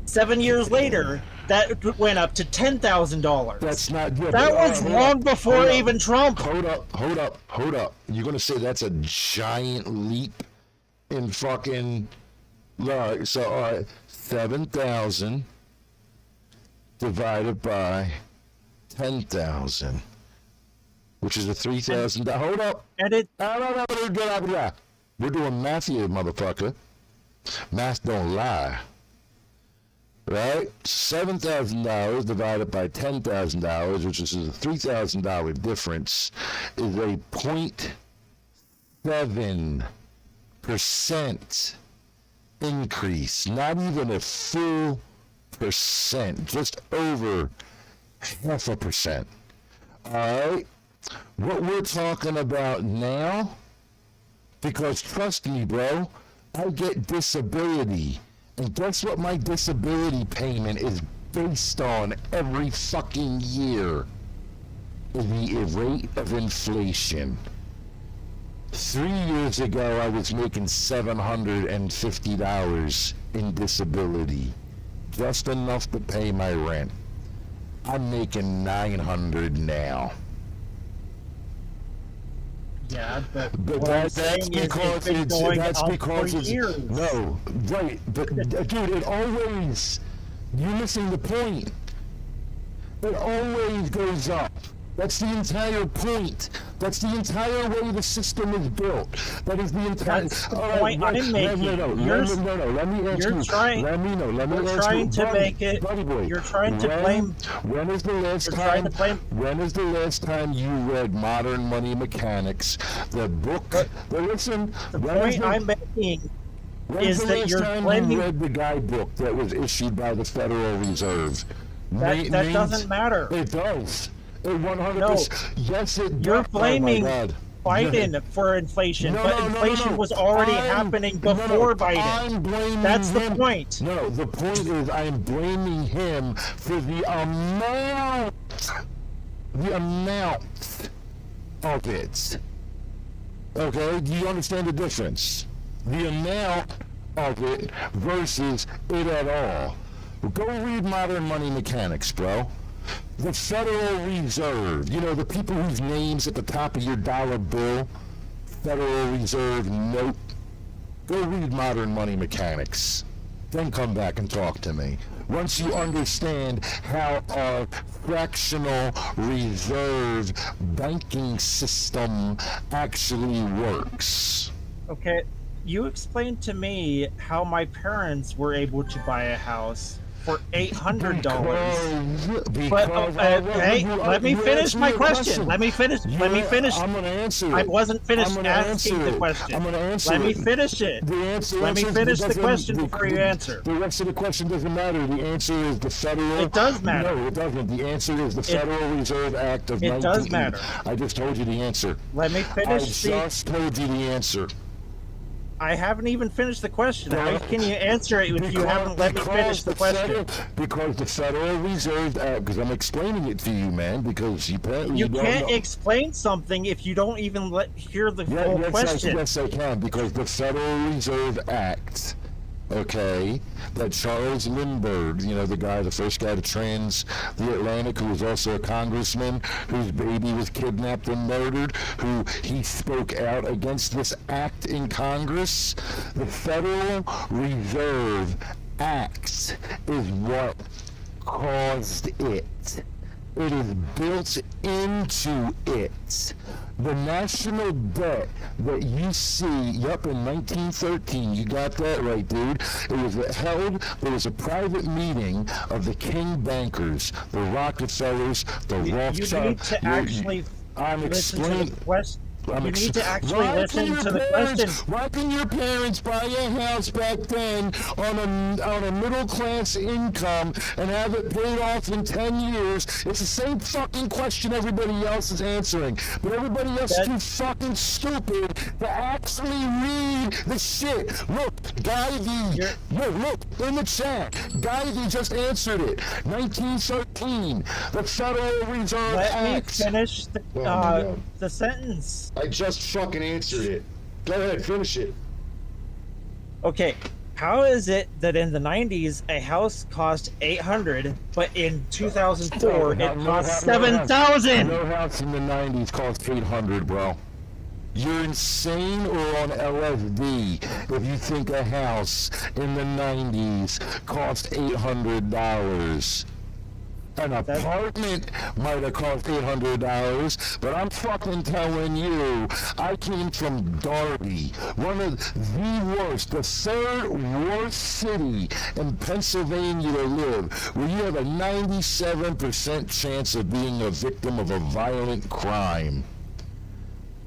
7 years later, that went up to $10,000. That's not good. That was long before even Trump. Hold up. You're gonna say that's a giant leap in fucking... So, all right, 7,000 divided by 10,000, which is a $3,000. Hold up. And it... We're doing math here, motherfucker. Math don't lie. Right? $7,000 divided by $10,000, which is a $3,000 difference, is a 0.7% increase. Not even a full percent, just over 0.5%. Alright? What we're talking about now, because trust me, bro, I get disability. And guess what my disability payment is based on every fucking year? The rate of inflation. 3 years ago, I was making $750 in disability. Just enough to pay my rent. I'm making $900 now. Yeah, but that's because it's years. No, right, but dude, it always, you're missing the point. It always goes up. That's the entire point. That's the entire way the system is built. That is the entire... That's the point I'm making. No, let me ask you. Trying to make it... Buddy boy, you're trying to blame... When is the last time you read Modern Money Mechanics, the book... Listen, the point I'm making is that you're blaming... you read the guidebook that was issued by the Federal Reserve? That doesn't matter. It does. 100%. No. Yes, it does. You're blaming Biden for inflation, No, but inflation was already happening before Biden. I'm blaming That's him. the point. No, the point is I'm blaming him for the amount of it. Okay, do you understand the difference? The amount of it versus it at all. Go read Modern Money Mechanics, bro. The Federal Reserve, you know, the people whose names at the top of your dollar bill, Federal Reserve note. Go read Modern Money Mechanics. Then come back and talk to me. Once you understand how our fractional reserve banking system actually works. Okay, you explained to me how my parents were able to buy a house for $800. Because Hey, let me finish my question. Let me finish. I'm gonna answer it. I wasn't finished I'm gonna asking answer the it. question. I'm gonna answer Let me it. finish it. The answer. Let me finish the question before you answer. The rest of the question doesn't matter. The answer is the federal. It does matter. No, it doesn't. The answer is the Federal Reserve Act of 19. It does matter. I just told you the answer. Let me I finish just told you the answer. I haven't even finished the question. How can you answer it if you haven't let me finish the question? Because the Federal Reserve Act, because I'm explaining it to you, man, because apparently You don't can't know. explain something if you don't even hear the full question. Yes, I can, because the Federal Reserve Act, okay, that Charles Lindbergh, you know, the first guy to trans the Atlantic, who was also a congressman, whose baby was kidnapped and murdered, who he spoke out against this act in Congress. The Federal Reserve Act is what caused it. It is built into it. The national debt that you see, yup, in 1913, you got that right, dude. It was held, there was a private meeting of the king bankers, the Rockefellers, the Rothschilds. You need to actually I'm listen to explaining. the question. You need to actually Why listen can your to the parents- question. Why can your parents buy a house back then on a middle class income and have it paid off in 10 years? It's the same fucking question everybody else is answering, but everybody else is too fucking stupid to actually read the shit. Look, Guy look in the chat. Guy just answered it. 1913, the Federal Reserve Let me Act. finish Oh my God. the sentence. I just fucking answered it. Go ahead, finish it. Okay, how is it that in the 90s a house cost $800, but in 2004 it cost $7,000? No house in the 90s cost $800, bro. You're insane or on LSD if you think a house in the 90s cost $800. An apartment might have cost $800, but I'm fucking telling you, I came from Darby, one of the worst, the third worst city in Pennsylvania to live, where you have a 97% chance of being a victim of a violent crime.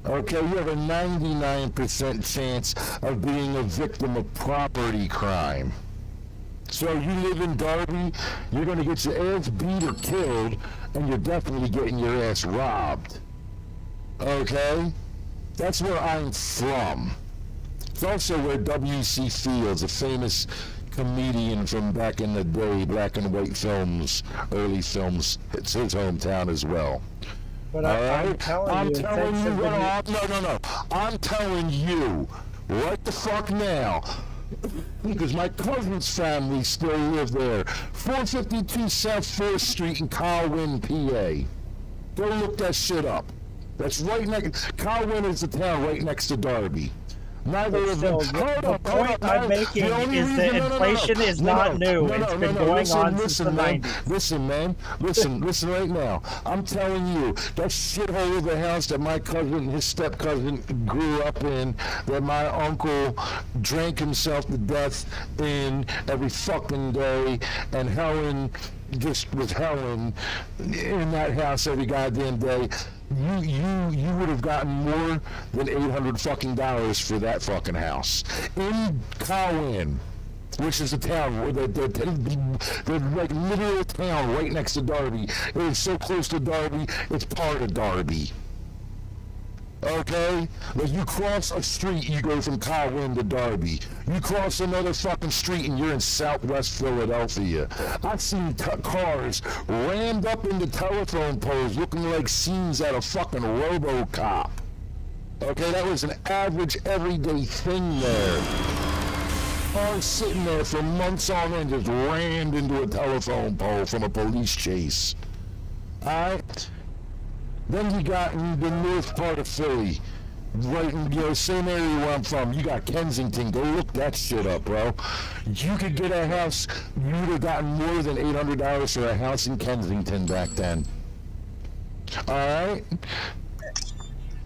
Okay, you have a 99% chance of being a victim of property crime. So you live in Darby, you're going to get your ass beat or killed, and you're definitely getting your ass robbed. Okay? That's where I'm from. It's also where W.C. Fields, a famous comedian from back in the day, black and white films, early films, it's his hometown as well. But All I'm right? telling I'm you, telling you, no. I'm telling you, right the fuck now, because my cousin's family still live there. 452 South 4th Street in Colwyn, PA. Go look that shit up. That's right next. Colwyn is the town right next to Darby. Neither of them. The point I'm making is that inflation is not new. It's been going on since the 90s. Listen, man. Listen right now. I'm telling you, that shithole of a house that my cousin, his step-cousin, grew up in, that my uncle drank himself to death in every fucking day, and Helen just was Helen in that house every goddamn day. You would have gotten more than $800 fucking dollars for that fucking house in Colwyn, which is a town where the like literal town right next to Darby. It is so close to Darby, it's part of Darby. Okay? Like you cross a street, you go from Colwyn to Darby. You cross another fucking street and you're in Southwest Philadelphia. I've seen cars rammed up into telephone poles looking like scenes out of fucking RoboCop. Okay, that was an average everyday thing there. Cars sitting there for months on end just rammed into a telephone pole from a police chase. Alright? Then you got in the north part of Philly, right in the same area where I'm from. You got Kensington. Go look that shit up, bro. You could get a house. You would have gotten more than $800 for a house in Kensington back then. All right.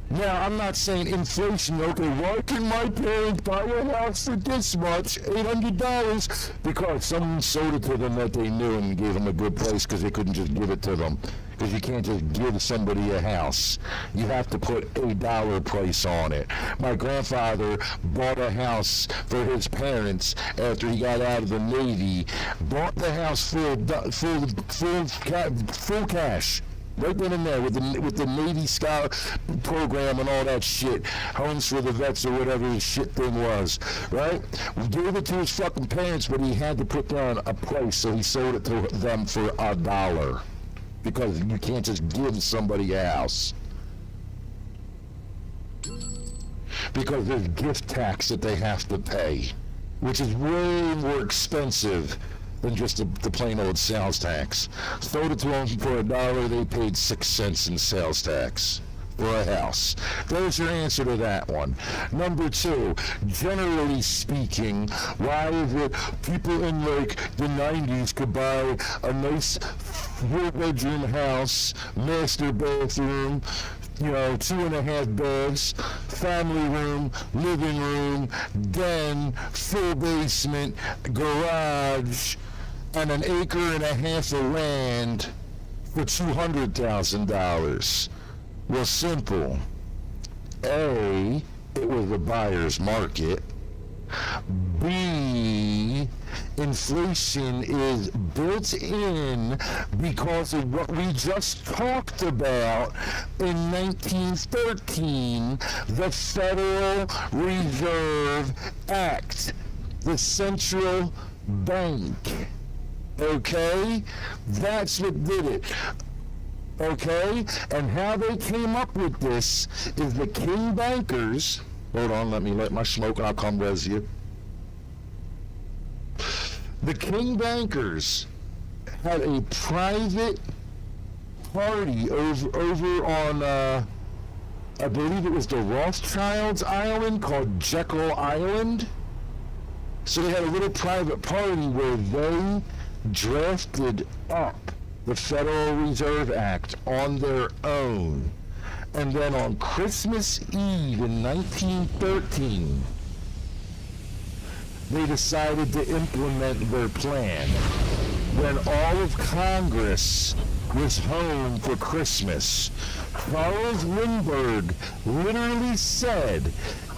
Now, I'm not saying inflation, okay, why can my parents buy a house for this much, $800? Because someone sold it to them that they knew and gave them a good price because they couldn't just give it to them. Because you can't just give somebody a house. You have to put a dollar price on it. My grandfather bought a house for his parents after he got out of the Navy, bought the house full cash. Right then and there with the Navy Scout program and all that shit, homes for the vets or whatever his shit thing was, right? We gave it to his fucking parents, but he had to put down a price, so he sold it to them for $1. Because you can't just give somebody a house. Because there's gift tax that they have to pay, which is way more expensive than just the plain old sales tax. Sold it to them for $1, they paid 6 cents in sales tax for a house. There's your answer to that one. Number 2, generally speaking, why is it people in like the 90s could buy a nice 4-bedroom house, master bathroom, 2.5 beds, family room, living room, den, full basement, garage, and an acre and a half of land for $200,000? Well, simple. A, it was a buyer's market. B, inflation is built in because of what we just talked about in 1913, the Federal Reserve Act, the central bank. Okay? That's what did it. Okay? And how they came up with this is the king bankers. Hold on, let me light my smoke and I'll come res you. The king bankers had a private party over on, I believe it was the Rothschilds Island called Jekyll Island. So they had a little private party where they drafted up the Federal Reserve Act on their own. And then on Christmas Eve in 1913, they decided to implement their plan. When all of Congress was home for Christmas, Charles Lindbergh literally said,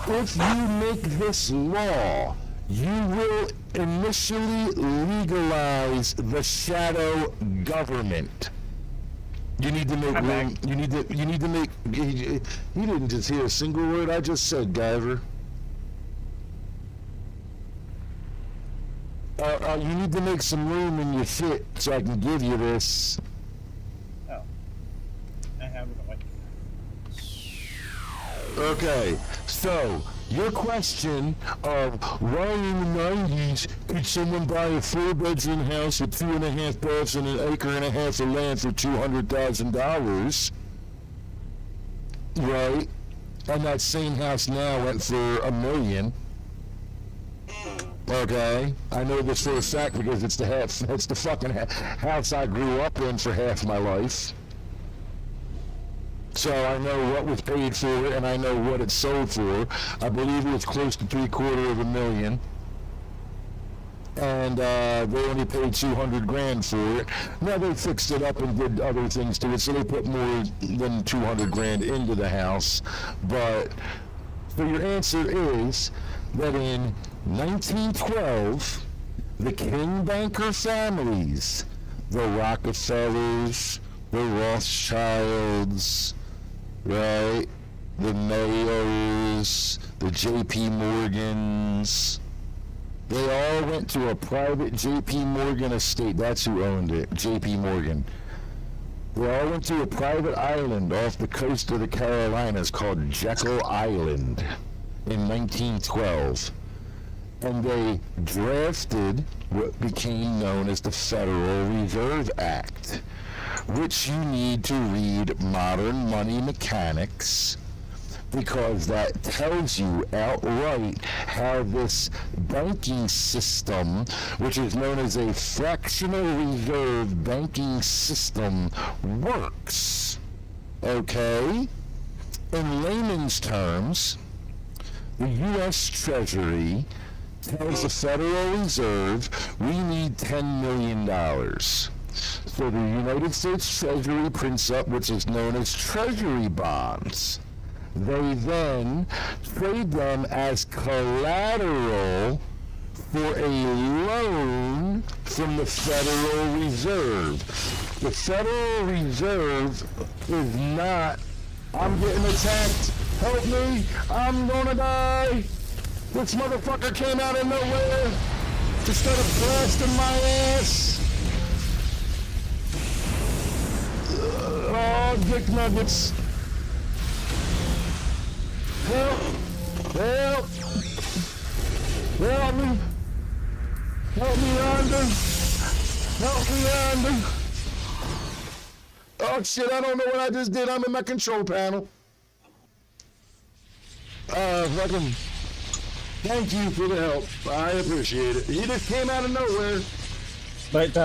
if you make this law, you will initially legalize the shadow government. You need to make room. You need to make. You didn't just hear a single word I just said, Guyver. You need to make some room in your shit so I can give you this. Oh, I have it like. Okay, so your question of why in the 90s could someone buy a 4-bedroom house with 2.5 baths and an acre and a half of land for $200,000, right? And that same house now went for $1 million. Okay, I know this for a fact because it's the fucking house I grew up in for half my life. So I know what was paid for it, and I know what it sold for. I believe it was close to $750,000. And they only paid $200,000 for it. Now they fixed it up and did other things to it, so they put more than $200,000 into the house. But so your answer is that in 1912, the king banker families, the Rockefellers, the Rothschilds, right, the Mayors, the J.P. Morgans, they all went to a private J.P. Morgan estate. That's who owned it, J.P. Morgan. They all went to a private island off the coast of the Carolinas called Jekyll Island in 1912. And they drafted what became known as the Federal Reserve Act, which you need to read Modern Money Mechanics, because that tells you outright how this banking system, which is known as a fractional reserve banking system, works. Okay? In layman's terms, the U.S. Treasury tells the Federal Reserve we need $10 million. So the United States Treasury prints up what's known as Treasury bonds. They then trade them as collateral for a loan from the Federal Reserve. The Federal Reserve is not, I'm getting attacked, help me, I'm gonna die. This motherfucker came out of nowhere to start blasting my ass. Oh, dick nuggets. Help! Help! Help me! Help me, Rhonda! Help me, Rhonda! Oh shit, I don't know what I just did. I'm in my control panel. Fucking... Thank you for the help. I appreciate it. He just came out of nowhere. But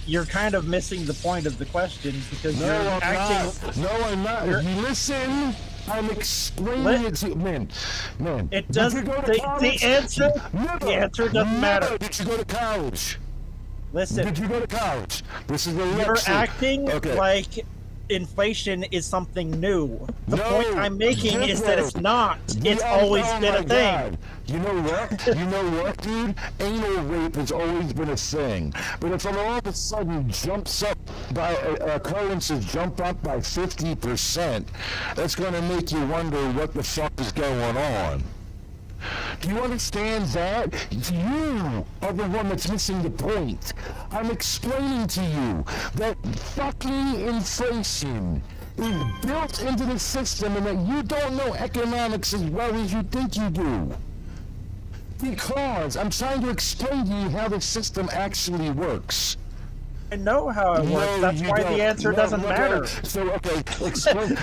you're kind of missing the point of the question because No, you're I'm acting. not. No, I'm not. If you listen, I'm explaining it to you. Man. It Did doesn't. you go to The college? answer. Never. The answer doesn't Never matter. Did you go to college? Listen, Did you go to college? This is a you're lecture. acting Okay. like inflation is something new. The No, point I'm making is that it's not. It's Yeah, always oh been my a thing. God. You know what? You know what, dude? Anal rape has always been a thing. But if it all of a sudden jumps up by occurrences jump up by 50%, that's going to make you wonder what the fuck is going on. Do you understand that? You are the one that's missing the point. I'm explaining to you that fucking inflation is built into the system and that you don't know economics as well as you think you do. Because I'm trying to explain to you how the system actually works. I know how it works. No, That's you why don't. the answer No, doesn't okay. matter. So, okay, explain,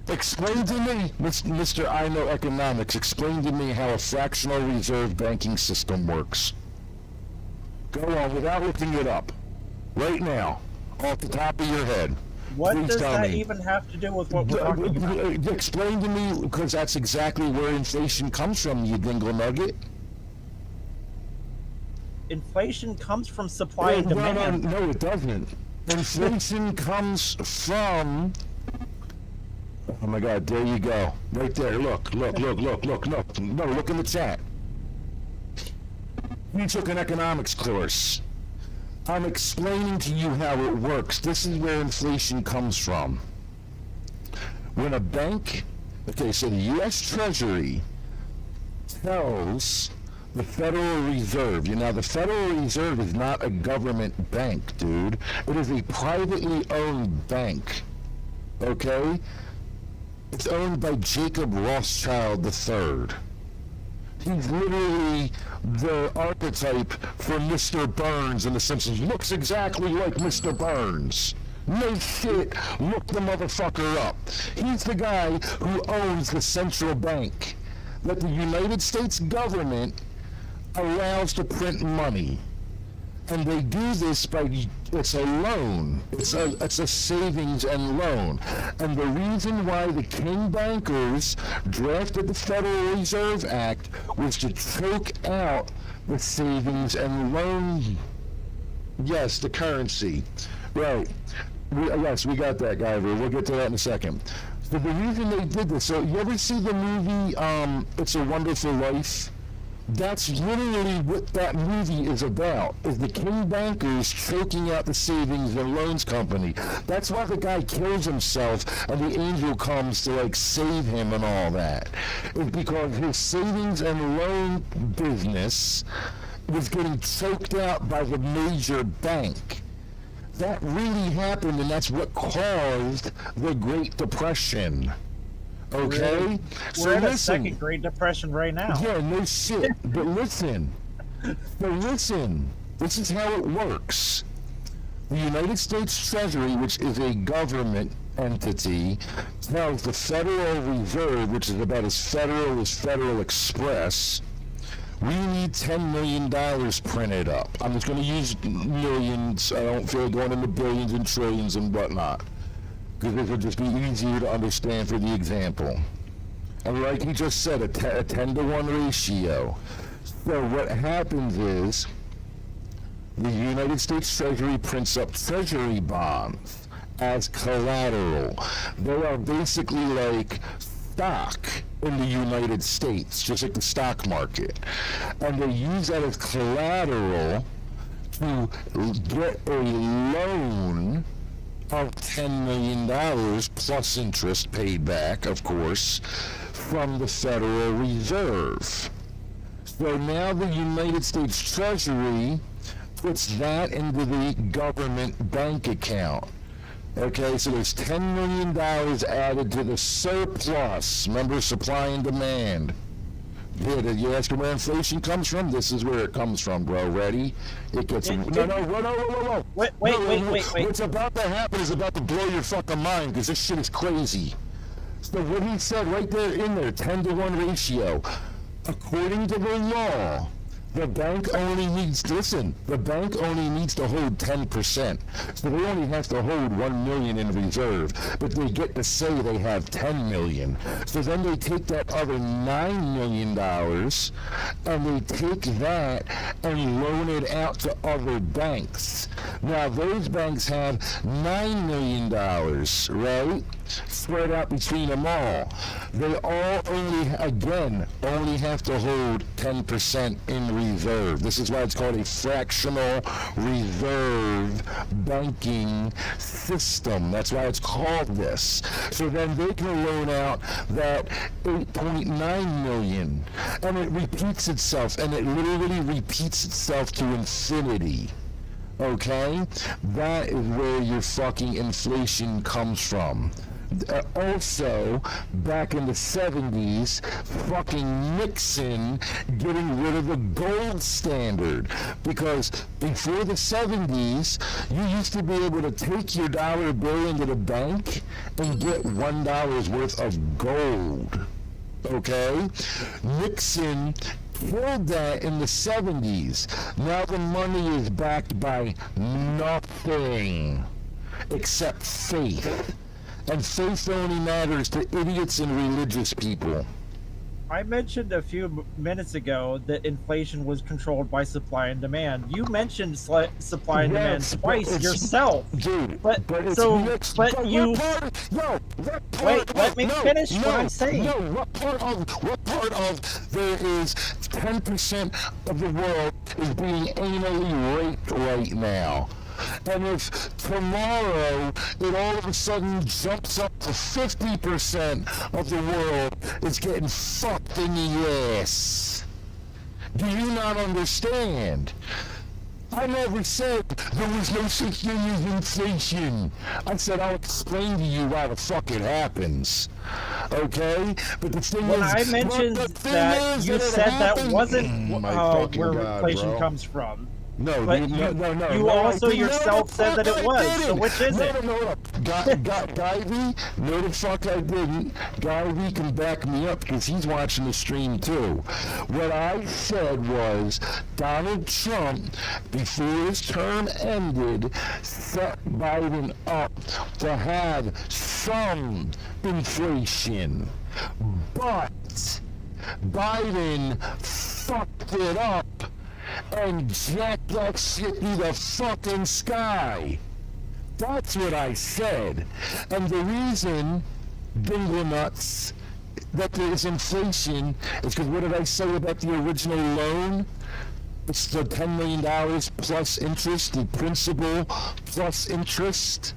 explain to me, Mr. I know economics, explain to me how a fractional reserve banking system works. Go on, without looking it up. Right now, off the top of your head. What Please does tell that me. even have to do with what we're talking about? Explain to me, because that's exactly where inflation comes from, you dingle nugget. Inflation comes from supply and demand. No, it doesn't. Inflation comes from... Oh my God, there you go. Right there, look. No, look in the chat. You took an economics course. I'm explaining to you how it works. This is where inflation comes from. When a bank... Okay, so the U.S. Treasury tells the Federal Reserve. Now, the Federal Reserve is not a government bank, dude. It is a privately owned bank. Okay? It's owned by Jacob Rothschild III. He's literally the archetype for Mr. Burns in The Simpsons. Looks exactly like Mr. Burns. No shit. Look the motherfucker up. He's the guy who owns the central bank that the United States government allows to print money. And they do this by, it's a loan. It's a savings and loan. And the reason why the king bankers drafted the Federal Reserve Act was to choke out the savings and loan. Yes, the currency. Right. Yes, we got that, Guyver. We'll get to that in a second. So the reason they did this, so you ever see the movie It's a Wonderful Life? That's literally what that movie is about, is the king bankers choking out the savings and loans company. That's why the guy kills himself and the angel comes to like save him and all that. It's because his savings and loan business was getting choked out by the major bank. That really happened, and that's what caused the Great Depression. Okay? We're in a second Great Depression right now. Yeah, no shit. But listen. This is how it works. The United States Treasury, which is a government entity, tells the Federal Reserve, which is about as federal as Federal Express, we need $10 million printed up. I'm just going to use millions. I don't feel like going into billions and trillions and whatnot. because it would just be easier to understand for the example. And like he just said, a 10 to 1 ratio. So what happens is the United States Treasury prints up treasury bonds as collateral. They are basically like stock in the United States, just like the stock market. And they use that as collateral to get a loan of $10 million plus interest paid back, of course, from the Federal Reserve. So now the United States Treasury puts that into the government bank account. Okay, so there's $10 million added to the surplus. Remember, supply and demand. Yeah, did you ask where inflation comes from? This is where it comes from, bro. Ready? It gets... No. Wait. What's about to happen is about to blow your fucking mind, because this shit is crazy. So what he said right there in there, 10 to 1 ratio. According to the law, the bank only needs, the bank only needs to hold 10%. So they only have to hold 1 million in reserve, but they get to say they have 10 million. So then they take that other $9 million and they take that and loan it out to other banks. Now those banks have $9 million, right? Spread out between them all. They all only have to hold 10% in reserve. This is why it's called a fractional reserve banking system. That's why it's called this. So then they can loan out that 8.9 million, and it repeats itself, and it literally repeats itself to infinity. Okay? That is where your fucking inflation comes from. Also, back in the 70s, fucking Nixon getting rid of the gold standard. Because before the 70s, you used to be able to take your dollar bill into the bank and get $1 worth of gold. Okay? Nixon killed that in the 70s. Now the money is backed by nothing except faith. And faith only matters to idiots and religious people. I mentioned a few minutes ago that inflation was controlled by supply and demand. You mentioned supply and demand twice yourself. Dude, but wait, let me finish what I'm saying. No, what part of there is 10% of the world is being anally raped right now? And if tomorrow it all of a sudden jumps up to 50% of the world is getting fucked in the ass, do you not understand? I never said there was no such thing as inflation. I said I'll explain to you why the fuck it happens. Okay? But the thing when is... I mentioned that, you said that wasn't where inflation comes from. No, but no. You also yourself said that it was. So which is it? No. Guy-V, no the fuck I didn't. Guy-V can back me up because he's watching the stream too. What I said was Donald Trump, before his term ended, set Biden up to have some inflation. But Biden fucked it up and jack that shit through the fucking sky. That's what I said. And the reason, dingle nuts, that there is inflation is because what did I say about the original loan? It's the $10 million plus interest, the principal plus interest.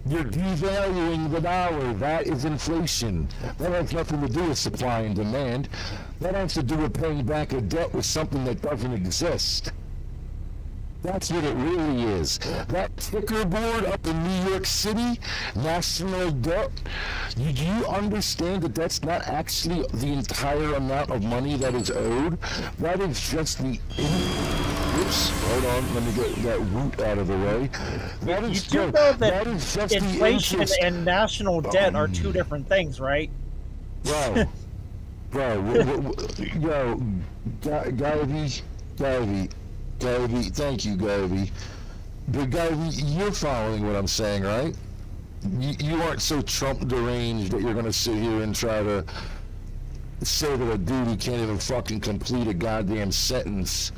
You're devaluing the dollar. That is inflation. That has nothing to do with supply and demand. That has to do with paying back a debt with something that doesn't exist. That's what it really is. That ticker board up in New York City, national debt, do you understand that that's not actually the entire amount of money that is owed? That is just the... Oops, hold on, let me get that root out of the way. That is you do know that is just inflation and national debt are two different things, right? Bro, yo, Garvey, thank you, Garvey. But Garvey, you're following what I'm saying, right? you aren't so Trump deranged that you're gonna sit here and try to say that a dude who can't even fucking complete a goddamn sentence.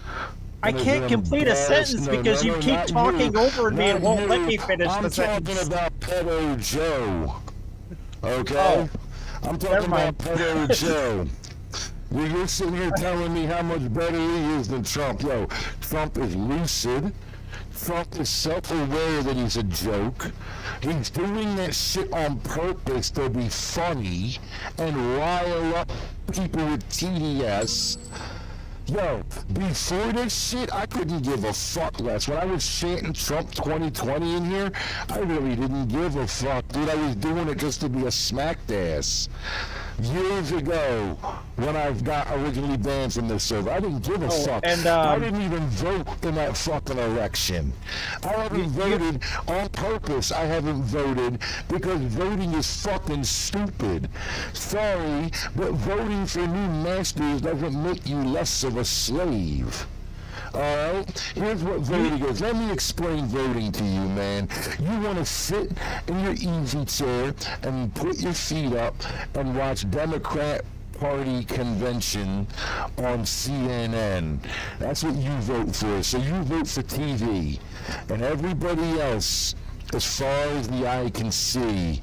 I can't complete a sentence because you keep talking over me and won't let me finish the sentence. I'm talking about Pedo Joe. Okay? Oh, I'm never talking mind. about Pedo Joe. You're sitting here telling me how much better he is than Trump. Yo, Trump is lucid. Trump is self-aware that he's a joke. He's doing that shit on purpose to be funny and rile up people with TDS. Yo, before this shit, I couldn't give a fuck less. When I was chanting Trump 2020 in here, I really didn't give a fuck, dude. I was doing it just to be a smackdass. Years ago, when I got originally banned from this server, I didn't give a fuck. and, I didn't even vote in that fucking election. I haven't voted on purpose. I haven't voted because voting is fucking stupid. Sorry, but voting for new masters doesn't make you less of a slave. Alright? Here's what voting is. Let me explain voting to you, man. You want to sit in your easy chair and put your feet up and watch Democrat Party convention on CNN. That's what you vote for. So you vote for TV. And everybody else, as far as the eye can see,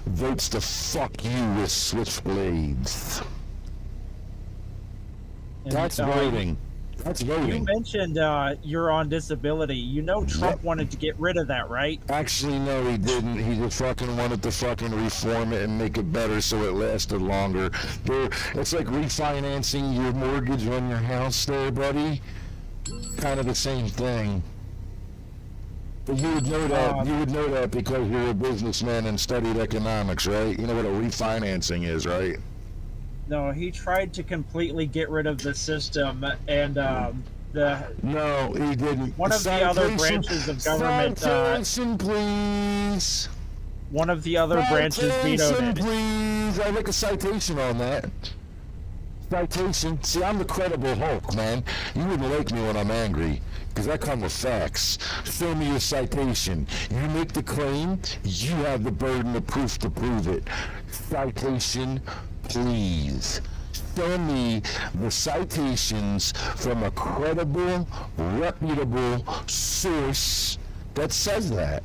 votes to fuck you with switchblades. That's voting. That's You voting. mentioned you're on disability. You know Trump wanted to get rid of that, right? Actually, no, he didn't. He just fucking wanted to fucking reform it and make it better so it lasted longer. It's like refinancing your mortgage on your house there, buddy. Kind of the same thing. But you would know that. You would know that because you're a businessman and studied economics, right? You know what a refinancing is, right? No, he tried to completely get rid of the system, and No, he didn't. one of the other Citation- branches of government, Citation, please. one of the other branches vetoed Citation, it. please. I'd like a citation on that. Citation. See, I'm the credible Hulk, man. You wouldn't like me when I'm angry, because I come with facts. Show me your citation. You make the claim, you have the burden of proof to prove it. Citation, please. Show me the citations from a credible, reputable source that says that.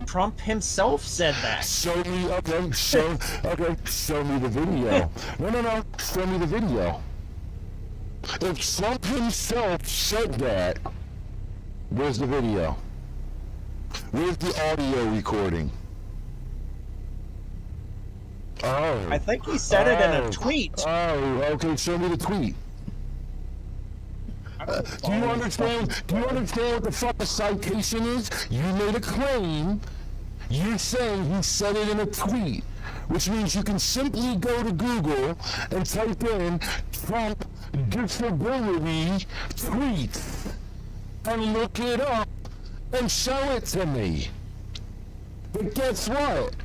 Trump himself said that. Show me, show me the video. No, show me the video. If Trump himself said that, where's the video? Where's the audio recording? Oh. I think he said it in a tweet. Oh, okay, show me the tweet. Do you understand? Do you understand what the fuck a citation is? You made a claim. You're saying he said it in a tweet, which means you can simply go to Google and type in Trump disability tweet and look it up and show it to me. But guess what?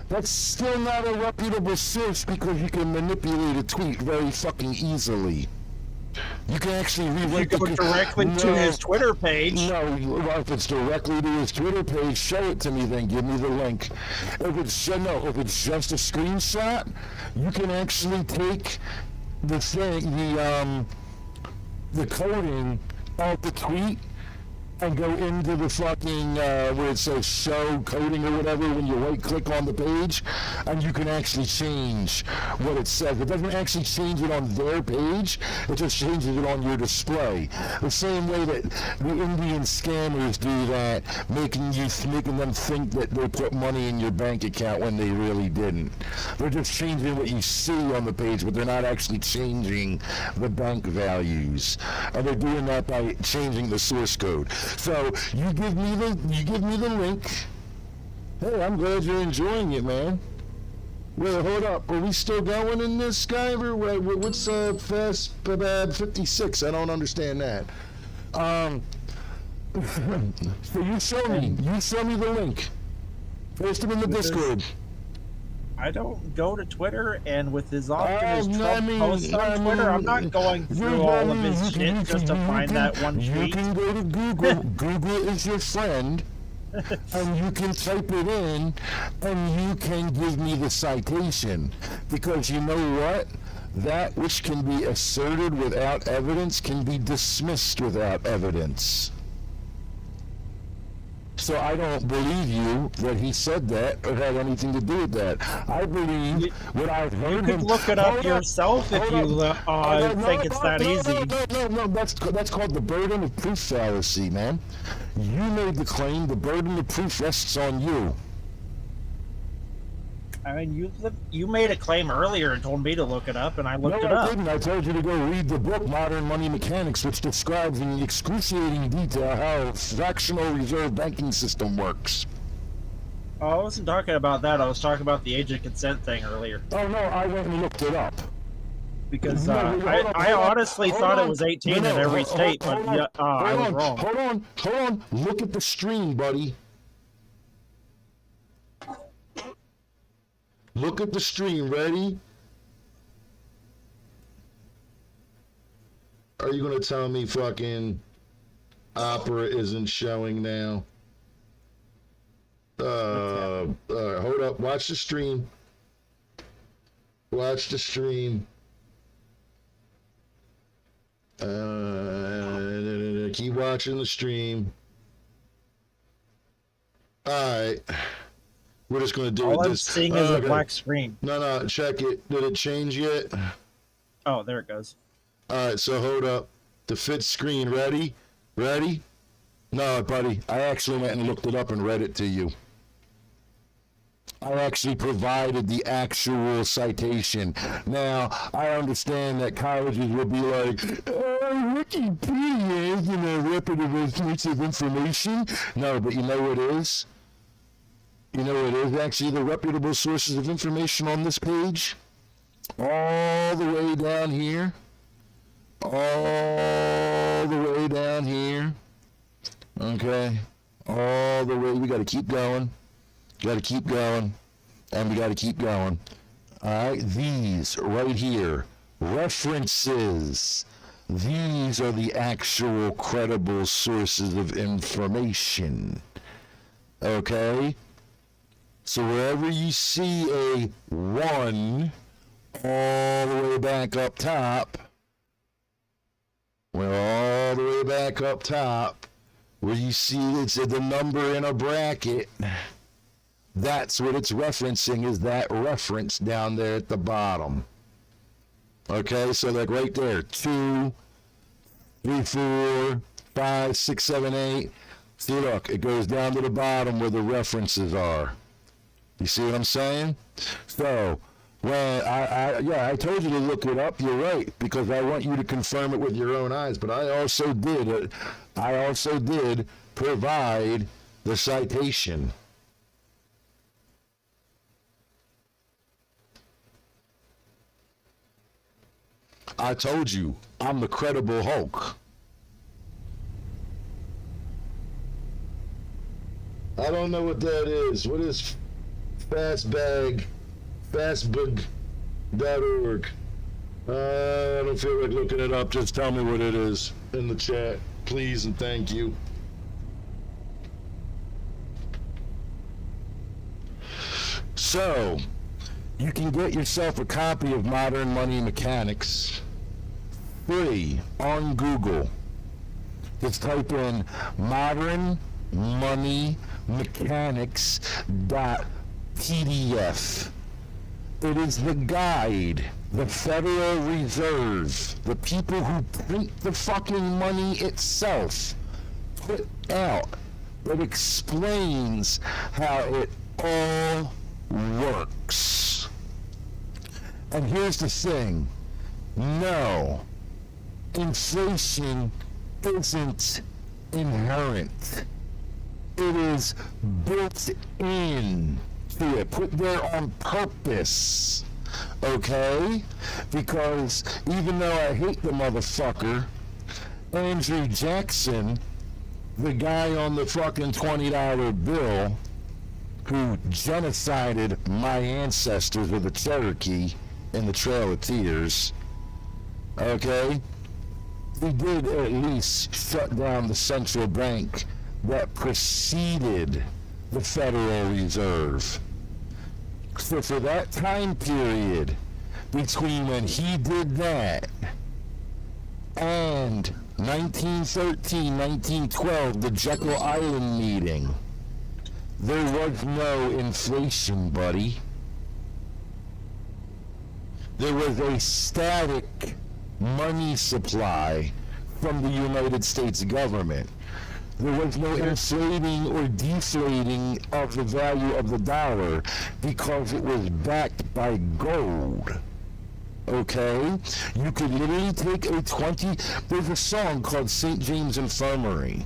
That's still not a reputable source because you can manipulate a tweet very fucking easily. You can actually rewrite You go directly to his Twitter page. No, well, if it's directly to his Twitter page, show it to me then. Give me the link. If it's just a screenshot, you can actually take the thing, the coding of the tweet and go into the fucking where it says show coding or whatever when you right click on the page, and you can actually change what it says. It doesn't actually change it on their page, it just changes it on your display. The same way that the Indian scammers do that, making them think that they put money in your bank account when they really didn't. They're just changing what you see on the page, but they're not actually changing the bank values. And they're doing that by changing the source code. So you give me the link. Hey, I'm glad you're enjoying it, man. Wait, hold up. Are we still going in this guy? What's fast 56? I don't understand that. So you show me the link. Post it in the Discord. I don't go to Twitter, and with as often as Trump I posts on Twitter, I'm not going through all of his shit just to find that one You tweet. can go to Google. Google is your friend. and you can type it in, and you can give me the citation. Because you know what? That which can be asserted without evidence can be dismissed without evidence. So I don't believe you that he said that or had anything to do with that. I believe what I've heard. You could look it up yourself if you think it's that easy. No, that's called the burden of proof fallacy, man. You made the claim, the burden of proof rests on you. I mean, you made a claim earlier and told me to look it up, and I looked it No, I up. didn't. I told you to go read the book, Modern Money Mechanics, which describes in excruciating detail how a fractional reserve banking system works. Oh, I wasn't talking about that. I was talking about the age of consent thing earlier. Oh, no, I went and looked it up. Because No, hold on, I hold on, honestly hold thought on. it was 18 No, in every state, hold but on, yeah, I was hold wrong. Hold on. Look at the stream, buddy. Look at the stream. Ready? Are you gonna tell me fucking Opera isn't showing now? Hold up. Watch the stream. Watch the stream. Keep watching the stream. Alright. We're just gonna do All it I'm this. seeing is a Okay. black screen. No, check it. Did it change yet? Oh, there it goes. Alright, so hold up. The fit screen, ready? Ready? No, buddy. I actually went and looked it up and read it to you. I actually provided the actual citation. Now, I understand that colleges will be like, Wikipedia isn't a reputable source of information. No, but you know what it is? You know what it is actually the reputable sources of information on this page? All the way down here. All the way down here. Okay? All the way. We got to keep going. Got to keep going, and we got to keep going. All right, these right here, references. These are the actual credible sources of information. Okay? So wherever you see a 1 all the way back up top, we're all the way back up top, where you see it's the number in a bracket, that's what it's referencing, is that reference down there at the bottom. Okay, so like right there, 2, 3, 4, 5, 6, 7, 8. See, look, it goes down to the bottom where the references are. You see what I'm saying? So, when I told you to look it up, you're right, because I want you to confirm it with your own eyes, but I also did provide the citation. I told you, I'm the credible Hulk. I don't know what that is. What is fastbag.org? I don't feel like looking it up. Just tell me what it is in the chat, please, and thank you. So, you can get yourself a copy of Modern Money Mechanics free on Google. Just type in Modern Money Mechanics.pdf. It is the guide the Federal Reserve, the people who print the fucking money itself, put out that explains how it all works. And here's the thing. No, inflation isn't inherent. It is built in to it, put there on purpose. Okay? Because even though I hate the motherfucker, Andrew Jackson, the guy on the fucking $20 bill who genocided my ancestors with a Cherokee in the Trail of Tears, okay? He did at least shut down the central bank that preceded the Federal Reserve. So for that time period, between when he did that and 1913, 1912, the Jekyll Island meeting, there was no inflation, buddy. There was a static money supply from the United States government. There was no inflating or deflating of the value of the dollar because it was backed by gold. Okay? You could literally take there's a song called St. James Infirmary.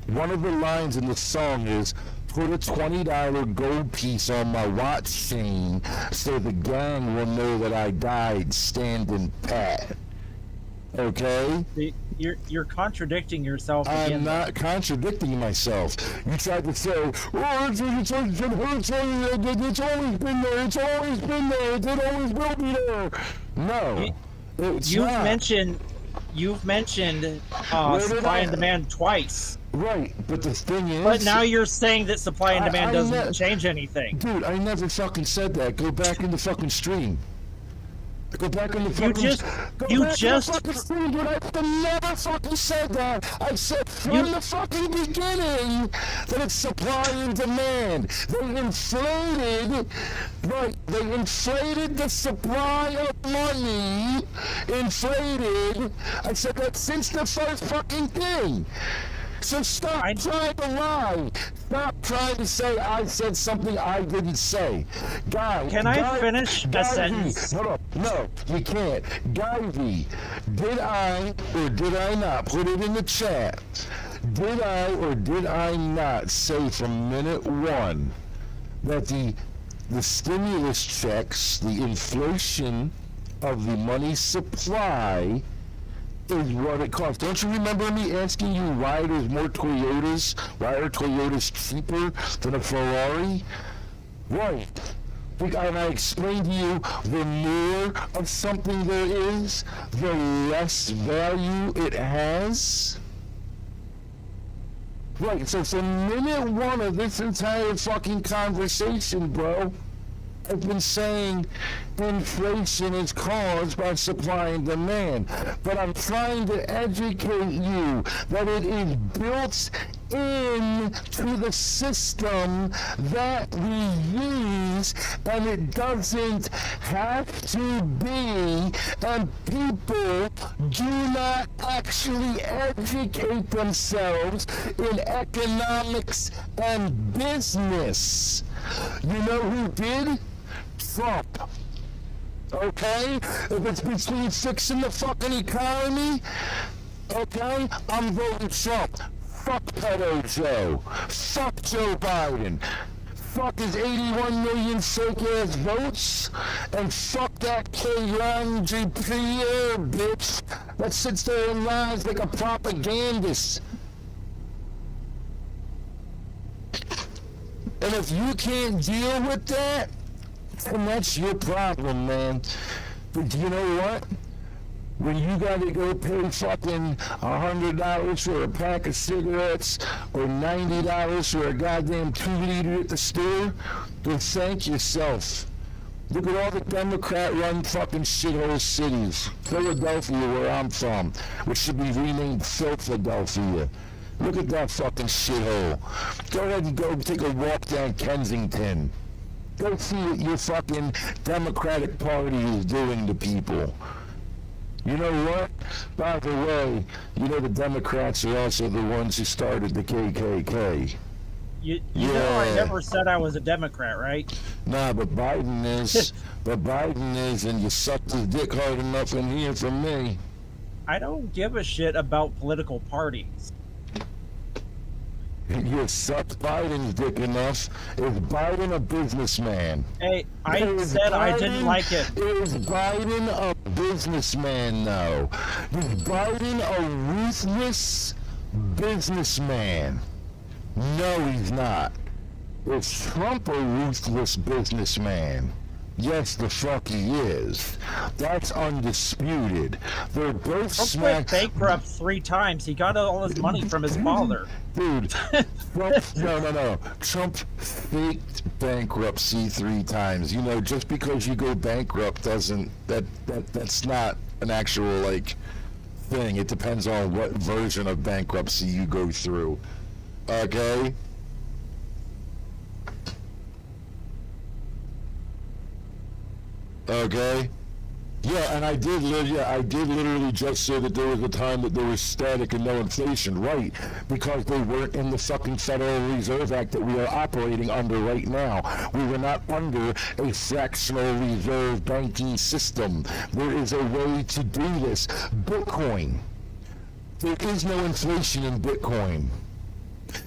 One of the lines in the song is, put a $20 gold piece on my watch chain so the gang will know that I died standing pat. Okay? You're contradicting yourself again. I'm not contradicting myself. You tried to say, oh, it's always been there, it always will be there. No, it's not. You've mentioned supply and demand twice. Right, but the thing is... But now you're saying that supply and demand doesn't change anything. Dude, I never fucking said that. Go back in the fucking stream. Go back in the fucking... fucking stream, dude. I never fucking said that. I said from the fucking beginning that it's supply and demand. They inflated the supply of money. Inflated. I said that since the first fucking thing. So stop trying to lie. Stop trying to say I said something I didn't say. Can I finish a sentence? Hold on. No, you can't. Guy V, did I or did I not put it in the chat? Did I or did I not say from minute one that the stimulus checks, the inflation of the money supply is what it costs? Don't you remember me asking you why there's more Toyotas? Why are Toyotas cheaper than a Ferrari? Right. And I explained to you, the more of something there is, the less value it has. Right, so from minute one of this entire fucking conversation, bro, I've been saying inflation is caused by supply and demand, but I'm trying to educate you that it is built into the system that we use, and it doesn't have to be, and people do not actually educate themselves in economics and business. You know who did? Trump. Okay? If it's between fixing the fucking economy, okay, I'm voting Trump. Fuck Pedo Joe. Fuck Joe Biden. Fuck his 81 million fake ass votes. And fuck that Kaylan Pierre bitch that sits there and lies like a propagandist. And if you can't deal with that, then that's your problem, man. But you know what? When you gotta go pay fucking $100 for a pack of cigarettes or $90 for a goddamn 2-liter at the store, then thank yourself. Look at all the Democrat-run fucking shithole cities. Philadelphia, where I'm from, which should be renamed Philadelphia. Look at that fucking shithole. Go ahead and go take a walk down Kensington. Go see what your fucking Democratic Party is doing to people. You know what? By the way, you know the Democrats are also the ones who started the KKK. You know I never said I was a Democrat, right? Nah, but Biden is. But Biden is, and you sucked his dick hard enough in here for me. I don't give a shit about political parties. You sucked Biden's dick enough. Is Biden a businessman? Hey, I said I didn't like it. Is Biden a businessman, though? Is Biden a ruthless businessman? No, he's not. Is Trump a ruthless businessman? Yes, the fuck he is. That's undisputed. They're both Trump went smack. bankrupt 3 times. He got all his money from his father. Dude, Trump, no. Trump faked bankruptcy 3 times. You know, just because you go bankrupt doesn't, that's not an actual, like, thing. It depends on what version of bankruptcy you go through. Okay? Okay? Yeah, and I did literally just say that there was a time that there was static and no inflation, right? Because they weren't in the fucking Federal Reserve Act that we are operating under right now. We were not under a fractional reserve banking system. There is a way to do this. Bitcoin. There is no inflation in Bitcoin.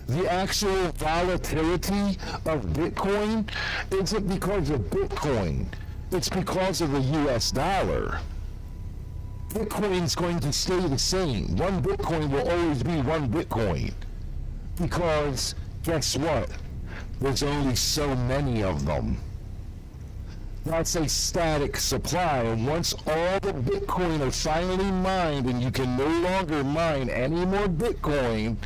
The actual volatility of Bitcoin isn't because of Bitcoin. It's because of the US dollar. Bitcoin's going to stay the same. One Bitcoin will always be one Bitcoin. Because, guess what? There's only so many of them. That's a static supply, and once all the Bitcoin are finally mined and you can no longer mine any more Bitcoin,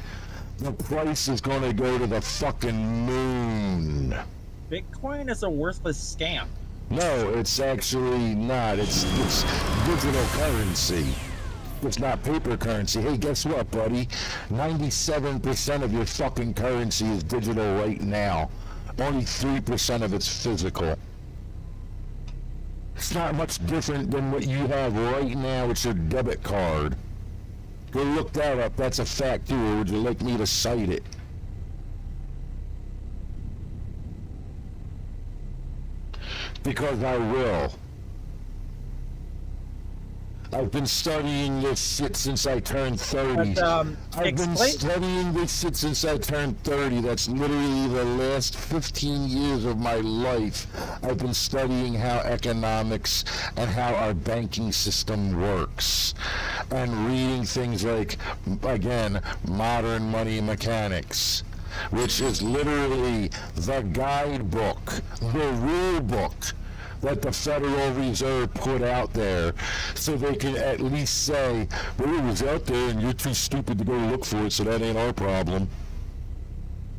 the price is going to go to the fucking moon. Bitcoin is a worthless scam. No, it's actually not. It's digital currency. It's not paper currency. Hey, guess what, buddy? 97% of your fucking currency is digital right now. Only 3% of it's physical. It's not much different than what you have right now with your debit card. Go look that up. That's a fact, too, or would you like me to cite it? Because I will. I've been studying this shit since I turned 30. But, I've been studying this shit since I turned 30. That's literally the last 15 years of my life. I've been studying how economics and how our banking system works. And reading things like, again, Modern Money Mechanics, which is literally the guidebook, the rule book that the Federal Reserve put out there, so they can at least say, well, it was out there and you're too stupid to go look for it, so that ain't our problem.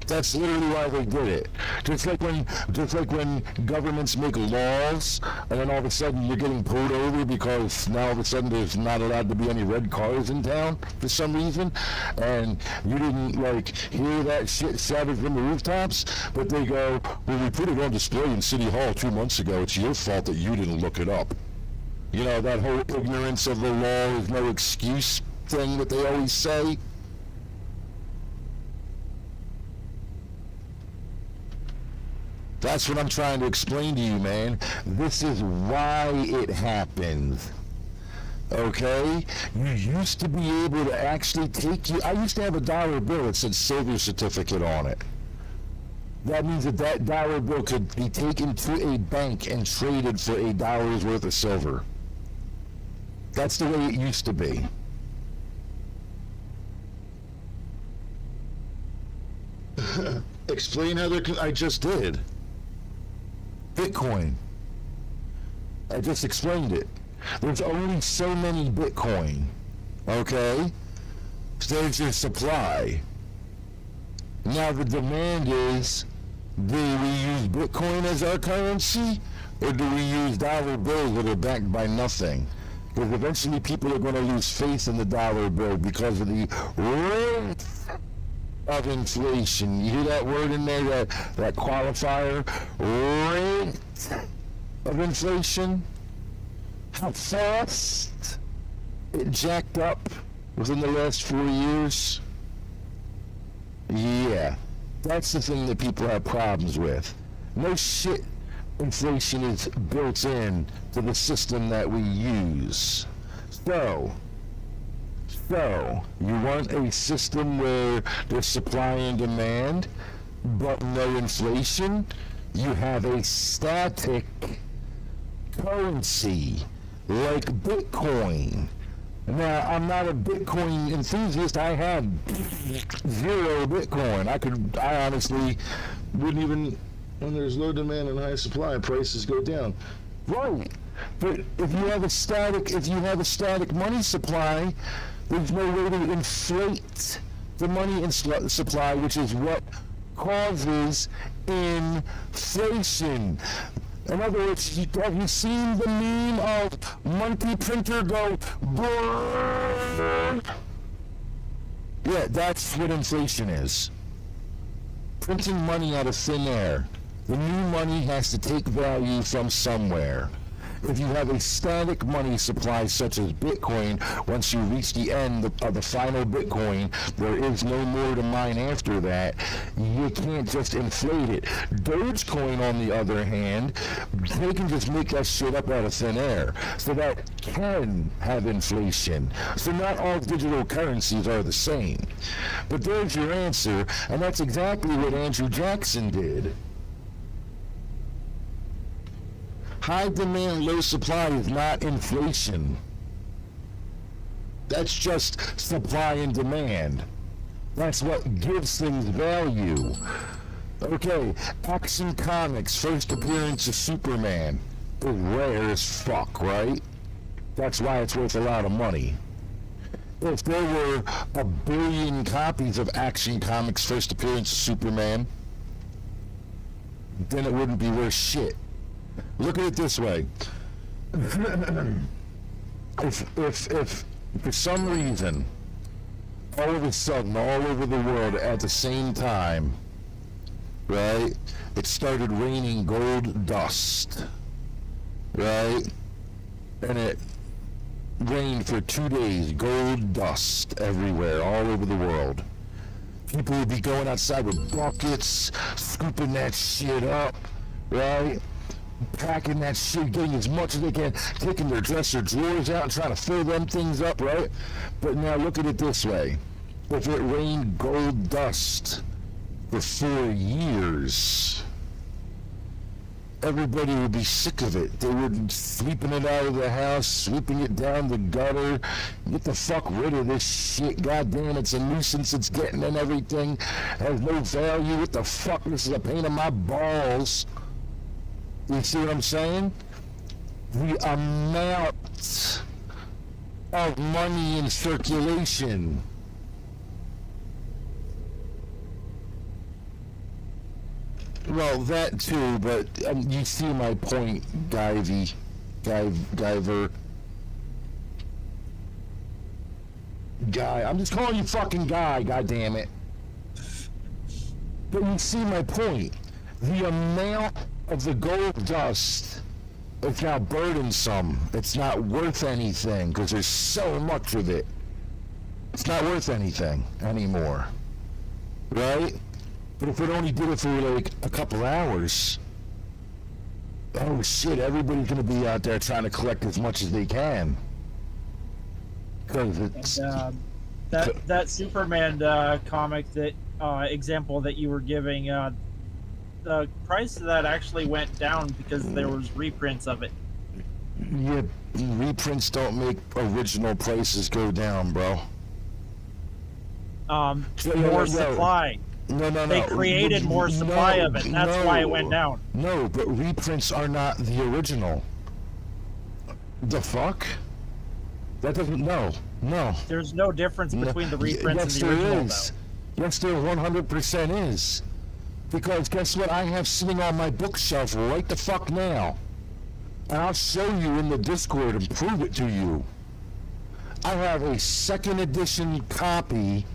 That's literally why they did it. Just like when governments make laws, and then all of a sudden you're getting pulled over because now all of a sudden there's not allowed to be any red cars in town for some reason, and you didn't hear that shit shouted from the rooftops, but they go, well, we put it on display in City Hall 2 months ago. It's your fault that you didn't look it up. You know, that whole ignorance of the law is no excuse thing that they always say. That's what I'm trying to explain to you, man. This is why it happens. Okay? You used to be able to actually I used to have a dollar bill that said silver certificate on it. That means that dollar bill could be taken to a bank and traded for $1 worth of silver. That's the way it used to be. Explain how I just did. Bitcoin. I just explained it. There's only so many Bitcoin. Okay? So there's your supply. Now the demand is, do we use Bitcoin as our currency? Or do we use dollar bills that are backed by nothing? Because eventually people are going to lose faith in the dollar bill because of the rate of inflation. You hear that word in there, that qualifier? Rate of inflation? How fast it jacked up within the last 4 years? Yeah, that's the thing that people have problems with. No shit, inflation is built in to the system that we use. So, you want a system where there's supply and demand, but no inflation? You have a static currency, like Bitcoin. Now, I'm not a Bitcoin enthusiast. I had 0 Bitcoin. I honestly wouldn't even When there's low demand and high supply, prices go down. Right. But if you have a static money supply, there's no way to inflate the money supply, which is what causes inflation. In other words, have you seen the meme of monkey printer go brrrr? Yeah, that's what inflation is. Printing money out of thin air. The new money has to take value from somewhere. If you have a static money supply such as Bitcoin, once you reach the end of the final Bitcoin, there is no more to mine after that. You can't just inflate it. Dogecoin, on the other hand, they can just make that shit up out of thin air. So that can have inflation. So not all digital currencies are the same. But there's your answer, and that's exactly what Andrew Jackson did. High demand, low supply is not inflation. That's just supply and demand. That's what gives things value. Okay, Action Comics' first appearance of Superman is rare as fuck, right? That's why it's worth a lot of money. If there were 1 billion copies of Action Comics' first appearance of Superman, then it wouldn't be worth shit. Look at it this way. if for some reason, all of a sudden, all over the world at the same time, right, it started raining gold dust, right, and it rained for 2 days, gold dust everywhere, all over the world. People would be going outside with buckets, scooping that shit up, right? Packing that shit, getting as much as they can, taking their dresser drawers out and trying to fill them things up, right? But now look at it this way. If it rained gold dust for 4 years, everybody would be sick of it. They would be sweeping it out of the house, sweeping it down the gutter. Get the fuck rid of this shit. Goddamn, it's a nuisance. It's getting in everything. Has no value. What the fuck? This is a pain in my balls. You see what I'm saying? The amount of money in circulation. Well, that too, but you see my point, Guyver. Guy, I'm just calling you fucking Guy, goddammit. But you see my point. The amount of the gold dust is now burdensome. It's not worth anything because there's so much of it. It's not worth anything anymore, right? But if it only did it for like a couple hours, oh shit, everybody's gonna be out there trying to collect as much as they can. Because it's that Superman comic that example that you were giving, the price of that actually went down because there was reprints of it. Yeah, reprints don't make original prices go down, bro. More supply. No. They created more supply of it, and that's why it went down. No, but reprints are not the original. The fuck? That doesn't, no. There's no difference between the reprints and the original, though. Yes, there 100% is. Because guess what I have sitting on my bookshelf right the fuck now? And I'll show you in the Discord and prove it to you. I have a 2nd edition copy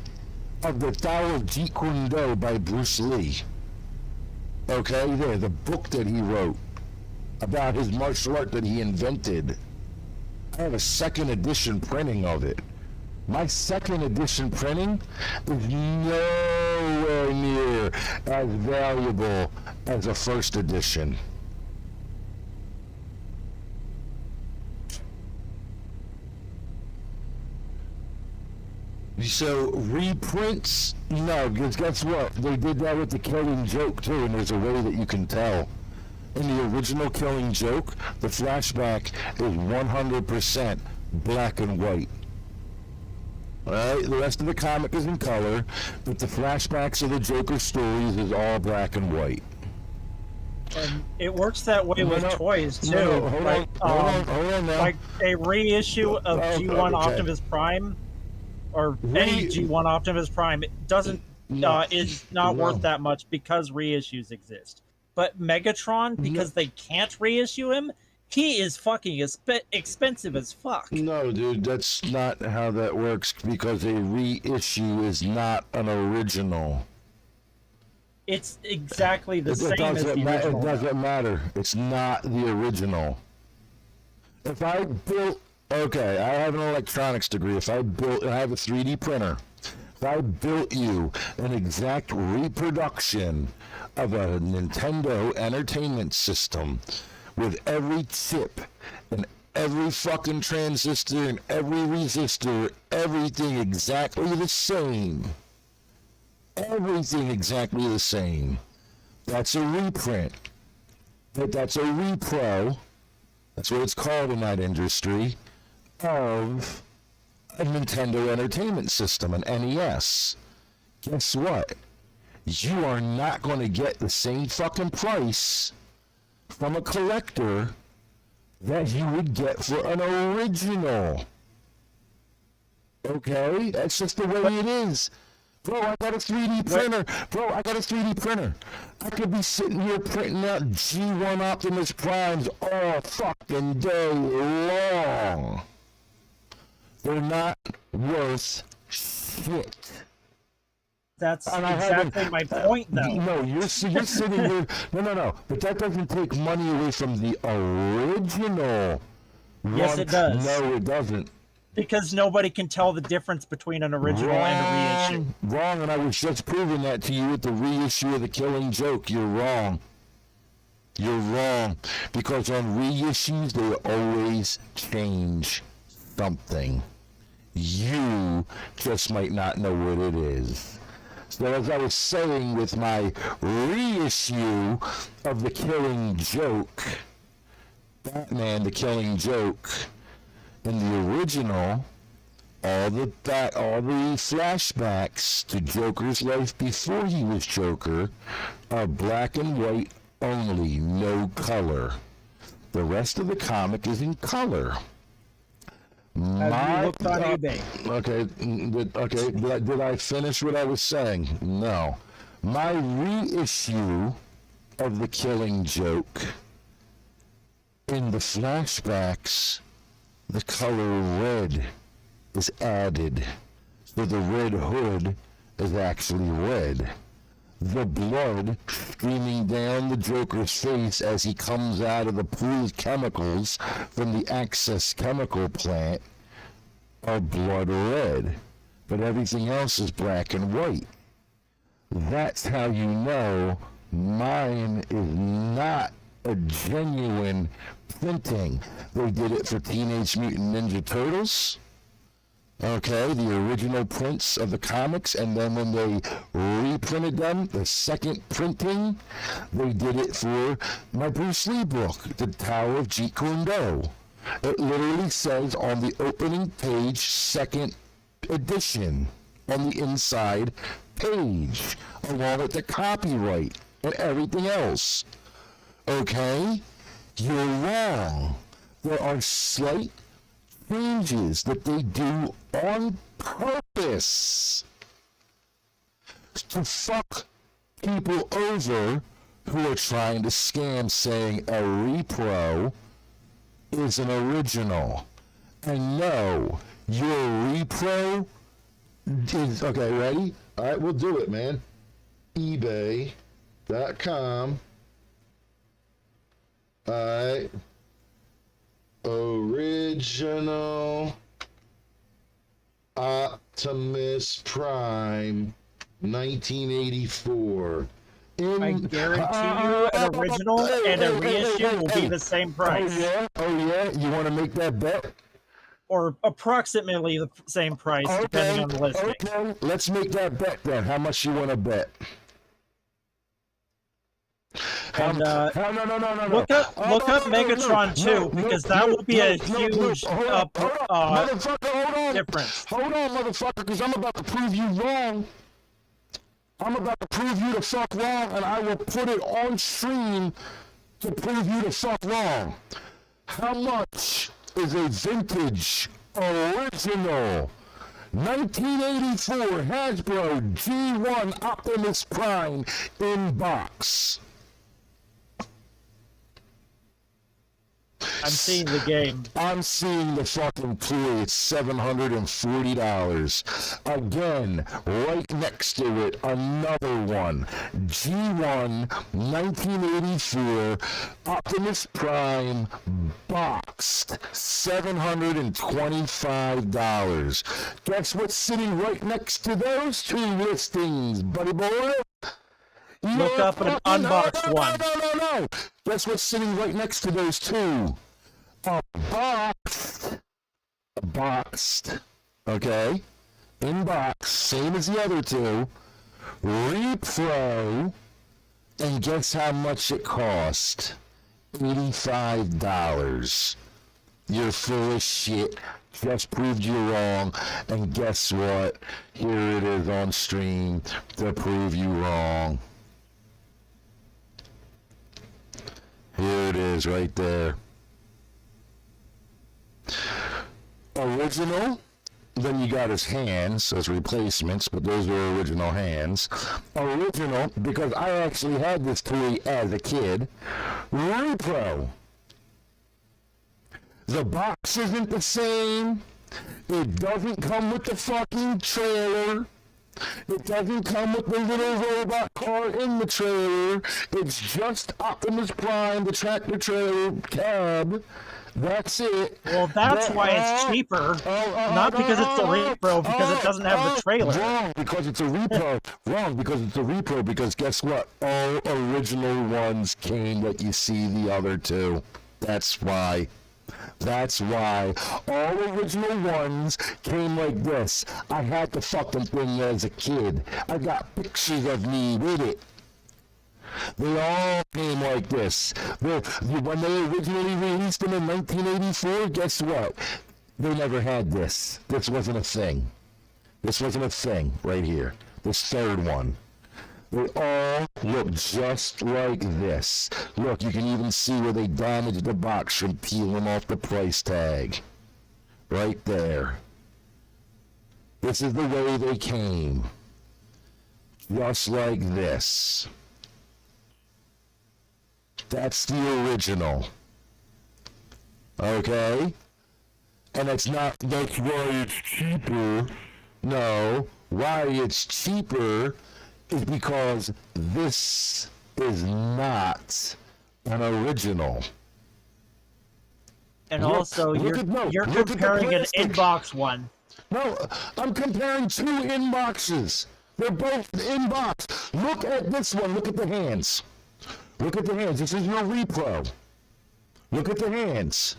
of the Tao of Jeet Kune Do by Bruce Lee. Okay, there, the book that he wrote about his martial art that he invented. I have a 2nd edition printing of it. My 2nd edition printing is nowhere near as valuable as a 1st edition. So reprints, no, because guess what? They did that with the Killing Joke too, and there's a way that you can tell. In the original Killing Joke, the flashback is 100% black and white. Alright, the rest of the comic is in color, but the flashbacks of the Joker stories is all black and white. And it works that way with toys too. No, hold like, hold on now. like a reissue of G1 okay. Optimus Prime, or any G1 Optimus Prime, it doesn't is not worth that much because reissues exist. But Megatron, because they can't reissue him, he is fucking expensive as fuck. No, dude, that's not how that works because a reissue is not an original. It's exactly the same as the original. It doesn't matter. It's not the original. If I built, okay, I have an electronics degree. If I have a 3D printer. If I built you an exact reproduction of a Nintendo Entertainment System with every chip and every fucking transistor and every resistor, everything exactly the same. Everything exactly the same. That's a reprint. But that's a repro. That's what it's called in that industry. Of a Nintendo Entertainment System, an NES. Guess what? You are not going to get the same fucking price from a collector that you would get for an original. Okay? That's just the way it is. Bro, I got a 3D printer. I could be sitting here printing out G1 Optimus Primes all fucking day long. They're not worth shit. That's exactly my point, though. No, you're sitting here. No. But that doesn't take money away from the original. Yes, it does. No, it doesn't. Because nobody can tell the difference between an original and a reissue. Wrong, and I was just proving that to you with the reissue of The Killing Joke. You're wrong. You're wrong. Because on reissues, they always change something. You just might not know what it is. So as I was saying with my reissue of The Killing Joke, Batman The Killing Joke, in the original, all the flashbacks to Joker's life before he was Joker are black and white only, no color. The rest of the comic is in color. Have you looked on eBay? Okay. Did I finish what I was saying? No. My reissue of The Killing Joke, in the flashbacks, the color red is added. So the Red Hood is actually red. The blood streaming down the Joker's face as he comes out of the pool of chemicals from the Access chemical plant are blood red. But everything else is black and white. That's how you know mine is not a genuine printing. They did it for Teenage Mutant Ninja Turtles. Okay, the original prints of the comics, and then when they reprinted them, the second printing, they did it for my Bruce Lee book, The Tower of Jeet Kune Do. It literally says on the opening page, second edition, on the inside page, along with the copyright and everything else. Okay? You're wrong. There are slight changes that they do on purpose to fuck people over who are trying to scam, saying a repro is an original. And no, your repro is... Okay, ready? All right, we'll do it, man. eBay.com. Alright. Original Optimus Prime 1984. I guarantee you an original and a reissue will be the same price. Oh yeah? You want to make that bet? Or approximately the same price, depending on the listing. Okay, let's make that bet then. How much you want to bet? And, no. Look up Megatron 2, because that will be a huge difference. Hold on, motherfucker, because I'm about to prove you wrong. I'm about to prove you the fuck wrong, and I will put it on stream to prove you the fuck wrong. How much is a vintage, original, 1984 Hasbro G1 Optimus Prime in box? I'm seeing the game. I'm seeing the fucking toy. It's $740. Again, right next to it, another one. G1 1984 Optimus Prime boxed. $725. Guess what's sitting right next to those two listings, buddy boy? Look up an unboxed one. No. Guess what's sitting right next to those two? A boxed, okay, in box, same as the other two, repro, and guess how much it cost? $85. You're full of shit. Just proved you wrong, and guess what? Here it is on stream to prove you wrong. Here it is right there. Original, then you got his hands as replacements, but those were original hands. Original, because I actually had this toy as a kid. Repro. The box isn't the same. It doesn't come with the fucking trailer. It doesn't come with the little robot car in the trailer. It's just Optimus Prime, the tractor trailer cab. That's it. Well, that's why it's cheaper. Not because it's a repro, because it doesn't have the trailer. Wrong, because it's a repro. Wrong, because it's a repro, because guess what? All original ones came like you see the other two. That's why. That's why. All original ones came like this. I had the fucking thing as a kid. I got pictures of me with it. They all came like this. When they originally released them in 1984, guess what? They never had this. This wasn't a thing. This wasn't a thing right here. This third one. They all look just like this. Look, you can even see where they damaged the box from peeling off the price tag. Right there. This is the way they came. Just like this. That's the original. Okay? And that's why it's cheaper. No, why it's cheaper is because this is not an original. And also, you're comparing an inbox one. No, I'm comparing two inboxes. They're both inbox. Look at this one. Look at the hands. Look at the hands. This is no repro. Look at the hands.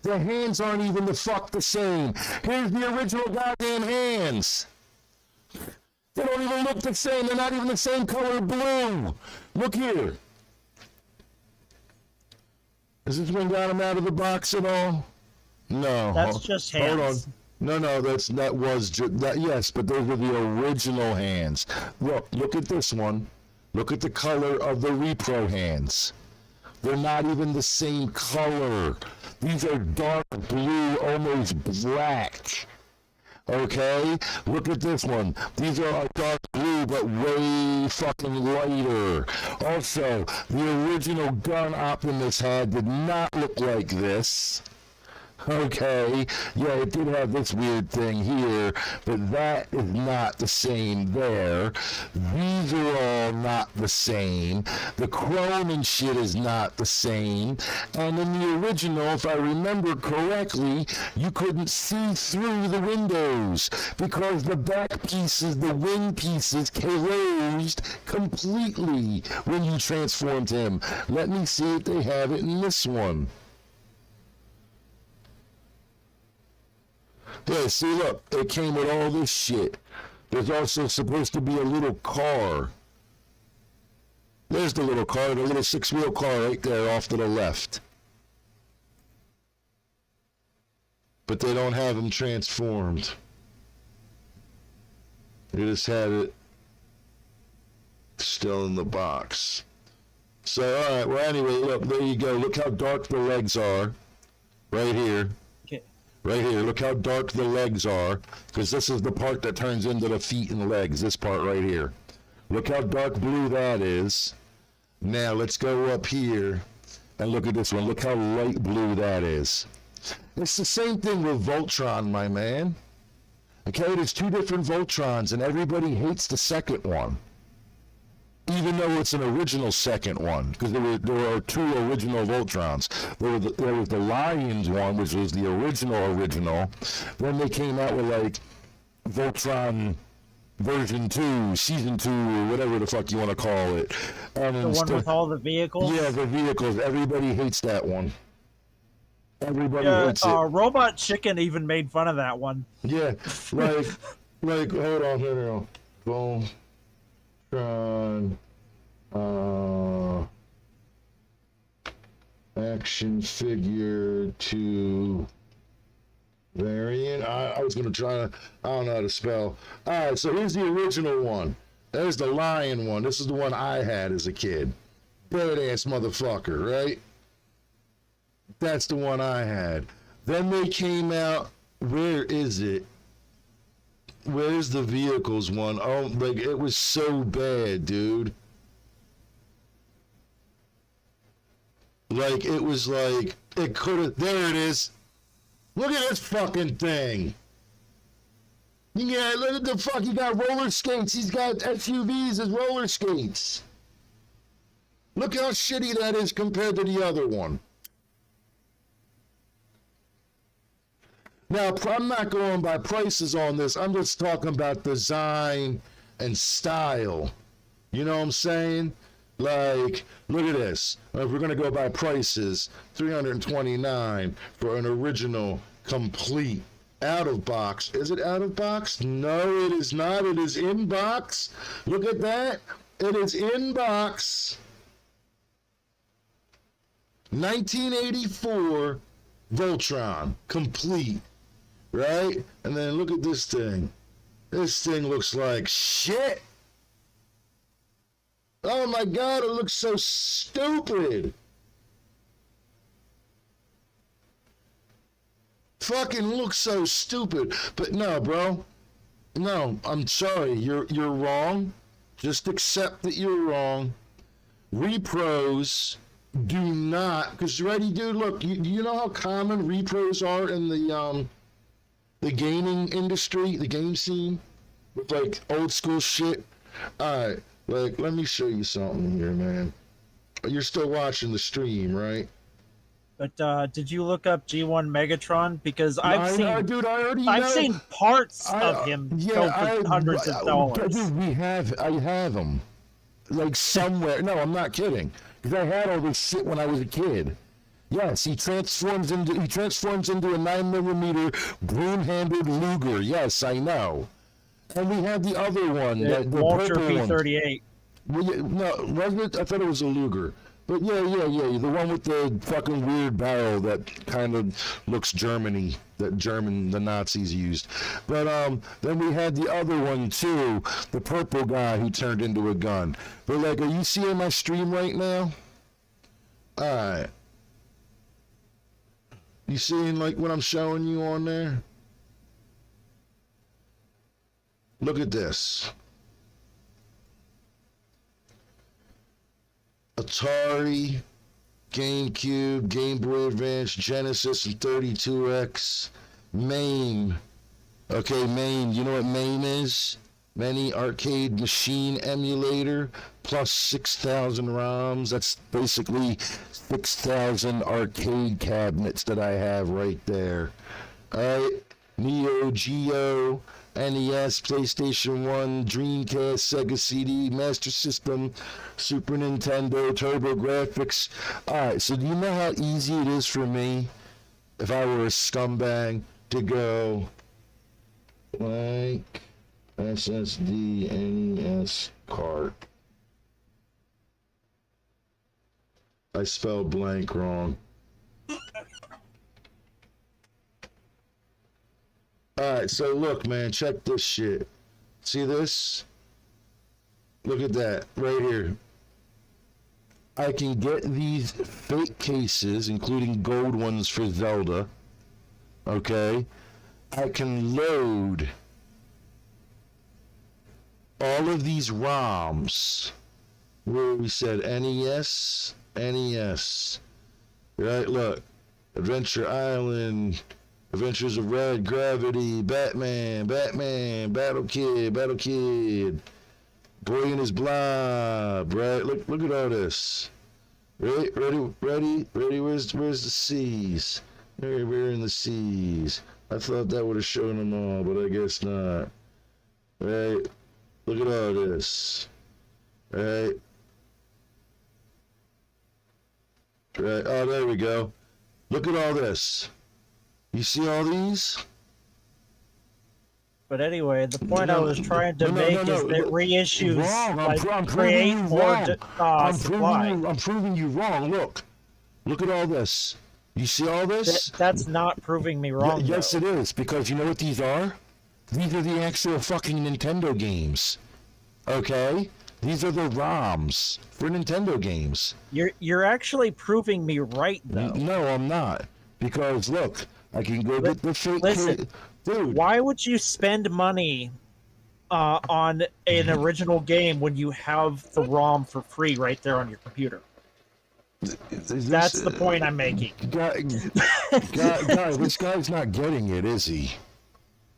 The hands aren't even the fuck the same. Here's the original goddamn hands. They don't even look the same. They're not even the same color blue. Look here. Is this one got them out of the box at all? No. That's just hands. Hold on. No, yes, but those are the original hands. Look at this one. Look at the color of the repro hands. They're not even the same color. These are dark blue, almost black. Okay? Look at this one. These are dark blue, but way fucking lighter. Also, the original gun Optimus had did not look like this. Okay, yeah, it did have this weird thing here, but that is not the same there. These are all not the same. The chrome and shit is not the same. And in the original, if I remember correctly, you couldn't see through the windows because the back pieces, the wing pieces, closed completely when you transformed him. Let me see if they have it in this one. Yeah, see, look, it came with all this shit. There's also supposed to be a little car. There's the little car, the little six-wheel car right there off to the left. But they don't have them transformed. They just had it still in the box. So, all right. Well, anyway, look, there you go. Look how dark the legs are, right here. Okay. Right here. Look how dark the legs are, because this is the part that turns into the feet and legs. This part right here. Look how dark blue that is. Now let's go up here and look at this one. Look how light blue that is. It's the same thing with Voltron, my man. Okay, there's two different Voltrons, and everybody hates the second one. Even though it's an original second one, because there are two original Voltrons. There was the Lions one, which was the original. Then they came out with like Voltron version 2, season 2, or whatever the fuck you want to call it. And The one with all the vehicles? yeah, the vehicles. Everybody hates that one. Everybody Yeah, hates it. Robot Chicken even made fun of that one. Yeah, like, hold on, here we go. Voltron, action figure 2 variant. I was gonna try to, I don't know how to spell. All right, so here's the original one. There's the lion one. This is the one I had as a kid. Badass motherfucker, right? That's the one I had. Then they came out, where is it? Where's the vehicles one? Oh, like, it was so bad, dude. Like, it was like, it could have, there it is. Look at this fucking thing. Yeah, look at the fuck, he got roller skates. He's got SUVs as roller skates. Look how shitty that is compared to the other one. Now, I'm not going by prices on this. I'm just talking about design and style. You know what I'm saying? Like, look at this. If we're going to go by prices, $329 for an original, complete, out of box. Is it out of box? No, it is not. It is in box. Look at that. It is in box. 1984 Voltron, complete. Right? And then look at this thing. This thing looks like shit. Oh my God, it looks so stupid. Fucking looks so stupid. But no, bro. No, I'm sorry. You're wrong. Just accept that you're wrong. Repros do not, because ready, dude, look, you know how common repros are in the gaming industry, the game scene, with like old school shit. All right, like, let me show you something here, man. You're still watching the stream, right? But did you look up G1 Megatron? Because I've seen parts of him go for hundreds of dollars. Dude, I have them, like, somewhere. No, I'm not kidding. Because I had all this shit when I was a kid. Yes, he transforms into a 9mm broom-handled Luger. Yes, I know. And we had the other one, the Walter purple P-38. one. Well, no, wasn't it? I thought it was a Luger. But yeah, the one with the fucking weird barrel that kind of looks Germany, the Nazis used. But then we had the other one too, the purple guy who turned into a gun. But like, are you seeing my stream right now? Alright. You seeing like what I'm showing you on there? Look at this. Atari, GameCube, Game Boy Advance, Genesis, and 32X, MAME. Okay, MAME, you know what MAME is? Many Arcade Machine Emulator, plus 6,000 ROMs. That's basically 6,000 arcade cabinets that I have right there. Alright, Neo Geo, NES, PlayStation 1, Dreamcast, Sega CD, Master System, Super Nintendo, TurboGrafx. Alright, so do you know how easy it is for me, if I were a scumbag, to go blank SSD NES cart? I spelled blank wrong. Alright, so look, man, check this shit. See this? Look at that right here. I can get these fake cases, including gold ones for Zelda. Okay? I can load all of these ROMs. Where we said NES. Right, look. Adventure Island, Adventures of Red, Gravity, Batman, Battle Kid, Boy and His Blob, right? Look at all this. Ready? Where's the C's? We're in the C's. I thought that would have shown them all, but I guess not. Right? Look at all this. Right? Right. Oh, there we go. Look at all this. You see all these? But anyway, the point I was trying to make is that reissues I'm create proving you more wrong. supply. I'm proving you wrong. Look at all this. You see all this? That's not proving me wrong. Yes, though. it is, because you know what these are? These are the actual fucking Nintendo games. Okay? These are the ROMs for Nintendo games. You're actually proving me right, though. No, I'm not. Because look, I can go get the fake. Listen, dude. Why would you spend money on an original game when you have the ROM for free right there on your computer? That's the point I'm making. Guy, this guy's not getting it, is he?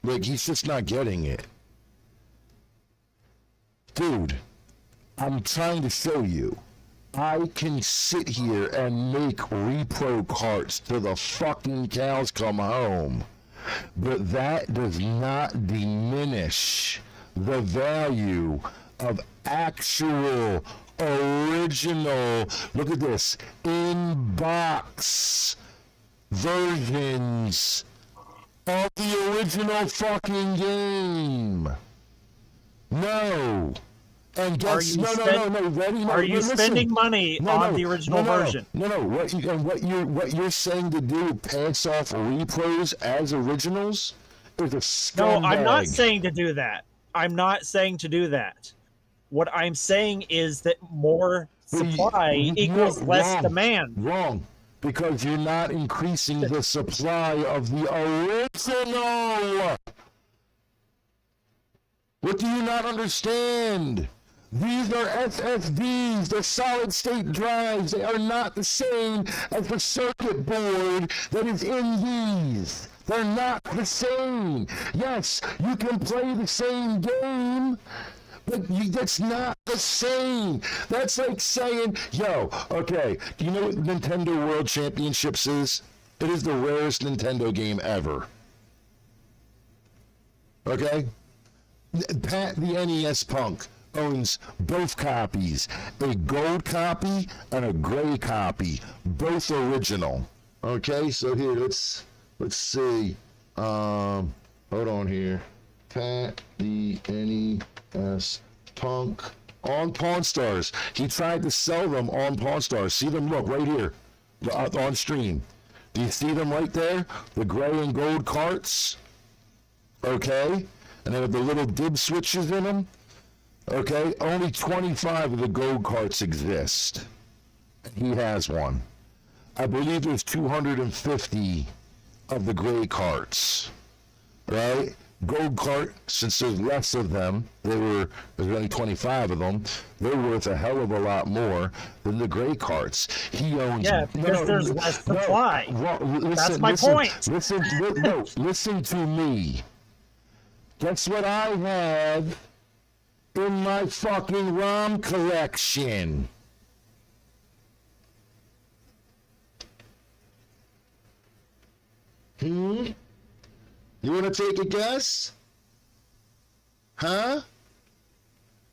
Like, he's just not getting it. Dude, I'm trying to show you. I can sit here and make repro carts till the fucking cows come home. But that does not diminish the value of actual, original, look at this, in-box versions of the original fucking game. No. And guess, no, ready? No, are you listen. spending money on the original version? No. What you're saying to do, pass off repros as originals, is a scumbag. No, I'm not saying to do that. I'm not saying to do that. What I'm saying is that more supply equals less demand. Wrong. Because you're not increasing the supply of the original. What do you not understand? These are SSDs, they're solid state drives. They are not the same as the circuit board that is in these. They're not the same. Yes, you can play the same game, but that's not the same. That's like saying, okay, do you know what Nintendo World Championships is? It is the rarest Nintendo game ever. Okay? Pat the NES Punk owns both copies, a gold copy and a gray copy, both original. Okay, so here let's see. Hold on here. Pat the NES Punk on Pawn Stars. He tried to sell them on Pawn Stars. See them? Look right here on stream. Do you see them right there? The gray and gold carts. Okay, and they have the little dib switches in them. Okay, only 25 of the gold carts exist. He has one. I believe there's 250 of the gray carts, right? Gold cart, since there's less of them, there's only 25 of them, they're worth a hell of a lot more than the gray carts. He owns... Yeah, because there's less supply. That's my point. Listen to me. Guess what I have in my fucking ROM collection? You want to take a guess? Huh?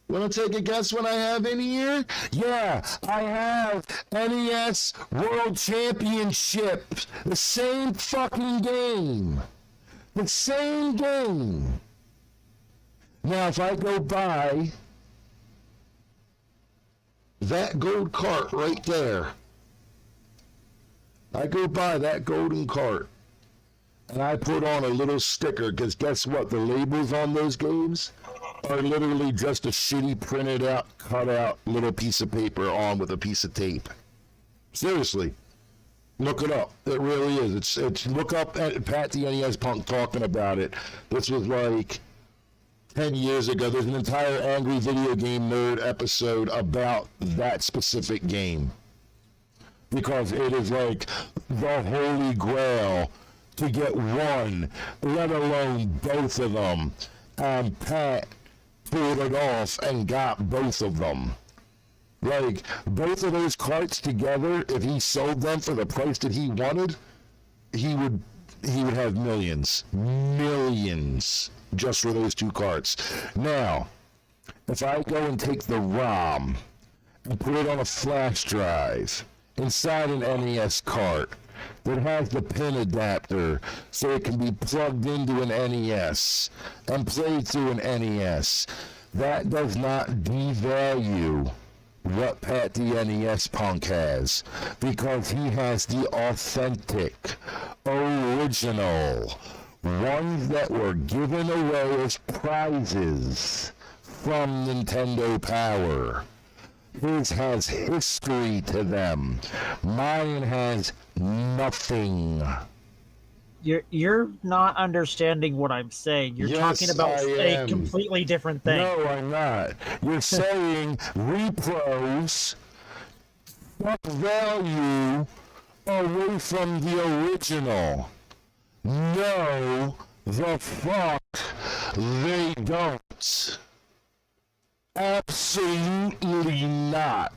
Want to take a guess what I have in here? Yeah, I have NES World Championship. The same fucking game. The same game. Now, if I go buy that gold cart right there, I go buy that golden cart, and I put on a little sticker, because guess what? The labels on those games are literally just a shitty printed out, cut out little piece of paper on with a piece of tape. Seriously. Look it up. It really is. It's look up at Pat the NES Punk talking about it. This was like 10 years ago. There's an entire Angry Video Game Nerd episode about that specific game. Because it is like the holy grail to get one, let alone both of them. And Pat pulled it off and got both of them. Like, both of those carts together, if he sold them for the price that he wanted, he would have millions just for those two carts. Now, if I go and take the ROM and put it on a flash drive inside an NES cart that has the pin adapter so it can be plugged into an NES and played through an NES, that does not devalue what Pat the NES Punk has, because he has the authentic, original ones that were given away as prizes from Nintendo Power. His has history to them. Mine has nothing. You're not understanding what I'm saying. You're Yes, talking about I a am. completely different thing. No, I'm not. You're saying repros suck value away from the original. No, the fuck they don't. Absolutely not.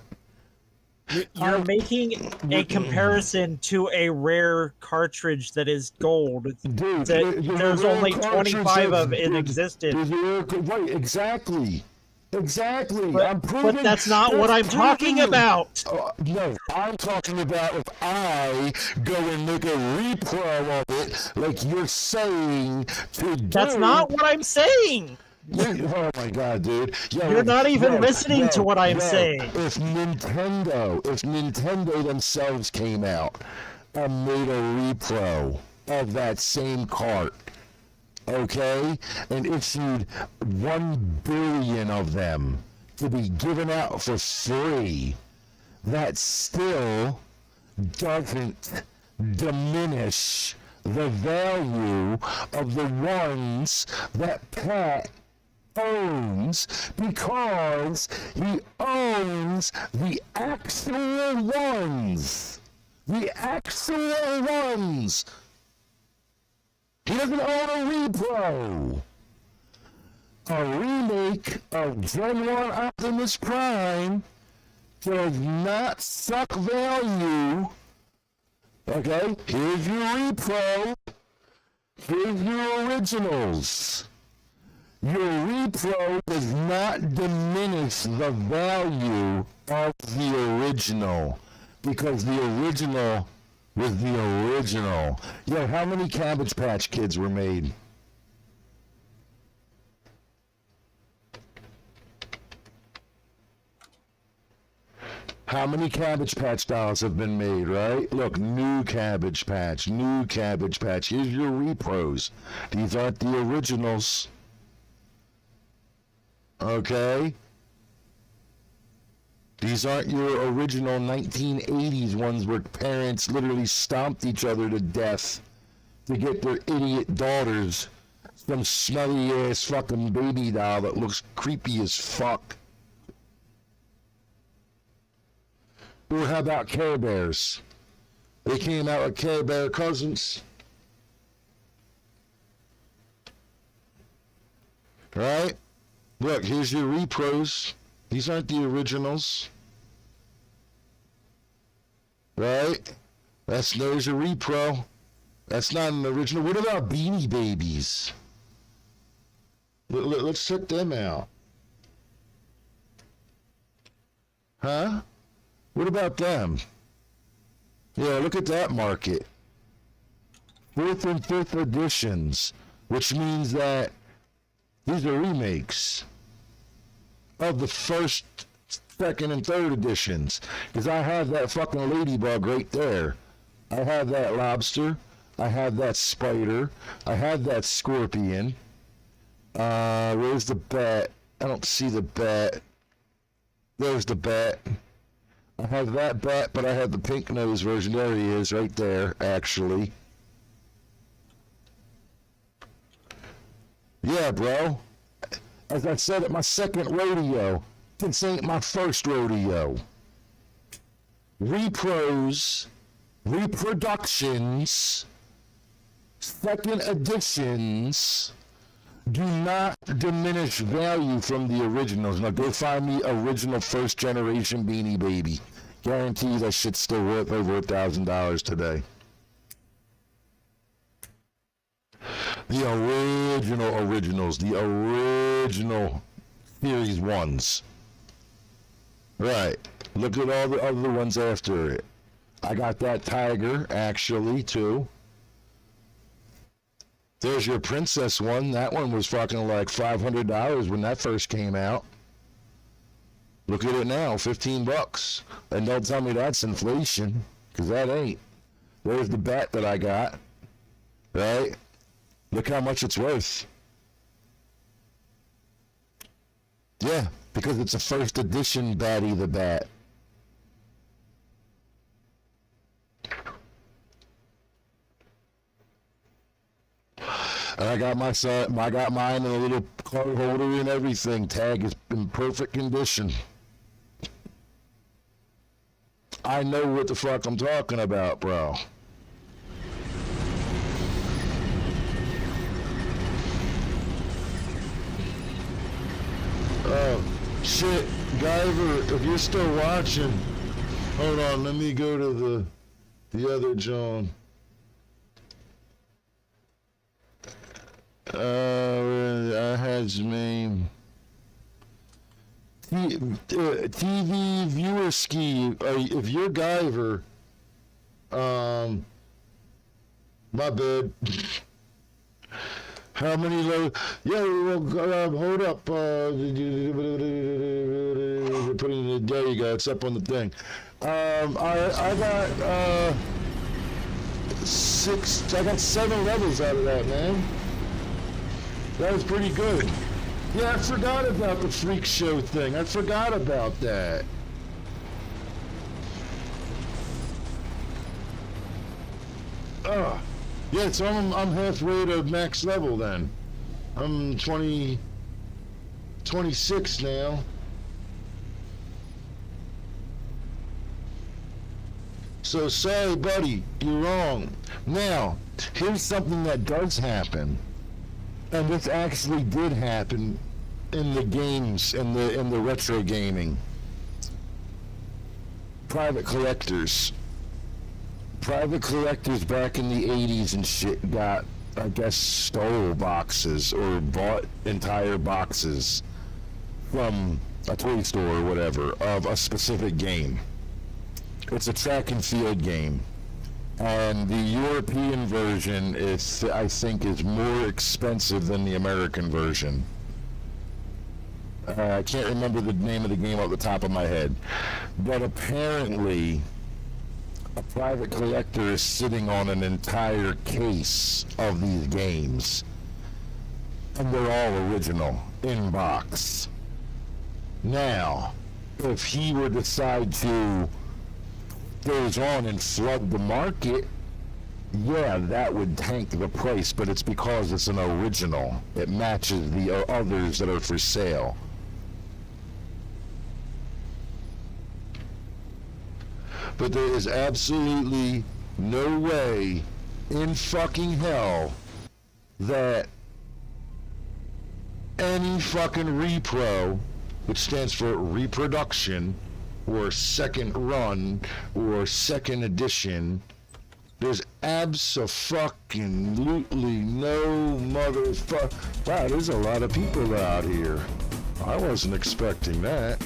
You're making a comparison to a rare cartridge that is gold. Dude, There's only 25 of in existence. Right, exactly. Exactly. But that's not what I'm talking about. No, I'm talking about if I go and make a repro of it, like you're saying to do. That's not what I'm saying. Oh my god, dude. Yeah, You're not even listening to what I'm no. saying. If Nintendo themselves came out and made a repro of that same cart, okay, and issued 1 billion of them to be given out for free, that still doesn't diminish the value of the ones that Pat owns, because he owns the actual ones. The actual ones. He doesn't own a repro. A remake of Gen 1 Optimus Prime does not suck value. Okay, here's your repro. Here's your originals. Your repro does not diminish the value of the original, because the original was the original. Yo, how many Cabbage Patch Kids were made? How many Cabbage Patch dolls have been made, right? Look, new Cabbage Patch. Here's your repros. These aren't the originals. Okay? These aren't your original 1980s ones where parents literally stomped each other to death to get their idiot daughters some smelly ass fucking baby doll that looks creepy as fuck. Or how about Care Bears? They came out with Care Bear cousins. Right? Look, here's your repros. These aren't the originals. Right? There's a repro. That's not an original. What about Beanie Babies? Let's check them out. Huh? What about them? Yeah, look at that market. 4th and 5th editions, which means that these are remakes of the 1st, 2nd, and 3rd editions. Because I have that fucking ladybug right there. I have that lobster. I have that spider. I have that scorpion. Where's the bat? I don't see the bat. There's the bat. I have that bat, but I have the pink nose version. There he is, right there, actually. Yeah, bro. As I said at my second rodeo, this ain't my first rodeo. Repros, reproductions, second editions do not diminish value from the originals. Now go find me original first generation Beanie Baby. Guarantee that shit's still worth over $1,000 today. The originals, the original Series 1s. Right. Look at all the other ones after it. I got that Tiger, actually, too. There's your Princess one. That one was fucking like $500 when that first came out. Look at it now, $15. And don't tell me that's inflation, because that ain't. There's the bat that I got. Right? Look how much it's worth. Yeah, because it's a first edition Batty the Bat. And I got mine in a little card holder and everything. Tag is in perfect condition. I know what the fuck I'm talking about, bro. Oh, shit. Guyver, if you're still watching, hold on, let me go to the other John. I had his name. TV viewer ski. If you're Guyver, my bad. How many low? Yeah, well, hold up. Putting it, there you go. It's up on the thing. I got 6. I got 7 levels out of that, man. That was pretty good. Yeah, I forgot about the freak show thing. I forgot about that. Yeah, so I'm halfway to max level then. I'm 26 now. So sorry, buddy, you're wrong. Now, here's something that does happen. And this actually did happen in the games, in the retro gaming. Private collectors back in the 80s and shit got, I guess, stole boxes or bought entire boxes from a toy store or whatever of a specific game. It's a track and field game. And the European version is, I think, is more expensive than the American version. I can't remember the name of the game off the top of my head. But apparently, a private collector is sitting on an entire case of these games. And they're all original, in box. Now, if he would decide to goes on and flood the market, yeah, that would tank the price, but it's because it's an original. It matches the others that are for sale. But there is absolutely no way in fucking hell that any fucking repro, which stands for reproduction, or second run, or second edition, there's abso-fucking-lutely no motherfucker. Wow, there's a lot of people out here. I wasn't expecting that.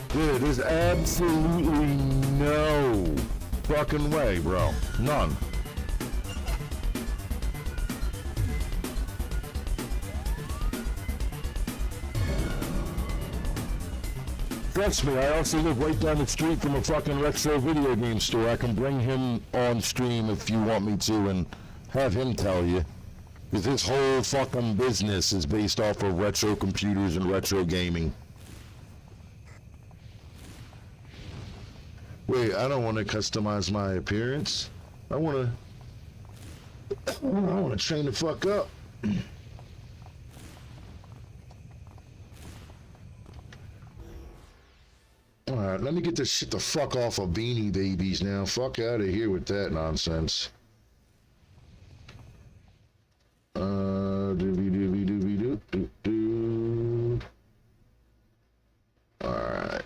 Dude, there's absolutely no fucking way, bro. None. Trust me, I also live right down the street from a fucking retro video game store. I can bring him on stream if you want me to and have him tell you. Because his whole fucking business is based off of retro computers and retro gaming. Wait, I don't want to customize my appearance. I want to train the fuck up. Alright, let me get this shit the fuck off of Beanie Babies now. Fuck out of here with that nonsense. Doobie-doobie-doobie-doop-doop-doo. Alright.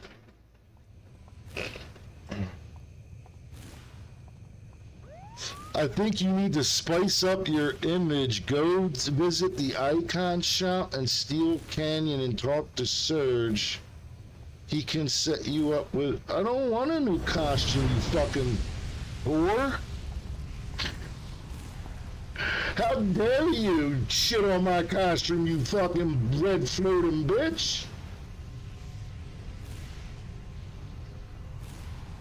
I think you need to spice up your image. Go visit the icon shop in Steel Canyon and talk to Serge. He can set you up with... I don't want a new costume, you fucking whore. How dare you shit on my costume, you fucking red floating bitch.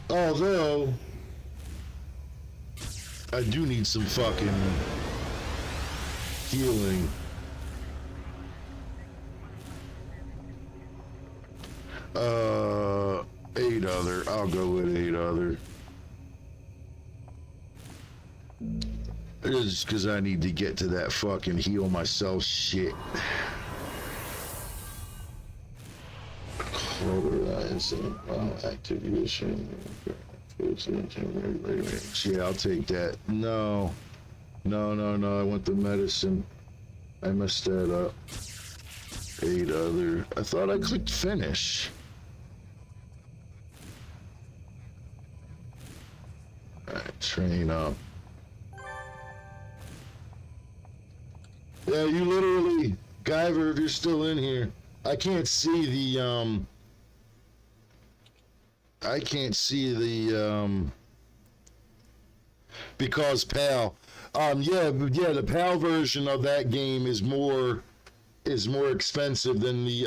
Although... I do need some fucking healing. Eight other. I'll go with 8 other. Just because I need to get to that fucking heal myself shit. Polarizing. Activation. Yeah, I'll take that. No. I want the medicine. I messed that up. 8 other. I thought I clicked finish. Alright, train up. Yeah, you literally, Guyver, if you're still in here, I can't see the, because PAL, the PAL version of that game is more expensive than the,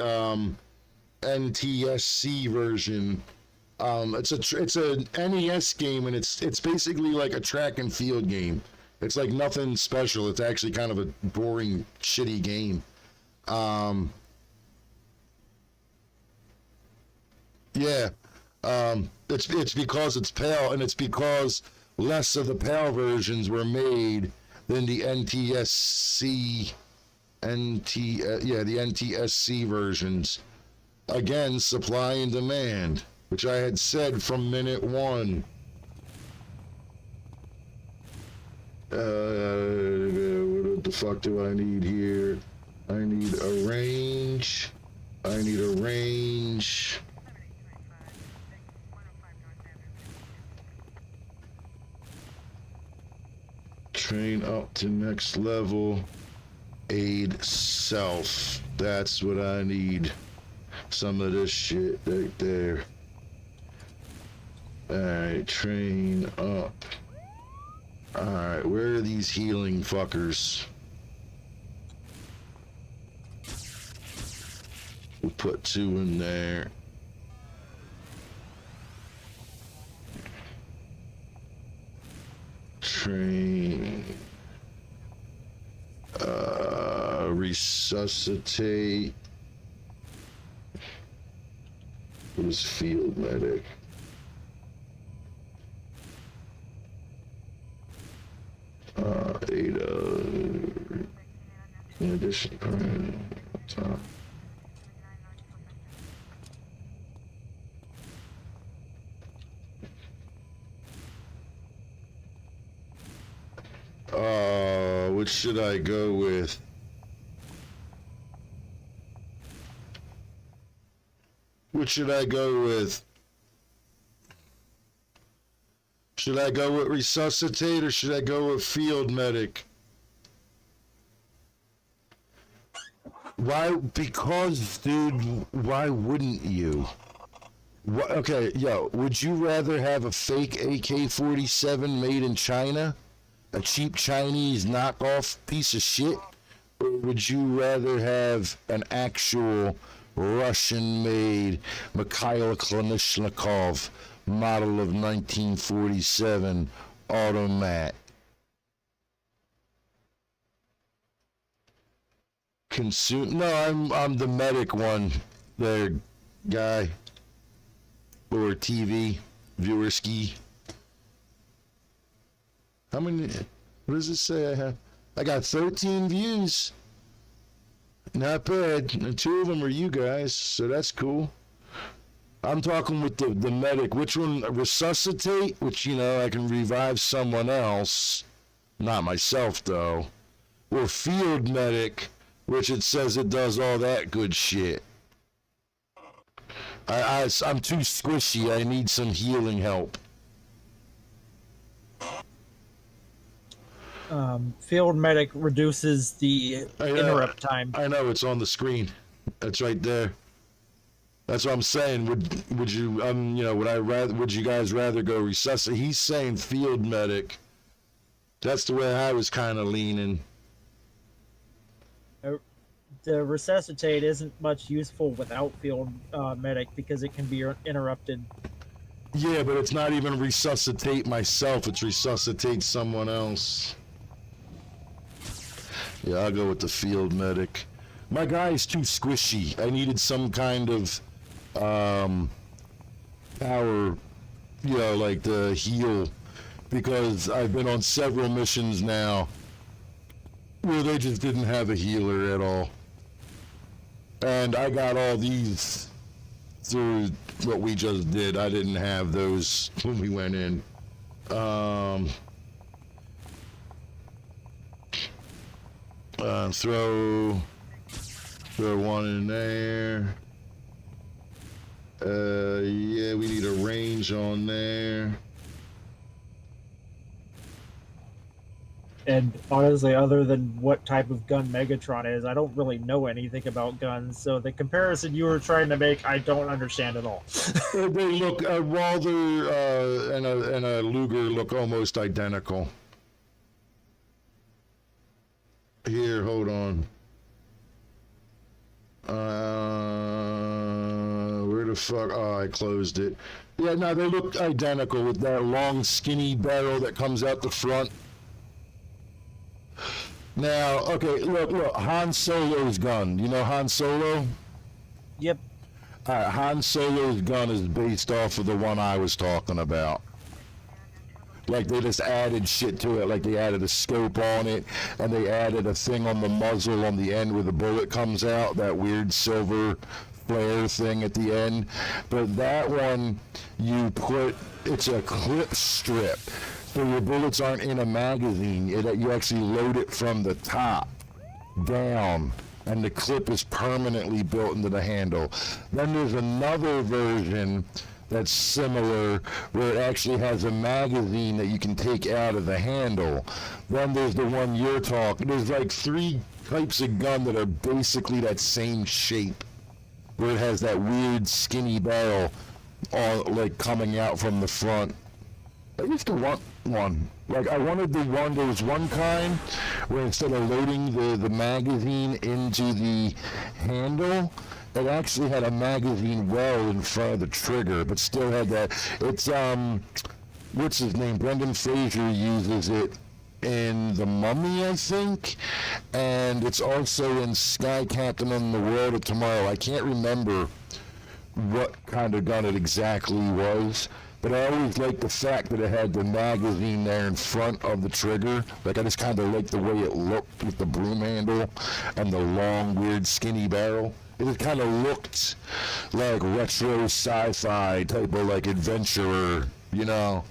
NTSC version. It's a NES game, and it's basically like a track and field game. It's like nothing special. It's actually kind of a boring, shitty game. It's because it's PAL, and it's because less of the PAL versions were made than the NTSC, the NTSC versions. Again, supply and demand, which I had said from minute one. What the fuck do I need here? I need a range. Train up to next level. Aid self. That's what I need. Some of this shit right there. Alright, train up. Alright, where are these healing fuckers? We'll put 2 in there. Train. Resuscitate. What is field medic? Ada. In addition, top. Which should I go with? Should I go with resuscitate or should I go with field medic? Why? Because, dude, why wouldn't you? Okay, would you rather have a fake AK-47 made in China? A cheap Chinese knockoff piece of shit? Or would you rather have an actual Russian-made Mikhail Kalashnikov model of 1947 automat? consume. No, I'm the medic one. The guy. Or TV viewer ski. How many? What does it say I have? I got 13 views. Not bad. And 2 of them are you guys, so that's cool. I'm talking with the medic. Which one? Resuscitate, which, you know, I can revive someone else. Not myself, though. Or field medic, which it says it does all that good shit. I'm too squishy. I need some healing help. Field medic reduces the interrupt time. I know, it's on the screen. It's right there. That's what I'm saying. Would you you know, would you guys rather go resuscitate? He's saying field medic. That's the way I was kind of leaning. The resuscitate isn't much useful without field medic because it can be interrupted. Yeah, but it's not even resuscitate myself. It's resuscitate someone else. Yeah, I'll go with the field medic. My guy's too squishy. I needed some kind of power, you know, like the heal, because I've been on several missions now where they just didn't have a healer at all. And I got all these through what we just did. I didn't have those when we went in. Throw one in there. Yeah, we need a range on there. And honestly, other than what type of gun Megatron is, I don't really know anything about guns. So the comparison you were trying to make, I don't understand at all. They look, a Walther and a Luger look almost identical. Here, hold on. Where the fuck? Oh, I closed it. Yeah, no, they look identical with that long, skinny barrel that comes out the front. Now, okay, look, Han Solo's gun. You know Han Solo? Yep. Han Solo's gun is based off of the one I was talking about. Like, they just added shit to it. Like, they added a scope on it, and they added a thing on the muzzle on the end where the bullet comes out, that weird silver flare thing at the end. But that one, it's a clip strip. So your bullets aren't in a magazine. You actually load it from the top down, and the clip is permanently built into the handle. Then there's another version that's similar, where it actually has a magazine that you can take out of the handle. Then there's the one you're talking. There's like 3 types of gun that are basically that same shape, where it has that weird skinny barrel all like coming out from the front. I used to want one. Like, I wanted the one, there was one kind where instead of loading the magazine into the handle, it actually had a magazine well in front of the trigger, but still had that. It's, what's his name? Brendan Fraser uses it in The Mummy, I think, and it's also in Sky Captain and the World of Tomorrow. I can't remember what kind of gun it exactly was, but I always liked the fact that it had the magazine there in front of the trigger. Like, I just kind of liked the way it looked with the broom handle and the long, weird, skinny barrel. It just kind of looked like retro sci-fi type of, like, adventurer, you know?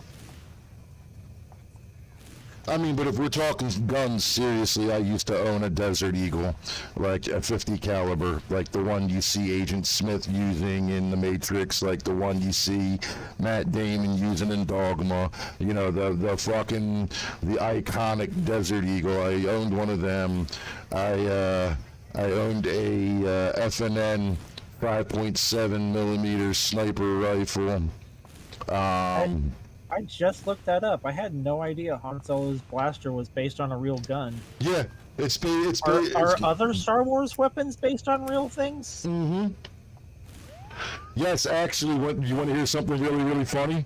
I mean, but if we're talking guns, seriously, I used to own a Desert Eagle, like a 50 caliber, like the one you see Agent Smith using in The Matrix, like the one you see Matt Damon using in Dogma, you know, the iconic Desert Eagle. I owned one of them. I owned a FNN 5.7 millimeter sniper rifle. I just looked that up. I had no idea Han Solo's blaster was based on a real gun. Yeah, Are other Star Wars weapons based on real things? Mm-hmm. Yes, actually, you want to hear something really, really funny?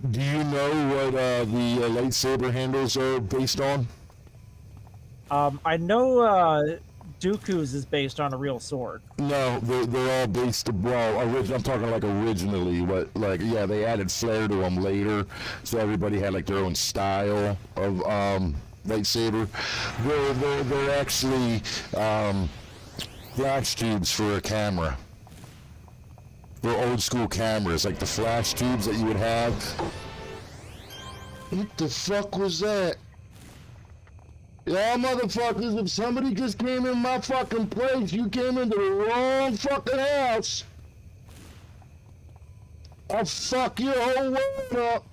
Do you know what the lightsaber handles are based on? I know Dooku's is based on a real sword. No, they're all based. Well, I'm talking like originally, but like yeah, they added flair to them later, so everybody had like their own style of lightsaber. They're actually flash tubes for a camera. They're old school cameras, like the flash tubes that you would have. What the fuck was that? Yeah, motherfuckers, if somebody just came in my fucking place, you came into the wrong fucking house. I'll fuck your whole world up.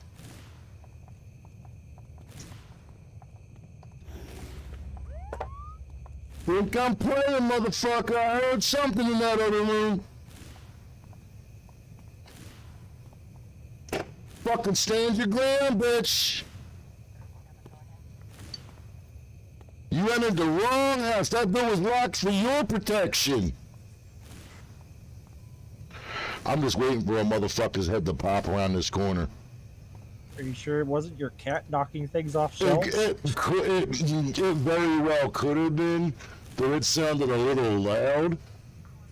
Think I'm playing, motherfucker. I heard something in that other room. Fucking stand your ground, bitch. You entered the wrong house. That door was locked for your protection. I'm just waiting for a motherfucker's head to pop around this corner. Are you sure it wasn't your cat knocking things off It shelves? very well could have been, but it sounded a little loud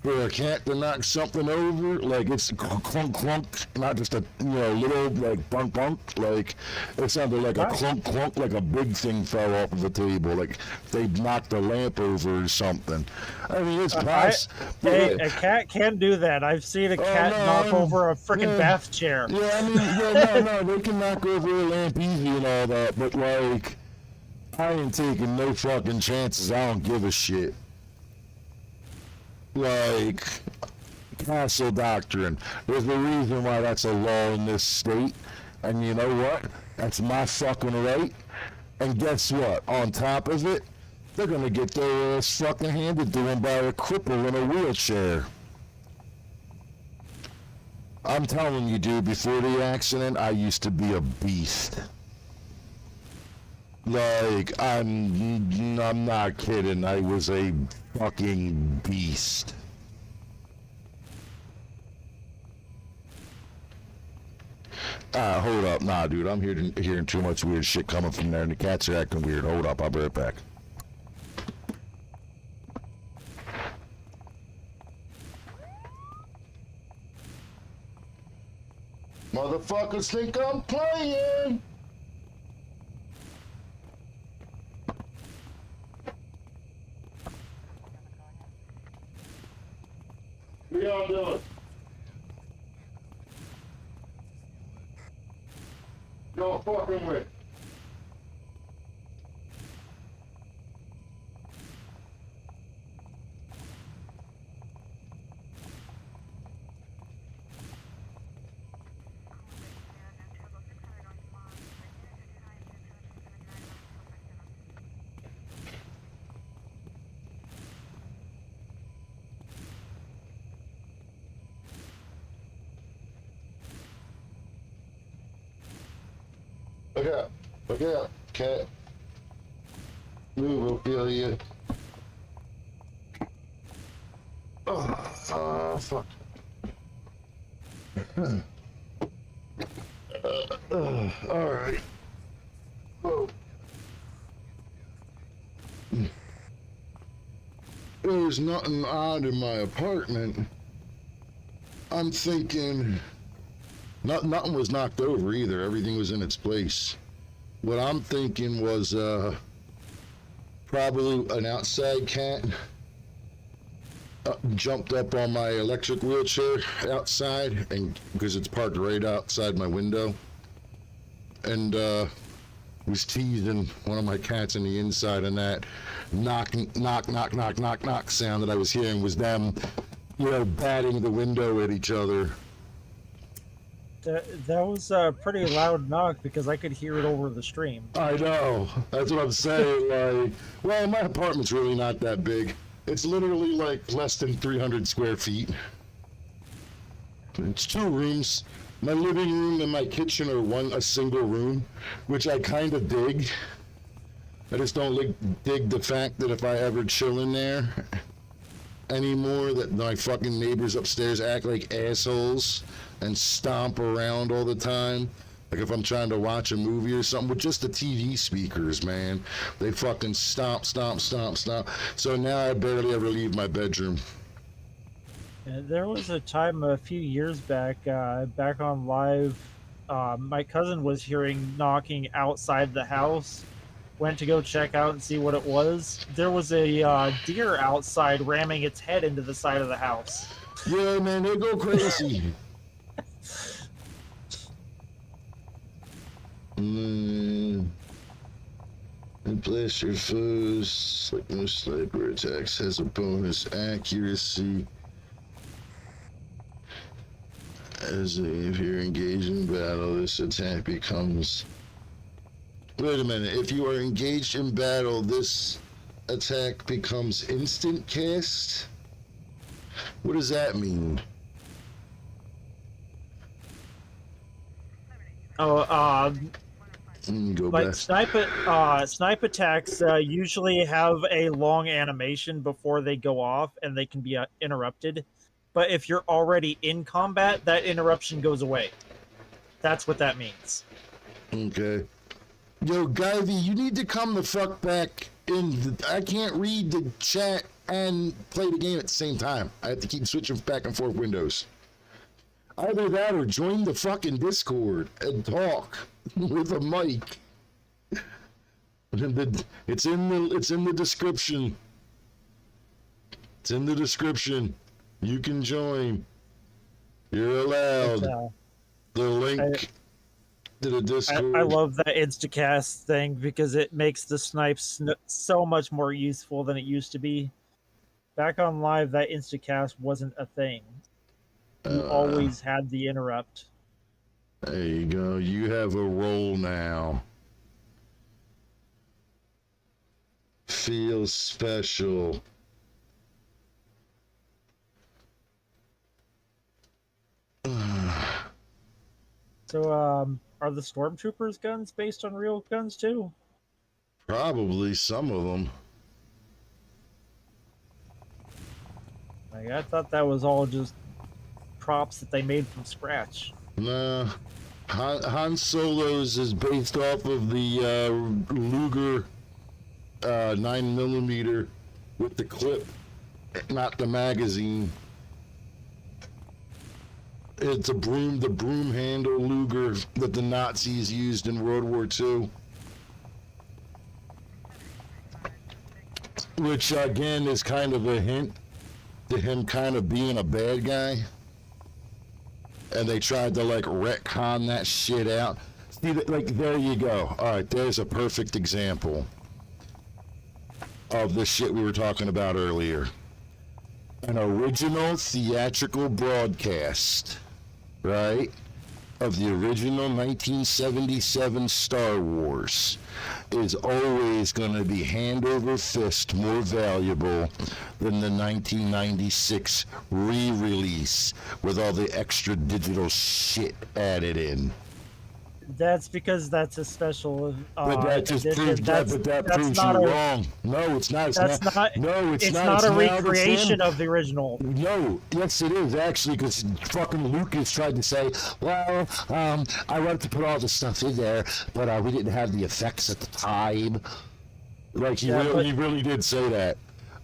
for a cat to knock something over. Like it's clunk clunk, not just a little like bunk bunk. Like it sounded like a clunk clunk, like a big thing fell off of the table, like they knocked a lamp over or something. I mean, it's possible. Hey, a cat can do that. I've seen a cat knock over a freaking bath chair. Yeah, I mean, no, they can knock over a lamp easy and all that, but like, I ain't taking no fucking chances. I don't give a shit. Like, castle doctrine. There's a reason why that's a law in this state. And you know what? That's my fucking right. And guess what? On top of it, they're gonna get their ass fucking handed to them by a cripple in a wheelchair. I'm telling you, dude, before the accident, I used to be a beast. Like, I'm not kidding. I was a fucking beast. Hold up. Nah, dude, I'm hearing too much weird shit coming from there, and the cats are acting weird. Hold up, I'll be right back. Motherfuckers think I'm playing! What y'all doing? Y'all fucking with. Look out, cat. Move, I'll feel you. Oh, fuck. Alright. Whoa. There's nothing odd in my apartment. I'm thinking... Nothing was knocked over either. Everything was in its place. What I'm thinking was probably an outside cat jumped up on my electric wheelchair outside, and because it's parked right outside my window, and was teasing one of my cats in the inside, and that knock sound that I was hearing was them, batting the window at each other. That was a pretty loud knock because I could hear it over the stream. I know. That's what I'm saying. Like, well, my apartment's really not that big. It's literally like less than 300 square feet. It's 2 rooms. My living room and my kitchen are a single room, which I kind of dig. I just don't dig the fact that if I ever chill in there anymore, that my fucking neighbors upstairs act like assholes and stomp around all the time, Like if I'm trying to watch a movie or something with just the TV speakers, man, they fucking stomp. So now I barely ever leave my bedroom. There was a time a few years back, back on live, my cousin was hearing knocking outside the house. Went to go check out and see what it was. There was a deer outside ramming its head into the side of the house. Yeah, man, they go crazy. And blast your foes like most sniper attacks has a bonus accuracy. If you're engaged in battle, this attack becomes. Wait a minute. If you are engaged in battle, this attack becomes instant cast? What does that mean? Oh, Go like back. snipe attacks usually have a long animation before they go off, and they can be interrupted. But if you're already in combat, that interruption goes away. That's what that means. Okay. Yo, Guyvy, you need to come the fuck back in. I can't read the chat and play the game at the same time. I have to keep switching back and forth windows. Either that or join the fucking Discord and talk with a mic. It's in the description. It's in the description. You can join. You're allowed. The link to the Discord. I love that Instacast thing because it makes the snipes so much more useful than it used to be. Back on live, that Instacast wasn't a thing. You always had the interrupt. There you go. You have a role now. Feel special. So, are the Stormtroopers guns based on real guns too? Probably some of them. Like, I thought that was all just props that they made from scratch. Nah. Han Solo's is based off of the Luger 9mm with the clip, not the magazine. It's the broom handle Luger that the Nazis used in World War II. Which again is kind of a hint to him kind of being a bad guy. And they tried to like retcon that shit out. See, like, there you go. All right, there's a perfect example of the shit we were talking about earlier. An original theatrical broadcast, right, of the original 1977 Star Wars is always going to be hand over fist more valuable than the 1996 re-release with all the extra digital shit added in. That's because that's a special. But that just proves that proves you wrong. No, it's not. It's not. No, it's not. It's not a recreation of the original. No, yes, it is actually, because fucking Lucas tried to say, well, I wanted to put all the stuff in there, but we didn't have the effects at the time. Like he really did say that.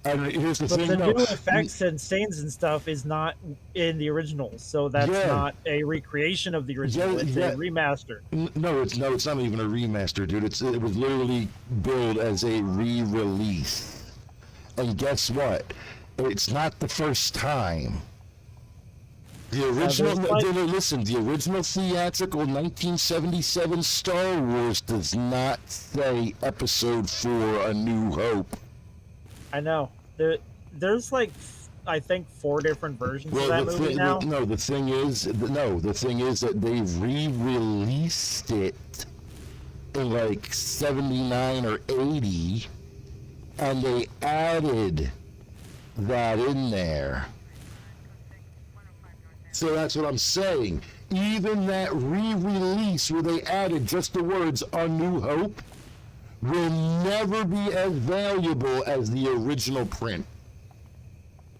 And here's the thing, the new effects and scenes and stuff is not in the original, so that's not a recreation of the original. It's a remaster. No, it's not even a remaster, dude. It was literally billed as a re-release. And guess what? It's not the first time. The original, the original theatrical 1977 Star Wars does not say Episode 4: A New Hope. I know. There's like, I think 4 different versions of that movie now. No, the thing is that they re-released it in like 79 or 80, and they added that in there. So that's what I'm saying. Even that re-release where they added just the words "A New Hope" will never be as valuable as the original print.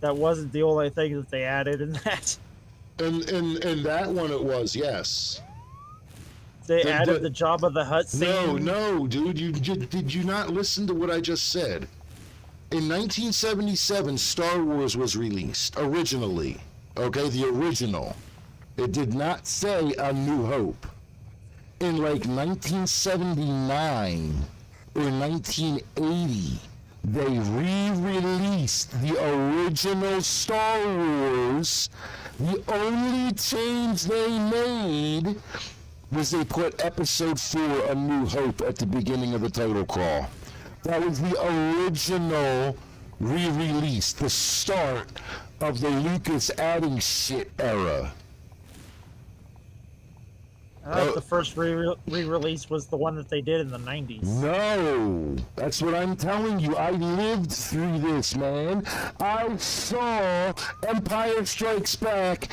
That wasn't the only thing that they added in that. And that one it was, yes. They added the Jabba the Hutt scene. No, dude. Did you not listen to what I just said? In 1977, Star Wars was released originally. Okay, the original. It did not say A New Hope. In like 1979 or 1980, they re-released the original Star Wars. The only change they made was they put Episode 4, A New Hope, at the beginning of the title crawl. That was the original re-release, the start of the Lucas adding shit era. I thought the first re-release was the one that they did in the 90s. No, that's what I'm telling you. I lived through this, man. I saw Empire Strikes Back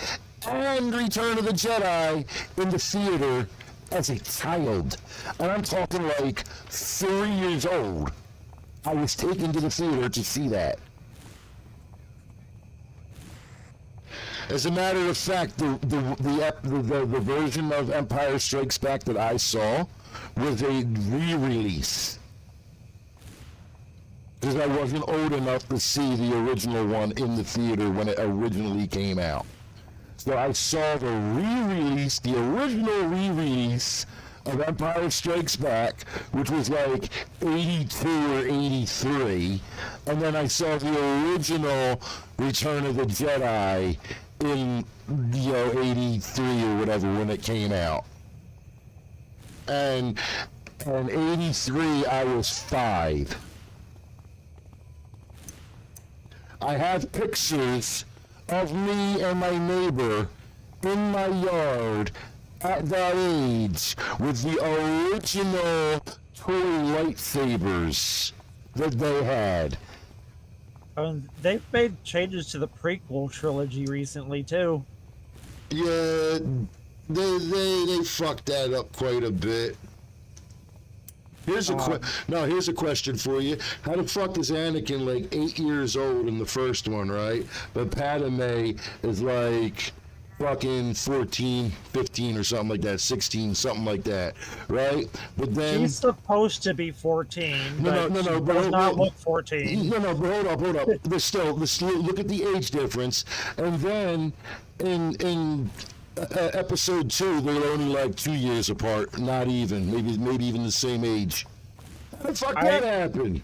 and Return of the Jedi in the theater as a child. And I'm talking like 3 years old. I was taken to the theater to see that. As a matter of fact, the version of Empire Strikes Back that I saw was a re-release. Because I wasn't old enough to see the original one in the theater when it originally came out. So I saw the re-release, the original re-release of Empire Strikes Back, which was like 82 or 83. And then I saw the original Return of the Jedi in 83 or whatever when it came out. And in 83 I was 5. I have pictures of me and my neighbor in my yard at that age with the original toy lightsabers that they had. They've made changes to the prequel trilogy recently too. Yeah, they fucked that up quite a bit. Here's a here's a question for you. How the fuck is Anakin like 8 years old in the first one, right? But Padme is like fucking 14, 15 or something like that, 16, something like that, right? But then She's supposed to be 14, but she does not look 14. No, but hold up. But still, look at the age difference. And then in episode 2, they're only like 2 years apart, not even, maybe even the same age. How the fuck that happened?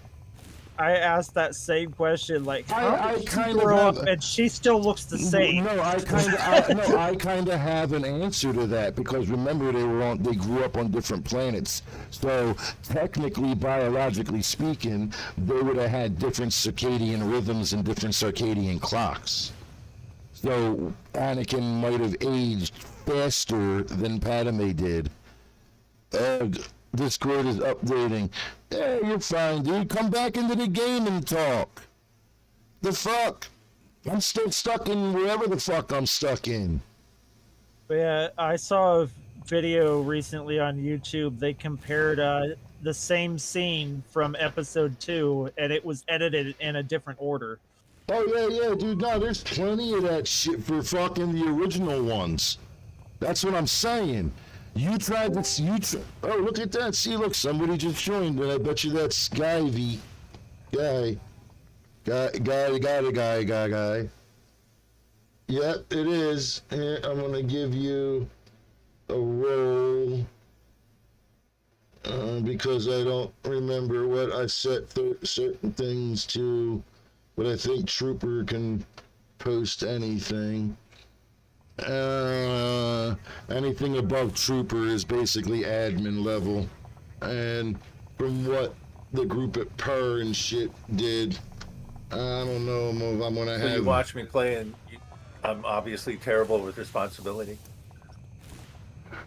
I asked that same question, like, how did she kind of grow have- up and she still looks the same? No, I kind of have an answer to that, because remember they grew up on different planets. So technically, biologically speaking, they would have had different circadian rhythms and different circadian clocks. So Anakin might have aged faster than Padme did. Discord is updating. Yeah, you're fine, dude. Come back into the game and talk. The fuck? I'm still stuck in wherever the fuck I'm stuck in. But yeah, I saw a video recently on YouTube. They compared the same scene from episode 2, and it was edited in a different order. Oh, yeah, dude. No, there's plenty of that shit for fucking the original ones. That's what I'm saying. You tried to... oh, look at that. See, look, somebody just joined, and I bet you that's Guy. Guy. Yep, it is. Here, I'm going to give you a roll. Because I don't remember what I set certain things to, but I think Trooper can post anything. Anything above Trooper is basically admin level, and from what the group at Per and shit did, I don't know if I'm gonna have. You watch me play, and I'm obviously terrible with responsibility.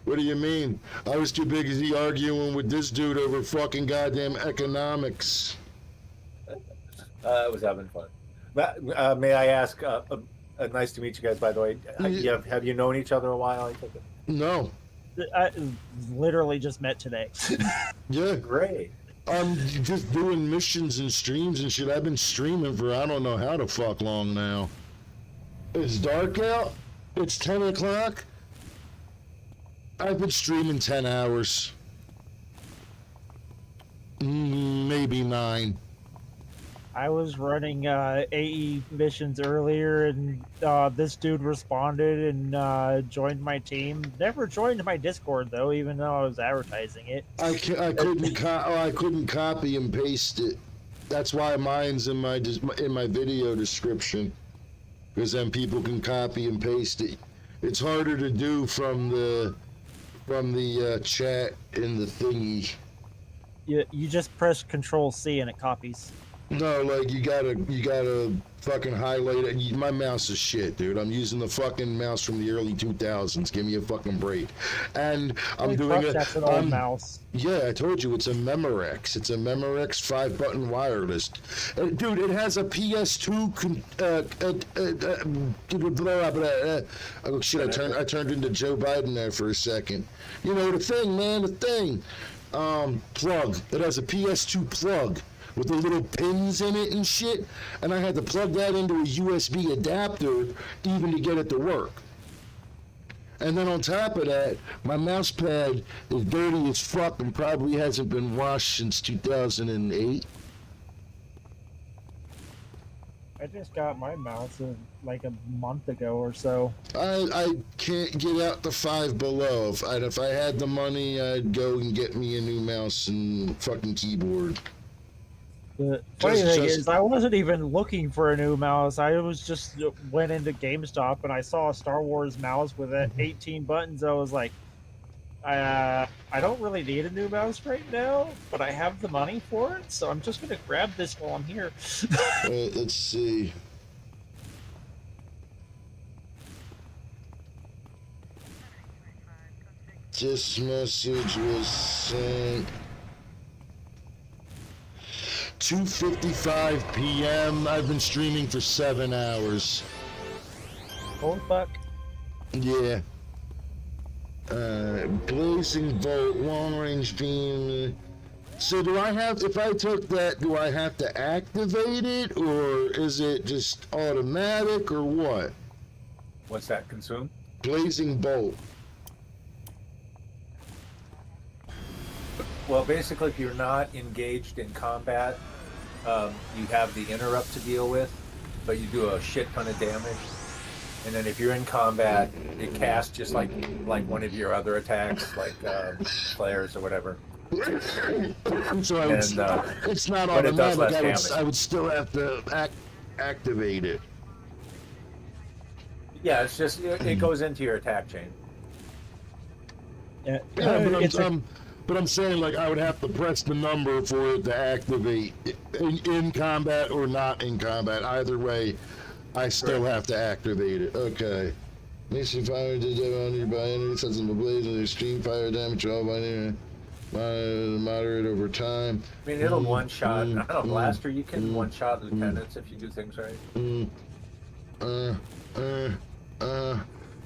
What do you mean? I was too busy arguing with this dude over fucking goddamn economics. I was having fun. May I ask? Nice to meet you guys, by the way. Have you known each other a while? I think. No. I literally just met today. Yeah. Great. I'm just doing missions and streams and shit. I've been streaming for I don't know how the fuck long now. It's dark out. It's 10 o'clock. I've been streaming 10 hours. Maybe 9. I was running AE missions earlier, and this dude responded and joined my team. Never joined my Discord though, even though I was advertising it. I couldn't copy and paste it. That's why mine's in my video description, because then people can copy and paste it. It's harder to do from the chat in the thingy. You just press Control C and it copies. No, like you gotta fucking highlight it. My mouse is shit, dude. I'm using the fucking mouse from the early 2000s. Give me a fucking break. And I'm doing it. That's an old mouse. Yeah, I told you it's a Memorex. It's a Memorex 5-button wireless. Dude, it has a PS2. Oh shit! I turned into Joe Biden there for a second. You know the thing, man. The thing. Plug. It has a PS2 plug with the little pins in it and shit, and I had to plug that into a USB adapter even to get it to work. And then on top of that, my mouse pad is dirty as fuck and probably hasn't been washed since 2008. I just got my mouse like a month ago or so. I can't get out the Five Below. If I had the money, I'd go and get me a new mouse and fucking keyboard. The funny thing is, I wasn't even looking for a new mouse. I was just went into GameStop and I saw a Star Wars mouse with 18 buttons. I was like, I don't really need a new mouse right now, but I have the money for it, so I'm just gonna grab this while I'm here. Let's see. This message was sent 2:55 p.m. I've been streaming for 7 hours. Oh fuck. Yeah. Blazing Bolt, long range beam. So do I have, if I took that, do I have to activate it, or is it just automatic, or what? What's that consume? Blazing Bolt. Well, basically, if you're not engaged in combat, you have the interrupt to deal with, but you do a shit ton of damage. And then if you're in combat, it casts just like one of your other attacks, like flares or whatever. So it's not but it does less automatic. damage. I would still have to activate it. Yeah, it's just it goes into your attack chain. Yeah, Yeah, but I'm saying, like, I would have to press the number for it to activate in combat or not in combat. Either way, I still have to activate it. Okay. Mission fire did on your by enemy sets of a blaze and extreme fire damage all by moderate over time. I mean, it'll one shot. I don't know, Blaster. You can one shot lieutenants if you do things right.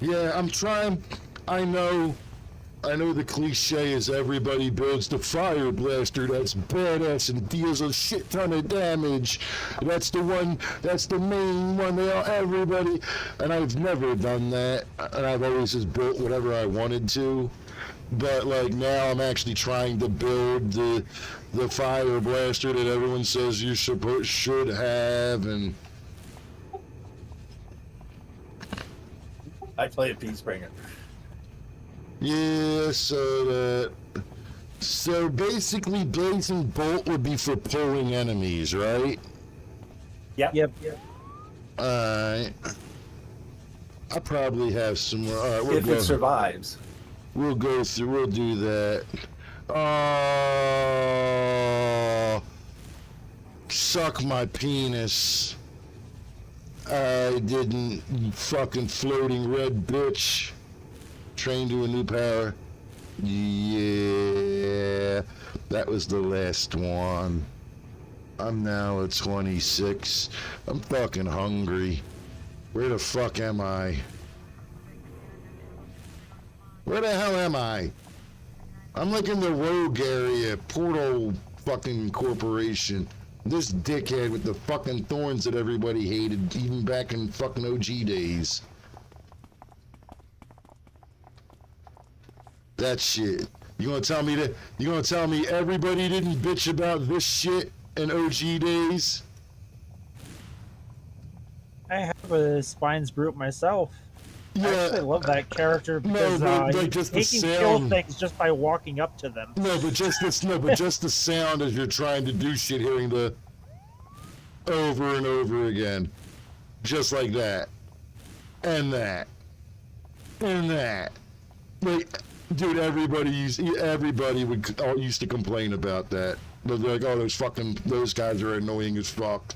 Yeah, I'm trying. I know the cliche is everybody builds the fire blaster that's badass and deals a shit ton of damage. That's the one, that's the main one, everybody. And I've never done that. And I've always just built whatever I wanted to. But like now I'm actually trying to build the fire blaster that everyone says you should have. And I play a Peacebringer. yeah, so basically Blazing Bolt would be for pulling enemies, right? Yep. Alright. I probably have some more. Alright, we'll If it survives. We'll go through, we'll do that. Suck my penis. I didn't, you fucking floating red bitch. Train to a new power. Yeah, that was the last one. I'm now at 26. I'm fucking hungry. Where the fuck am I? Where the hell am I? I'm like in the rogue area, Portal fucking Corporation. This dickhead with the fucking thorns that everybody hated, even back in fucking OG days. That shit. You gonna tell me that? You gonna tell me everybody didn't bitch about this shit in OG days? I have a Spines brute myself. I Yeah. actually love that character because but, like, he just the can kill sound. things just by walking up to them. No, but just this. No, but just the sound as you're trying to do shit, hearing the over and over again, just like that, and that, and that. Like, dude, everybody used to complain about that. They're like, oh, those guys are annoying as fuck.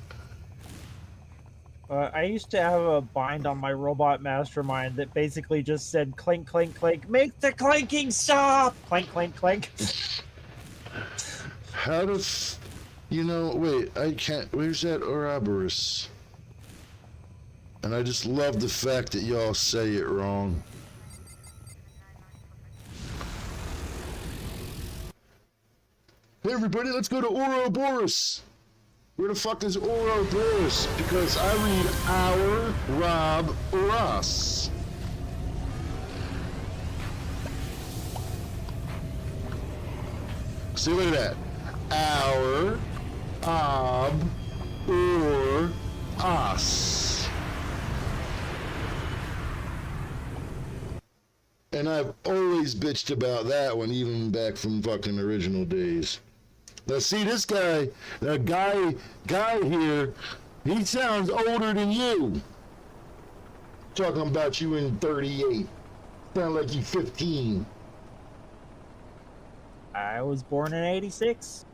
I used to have a bind on my robot mastermind that basically just said clink, clink, clink, make the clanking stop! Clank, clank, clank. How does, wait, I can't, where's that Ouroboros? And I just love the fact that y'all say it wrong. Hey everybody, let's go to Ouroboros! Where the fuck is Ouroboros? Because I read our Rob Ross. See, look at that. Our, or, us. And I've always bitched about that one, even back from fucking original days. Now see this guy, the guy here, he sounds older than you. Talking about you in 38. Sound like you 15. I was born in 86.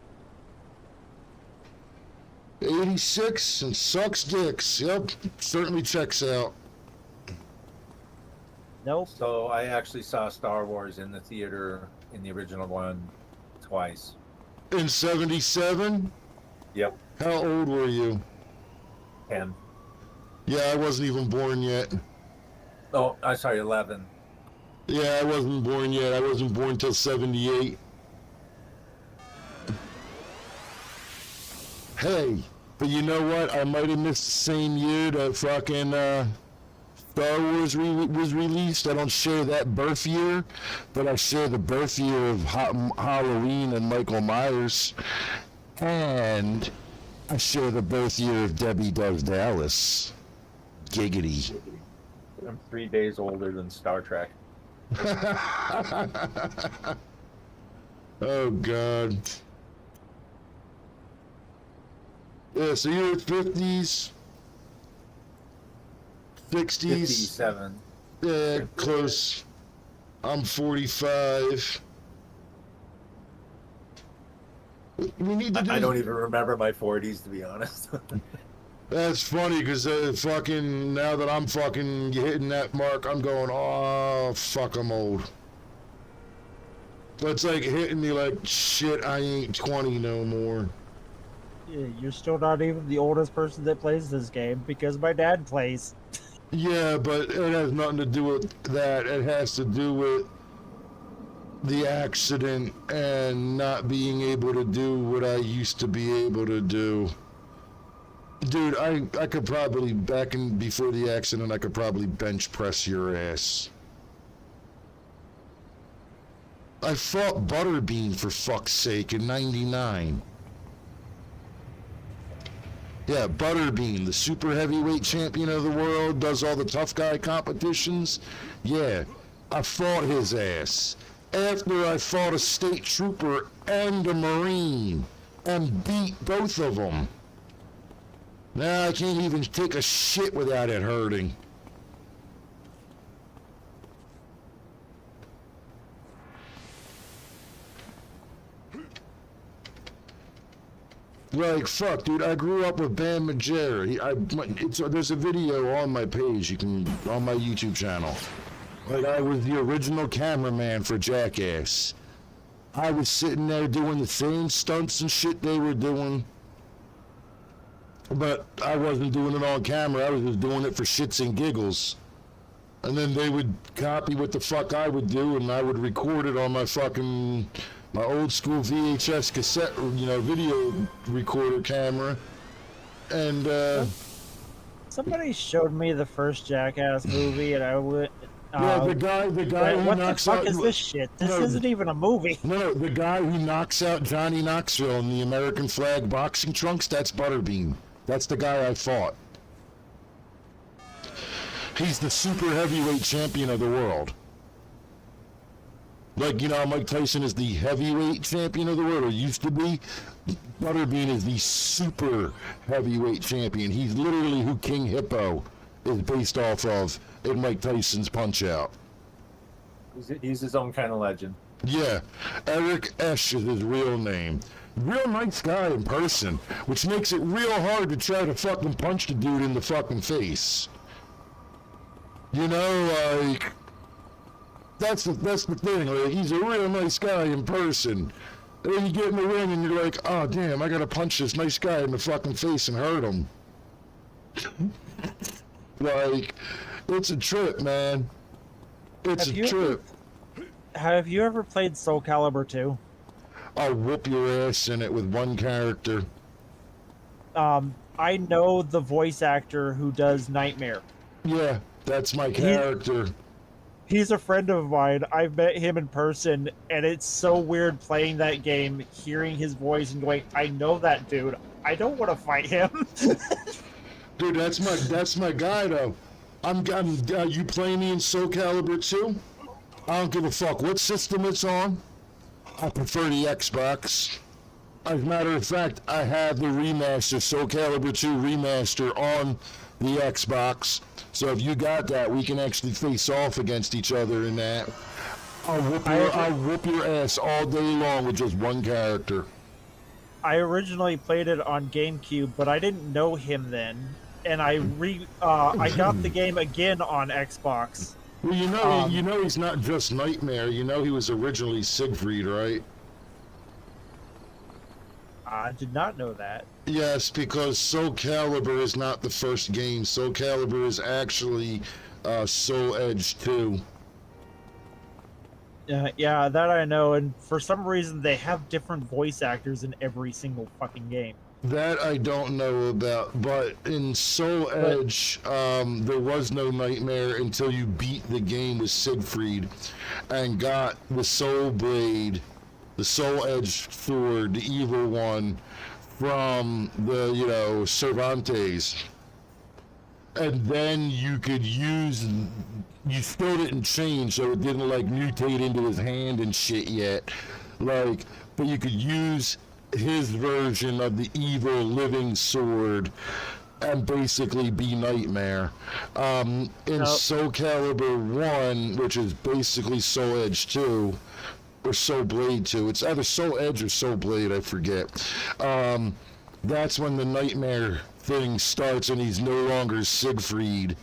86 and sucks dicks. Yep, certainly checks out. Nope. So I actually saw Star Wars in the theater in the original one twice. In 77? Yep. How old were you? 10. Yeah, I wasn't even born yet. Oh, I'm sorry, 11. Yeah, I wasn't born yet. I wasn't born till 78. Hey, but you know what? I might have missed the same year that fucking Star Wars was released. I don't share that birth year, but I share the birth year of Halloween and Michael Myers. And I share the birth year of Debbie Does Dallas. Giggity. I'm 3 days older than Star Trek. Oh, God. Yeah, so you're 50s, 60s. 57. Yeah, close. I'm 45. We need to do. I don't even remember my 40s, to be honest. That's funny because fucking now that I'm fucking hitting that mark, I'm going, oh fuck, I'm old. That's like hitting me like shit. I ain't 20 no more. Yeah, you're still not even the oldest person that plays this game because my dad plays. Yeah, but it has nothing to do with that. It has to do with the accident and not being able to do what I used to be able to do. Dude, I could probably, before the accident, I could probably bench press your ass. I fought Butterbean, for fuck's sake, in 99. Yeah, Butterbean, the super heavyweight champion of the world, does all the tough guy competitions. Yeah, I fought his ass. After I fought a state trooper and a Marine, and beat both of them. Now I can't even take a shit without it hurting. Like, fuck, dude, I grew up with Bam Margera. There's a video on my page, on my YouTube channel. Like, I was the original cameraman for Jackass. I was sitting there doing the same stunts and shit they were doing. But I wasn't doing it on camera, I was just doing it for shits and giggles. And then they would copy what the fuck I would do, and I would record it on my old school VHS cassette, video recorder camera. And, Somebody showed me the first Jackass movie, and Yeah, the guy who what the knocks fuck out. is this shit? This No. isn't even a movie. No, the guy who knocks out Johnny Knoxville in the American flag boxing trunks, that's Butterbean. That's the guy I fought. He's the super heavyweight champion of the world. Like, you know, Mike Tyson is the heavyweight champion of the world, or used to be. Butterbean is the super heavyweight champion. He's literally who King Hippo is based off of in Mike Tyson's Punch-Out. He's his own kind of legend. Yeah, Eric Esch is his real name. Real nice guy in person, which makes it real hard to try to fucking punch the dude in the fucking face. You know, like, that's the thing. Like, he's a real nice guy in person. And then you get in the ring and you're like, oh damn, I gotta punch this nice guy in the fucking face and hurt him. Like, it's a trip, man. It's a trip. Have you ever played Soul Calibur 2? I'll whoop your ass in it with one character. I know the voice actor who does Nightmare. Yeah, that's my character. He's a friend of mine. I've met him in person, and it's so weird playing that game, hearing his voice and going, I know that dude. I don't want to fight him. Dude, that's my guy though. You playing me in Soul Calibur 2? I don't give a fuck what system it's on. I prefer the Xbox. As a matter of fact, I have the remaster, Soul Calibur 2 remaster on the Xbox. So if you got that, we can actually face off against each other in that. I'll whoop your ass all day long with just one character. I originally played it on GameCube, but I didn't know him then, and I got the game again on Xbox. Well, you know he's not just Nightmare. You know he was originally Siegfried, right? I did not know that. Yes, because Soul Calibur is not the first game. Soul Calibur is actually Soul Edge 2. Yeah, that I know, and for some reason they have different voice actors in every single fucking game. That I don't know about, but in Soul Edge, there was no Nightmare until you beat the game with Siegfried and got the Soul Blade, the Soul Edge sword, the evil one, from the, Cervantes. And then you could use, you still didn't change, so it didn't like mutate into his hand and shit yet. Like, but you could use his version of the evil living sword and basically be Nightmare. In Soul Calibur 1, which is basically Soul Edge 2, or Soul Blade 2, it's either Soul Edge or Soul Blade, I forget. That's when the Nightmare thing starts and he's no longer Siegfried.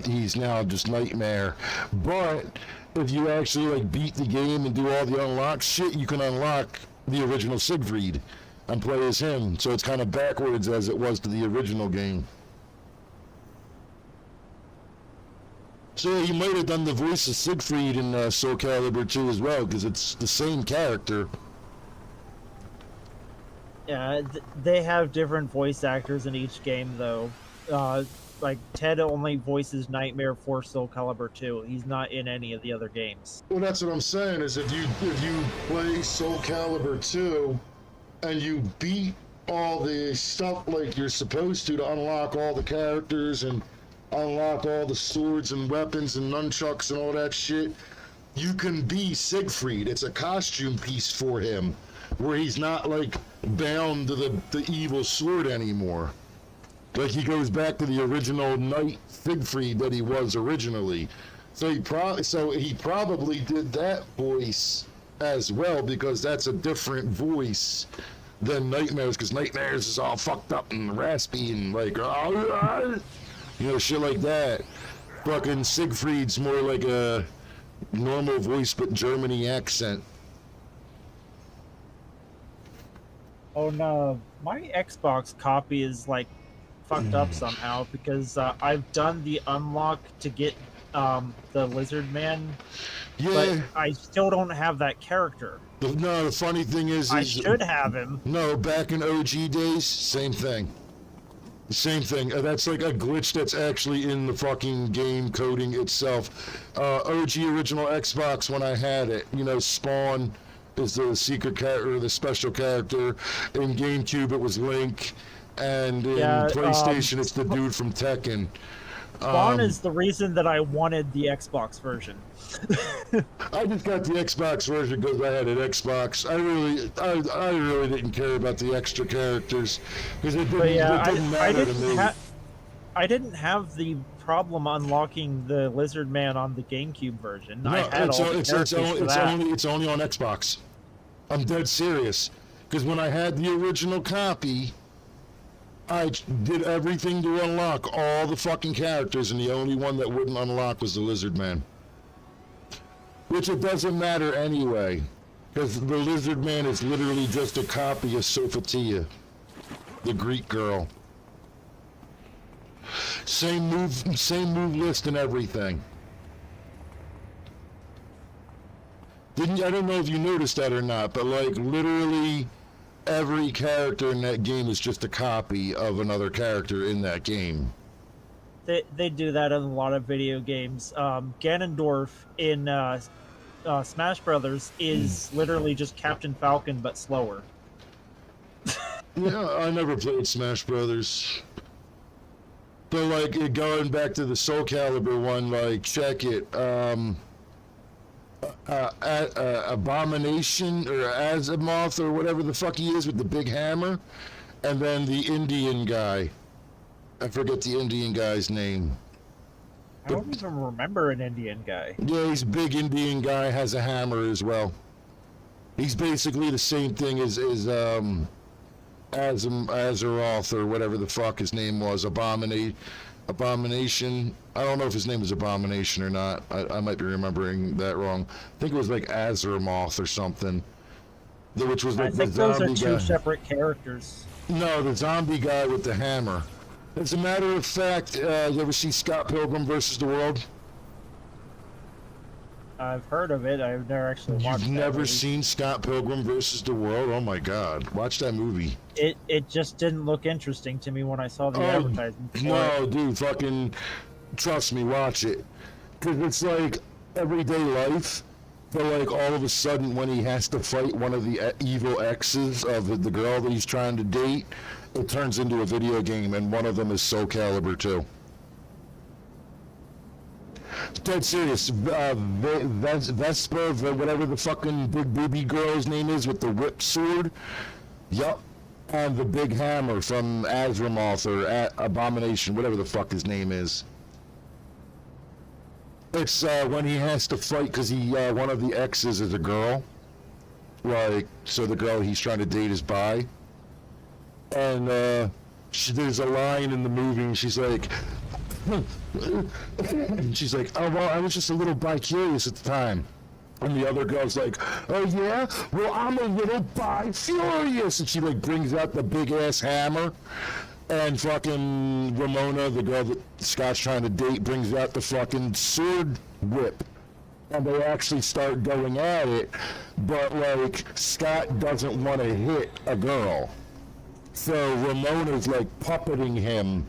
He's now just Nightmare. But if you actually like beat the game and do all the unlock shit, you can unlock the original Siegfried and play as him. So it's kind of backwards as it was to the original game. So he might have done the voice of Siegfried in Soul Calibur 2 as well, because it's the same character. Yeah, they have different voice actors in each game, though. Like, Ted only voices Nightmare for Soul Calibur 2. He's not in any of the other games. Well, that's what I'm saying, is if you play Soul Calibur 2 and you beat all the stuff like you're supposed to unlock all the characters and unlock all the swords and weapons and nunchucks and all that shit, you can be Siegfried. It's a costume piece for him, where he's not like bound to the evil sword anymore. Like he goes back to the original Knight Siegfried that he was originally. So he probably did that voice as well, because that's a different voice than Nightmares, because Nightmares is all fucked up and raspy and like shit like that. Fucking Siegfried's more like a normal voice but Germany accent. Oh no, my Xbox copy is like fucked up somehow, because I've done the unlock to get the Lizard Man, but I still don't have that character. No, the funny thing is I should have him. No, back in OG days, same thing. Same thing. That's like a glitch that's actually in the fucking game coding itself. OG original Xbox, when I had it, you know, Spawn is the secret character, or the special character. In GameCube, it was Link, and in PlayStation, it's the dude from Tekken. Spawn is the reason that I wanted the Xbox version. I just got the Xbox version because I had an Xbox. I really didn't care about the extra characters because it didn't matter to me. I didn't have the problem unlocking the Lizard Man on the GameCube version. No, I had it's only on Xbox. I'm dead serious. Because when I had the original copy, I did everything to unlock all the fucking characters, and the only one that wouldn't unlock was the Lizard Man. Which it doesn't matter anyway, because the Lizard Man is literally just a copy of Sophatia, the Greek girl. Same move list and everything. I don't know if you noticed that or not, but like literally every character in that game is just a copy of another character in that game. They do that in a lot of video games. Ganondorf in Smash Brothers is literally just Captain Falcon but slower. Yeah, I never played Smash Brothers. But like going back to the Soul Calibur one, like check it. Abomination or Azimuth or whatever the fuck he is with the big hammer, and then the Indian guy. I forget the Indian guy's name. I don't even remember an Indian guy. Yeah, he's a big Indian guy, has a hammer as well. He's basically the same thing as Azeroth or whatever the fuck his name was. Abomination. I don't know if his name was Abomination or not. I might be remembering that wrong. I think it was like Azeroth or something. Which was like I think those are two separate characters. No, the zombie guy with the hammer. As a matter of fact, you ever see Scott Pilgrim vs. the World? I've heard of it. I've never actually watched it. You've never seen Scott Pilgrim vs. the World? Oh my god. Watch that movie. It just didn't look interesting to me when I saw the advertisement. No, dude, fucking trust me, watch it. Because it's like everyday life, but like all of a sudden when he has to fight one of the evil exes of the girl that he's trying to date, it turns into a video game, and one of them is Soul Calibur 2. Dead serious. Vespa, whatever the fucking big booby girl's name is with the whip sword. Yup. And the big hammer from Azimuth or Abomination, whatever the fuck his name is. It's when he has to fight because one of the exes is a girl. Like, so the girl he's trying to date is bi. And there's a line in the movie and she's like, oh well, I was just a little bi-curious at the time. And the other girl's like, oh yeah? Well, I'm a little bi-furious. And she like brings out the big ass hammer. And fucking Ramona, the girl that Scott's trying to date, brings out the fucking sword whip. And they actually start going at it. But like, Scott doesn't want to hit a girl. So Ramona's like puppeting him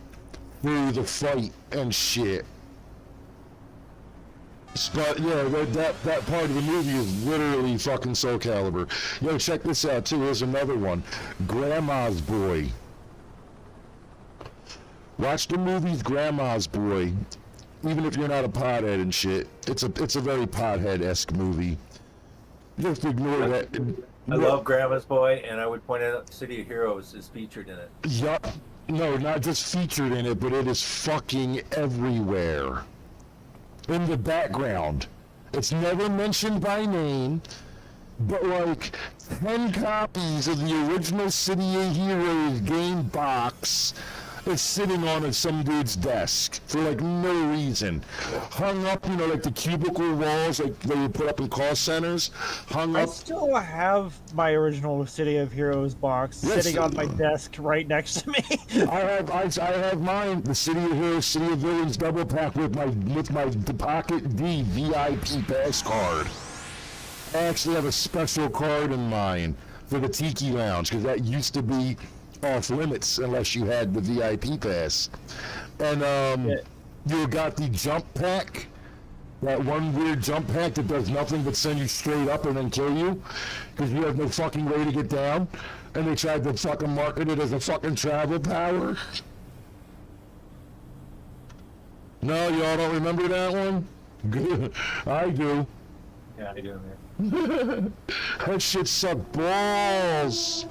through the fight and shit. But yeah, that part of the movie is literally fucking Soul Calibur. Yo, check this out too. Here's another one. Grandma's Boy. Watch the movies Grandma's Boy. Even if you're not a pothead and shit, it's a very pothead-esque movie. Just ignore that. I love Grandma's Boy, and I would point out City of Heroes is featured in it. Yup. No, not just featured in it, but it is fucking everywhere. In the background. It's never mentioned by name, but like 10 copies of the original City of Heroes game box is sitting on some dude's desk for like no reason. Hung up, you know, like the cubicle walls like they would put up in call centers. Hung up. I still have my original City of Heroes box sitting on my desk right next to me. I have mine, the City of Heroes, City of Villains double pack with my Pocket D VIP pass card. I actually have a special card in mine for the Tiki Lounge because that used to be off limits unless you had the VIP pass. And you got the jump pack, that one weird jump pack that does nothing but send you straight up and then kill you because you have no fucking way to get down. And they tried to fucking market it as a fucking travel power. No, y'all don't remember that one? Good. I do. Yeah, I do, man. That shit sucked balls.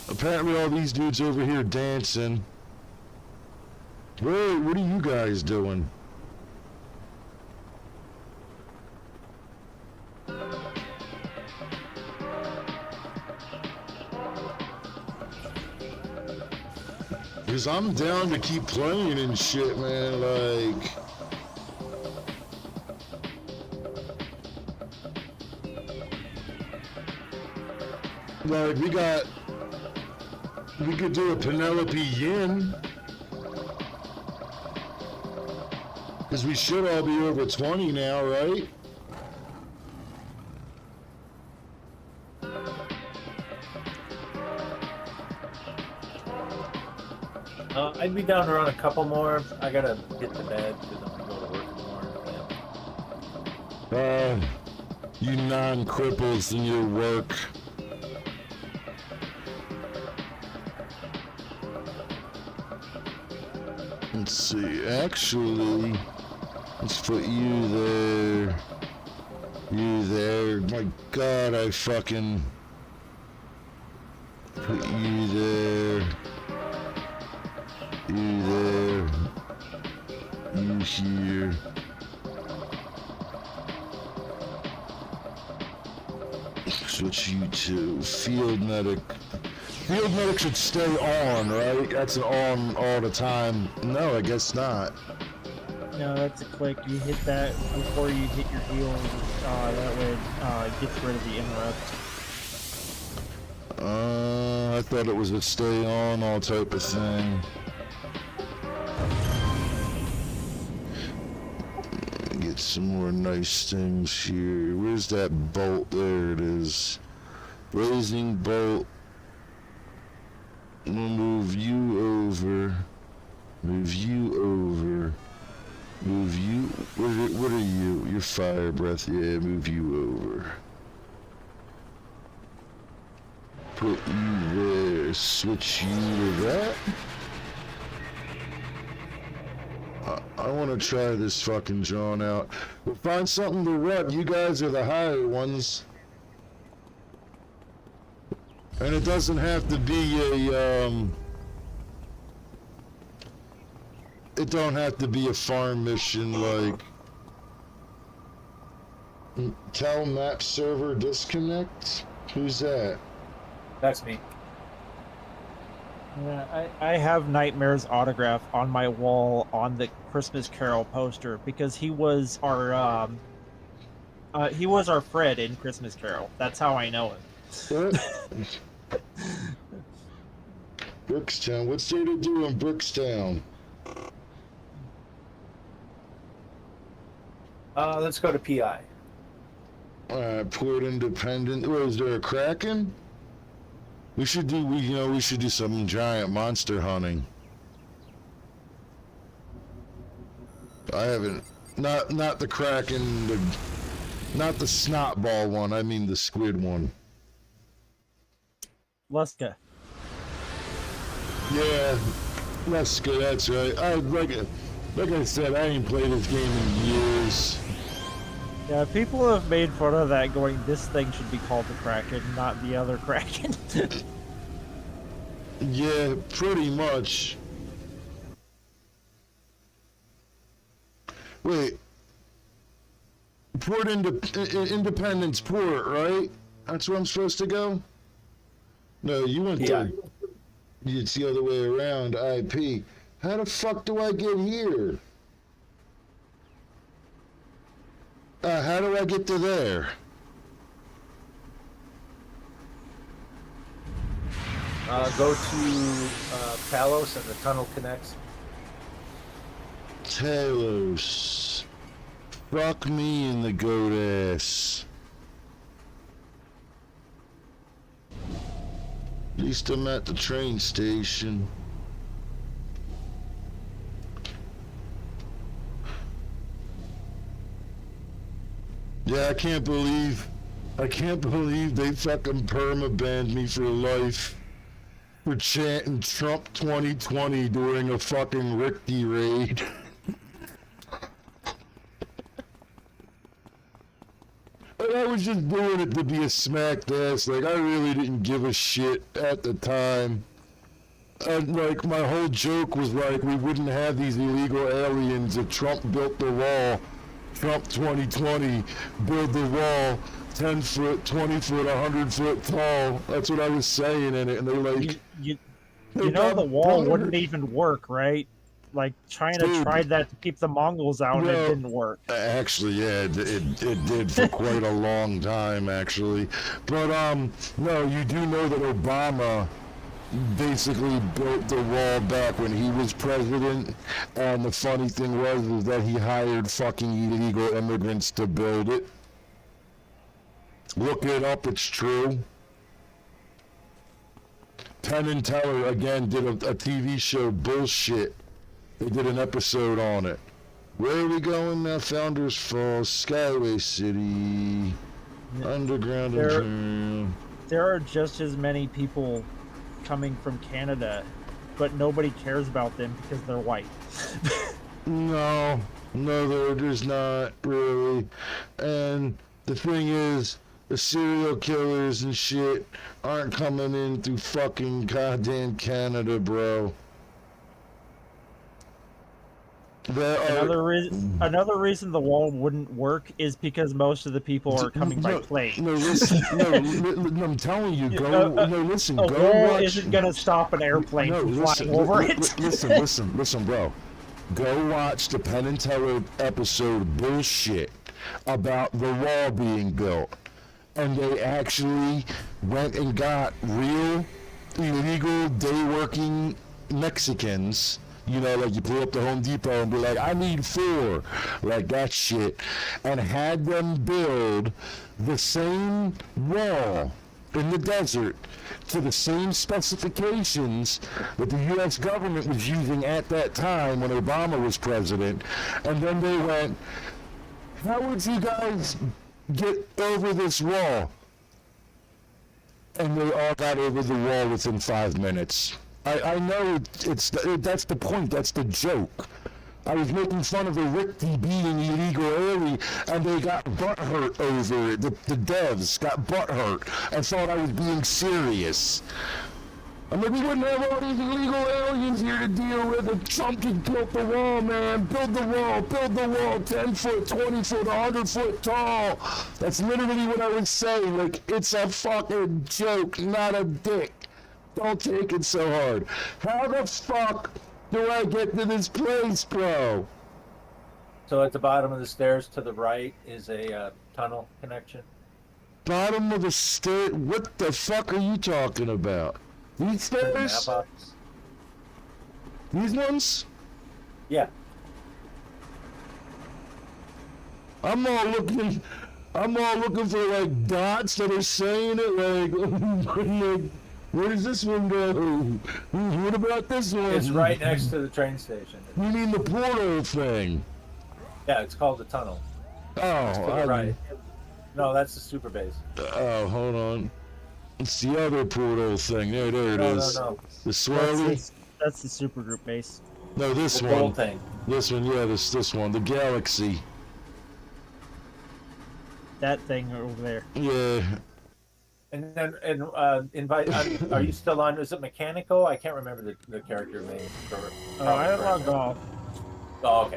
Apparently all these dudes over here dancing. Wait, what are you guys doing? Because I'm down to keep playing and shit, man, like... Like, we could do a Penelope Yin. Because we should all be over 20 now, right? I'd be down to run a couple more. I gotta get to bed because I'm gonna go to work tomorrow. You non-cripples in your work. Let's see, actually, let's put you there. You there. My God, I fucking put you there. You there. You here. Switch you to field medic. Field medic should stay on, right? That's an on all the time. No, I guess not. No, that's a click. You hit that before you hit your heal. That way it gets rid of the interrupt. I thought it was a stay on all type of thing. Get some more nice things here. Where's that bolt? There it is. Blazing bolt. We'll move you over. Move you over. Move you. What are you? You're fire breath. Yeah, move you over. Put you there. Switch you to that. I want to try this fucking John out. We'll find something to rep. You guys are the higher ones. And it doesn't have to be a, it don't have to be a farm mission like... Tell map server disconnect? Who's that? That's me. Yeah, I have Nightmare's autograph on my wall on the Christmas Carol poster because he was our Fred in Christmas Carol. That's how I know him. What? Brookstown. What's there to do in Brookstown? Let's go to PI. Port Independent. What, is there a Kraken? We should do some giant monster hunting. I haven't, not the Kraken, not the snot ball one. I mean the squid one. Luska. Yeah, Luska. That's right. Like I said, I ain't played this game in years. Yeah, people have made fun of that, going, this thing should be called the Kraken, not the other Kraken. Yeah, pretty much. Wait. Independence Port, right? That's where I'm supposed to go? No, you went there. It's the other way around, IP. How the fuck do I get here? How do I get to there? Go to Talos and the tunnel connects. Talos. Fuck me in the goat ass. least I'm at the train station. Yeah, I can't believe they fucking perma-banned me for life for chanting Trump 2020 during a fucking Ricky raid. And I was just doing it to be a smacked ass. Like, I really didn't give a shit at the time. And, like, my whole joke was, like, we wouldn't have these illegal aliens if Trump built the wall. Trump 2020, build the wall, 10 foot, 20 foot, 100 foot tall. That's what I was saying in it. And they're like... You know the wall wouldn't even work, right? Like, China tried that to keep the Mongols out, and it didn't work. Actually, yeah, it did for quite a long time, actually. But, no, you do know that Obama basically built the wall back when he was president, and the funny thing was that he hired fucking illegal immigrants to build it. Look it up, it's true. Penn and Teller, again, did a TV show, Bullshit. They did an episode on it. Where are we going now? Founders Falls, Skyway City, Underground Imperial. There are just as many people coming from Canada, but nobody cares about them because they're white. No, there's not really. And the thing is, the serial killers and shit aren't coming in through fucking goddamn Canada, bro. Another reason the wall wouldn't work is because most of the people are coming by plane. No, listen, I'm telling you, go watch. Wall isn't gonna stop an airplane from flying over it. Listen, bro. Go watch the Penn and Teller episode Bullshit about the wall being built. And they actually went and got real illegal day-working Mexicans. You know, like you pull up to Home Depot and be like, I need 4, like that shit, and had them build the same wall in the desert to the same specifications that the U.S. government was using at that time when Obama was president. And then they went, how would you guys get over this wall? And they all got over the wall within 5 minutes. I know that's the point, that's the joke. I was making fun of the Ricky being illegal alien, and they got butthurt over it. The devs got butthurt and thought I was being serious. I'm like, we wouldn't have all these illegal aliens here to deal with if Trump just built the wall, man. Build the wall, 10 foot, 20 foot, 100 foot tall. That's literally what I was saying. Like, it's a fucking joke, not a dick. Don't take it so hard. How the fuck do I get to this place, bro? So at the bottom of the stairs to the right is a tunnel connection. Bottom of the stair? What the fuck are you talking about? These stairs? The map box. These ones? Yeah. I'm all looking for like dots that are saying it like where does this one go? What about this one? It's right next to the train station. You mean the portal thing? Yeah, it's called the tunnel. Oh, right. No, that's the super base. Oh, hold on. It's the other portal thing. There it is. No. The swirly? That's the supergroup base. No, this The one. gold thing. This one, yeah, this one. The galaxy. That thing over there. Yeah. And then, invite. Are you still on? Is it Mechanical? I can't remember the character name. I logged off. Oh, okay.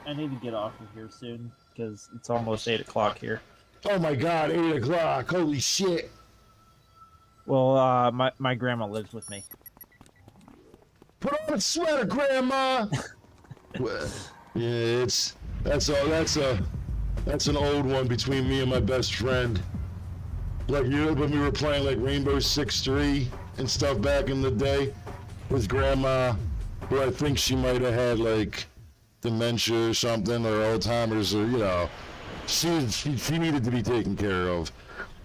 I need to get off of here soon because it's almost 8 o'clock here. Oh my God, 8 o'clock! Holy shit! Well, my grandma lives with me. Put on a sweater, Grandma. Well, yeah, that's an old one between me and my best friend. Like, you know, when we were playing like Rainbow Six 3 and stuff back in the day with Grandma, who I think she might have had like dementia or something, or Alzheimer's, or you know, she needed to be taken care of.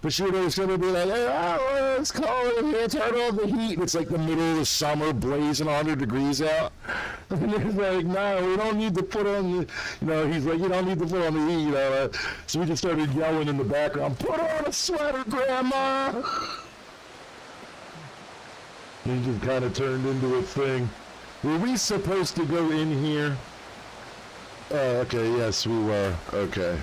But she would always come and be like, hey, oh, it's cold in here, turn on the heat. And it's like the middle of the summer, blazing 100 degrees out. And he's like, no, we don't need to put on the, he's like, you don't need to put on the heat, So we just started yelling in the background, put on a sweater, Grandma. And it just kind of turned into a thing. Were we supposed to go in here? Oh, okay, yes, we were. Okay.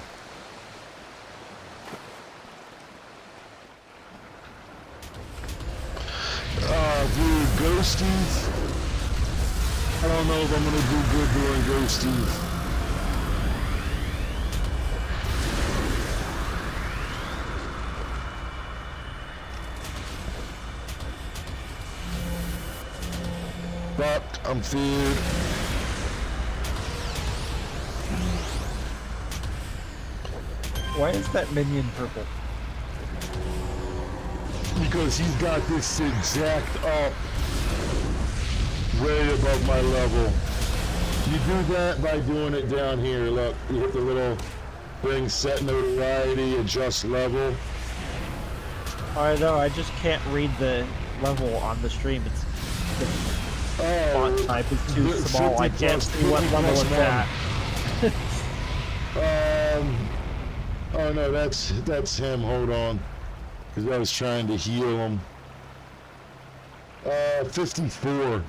Dude, ghosties. I don't know if I'm gonna do good doing ghosties. But I'm feared. Why is that minion purple? Because he's got this shit jacked up way above my level. You do that by doing it down here. Look, you hit the little thing, set notoriety, adjust level. I know, I just can't read the level on the stream. It's the font type is too small. I can't see what level it's at. Oh no, that's him. Hold on. Because I was trying to heal him. 54.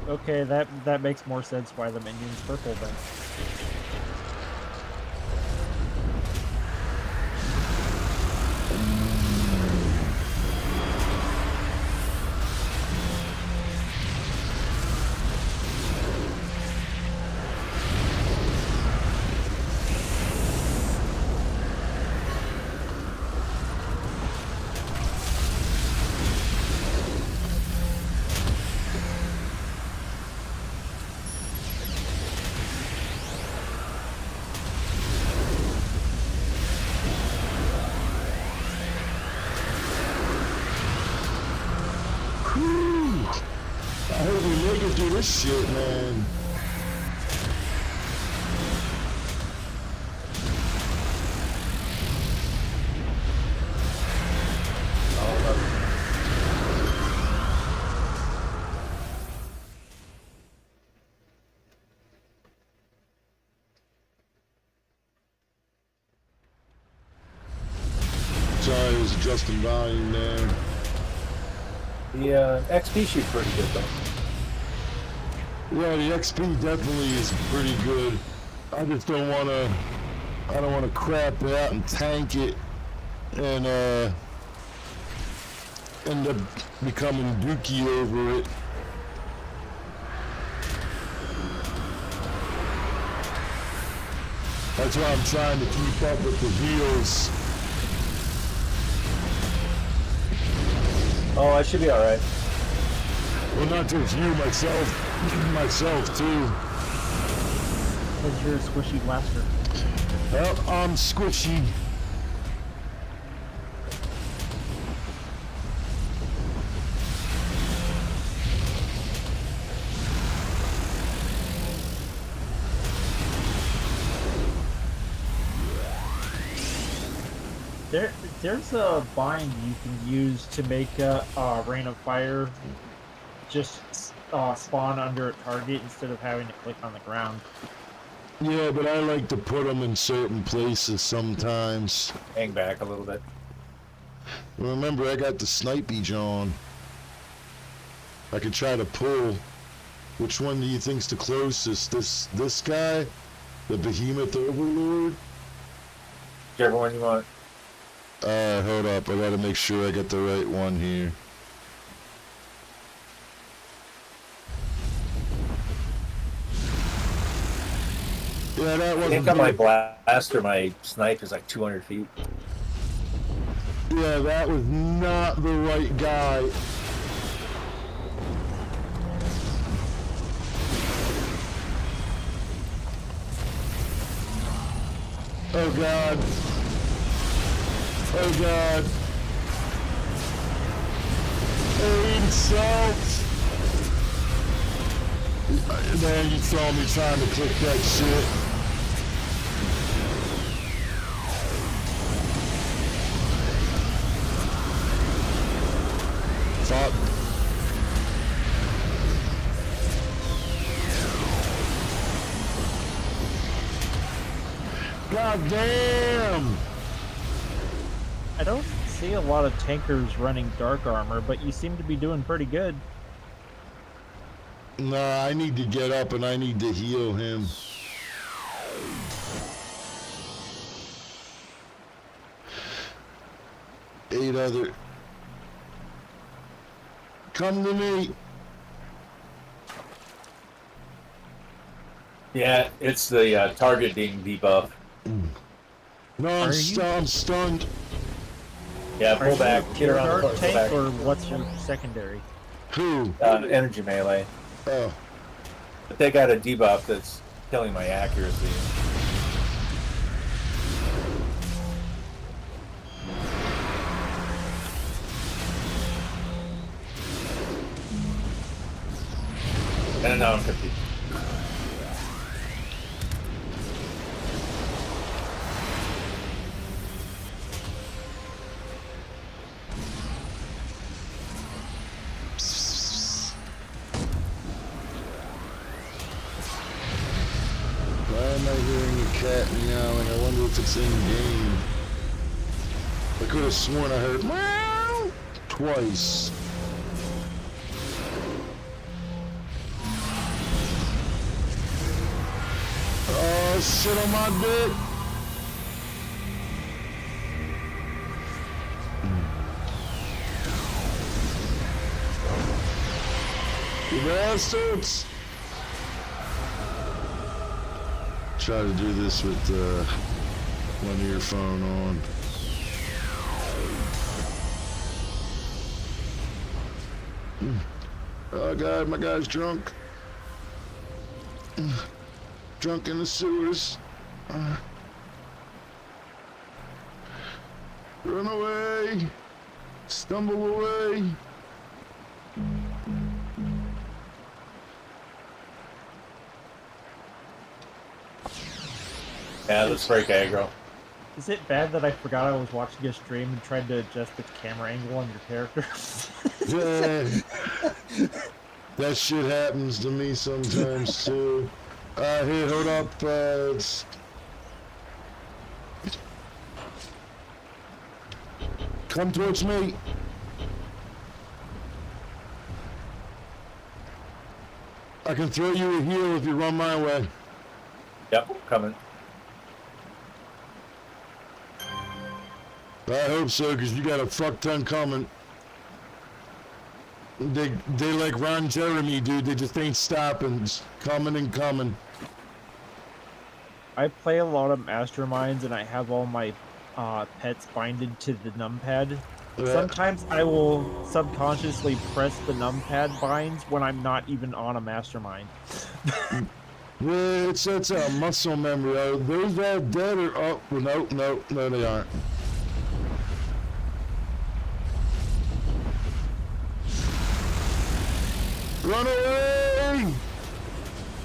Okay, that makes more sense why the minion's purple then. I hope we make it through this shit, man. Sorry, I was adjusting volume there. The XP shoot pretty good though. Yeah, the XP definitely is pretty good. I just don't want to crap out and tank it and end up becoming dookie over it. That's why I'm trying to keep up with the heals. Oh, I should be alright. Well, not just you, myself too. Because you're a squishy blaster. Well, I'm squishy. There's a bind you can use to make a rain of fire just spawn under a target instead of having to click on the ground. Yeah, but I like to put them in certain places sometimes. Hang back a little bit. Remember, I got the snipey John. I could try to pull. Which one do you think's the closest? This guy? The Behemoth Overlord? Whichever one you want. Hold up. I gotta make sure I get the right one here. Yeah, that I one. think on my blaster, my snipe is like 200 feet. Yeah, that was not the right guy. Oh God. Oh God. Aid self. Man, you saw me trying to click that shit. God damn! I don't see a lot of tankers running dark armor, but you seem to be doing pretty good. Nah, I need to get up and I need to heal him. Eight other. Come to me. Yeah, it's the targeting debuff. No, Are you- I'm stunned. Yeah, Are pull you back. a Get around the dark corner, pull tank, back. or what's your secondary? Who? Energy melee. Oh. But they got a debuff that's killing my accuracy. And now I'm confused. Why am I hearing a cat meowing? I wonder if it's in game. I could have sworn I heard meow twice. Oh, shit on my dick. You bastards! Try to do this with one earphone on. Oh god, my guy's drunk. Drunk in the sewers. Run away. Stumble away. Yeah, let's break aggro. Is it bad that I forgot I was watching a stream and tried to adjust the camera angle on your character? Yeah. That shit happens to me sometimes too. Hey, hold up. Come towards me. I can throw you a heal if you run my way. Yep, coming. I hope so, because you got a fuck ton coming. They like Ron Jeremy, dude. They just ain't stopping. Just coming and coming. I play a lot of masterminds and I have all my pets binded to the numpad. Sometimes I will subconsciously press the numpad binds when I'm not even on a mastermind. Yeah, it's a muscle memory. Are those all dead or oh no they aren't. Run away!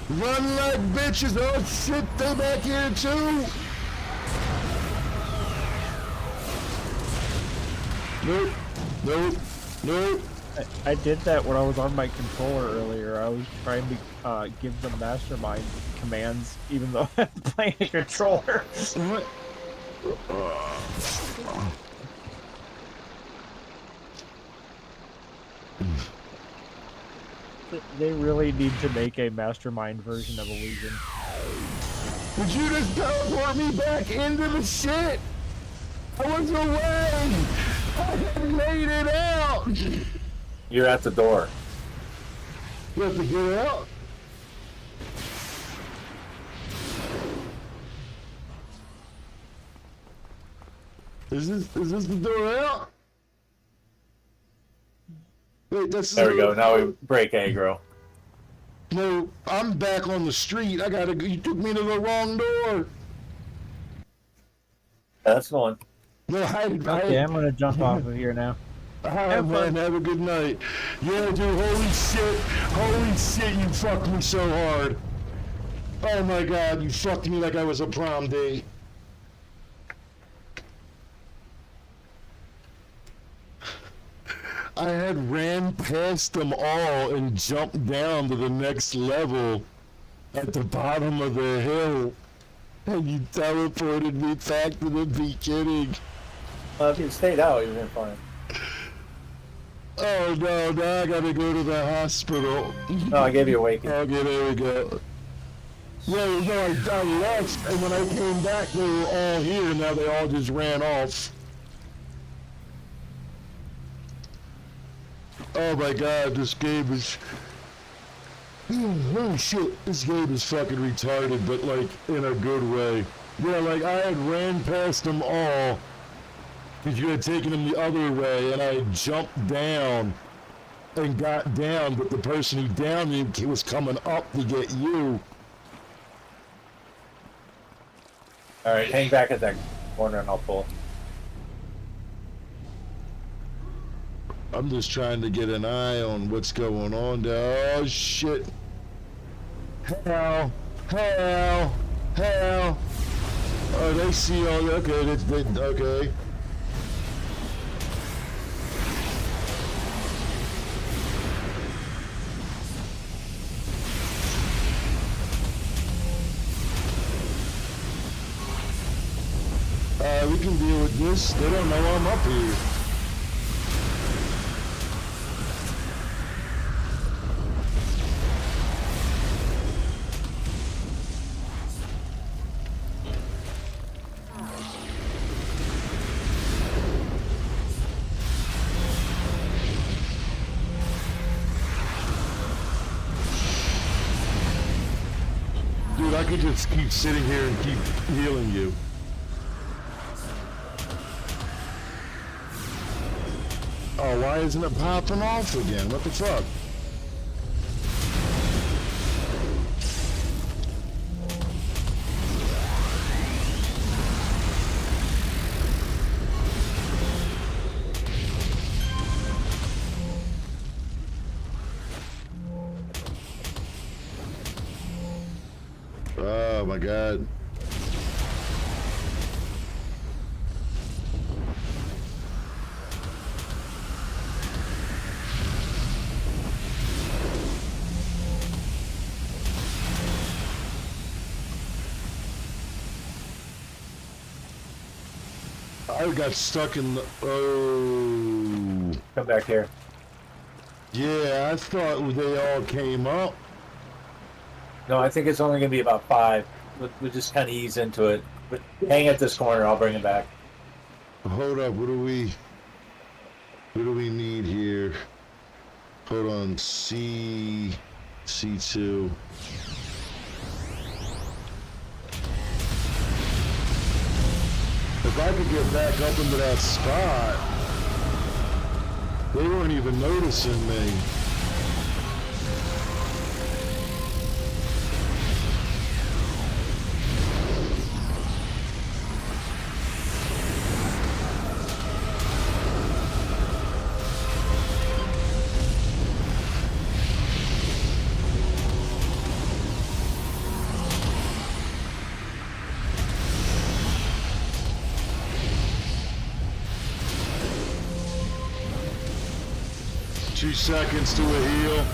Run like bitches! Oh shit, they back here too! Nope. I did that when I was on my controller earlier. I was trying to give them mastermind commands, even though I'm playing a controller. What? They really need to make a mastermind version of Illusion. Did you just teleport me back into the shit? I was away! I had made it out! You're at the door. You have to get out? Is this the door out? Wait, that's There we go. Now we break aggro. No, I'm back on the street. I gotta go. You took me to the wrong door. That's the one. No, Okay, I'm gonna jump off of here now. Have man, have a good night. Yeah, dude, holy shit, you fucked me so hard. Oh my god, you fucked me like I was a prom date. I had ran past them all and jumped down to the next level at the bottom of the hill. And you teleported me back to the beginning. If you stayed out, you've been fine. Oh no, now I gotta go to the hospital. No, I gave you a wake. Okay, there we go. Yeah, no, I left, and when I came back, they were all here. Now they all just ran off. Oh my god, this game is... Oh shit, this game is fucking retarded, but like, in a good way. Yeah, like, I had ran past them all, because you had taken them the other way, and I had jumped down and got down, but the person who downed me was coming up to get you. Alright, hang back at that corner and I'll pull. I'm just trying to get an eye on what's going on there. Oh shit. Hell. Hell. Hell. Oh, they see all okay, okay. We can deal with this. They don't know I'm up here. Dude, I could just keep sitting here and keep healing you. Oh, why isn't it popping off again? What the fuck? Oh my god. I got stuck in the... Oh... Come back here. Yeah, I thought they all came up. No, I think it's only going to be about 5. We'll just kind of ease into it. But hang at this corner, I'll bring it back. Hold up, what do we need here? Hold on, C2. If I could get back up into that spot, they weren't even noticing me. Two seconds to a heal.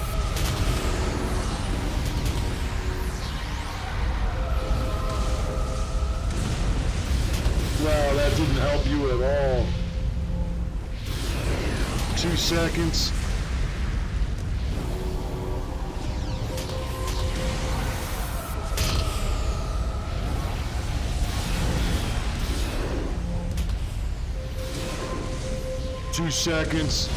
Wow, that didn't help you at all. 2 seconds. Two seconds.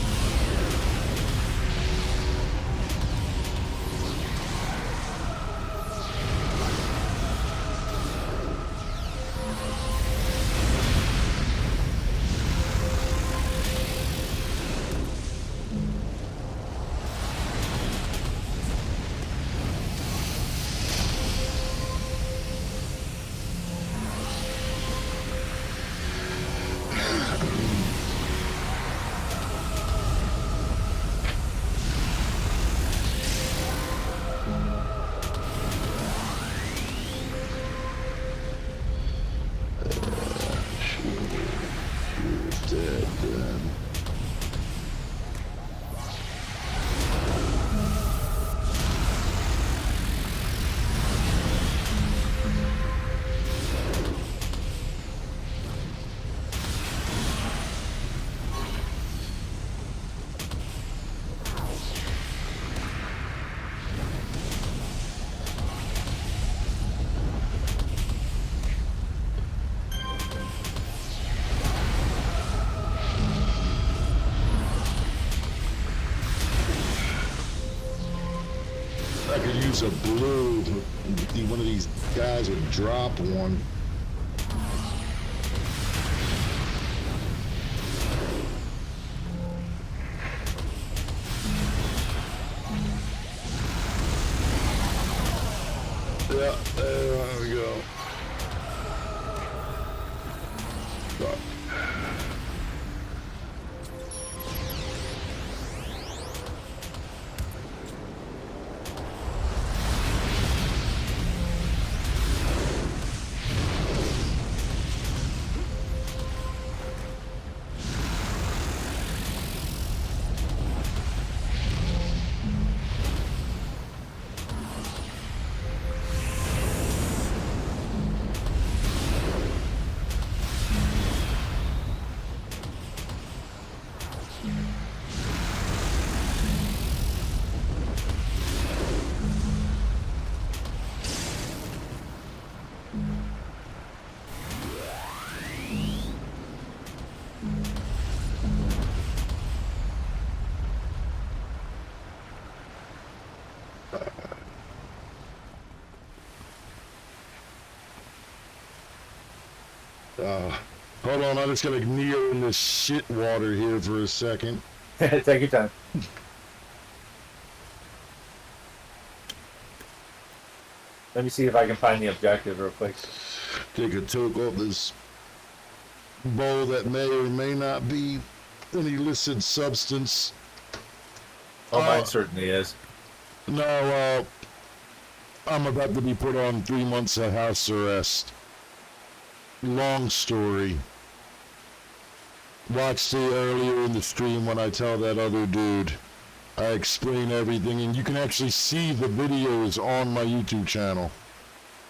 was a blue, one of these guys would drop one. Yeah, there we go. Fuck. Hold on, I'm just gonna kneel in this shit water here for a second. Take your time. Let me see if I can find the objective real quick. Take a toke off this bowl that may or may not be an illicit substance. Oh, mine certainly is. No, I'm about to be put on 3 months of house arrest. Long story. Watched it earlier in the stream when I tell that other dude. I explain everything, and you can actually see the videos on my YouTube channel.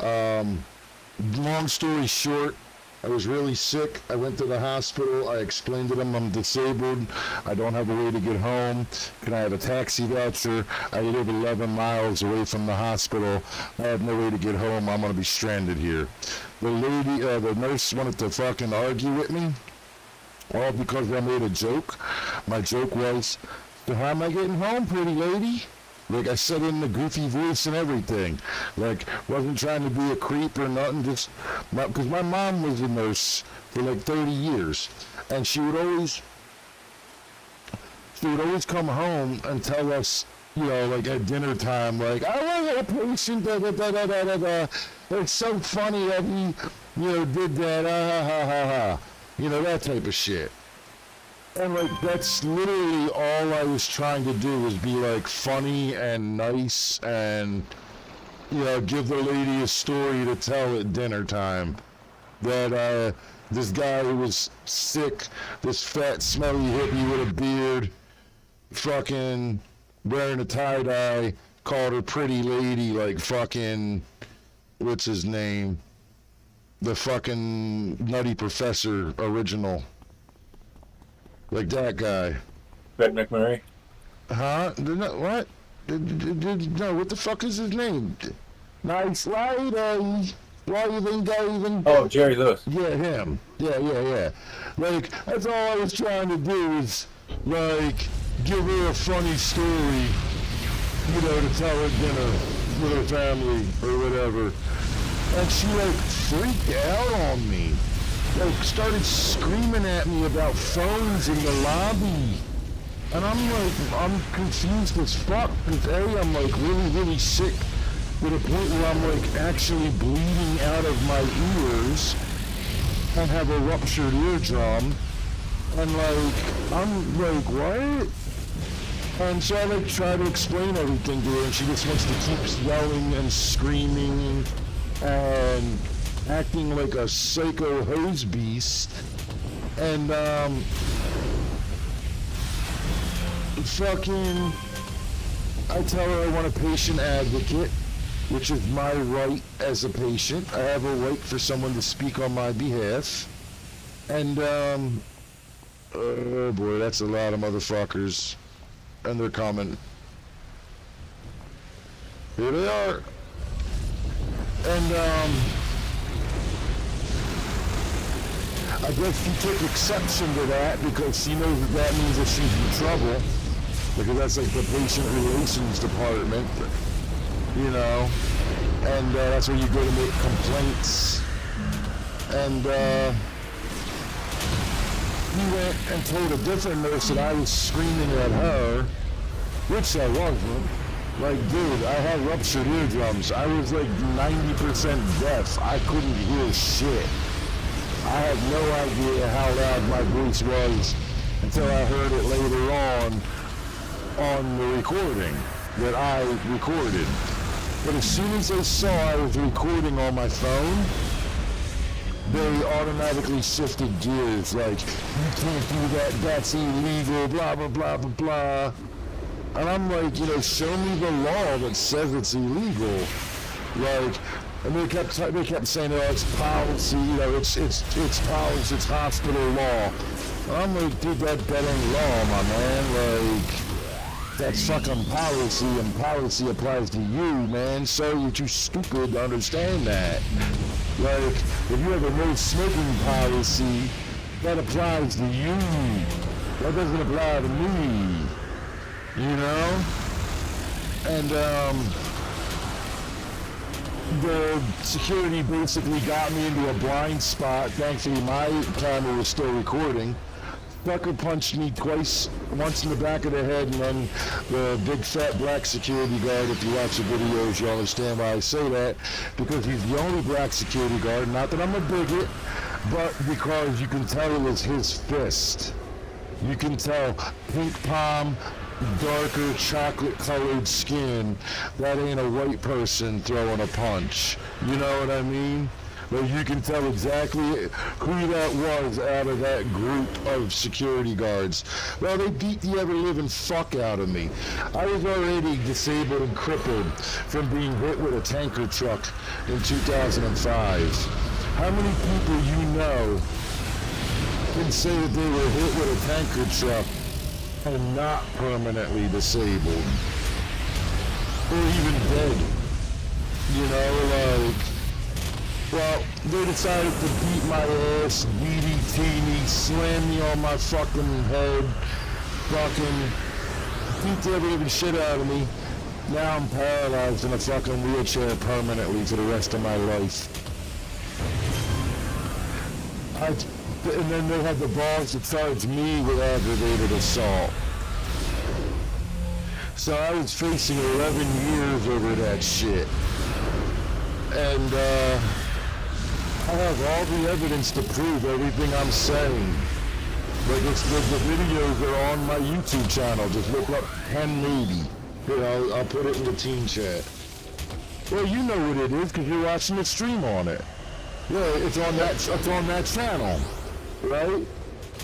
Long story short, I was really sick. I went to the hospital. I explained to them I'm disabled. I don't have a way to get home. Can I have a taxi voucher? I live 11 miles away from the hospital. I have no way to get home. I'm going to be stranded here. The lady, the nurse wanted to fucking argue with me. All because I made a joke. My joke was, so how am I getting home, pretty lady? Like, I said in the goofy voice and everything. Like, wasn't trying to be a creep or nothing, just, because my mom was a nurse for like 30 years. And she would always come home and tell us, you know, like at dinner time, like, I was a patient, da da da da da da da. It's so funny that he, you know, did that, ha ha ha ha. You know, that type of shit. And like, that's literally all I was trying to do, was be like funny and nice and, you know, give the lady a story to tell at dinner time. That this guy who was sick, this fat smelly hippie with a beard, fucking wearing a tie-dye, called her pretty lady, like fucking, what's his name? The fucking Nutty Professor original. Like that guy. Fred McMurray? Huh? What? No, what the fuck is his name? Nice lady. Gavin. Oh, Jerry Lewis. Yeah, him. Yeah. Like, that's all I was trying to do, is, like, give her a funny story, you know, to tell at dinner with her family or whatever. And she, like, freaked out on me. Like, started screaming at me about phones in the lobby. And I'm like, I'm confused as fuck, because I'm like really sick to the point where I'm like actually bleeding out of my ears and have a ruptured eardrum. And like, I'm like, what? And so I like try to explain everything to her, and she just wants to keep yelling and screaming and acting like a psycho hose beast. And fucking, I tell her I want a patient advocate, which is my right as a patient. I have a right for someone to speak on my behalf. And oh boy, that's a lot of motherfuckers. And they're coming. Here they are. And I guess she took exception to that because she knows that means that she's in trouble, because that's like the patient relations department. you know, and that's where you go to make complaints. And he went and told a different nurse that I was screaming at her, which I wasn't. Like, dude, I had ruptured eardrums. I was like 90% deaf. I couldn't hear shit. I had no idea how loud my voice was until I heard it later on the recording that I recorded. But as soon as they saw I was recording on my phone, they automatically shifted gears, like, you can't do that, that's illegal, blah, blah, blah, blah, blah. And I'm like, you know, show me the law that says it's illegal. Like, and they kept saying, oh, it's policy, you know, it's policy, it's hospital law. And I'm like, dude, that ain't law, my man. Like, that's fucking policy, and policy applies to you, man. So you're too stupid to understand that. Like, if you have a no smoking policy, that applies to you. That doesn't apply to me. You know? And, the security basically got me into a blind spot. Thankfully, my camera was still recording. Sucker punched me twice, once in the back of the head, and then the big fat black security guard, if you watch the videos, you understand why I say that, because he's the only black security guard. Not that I'm a bigot, but because you can tell it was his fist. You can tell pink palm, darker chocolate-colored skin. That ain't a white person throwing a punch. You know what I mean? But you can tell exactly who that was out of that group of security guards. Well, they beat the ever-living fuck out of me. I was already disabled and crippled from being hit with a tanker truck in 2005. How many people you know can say that they were hit with a tanker truck and not permanently disabled? Or even dead? You know, like... Well, they decided to beat my ass, DDT me, slam me on my fucking head, fucking beat the ever-living shit out of me. Now I'm paralyzed in a fucking wheelchair permanently for the rest of my life. And then they had the balls to charge me with aggravated assault. So I was facing 11 years over that shit. And, I have all the evidence to prove everything I'm saying. Like, the videos are on my YouTube channel. Just look up Ken Navy. Here, I'll put it in the team chat. Well, you know what it is because you're watching the stream on it. Yeah, it's on that channel, right?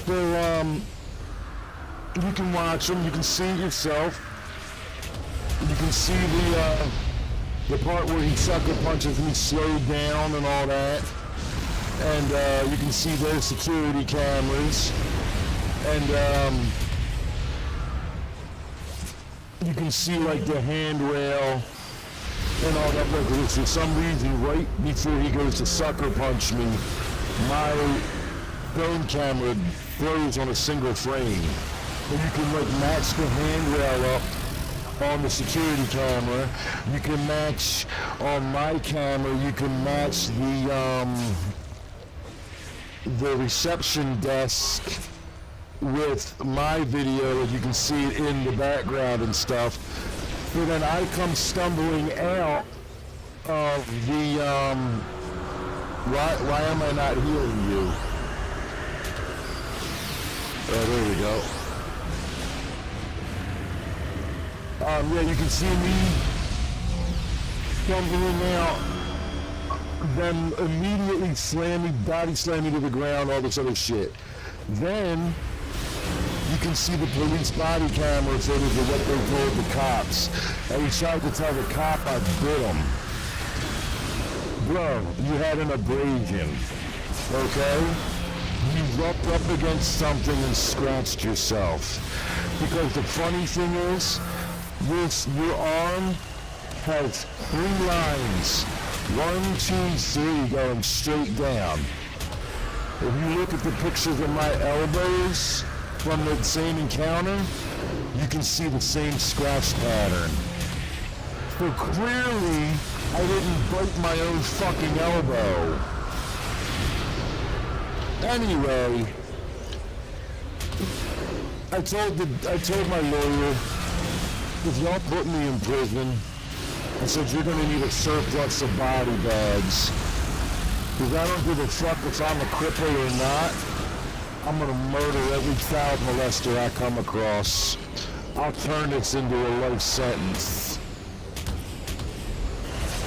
So, you can watch them. You can see it yourself. You can see the part where he sucker punches me slowed down and all that. And you can see their security cameras. And you can see like the handrail and all that. But for some reason, right before he goes to sucker punch me, my phone camera froze on a single frame. And you can like match the handrail up on the security camera. You can match on my camera. You can match the reception desk with my video, and you can see it in the background and stuff. But then I come stumbling out of the why am I not hearing you? Oh, there we go. Yeah, you can see me stumbling out, then immediately body slam me to the ground, all this other shit. Then you can see the police body camera footage of what they told the cops. And he tried to tell the cop I bit him. Bro, you had an abrasion, okay? You rubbed up against something and scratched yourself. Because the funny thing is, your arm has 3 lines. 1, 2, 3 going straight down. If you look at the pictures of my elbows from the same encounter, you can see the same scratch pattern. So clearly, I didn't break my own fucking elbow. Anyway, I told my lawyer, if y'all put me in prison, I said you're gonna need a surplus of body bags. Because I don't give a fuck if I'm a cripple or not. I'm gonna murder every child molester I come across. I'll turn this into a life sentence.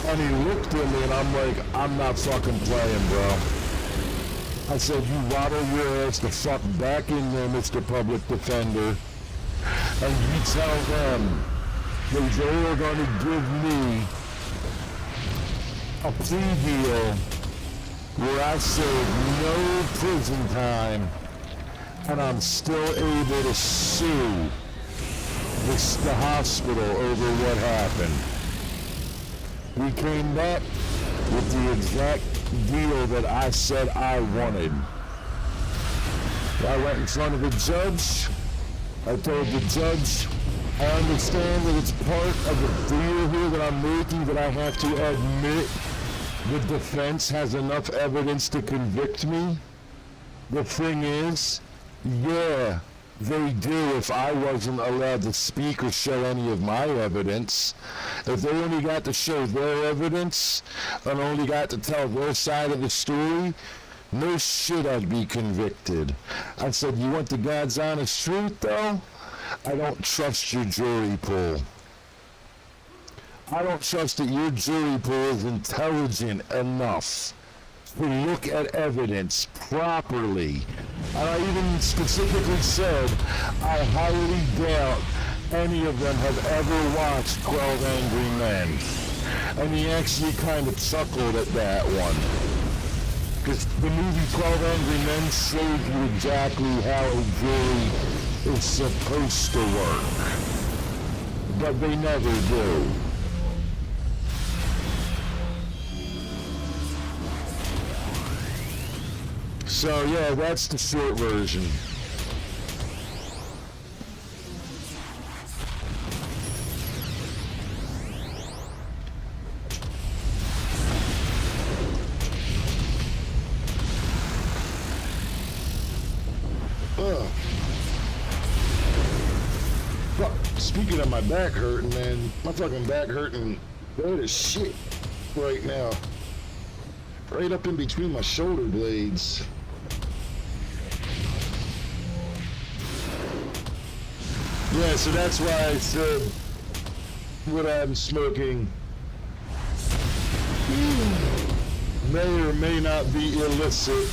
And he looked at me and I'm like, I'm not fucking playing, bro. I said, you waddle your ass the fuck back in there, Mr. Public Defender, and you tell them that they are going to give me a plea deal where I serve no prison time and I'm still able to sue the hospital over what happened. We came back with the exact deal that I said I wanted. I went in front of the judge. I told the judge, I understand that it's part of the deal here that I'm making that I have to admit the defense has enough evidence to convict me. The thing is, yeah, they do if I wasn't allowed to speak or show any of my evidence. If they only got to show their evidence and only got to tell their side of the story, no shit I'd be convicted. I said, you want the God's honest truth though? I don't trust your jury pool. I don't trust that your jury pool is intelligent enough to look at evidence properly. And I even specifically said, I highly doubt any of them have ever watched 12 Angry Men. And he actually kind of chuckled at that one. Because the movie 12 Angry Men showed you exactly how a jury is supposed to work. But they never do. So yeah, that's the short version. Fuck, speaking of my back hurting, man, my fucking back hurting bad as shit right now. Right up in between my shoulder blades. Yeah, so that's why I said what I'm smoking may or may not be illicit,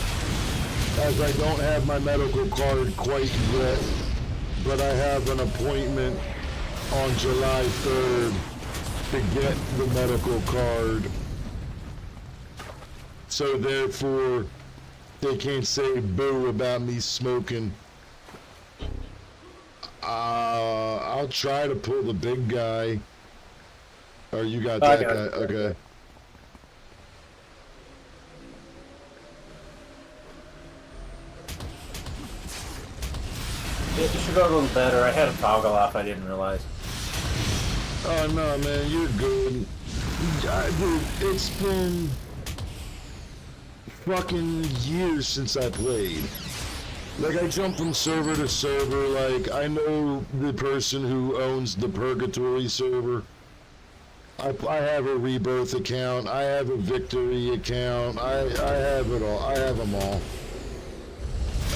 as I don't have my medical card quite yet, but I have an appointment on July 3rd to get the medical card. So therefore, they can't say boo about me smoking. I'll try to pull the big guy. Oh, you got that guy? Okay. It should go a little better. I had a toggle off, I didn't realize. Oh no, man, you're good. Dude, it's been fucking years since I played. Like, I jump from server to server. Like, I know the person who owns the Purgatory server. I have a Rebirth account. I have a Victory account. I have it all. I have them all.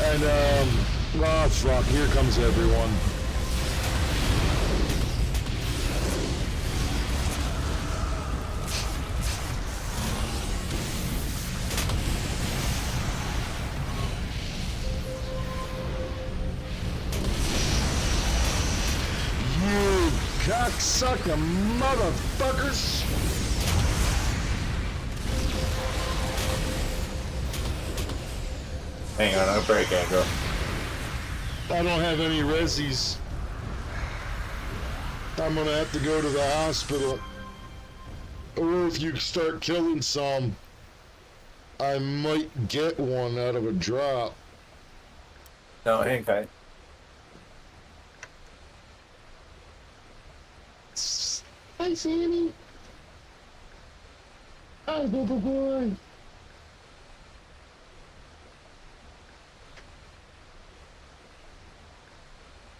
And, oh fuck, here comes everyone. You cocksucker motherfuckers! Hang on, I'll break aggro. I don't have any resis. I'm gonna have to go to the hospital. Or if you start killing some, I might get one out of a drop. No, hang tight. Hi, Sammy. Hi, Bubba Boy.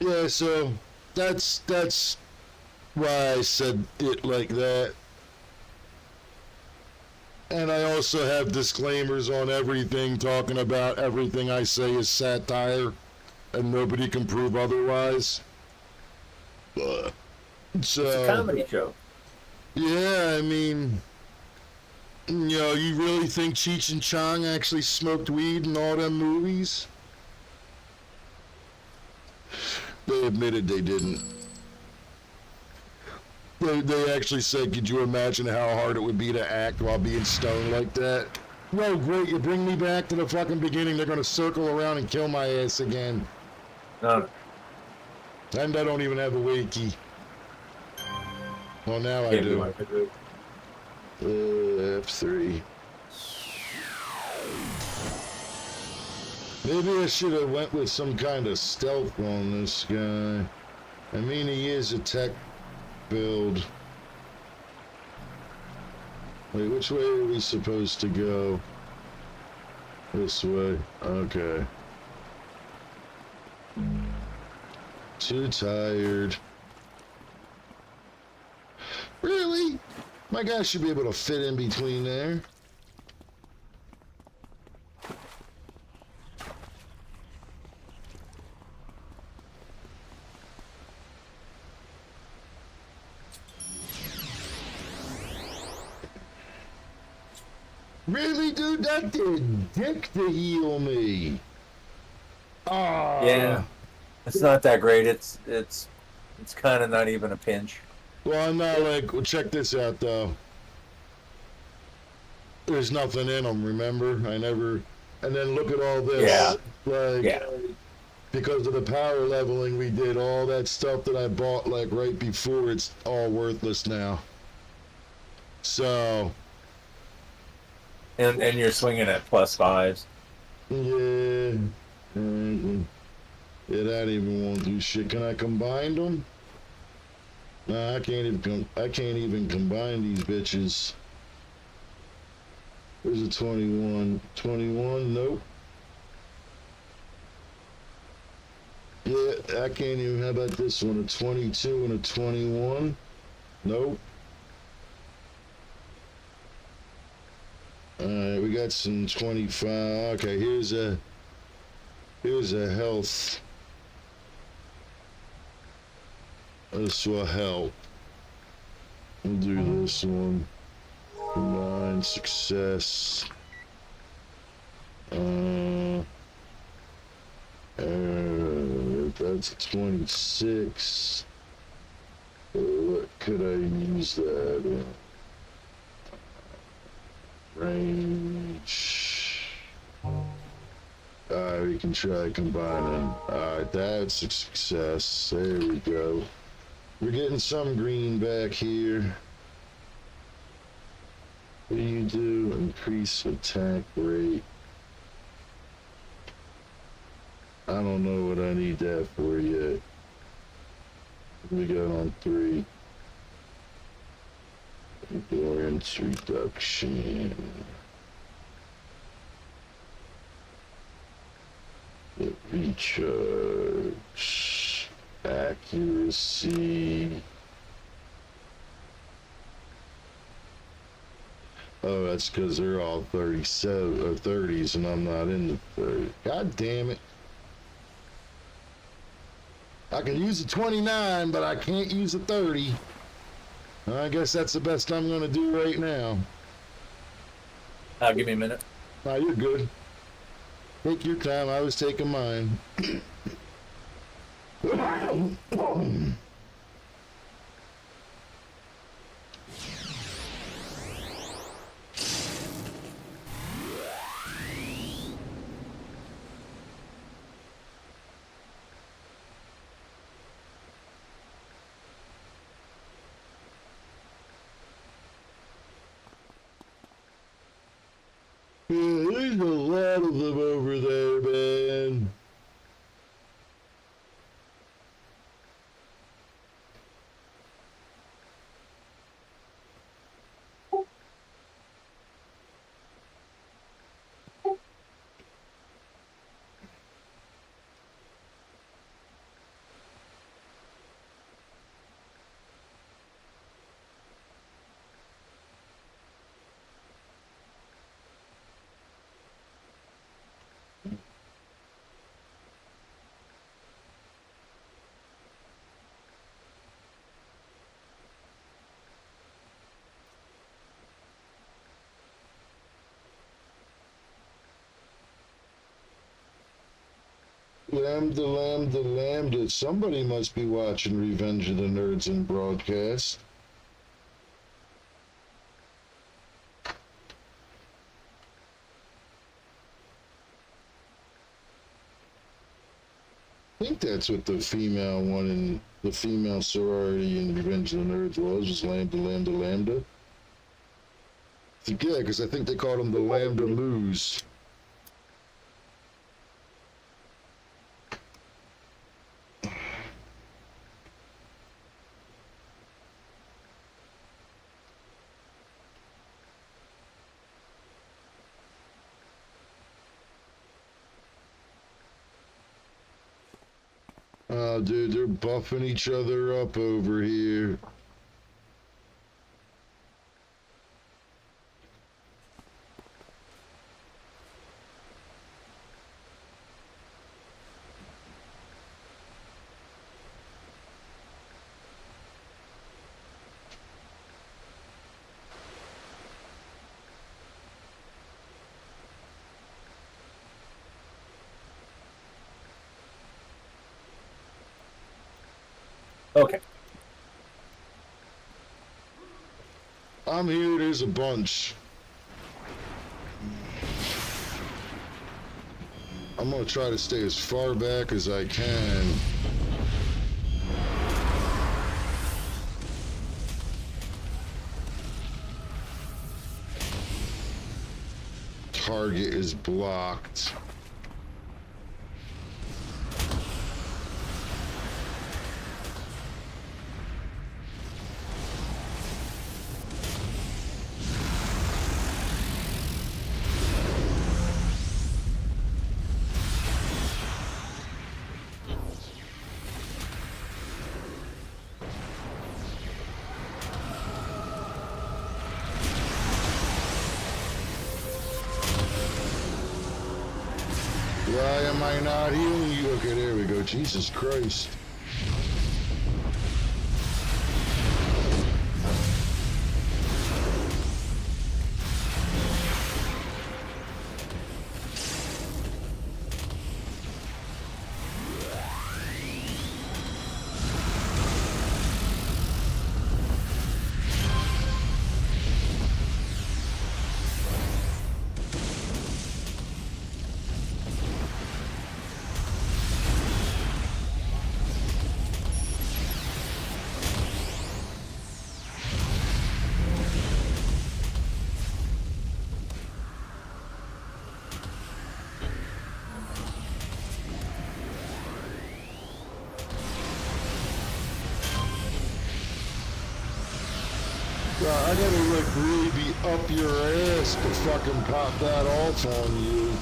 Yeah, so that's why I said it like that. And I also have disclaimers on everything, talking about everything I say is satire, and nobody can prove otherwise. So, It's a comedy show. yeah, I mean, you know, you really think Cheech and Chong actually smoked weed in all them movies? They admitted they didn't. They actually said, could you imagine how hard it would be to act while being stoned like that? No, great, you bring me back to the fucking beginning, they're gonna circle around and kill my ass again. No, And I don't even have a wiki. Well, now I can't do. do it. F3. Maybe I should have went with some kind of stealth on this guy. I mean, he is a tech build. Wait, which way are we supposed to go? This way. Okay. Too tired. Really? My guy should be able to fit in between there. Really, dude? That did dick to heal me. Ah. Yeah, it's not that great. It's kind of not even a pinch. Well, I'm not like, well, check this out, though. There's nothing in them, remember? I never, and then look at all this. Yeah. Like, Yeah. because of the power leveling we did, all that stuff that I bought, like, right before, it's all worthless now. So, And you're swinging at +5s. yeah. Yeah, that even won't do shit. Can I combine them? Nah, I can't even combine these bitches. There's a 21. 21, nope. Yeah, I can't even. How about this one? A 22 and a 21? Nope. Alright, we got some 25. Okay, here's a health. This will help. We'll do this one. Combine success. That's 26. What could I use that in? Range. Alright, we can try combining. Alright, that's a success. There we go. We're getting some green back here. What do you do? Increase attack rate. I don't know what I need that for yet. We got on 3. Endurance reduction. Recharge. Accuracy. Oh, that's because they're all 37 or 30s and I'm not in the 30. God damn it. I can use a 29, but I can't use a 30. I guess that's the best I'm going to do right now. Give me a minute. Nah, you're good. Take your time. I was taking mine. Yeah, there's a lot of them over there, man. Lambda, lambda, lambda. Somebody must be watching Revenge of the Nerds in broadcast. I think that's what the female one in the female sorority in Revenge of the Nerds was lambda, lambda, lambda. Yeah, because I think they called them the Lambda Loos. Oh, dude, they're buffing each other up over here. Okay. I'm here, there's a bunch. I'm gonna try to stay as far back as I can. Target is blocked. Why am I not healing you? Okay, there we go. Jesus Christ. I gotta like really be up your ass to fucking pop that off on you.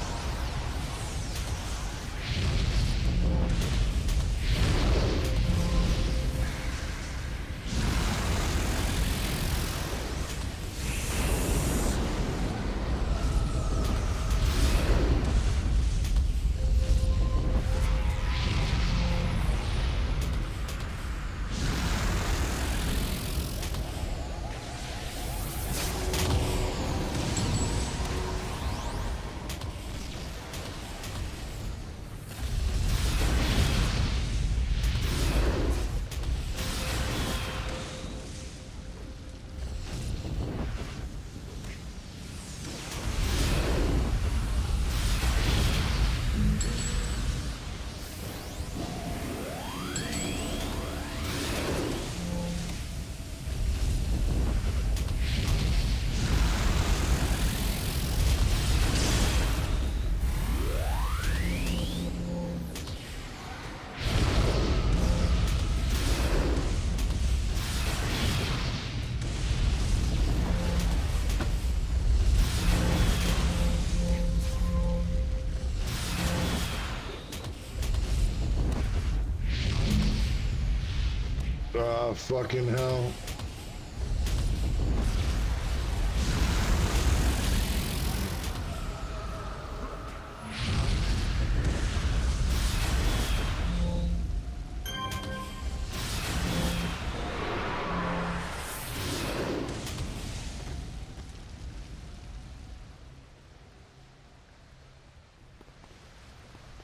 Fucking hell.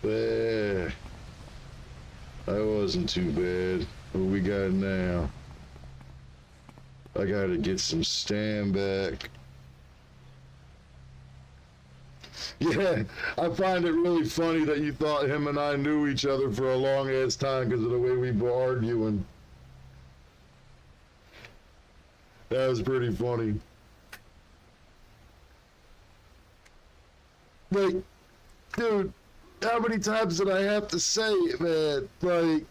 There. wasn't too bad. What we got now? I gotta get some stand back. Yeah, I find it really funny that you thought him and I knew each other for a long ass time because of the way we were arguing. That was pretty funny. Like, dude, how many times did I have to say it, man? Like,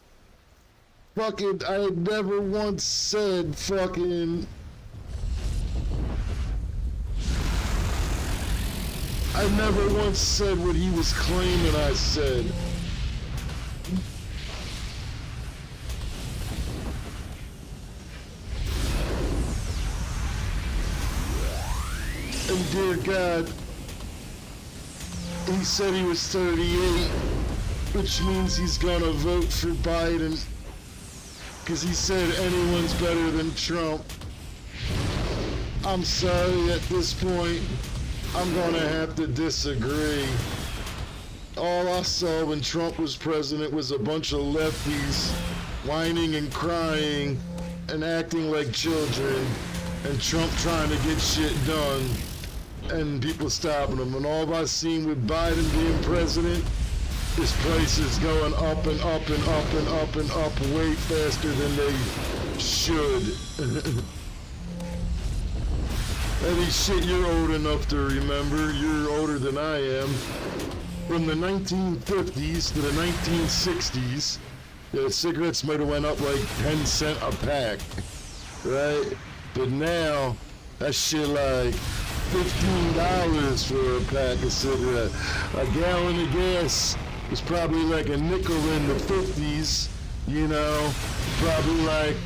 fucking, I had never once said fucking... I never once said what he was claiming I said. And dear God, he said he was 38, which means he's gonna vote for Biden, because he said anyone's better than Trump. I'm sorry, at this point, I'm gonna have to disagree. All I saw when Trump was president was a bunch of lefties whining and crying and acting like children, and Trump trying to get shit done, and people stopping him. And all I've seen with Biden being president is prices going up and up and up and up and up way faster than they should. Eddie, shit, you're old enough to remember. You're older than I am. From the 1950s to the 1960s, cigarettes might have went up like 10 cents a pack, right? But now, that shit like $15 for a pack of cigarettes. A gallon of gas was probably like a nickel in the 50s, you know, probably like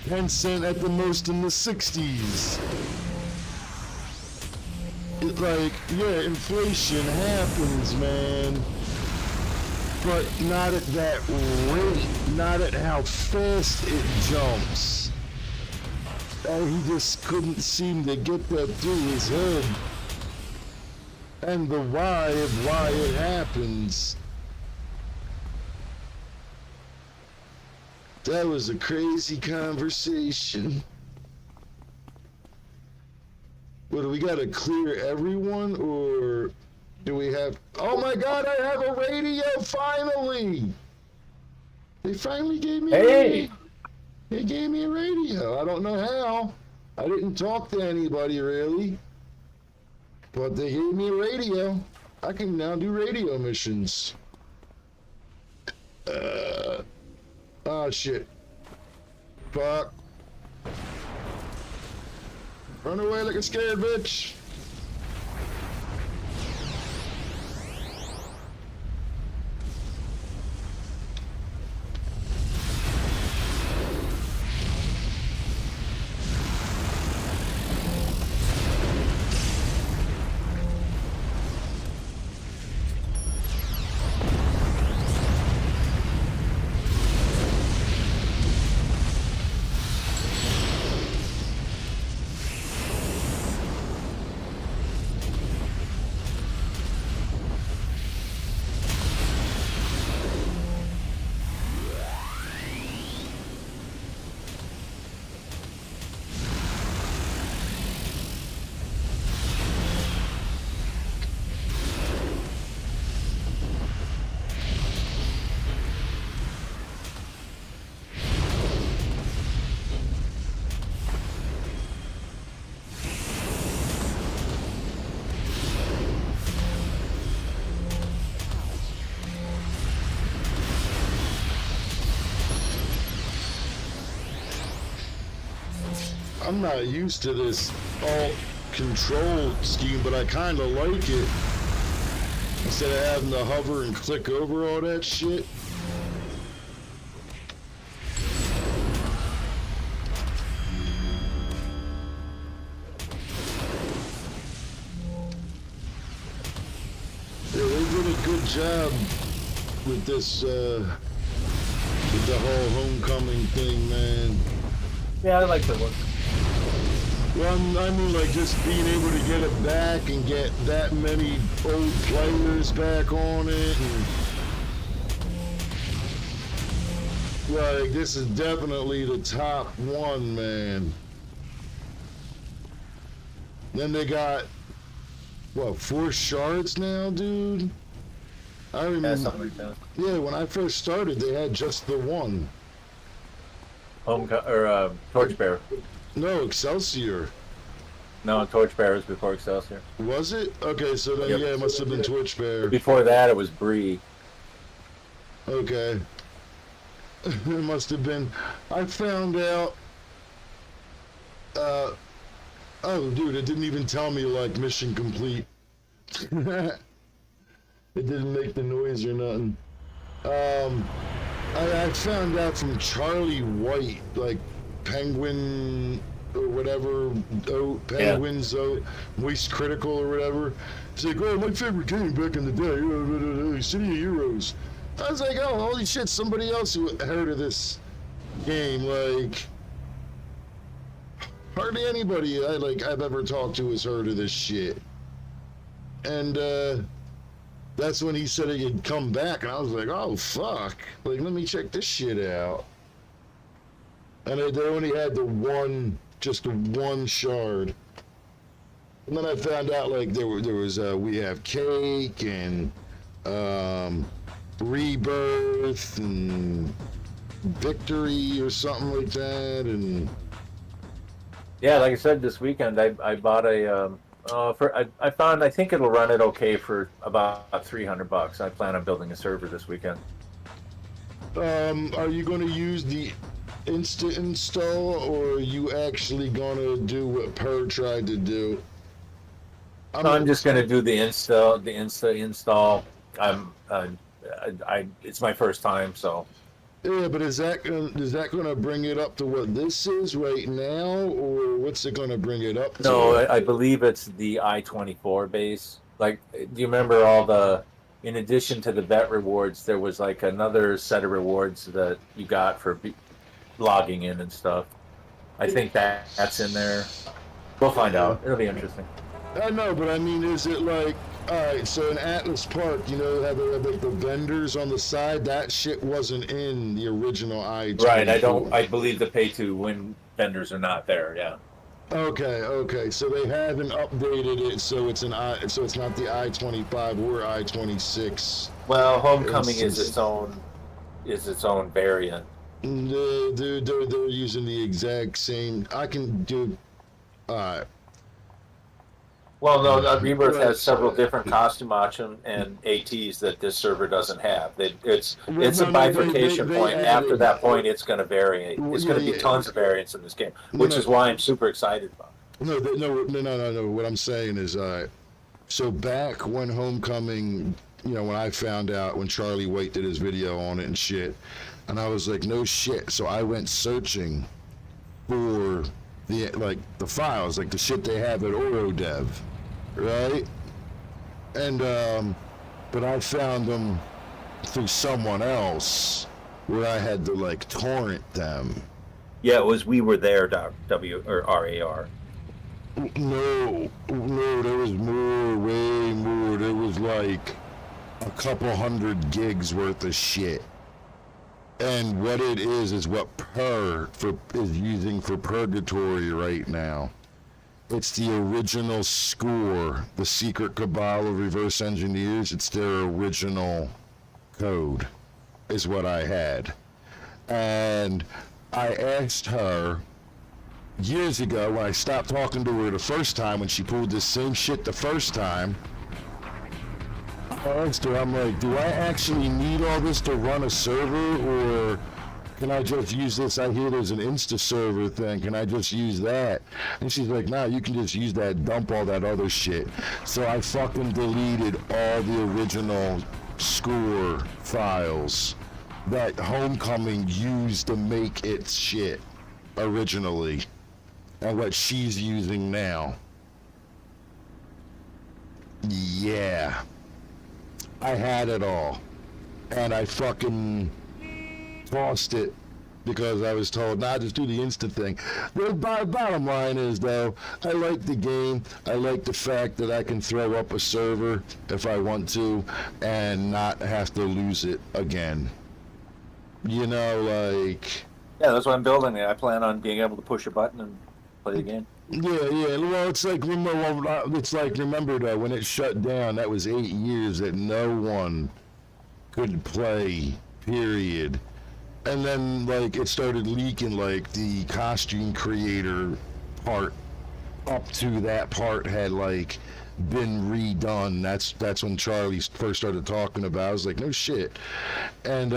10 cents at the most in the 60s. It's like, yeah, inflation happens, man, but not at that rate, not at how fast it jumps. And he just couldn't seem to get that through his head. And the why of why it happens. That was a crazy conversation. What, do we gotta clear everyone, or do we have... Oh my God, I have a radio, finally! They finally gave me a radio. They gave me a radio. I don't know how. I didn't talk to anybody, really. But they gave me a radio. I can now do radio missions. Oh, shit. Fuck. Run away like a scared bitch. I'm not used to this alt control scheme, but I kind of like it. Instead of having to hover and click over all that shit. Yeah, they did a good job with this, with the whole homecoming thing, man. Yeah, I like the look. Well, I mean, like, just being able to get it back and get that many old players back on it. And Like, this is definitely the top one, man. Then they got, what, 4 shards now, dude? I Yeah, remember. something like that. Yeah, when I first started, they had just the one. Torchbearer. No, Excelsior. No, Torchbearer was before Excelsior. Was it? Okay, so then, Yep. yeah, it must have been Torchbearer. Before that, it was Bree. Okay. It must have been. I found out. Oh, dude, it didn't even tell me, like, mission complete. It didn't make the noise or nothing. I found out from Charlie White, like, Penguin or whatever, Penguin's Moist Critical or whatever. It's like, oh, my favorite game back in the day, City of Heroes. I was like, oh, holy shit, somebody else who heard of this game, like, hardly anybody I've ever talked to has heard of this shit. And, that's when he said he'd come back, and I was like, oh, fuck. Like, let me check this shit out. And they only had just the one shard. And then I found out, like, there was We Have Cake, and, Rebirth, and Victory, or something like that, and... Yeah, like I said, this weekend I bought a I found I think it'll run it okay for about $300. I plan on building a server this weekend. Are you going to use the Insta install, or are you actually going to do what Per tried to do? I'm just gonna do the Insta install. It's my first time, so. Yeah, but is that gonna bring it up to what this is right now, or what's it gonna bring it up to? No, I believe it's the I-24 base. Like, do you remember in addition to the vet rewards, there was like another set of rewards that you got for logging in and stuff. I think that's in there. We'll find out. It'll be interesting. I know, but I mean, is it like, alright, so in Atlas Park, you know how they have like the vendors on the side? That shit wasn't in the original I-24. Right, I believe the pay to win vendors are not there, yeah. Okay, so they haven't updated it so it's it's not the I-25 or I-26. Well, Homecoming is its own variant. They're using the exact same. I can do. Well, no, Rebirth has several different costume options and ATs that this server doesn't have. It's a bifurcation point. After that point, it's going to vary. It's going to be tons of variants in this game, which is why I'm super excited about it. No. What I'm saying is, so back when Homecoming, when I found out, when Charlie White did his video on it and shit, and I was like, no shit. So I went searching for the files, like the shit they have at Orodev, right? And but I found them through someone else where I had to like torrent them. Yeah, it was We Were There W or RAR. No, there was more, way more. There was like a couple 100 gigs worth of shit. And what it is what Per is using for Purgatory right now. It's the original score, the Secret Cabal of Reverse Engineers. It's their original code, is what I had. And I asked her years ago, when I stopped talking to her the first time, when she pulled this same shit the first time, I asked her, I'm like, do I actually need all this to run a server, or can I just use this? I hear there's an Insta server thing. Can I just use that? And she's like, nah, you can just use that, dump all that other shit. So I fucking deleted all the original score files that Homecoming used to make its shit originally, and what she's using now. Yeah. I had it all, and I fucking tossed it because I was told, nah, just do the Insta thing. The bottom line is, though, I like the game. I like the fact that I can throw up a server if I want to and not have to lose it again. You know, like, Yeah, that's why I'm building it. I plan on being able to push a button and play the game. yeah. Well, it's like remember though, when it shut down, that was 8 years that no one could play. Period. And then like it started leaking, like the costume creator part up to that part had like been redone. That's when Charlie first started talking about it. I was like, no shit. And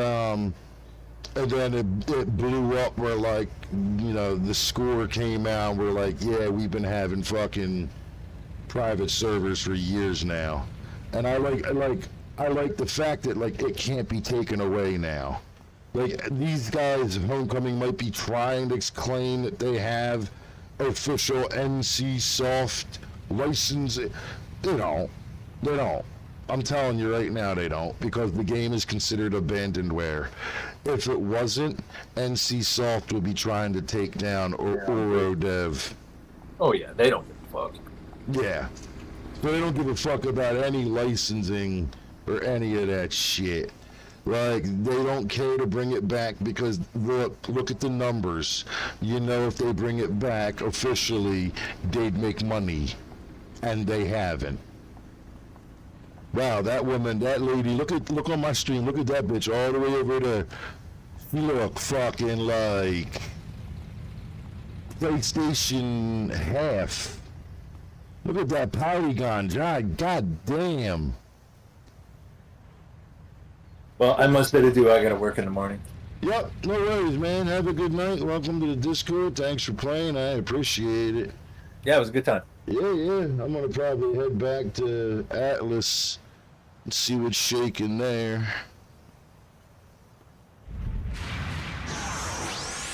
then it blew up where like, you know, the score came out and we're like, yeah, we've been having fucking private servers for years now. And I like the fact that like it can't be taken away now. Like these guys, Homecoming might be trying to claim that they have official NC Soft license. They don't. I'm telling you right now, they don't, because the game is considered abandonware. If it wasn't, NC Soft would be trying to take down Orodev. Oh yeah, they don't give a fuck. Yeah. So they don't give a fuck about any licensing or any of that shit. Like, they don't care to bring it back because look at the numbers. You know, if they bring it back officially, they'd make money. And they haven't. Wow, that woman, that lady, look on my stream, look at that bitch all the way over there. She look fucking like PlayStation half. Look at that polygon, god damn. Well, I must better do. I gotta work in the morning. Yep, no worries, man. Have a good night. Welcome to the Discord. Thanks for playing. I appreciate it. Yeah, it was a good time. Yeah. I'm gonna probably head back to Atlas and see what's shaking there.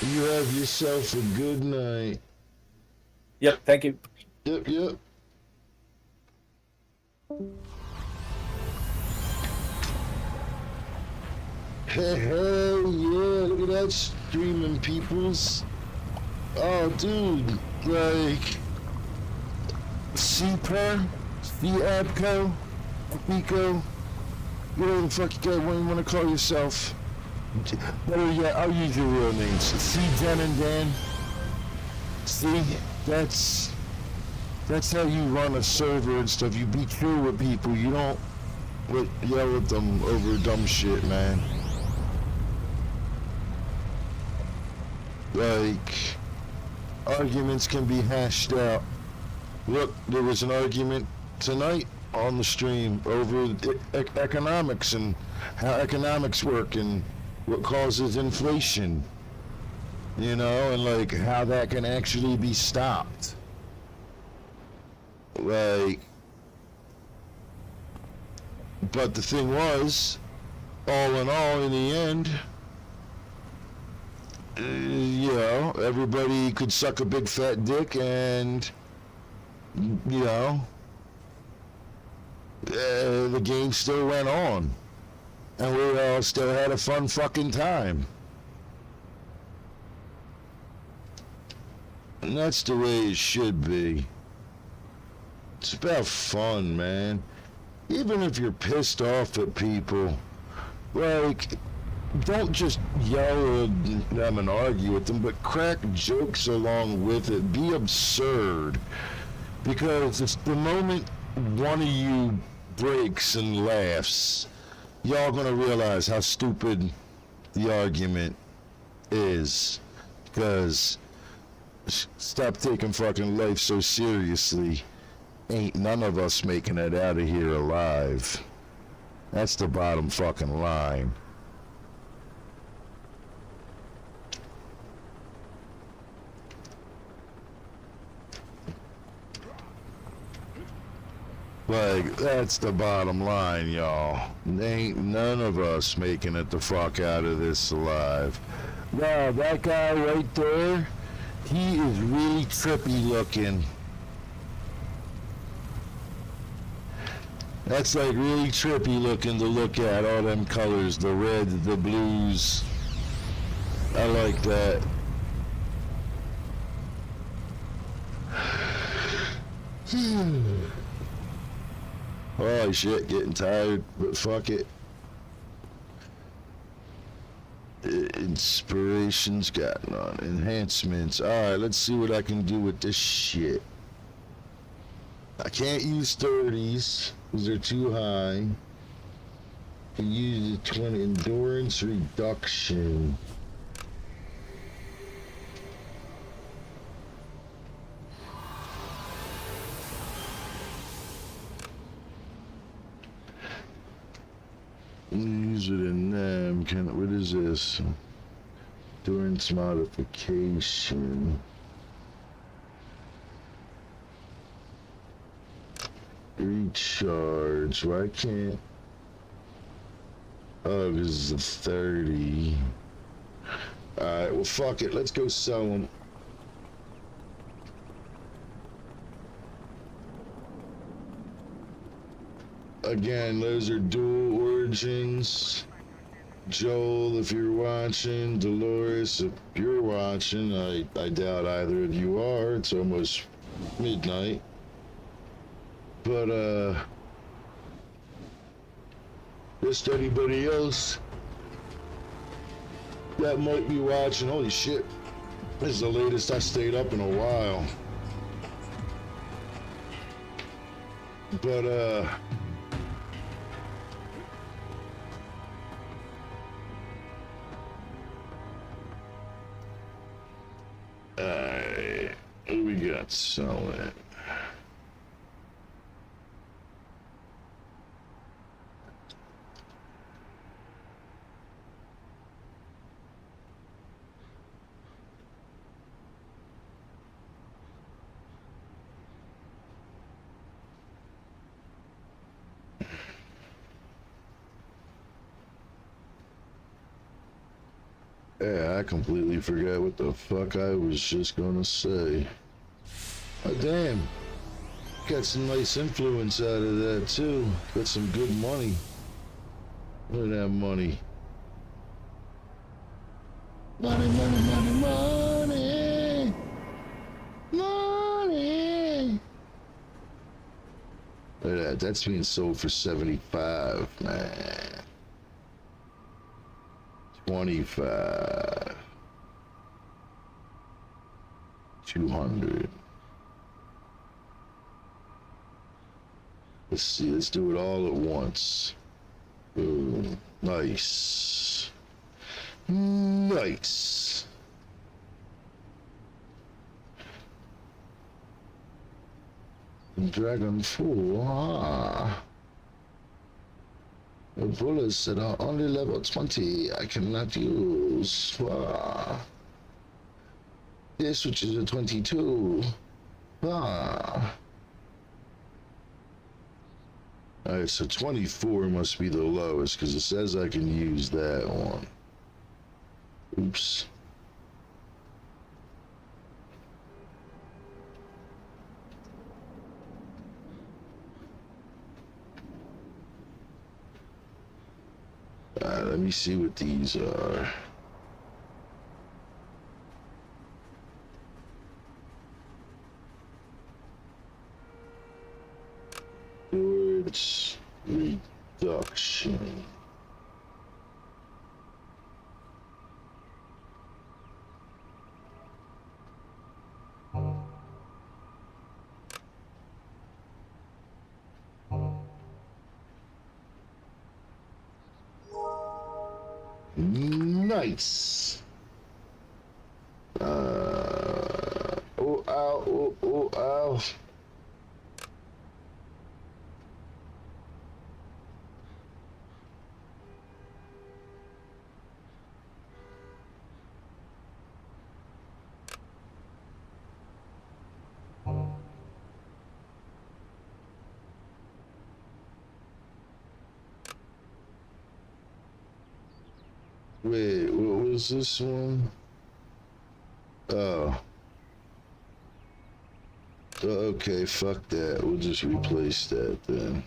You have yourself a good night. Yep, thank you. Yep. Hell yeah, look at that streaming peoples. Oh dude, like CPER, CABCO, Pico, whatever the fuck you want to call yourself. Better yet, I'll use your real names. C, Jen, and Dan. See, that's how you run a server and stuff. You be true with people. You don't yell at them over dumb shit, man. Like, arguments can be hashed out. Look, there was an argument tonight on the stream over economics and how economics work and what causes inflation. You know, and like how that can actually be stopped. Like, but the thing was, all in all, in the end, you know, everybody could suck a big fat dick and, you know, the game still went on. And we all still had a fun fucking time. And that's the way it should be. It's about fun, man. Even if you're pissed off at people, like, don't just yell at them and argue with them, but crack jokes along with it. Be absurd. Because it's the moment one of you breaks and laughs, y'all gonna realize how stupid the argument is. Because stop taking fucking life so seriously. Ain't none of us making it out of here alive. That's the bottom fucking line. Like, that's the bottom line, y'all. Ain't none of us making it the fuck out of this alive. Wow, that guy right there, he is really trippy looking. That's like really trippy looking to look at, all them colors, the red, the blues. I like that. Holy shit, getting tired, but fuck it. Inspirations got none. Enhancements. Alright, let's see what I can do with this shit. I can't use 30s because they're too high. I can use the 20 endurance reduction. Use it in them. What is this? Endurance modification. Recharge. Why can't? Oh, because it's a 30. Alright, well, fuck it. Let's go sell them. Again, those are dual origins. Joel, if you're watching, Dolores, if you're watching, I doubt either of you are. It's almost midnight. But, just anybody else that might be watching, holy shit, this is the latest I stayed up in a while. But, what we got selling? Yeah, I completely forgot what the fuck I was just gonna say. Oh, damn. Got some nice influence out of that, too. Got some good money. Look at that money. Money, money, money, money! Money! Look at that. That's being sold for 75, man. 25. 200. Let's see, let's do it all at once. Boom. Nice. Nice. Dragon Fool, The bullets that are only level 20 I cannot use. This which is a 22. Alright, so 24 must be the lowest because it says I can use that one. Oops. Let me see what these are. Storage reduction. Nice. Oh, ow, oh, oh, ow. Wait, what was this one? Oh. Okay, fuck that. We'll just replace that then.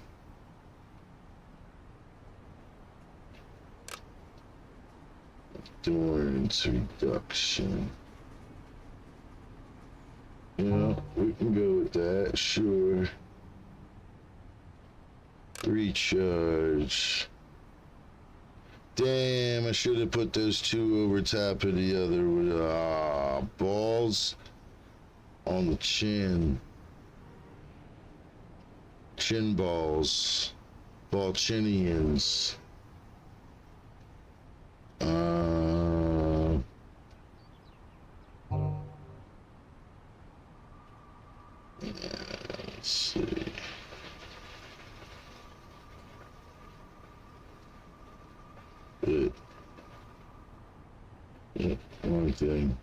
Endurance reduction. Yeah, we can go with that, sure. Recharge. Damn, I should have put those two over top of the other. Balls on the chin. Chin balls. Balchinians. Let's see. One thing.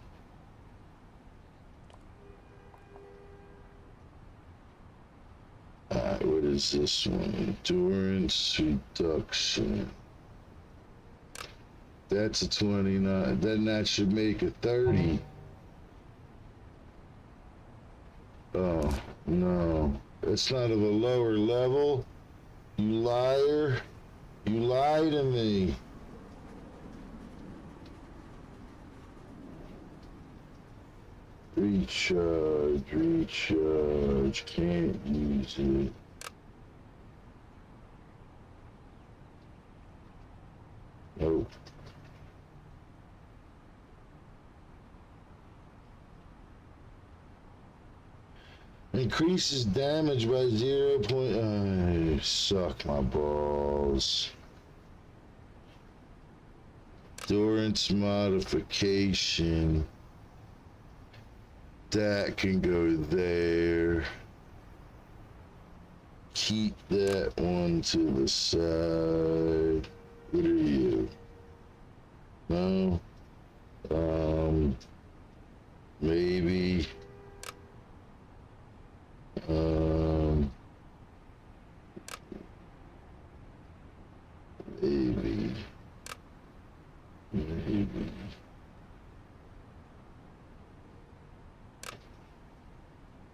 What is this one? Endurance reduction. That's a 29. Then that should make a 30. Oh, no. It's not of a lower level. You liar. You lie to me. Recharge, can't use it. Nope. Increases damage by 0. Suck my balls. Endurance modification. That can go there. Keep that one to the side. What are you? No? Maybe. Maybe. Maybe.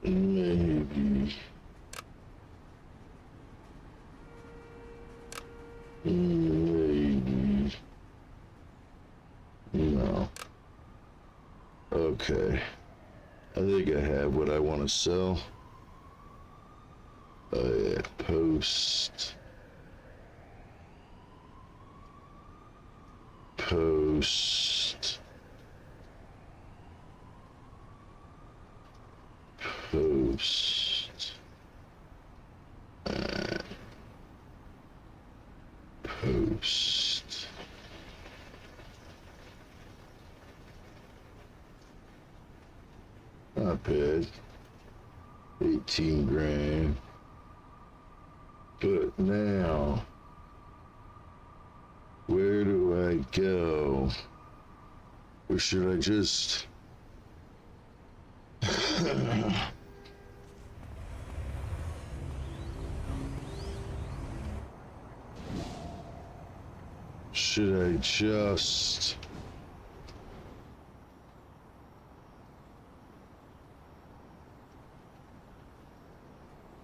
Maybe. Maybe. No. Okay. I think I have what I want to sell. Yeah, post. Post. Post. Post. Not bad. 18 grand. But now, where do I go? Or should I just... Should I just...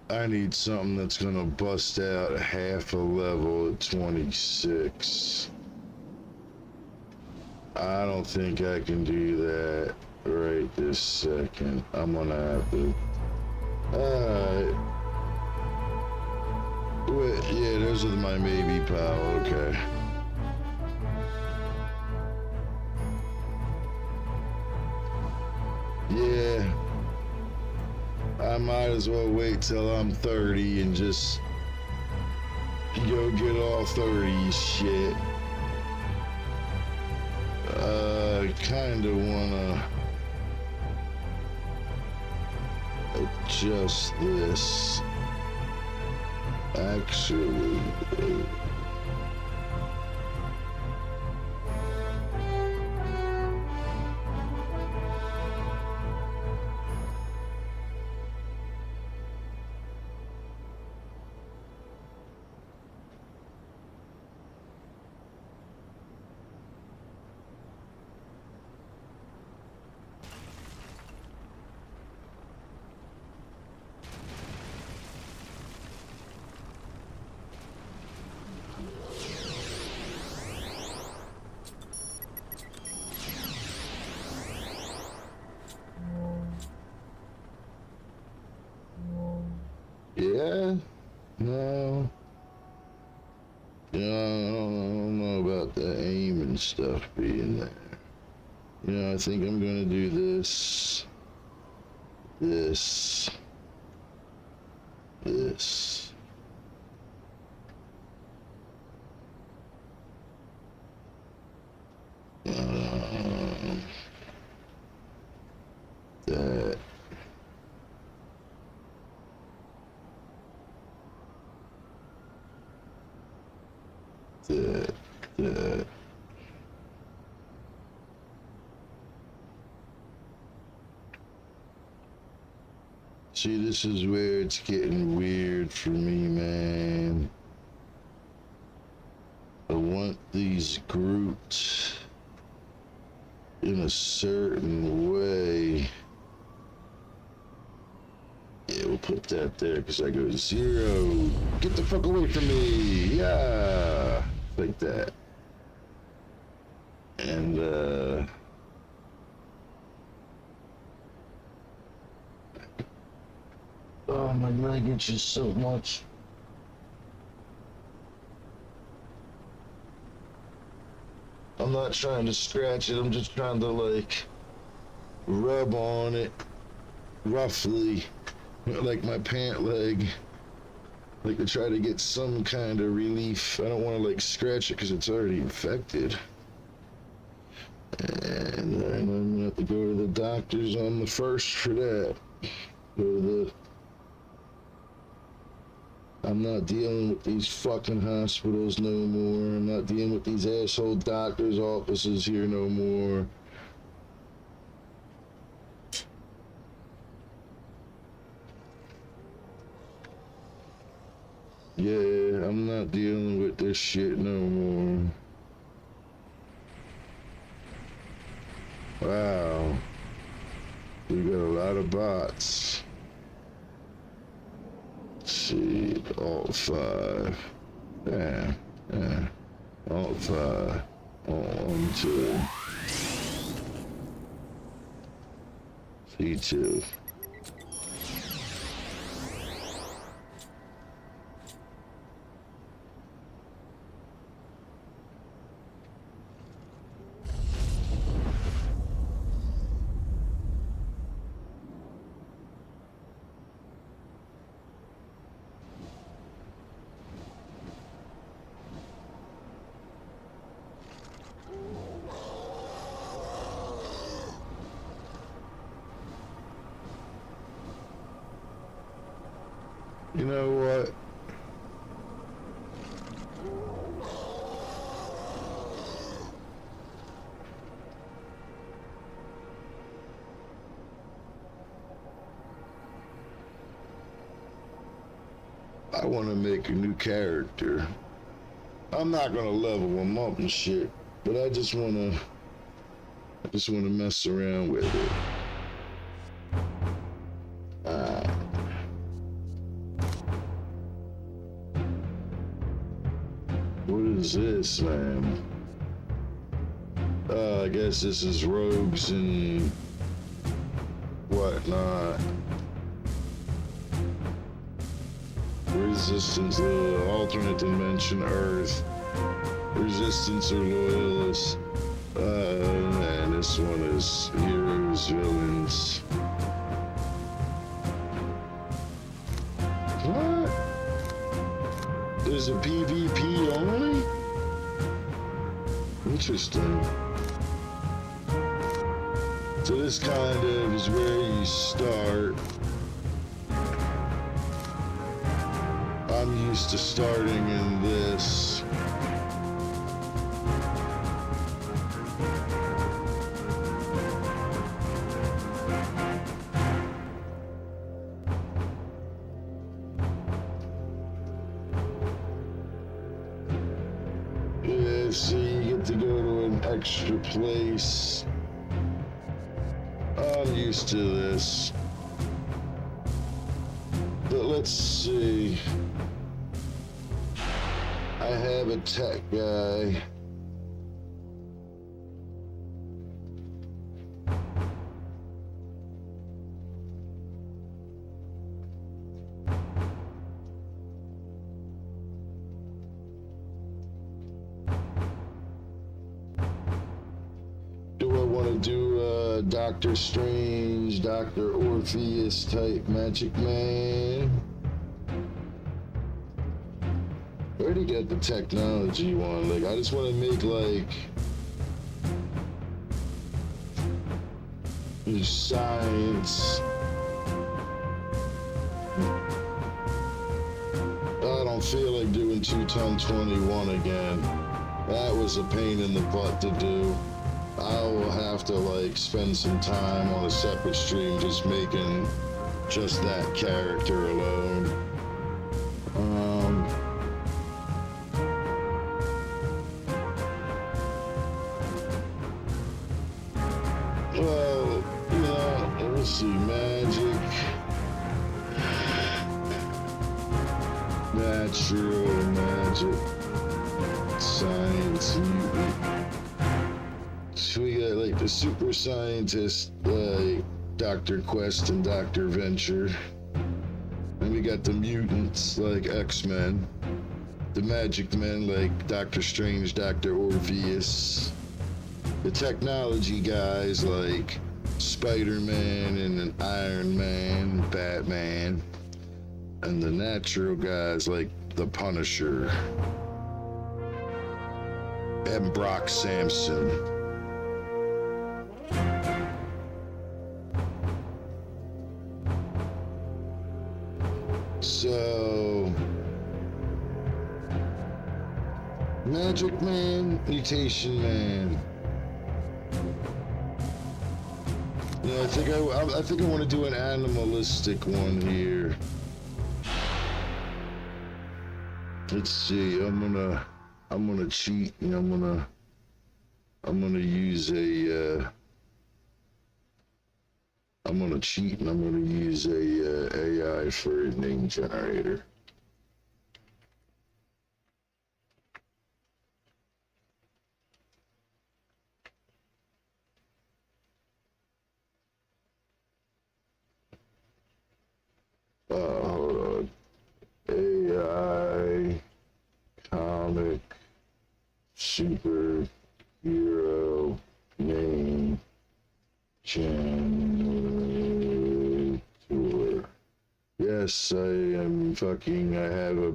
I need something that's gonna bust out half a level at 26. I don't think I can do that right this second. I'm gonna have to... Alright. Wait, yeah, those are my maybe pal, okay. Yeah. I might as well wait till I'm 30 and just go get all 30 shit. Kinda wanna adjust this. Actually, yeah, no, yeah, I don't know about that. and stuff be in there. You know, I think I'm gonna do this. This. That. That. See, this is where it's getting weird for me, man. I want these grouped in a certain way. Yeah, we'll put that there because I go 0. Get the fuck away from me. Yeah. Like that. And, oh, my leg itches so much. I'm not trying to scratch it, I'm just trying to, like, rub on it roughly, like my pant leg, like to try to get some kind of relief. I don't want to, like, scratch it because it's already infected. And then I'm gonna have to go to the doctors on the 1st for that. Go to the... I'm not dealing with these fucking hospitals no more. I'm not dealing with these asshole doctors' offices here no more. Yeah, I'm not dealing with this shit no more. Wow. We got a lot of bots. Let's see, Alt 5. Yeah. Alt 5. On to C2. You know what? I want to make a new character. I'm not gonna level him up and shit, but I just wanna mess around with it. What is this, man? I guess this is rogues and whatnot. Resistance, alternate dimension, Earth. Resistance or loyalists. And this one is heroes, villains. What? There's a PvP only? Interesting. So this kind of is where you start. I'm used to starting in this. Yeah, see, you get to go to an extra place. I'm used to this. But let's see. I have a tech guy. to do Doctor Strange, Dr. Orpheus type Magic Man. I already got the technology one. Like, I just want to make like science. I don't feel like doing 2-ton 21 again. That was a pain in the butt to do. I will have to like spend some time on a separate stream just making just that character alone. Well, you know, let's see, magic, natural magic, science, mutant. So we got like the super scientist, like Dr. Quest and Dr. Venture. And we got the mutants like X-Men. The magic men like Doctor Strange, Dr. Orpheus. The technology guys like Spider-Man and an Iron Man, Batman. And the natural guys like the Punisher and Brock Samson. So, Magic Man, Mutation Man. Yeah, I think I want to do an animalistic one here. Let's see. I'm gonna cheat, and I'm gonna use a. I'm gonna cheat, and I'm gonna use a AI for a name generator. Hold on. AI comic superhero name generator. Yes, I am fucking. I have a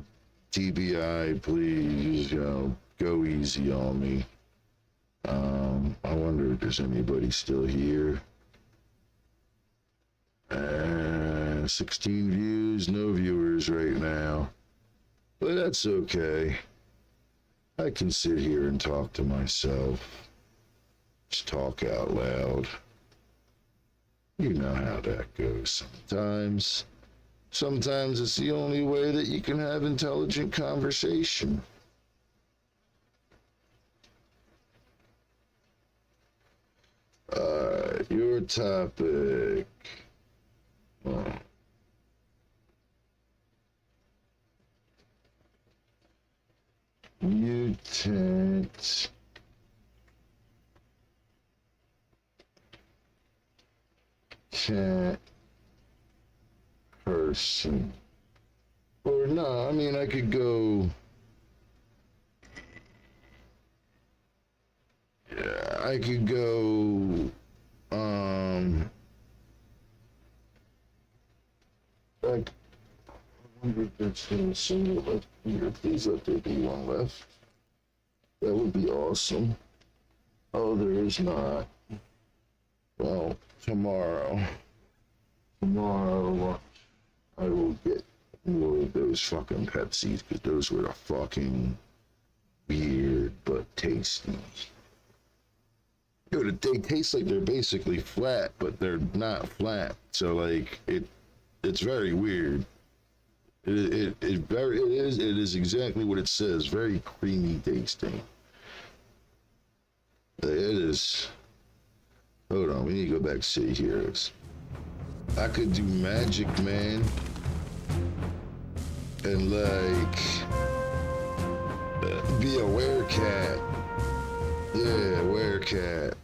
TBI. Please, go easy on me. I wonder if there's anybody still here. 16 views, no viewers right now. But that's okay. I can sit here and talk to myself. Just talk out loud. You know how that goes sometimes. Sometimes it's the only way that you can have intelligent conversation. Your topic. Oh. Mutant cat person. Or no, I mean I could go. Yeah, I could go. Like, I wonder if there's a single left here. Please let there be one left. That would be awesome. Oh, there is not. Well, tomorrow I will get more of those fucking Pepsis, because those were the fucking weird but tasty. Dude, they taste like they're basically flat, but they're not flat. So like it's very weird. It is exactly what it says. Very creamy tasting. It is. Hold on, we need to go back to see here. I could do Magic Man and like be a werecat. Yeah, werecat.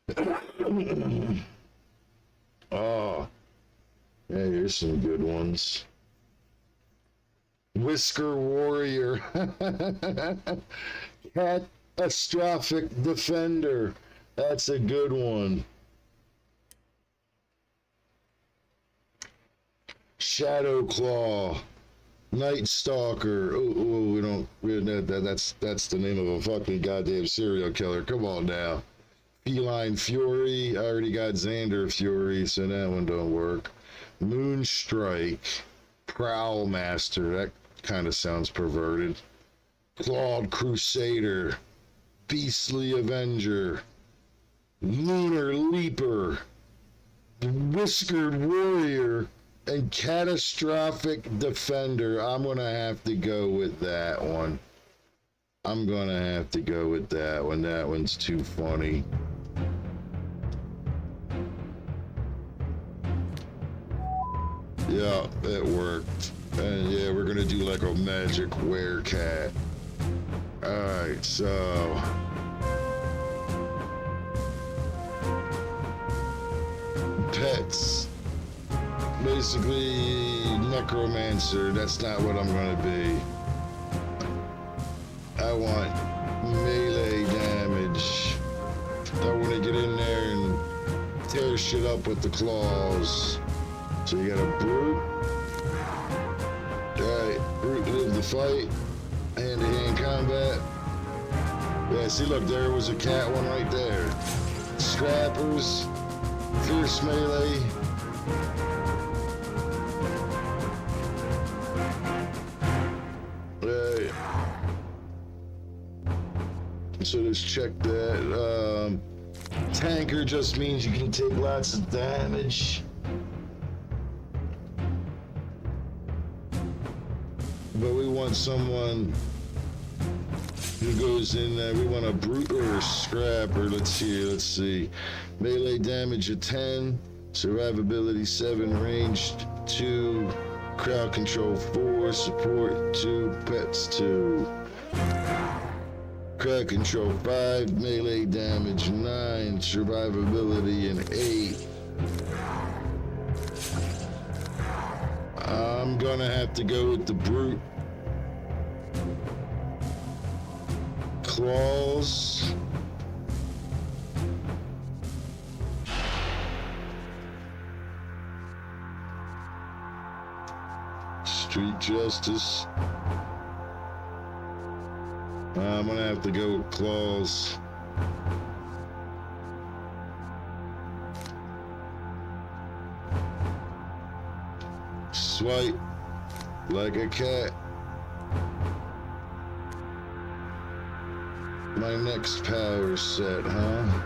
Oh, yeah, here's some good ones. Whisker Warrior. Catastrophic Defender. That's a good one. Shadow Claw. Night Stalker. That's the name of a fucking goddamn serial killer. Come on now. Feline Fury. I already got Xander Fury, so that one don't work. Moonstrike. Prowl Master. That kind of sounds perverted. Clawed Crusader. Beastly Avenger. Lunar Leaper. Whiskered Warrior. And Catastrophic Defender. I'm gonna have to go with that one. That one's too funny. Yeah, it worked. And yeah, we're gonna do like a magic werecat. Alright, so pets. Basically necromancer. That's not what I'm gonna be. I want melee damage. I want to get in there and tear shit up with the claws. So you got a brute. Alright, brute live the fight. Hand-to-hand combat. Yeah, see, look, there was a cat one right there. Scrappers. Fierce melee. Right. So let's check that. Tanker just means you can take lots of damage. But we want someone who goes in there. We want a brute or a scrapper. Let's see. Melee damage of 10, survivability 7, ranged 2, crowd control 4, support 2, pets 2. Crowd control 5, melee damage 9, survivability an 8. I'm gonna have to go with the brute. Claws. Street justice. I'm gonna have to go with claws. Swipe like a cat. My next power set, huh?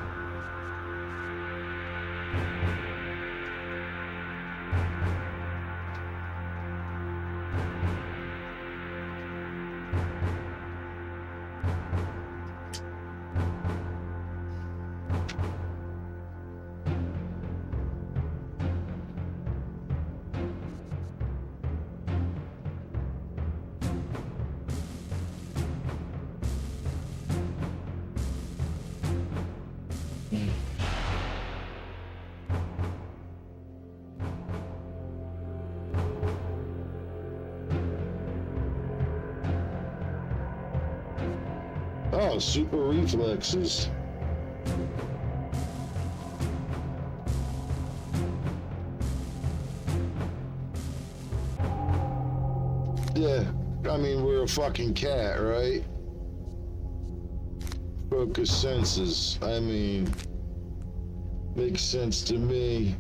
Oh, super reflexes. Yeah, I mean, we're a fucking cat, right? Focus senses. I mean, makes sense to me.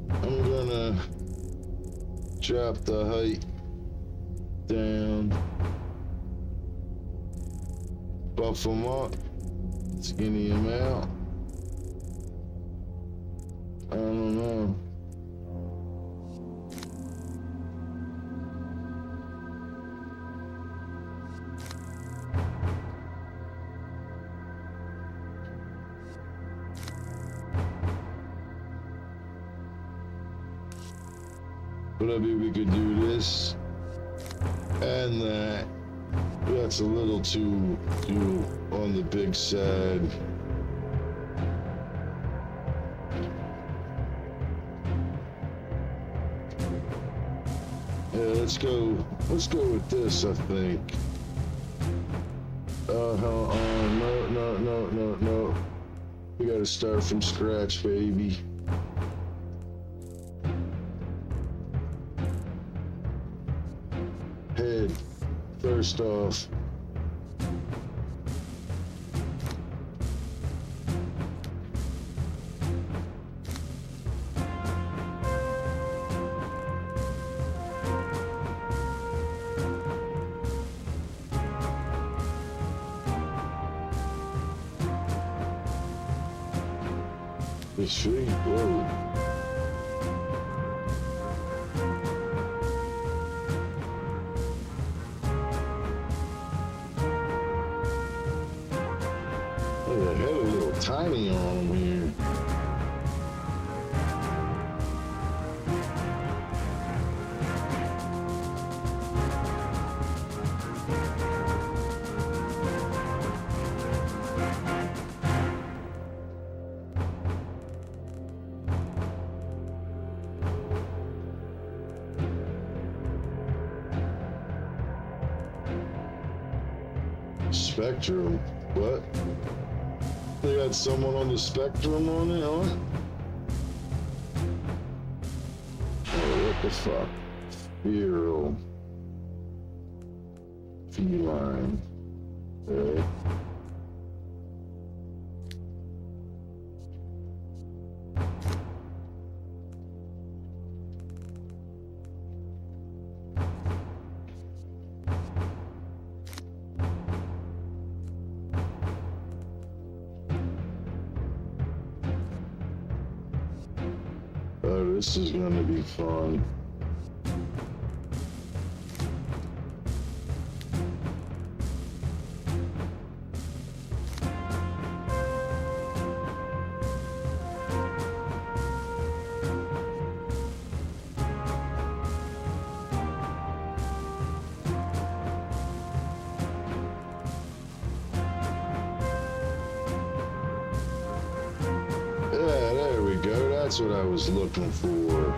I'm gonna drop the height down. Buff them up, skinny them out. I don't know. But I mean, we could do this and that. That's a little too on the big side. Yeah, let's go with this, I think. No. We gotta start from scratch, baby. Head, first off. The street, whoa. Look at that head a little tiny on him here. Spectrum. What? They got someone on the spectrum on it, huh? Oh, what the fuck? Feral. Feline. Okay. Oh, this is gonna be fun. Yeah, there we go. That's what I was looking for.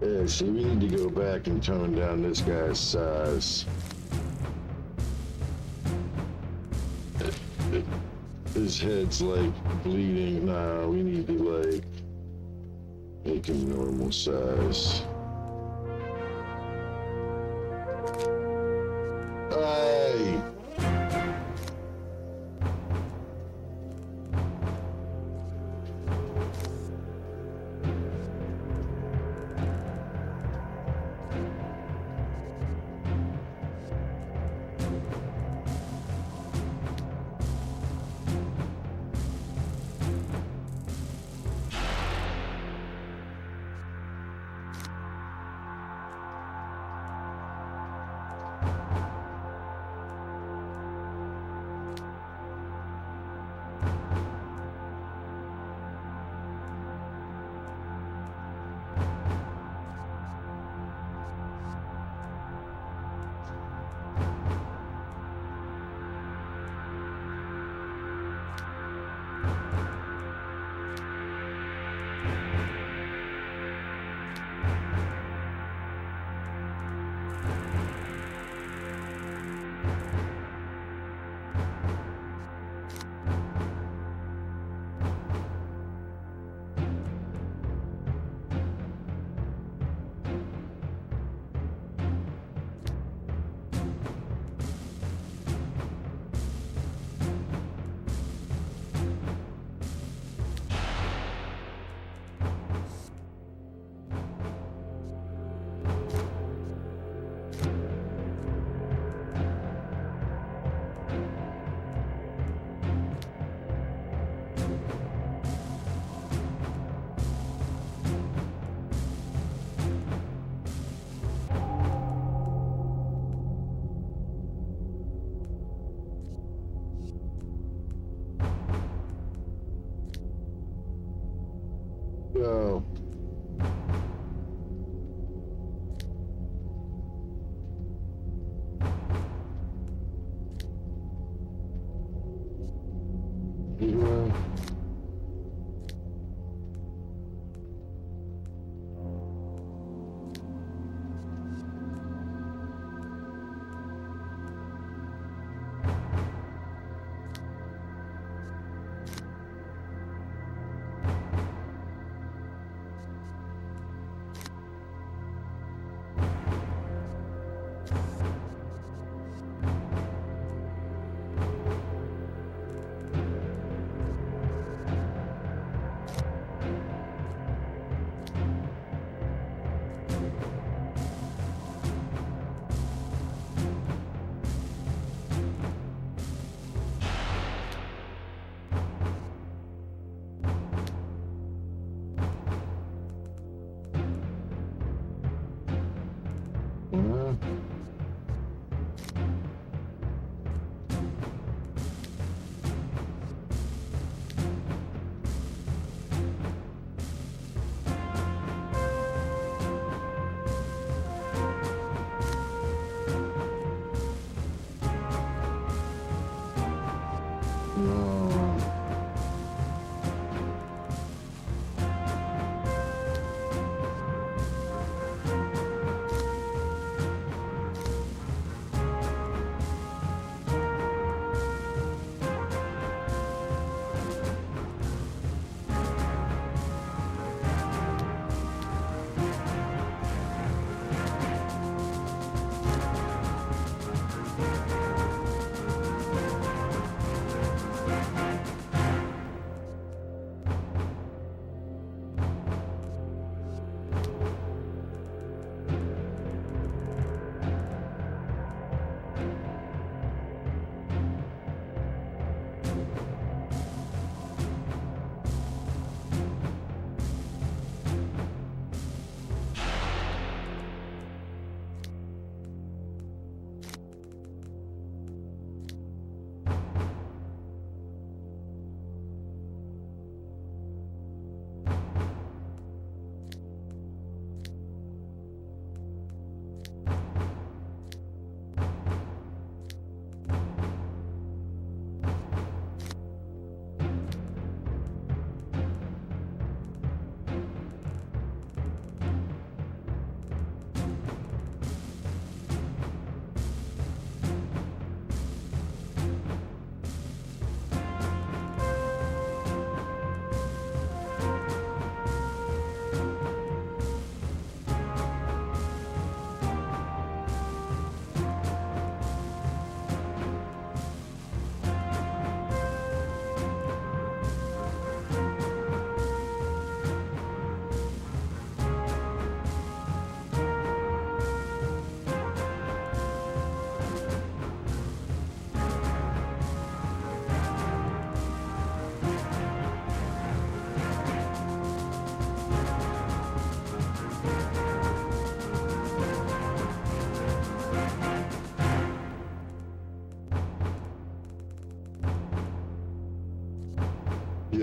Yeah, see, we need to go back and tone down this guy's size. His head's like bleeding. Nah, we need to like make him normal size. Hey!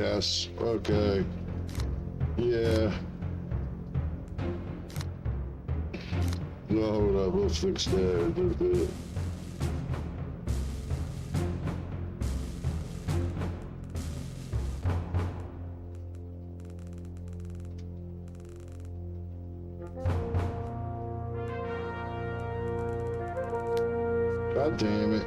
Yes. Okay. Yeah. No, hold up. We'll fix that. God damn it.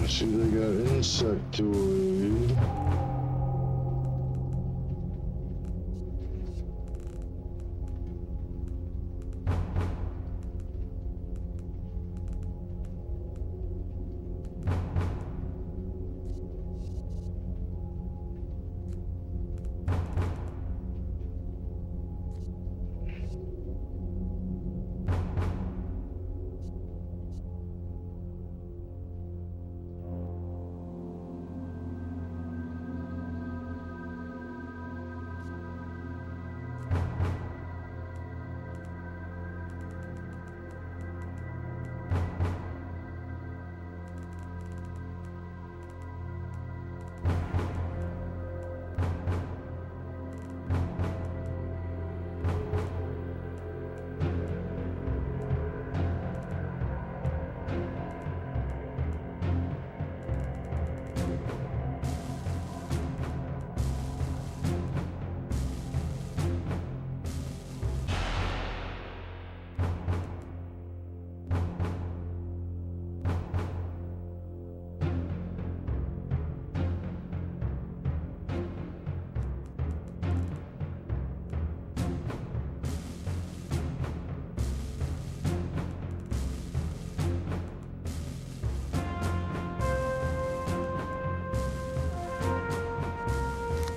See, they got insectoid.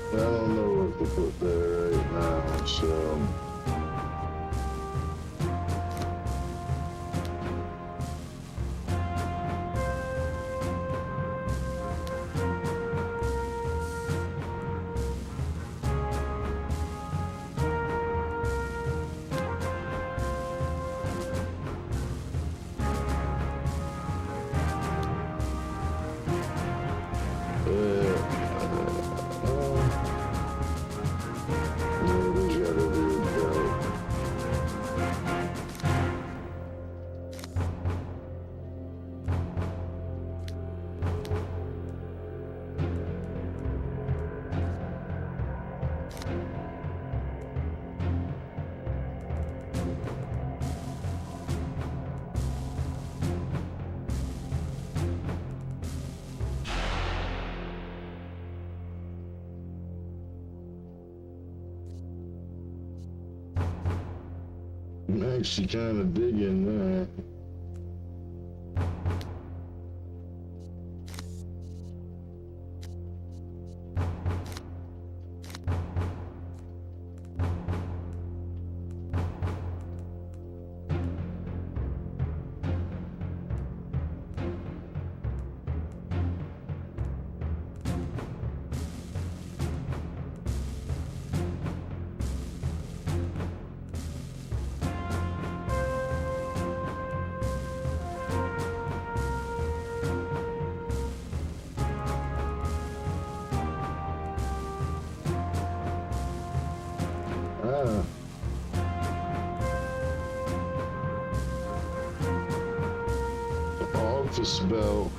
I don't know what to put there right now, so. I'm actually kind of digging that. Ah. Office bell.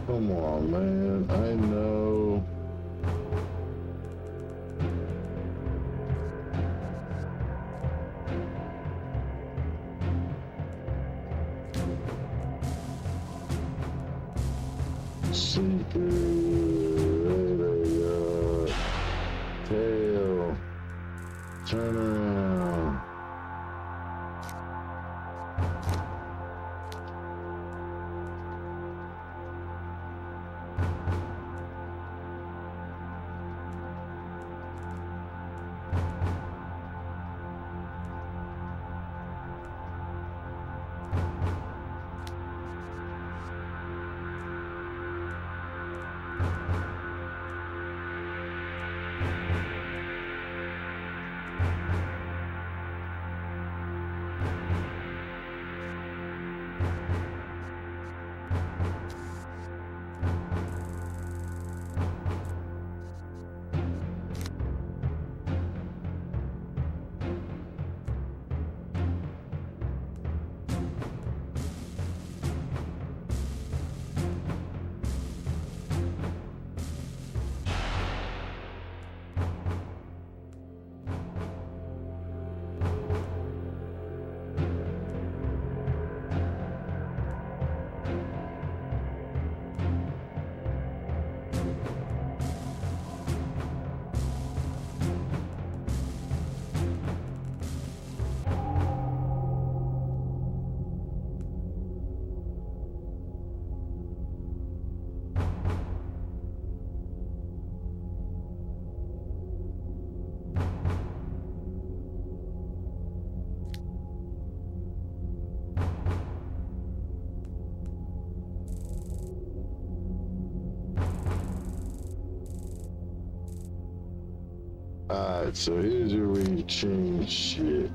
Come on, man. I know. Secret. Tail. Turn around. Alright, so here's where we change shit.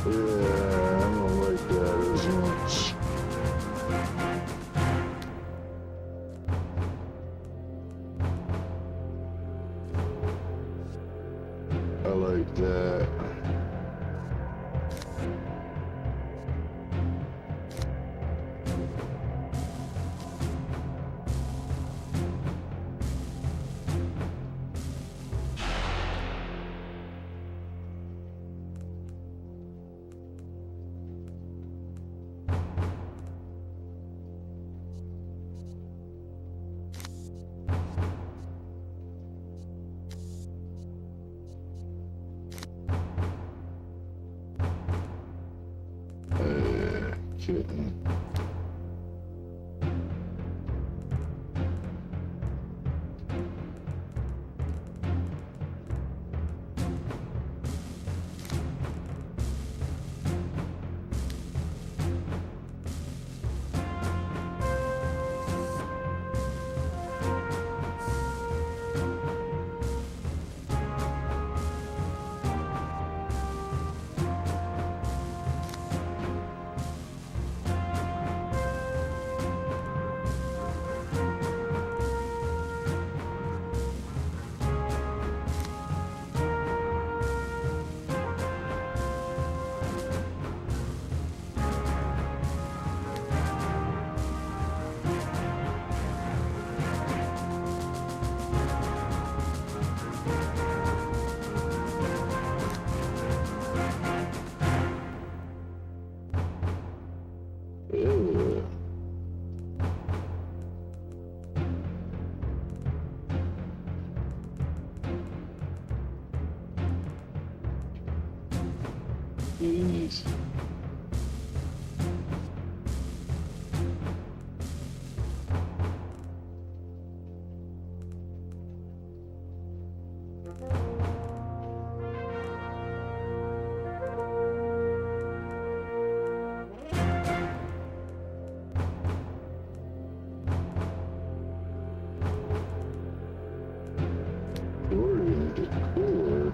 Yeah, I don't like that as much. I like that. kitten. Ew. Jeez. Dorian decor.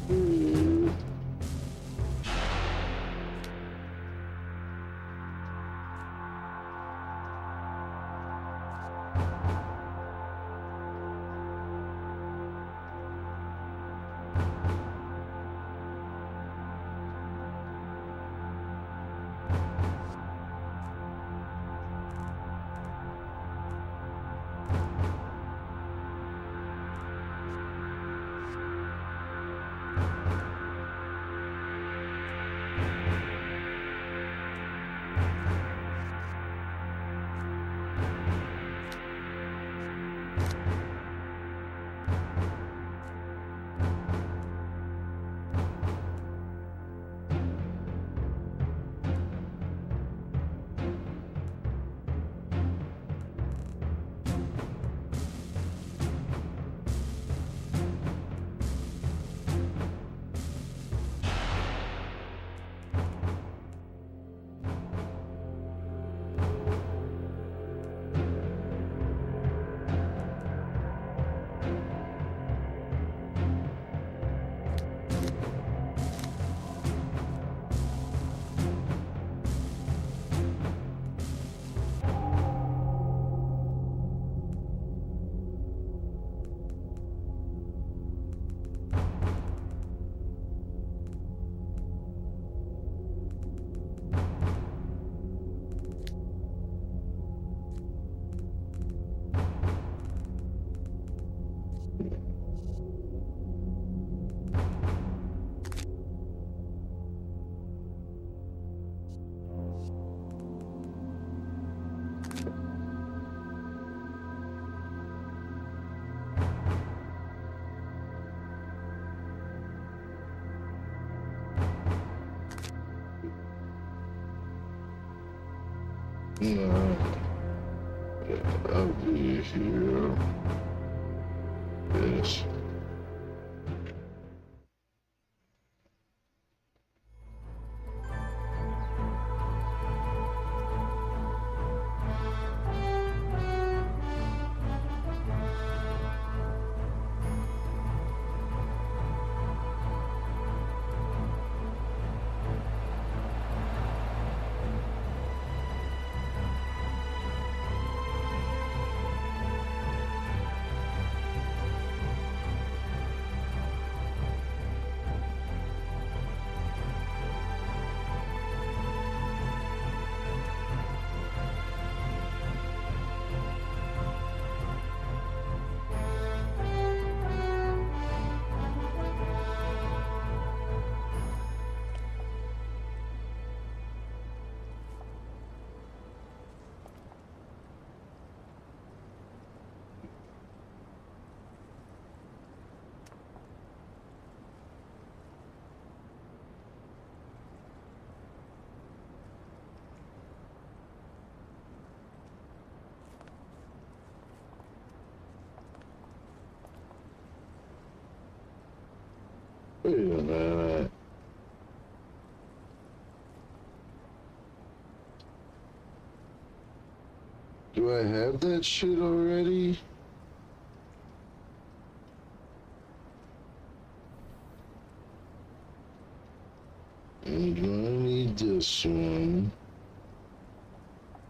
Hmm. No. I'll be here. Yes. Wait a minute. Do I have that shit already? I'm gonna need this one.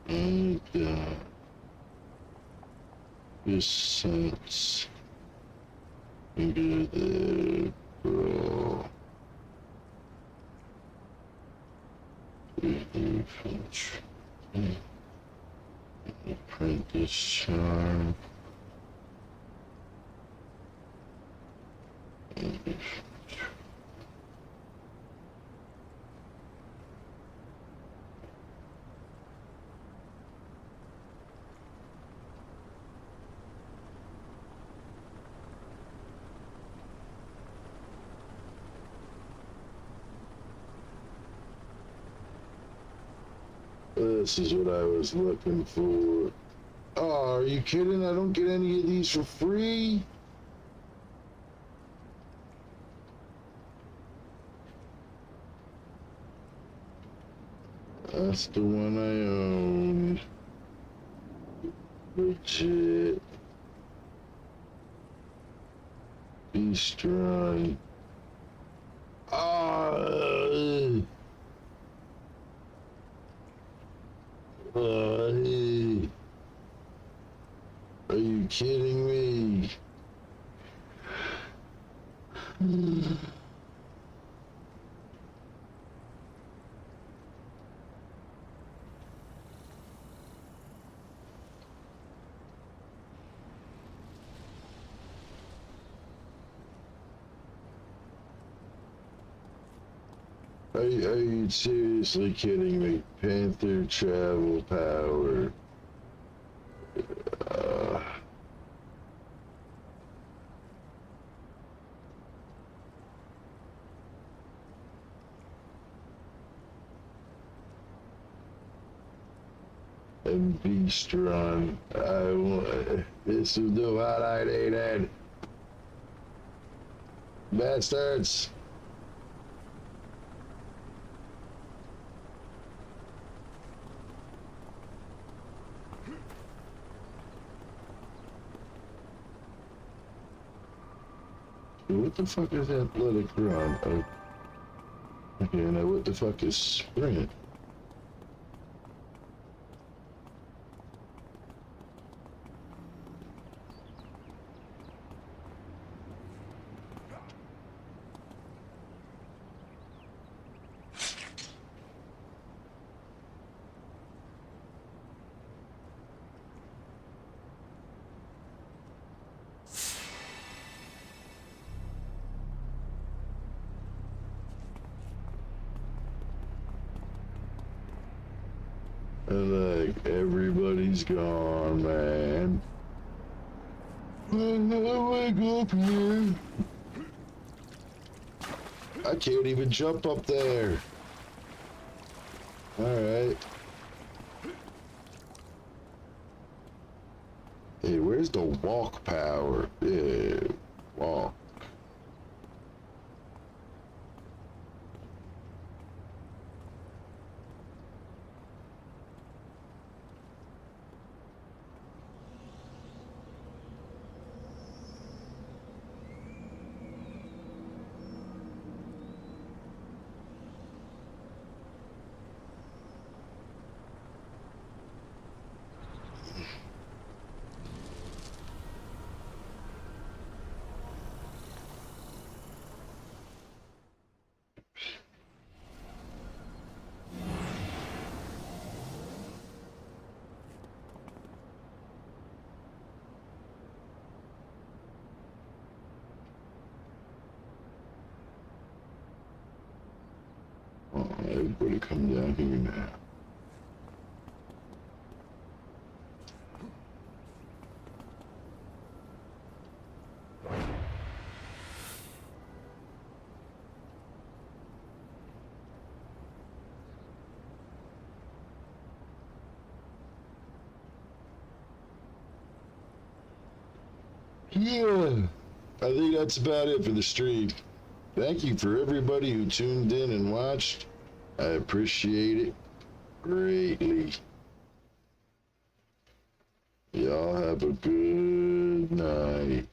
And this sense. Go there, bro. Apprentice charm. This is what I was looking for. Oh, are you kidding? I don't get any of these for free? That's the one I own. Legit. Beast Run. Are you kidding me? Are you seriously kidding me? Panther travel power. And Beast Run. This is the what I needed. Bastards. What the fuck is athletic run? Okay, now what the fuck is sprint? And like everybody's gone, man. How do I go up here? I can't even jump up there. Alright. Hey, where's the walk power? Yeah, walk. Everybody come down here now. Yeah, I think that's about it for the stream. thank you for everybody who tuned in and watched. I appreciate it greatly. Y'all have a good night.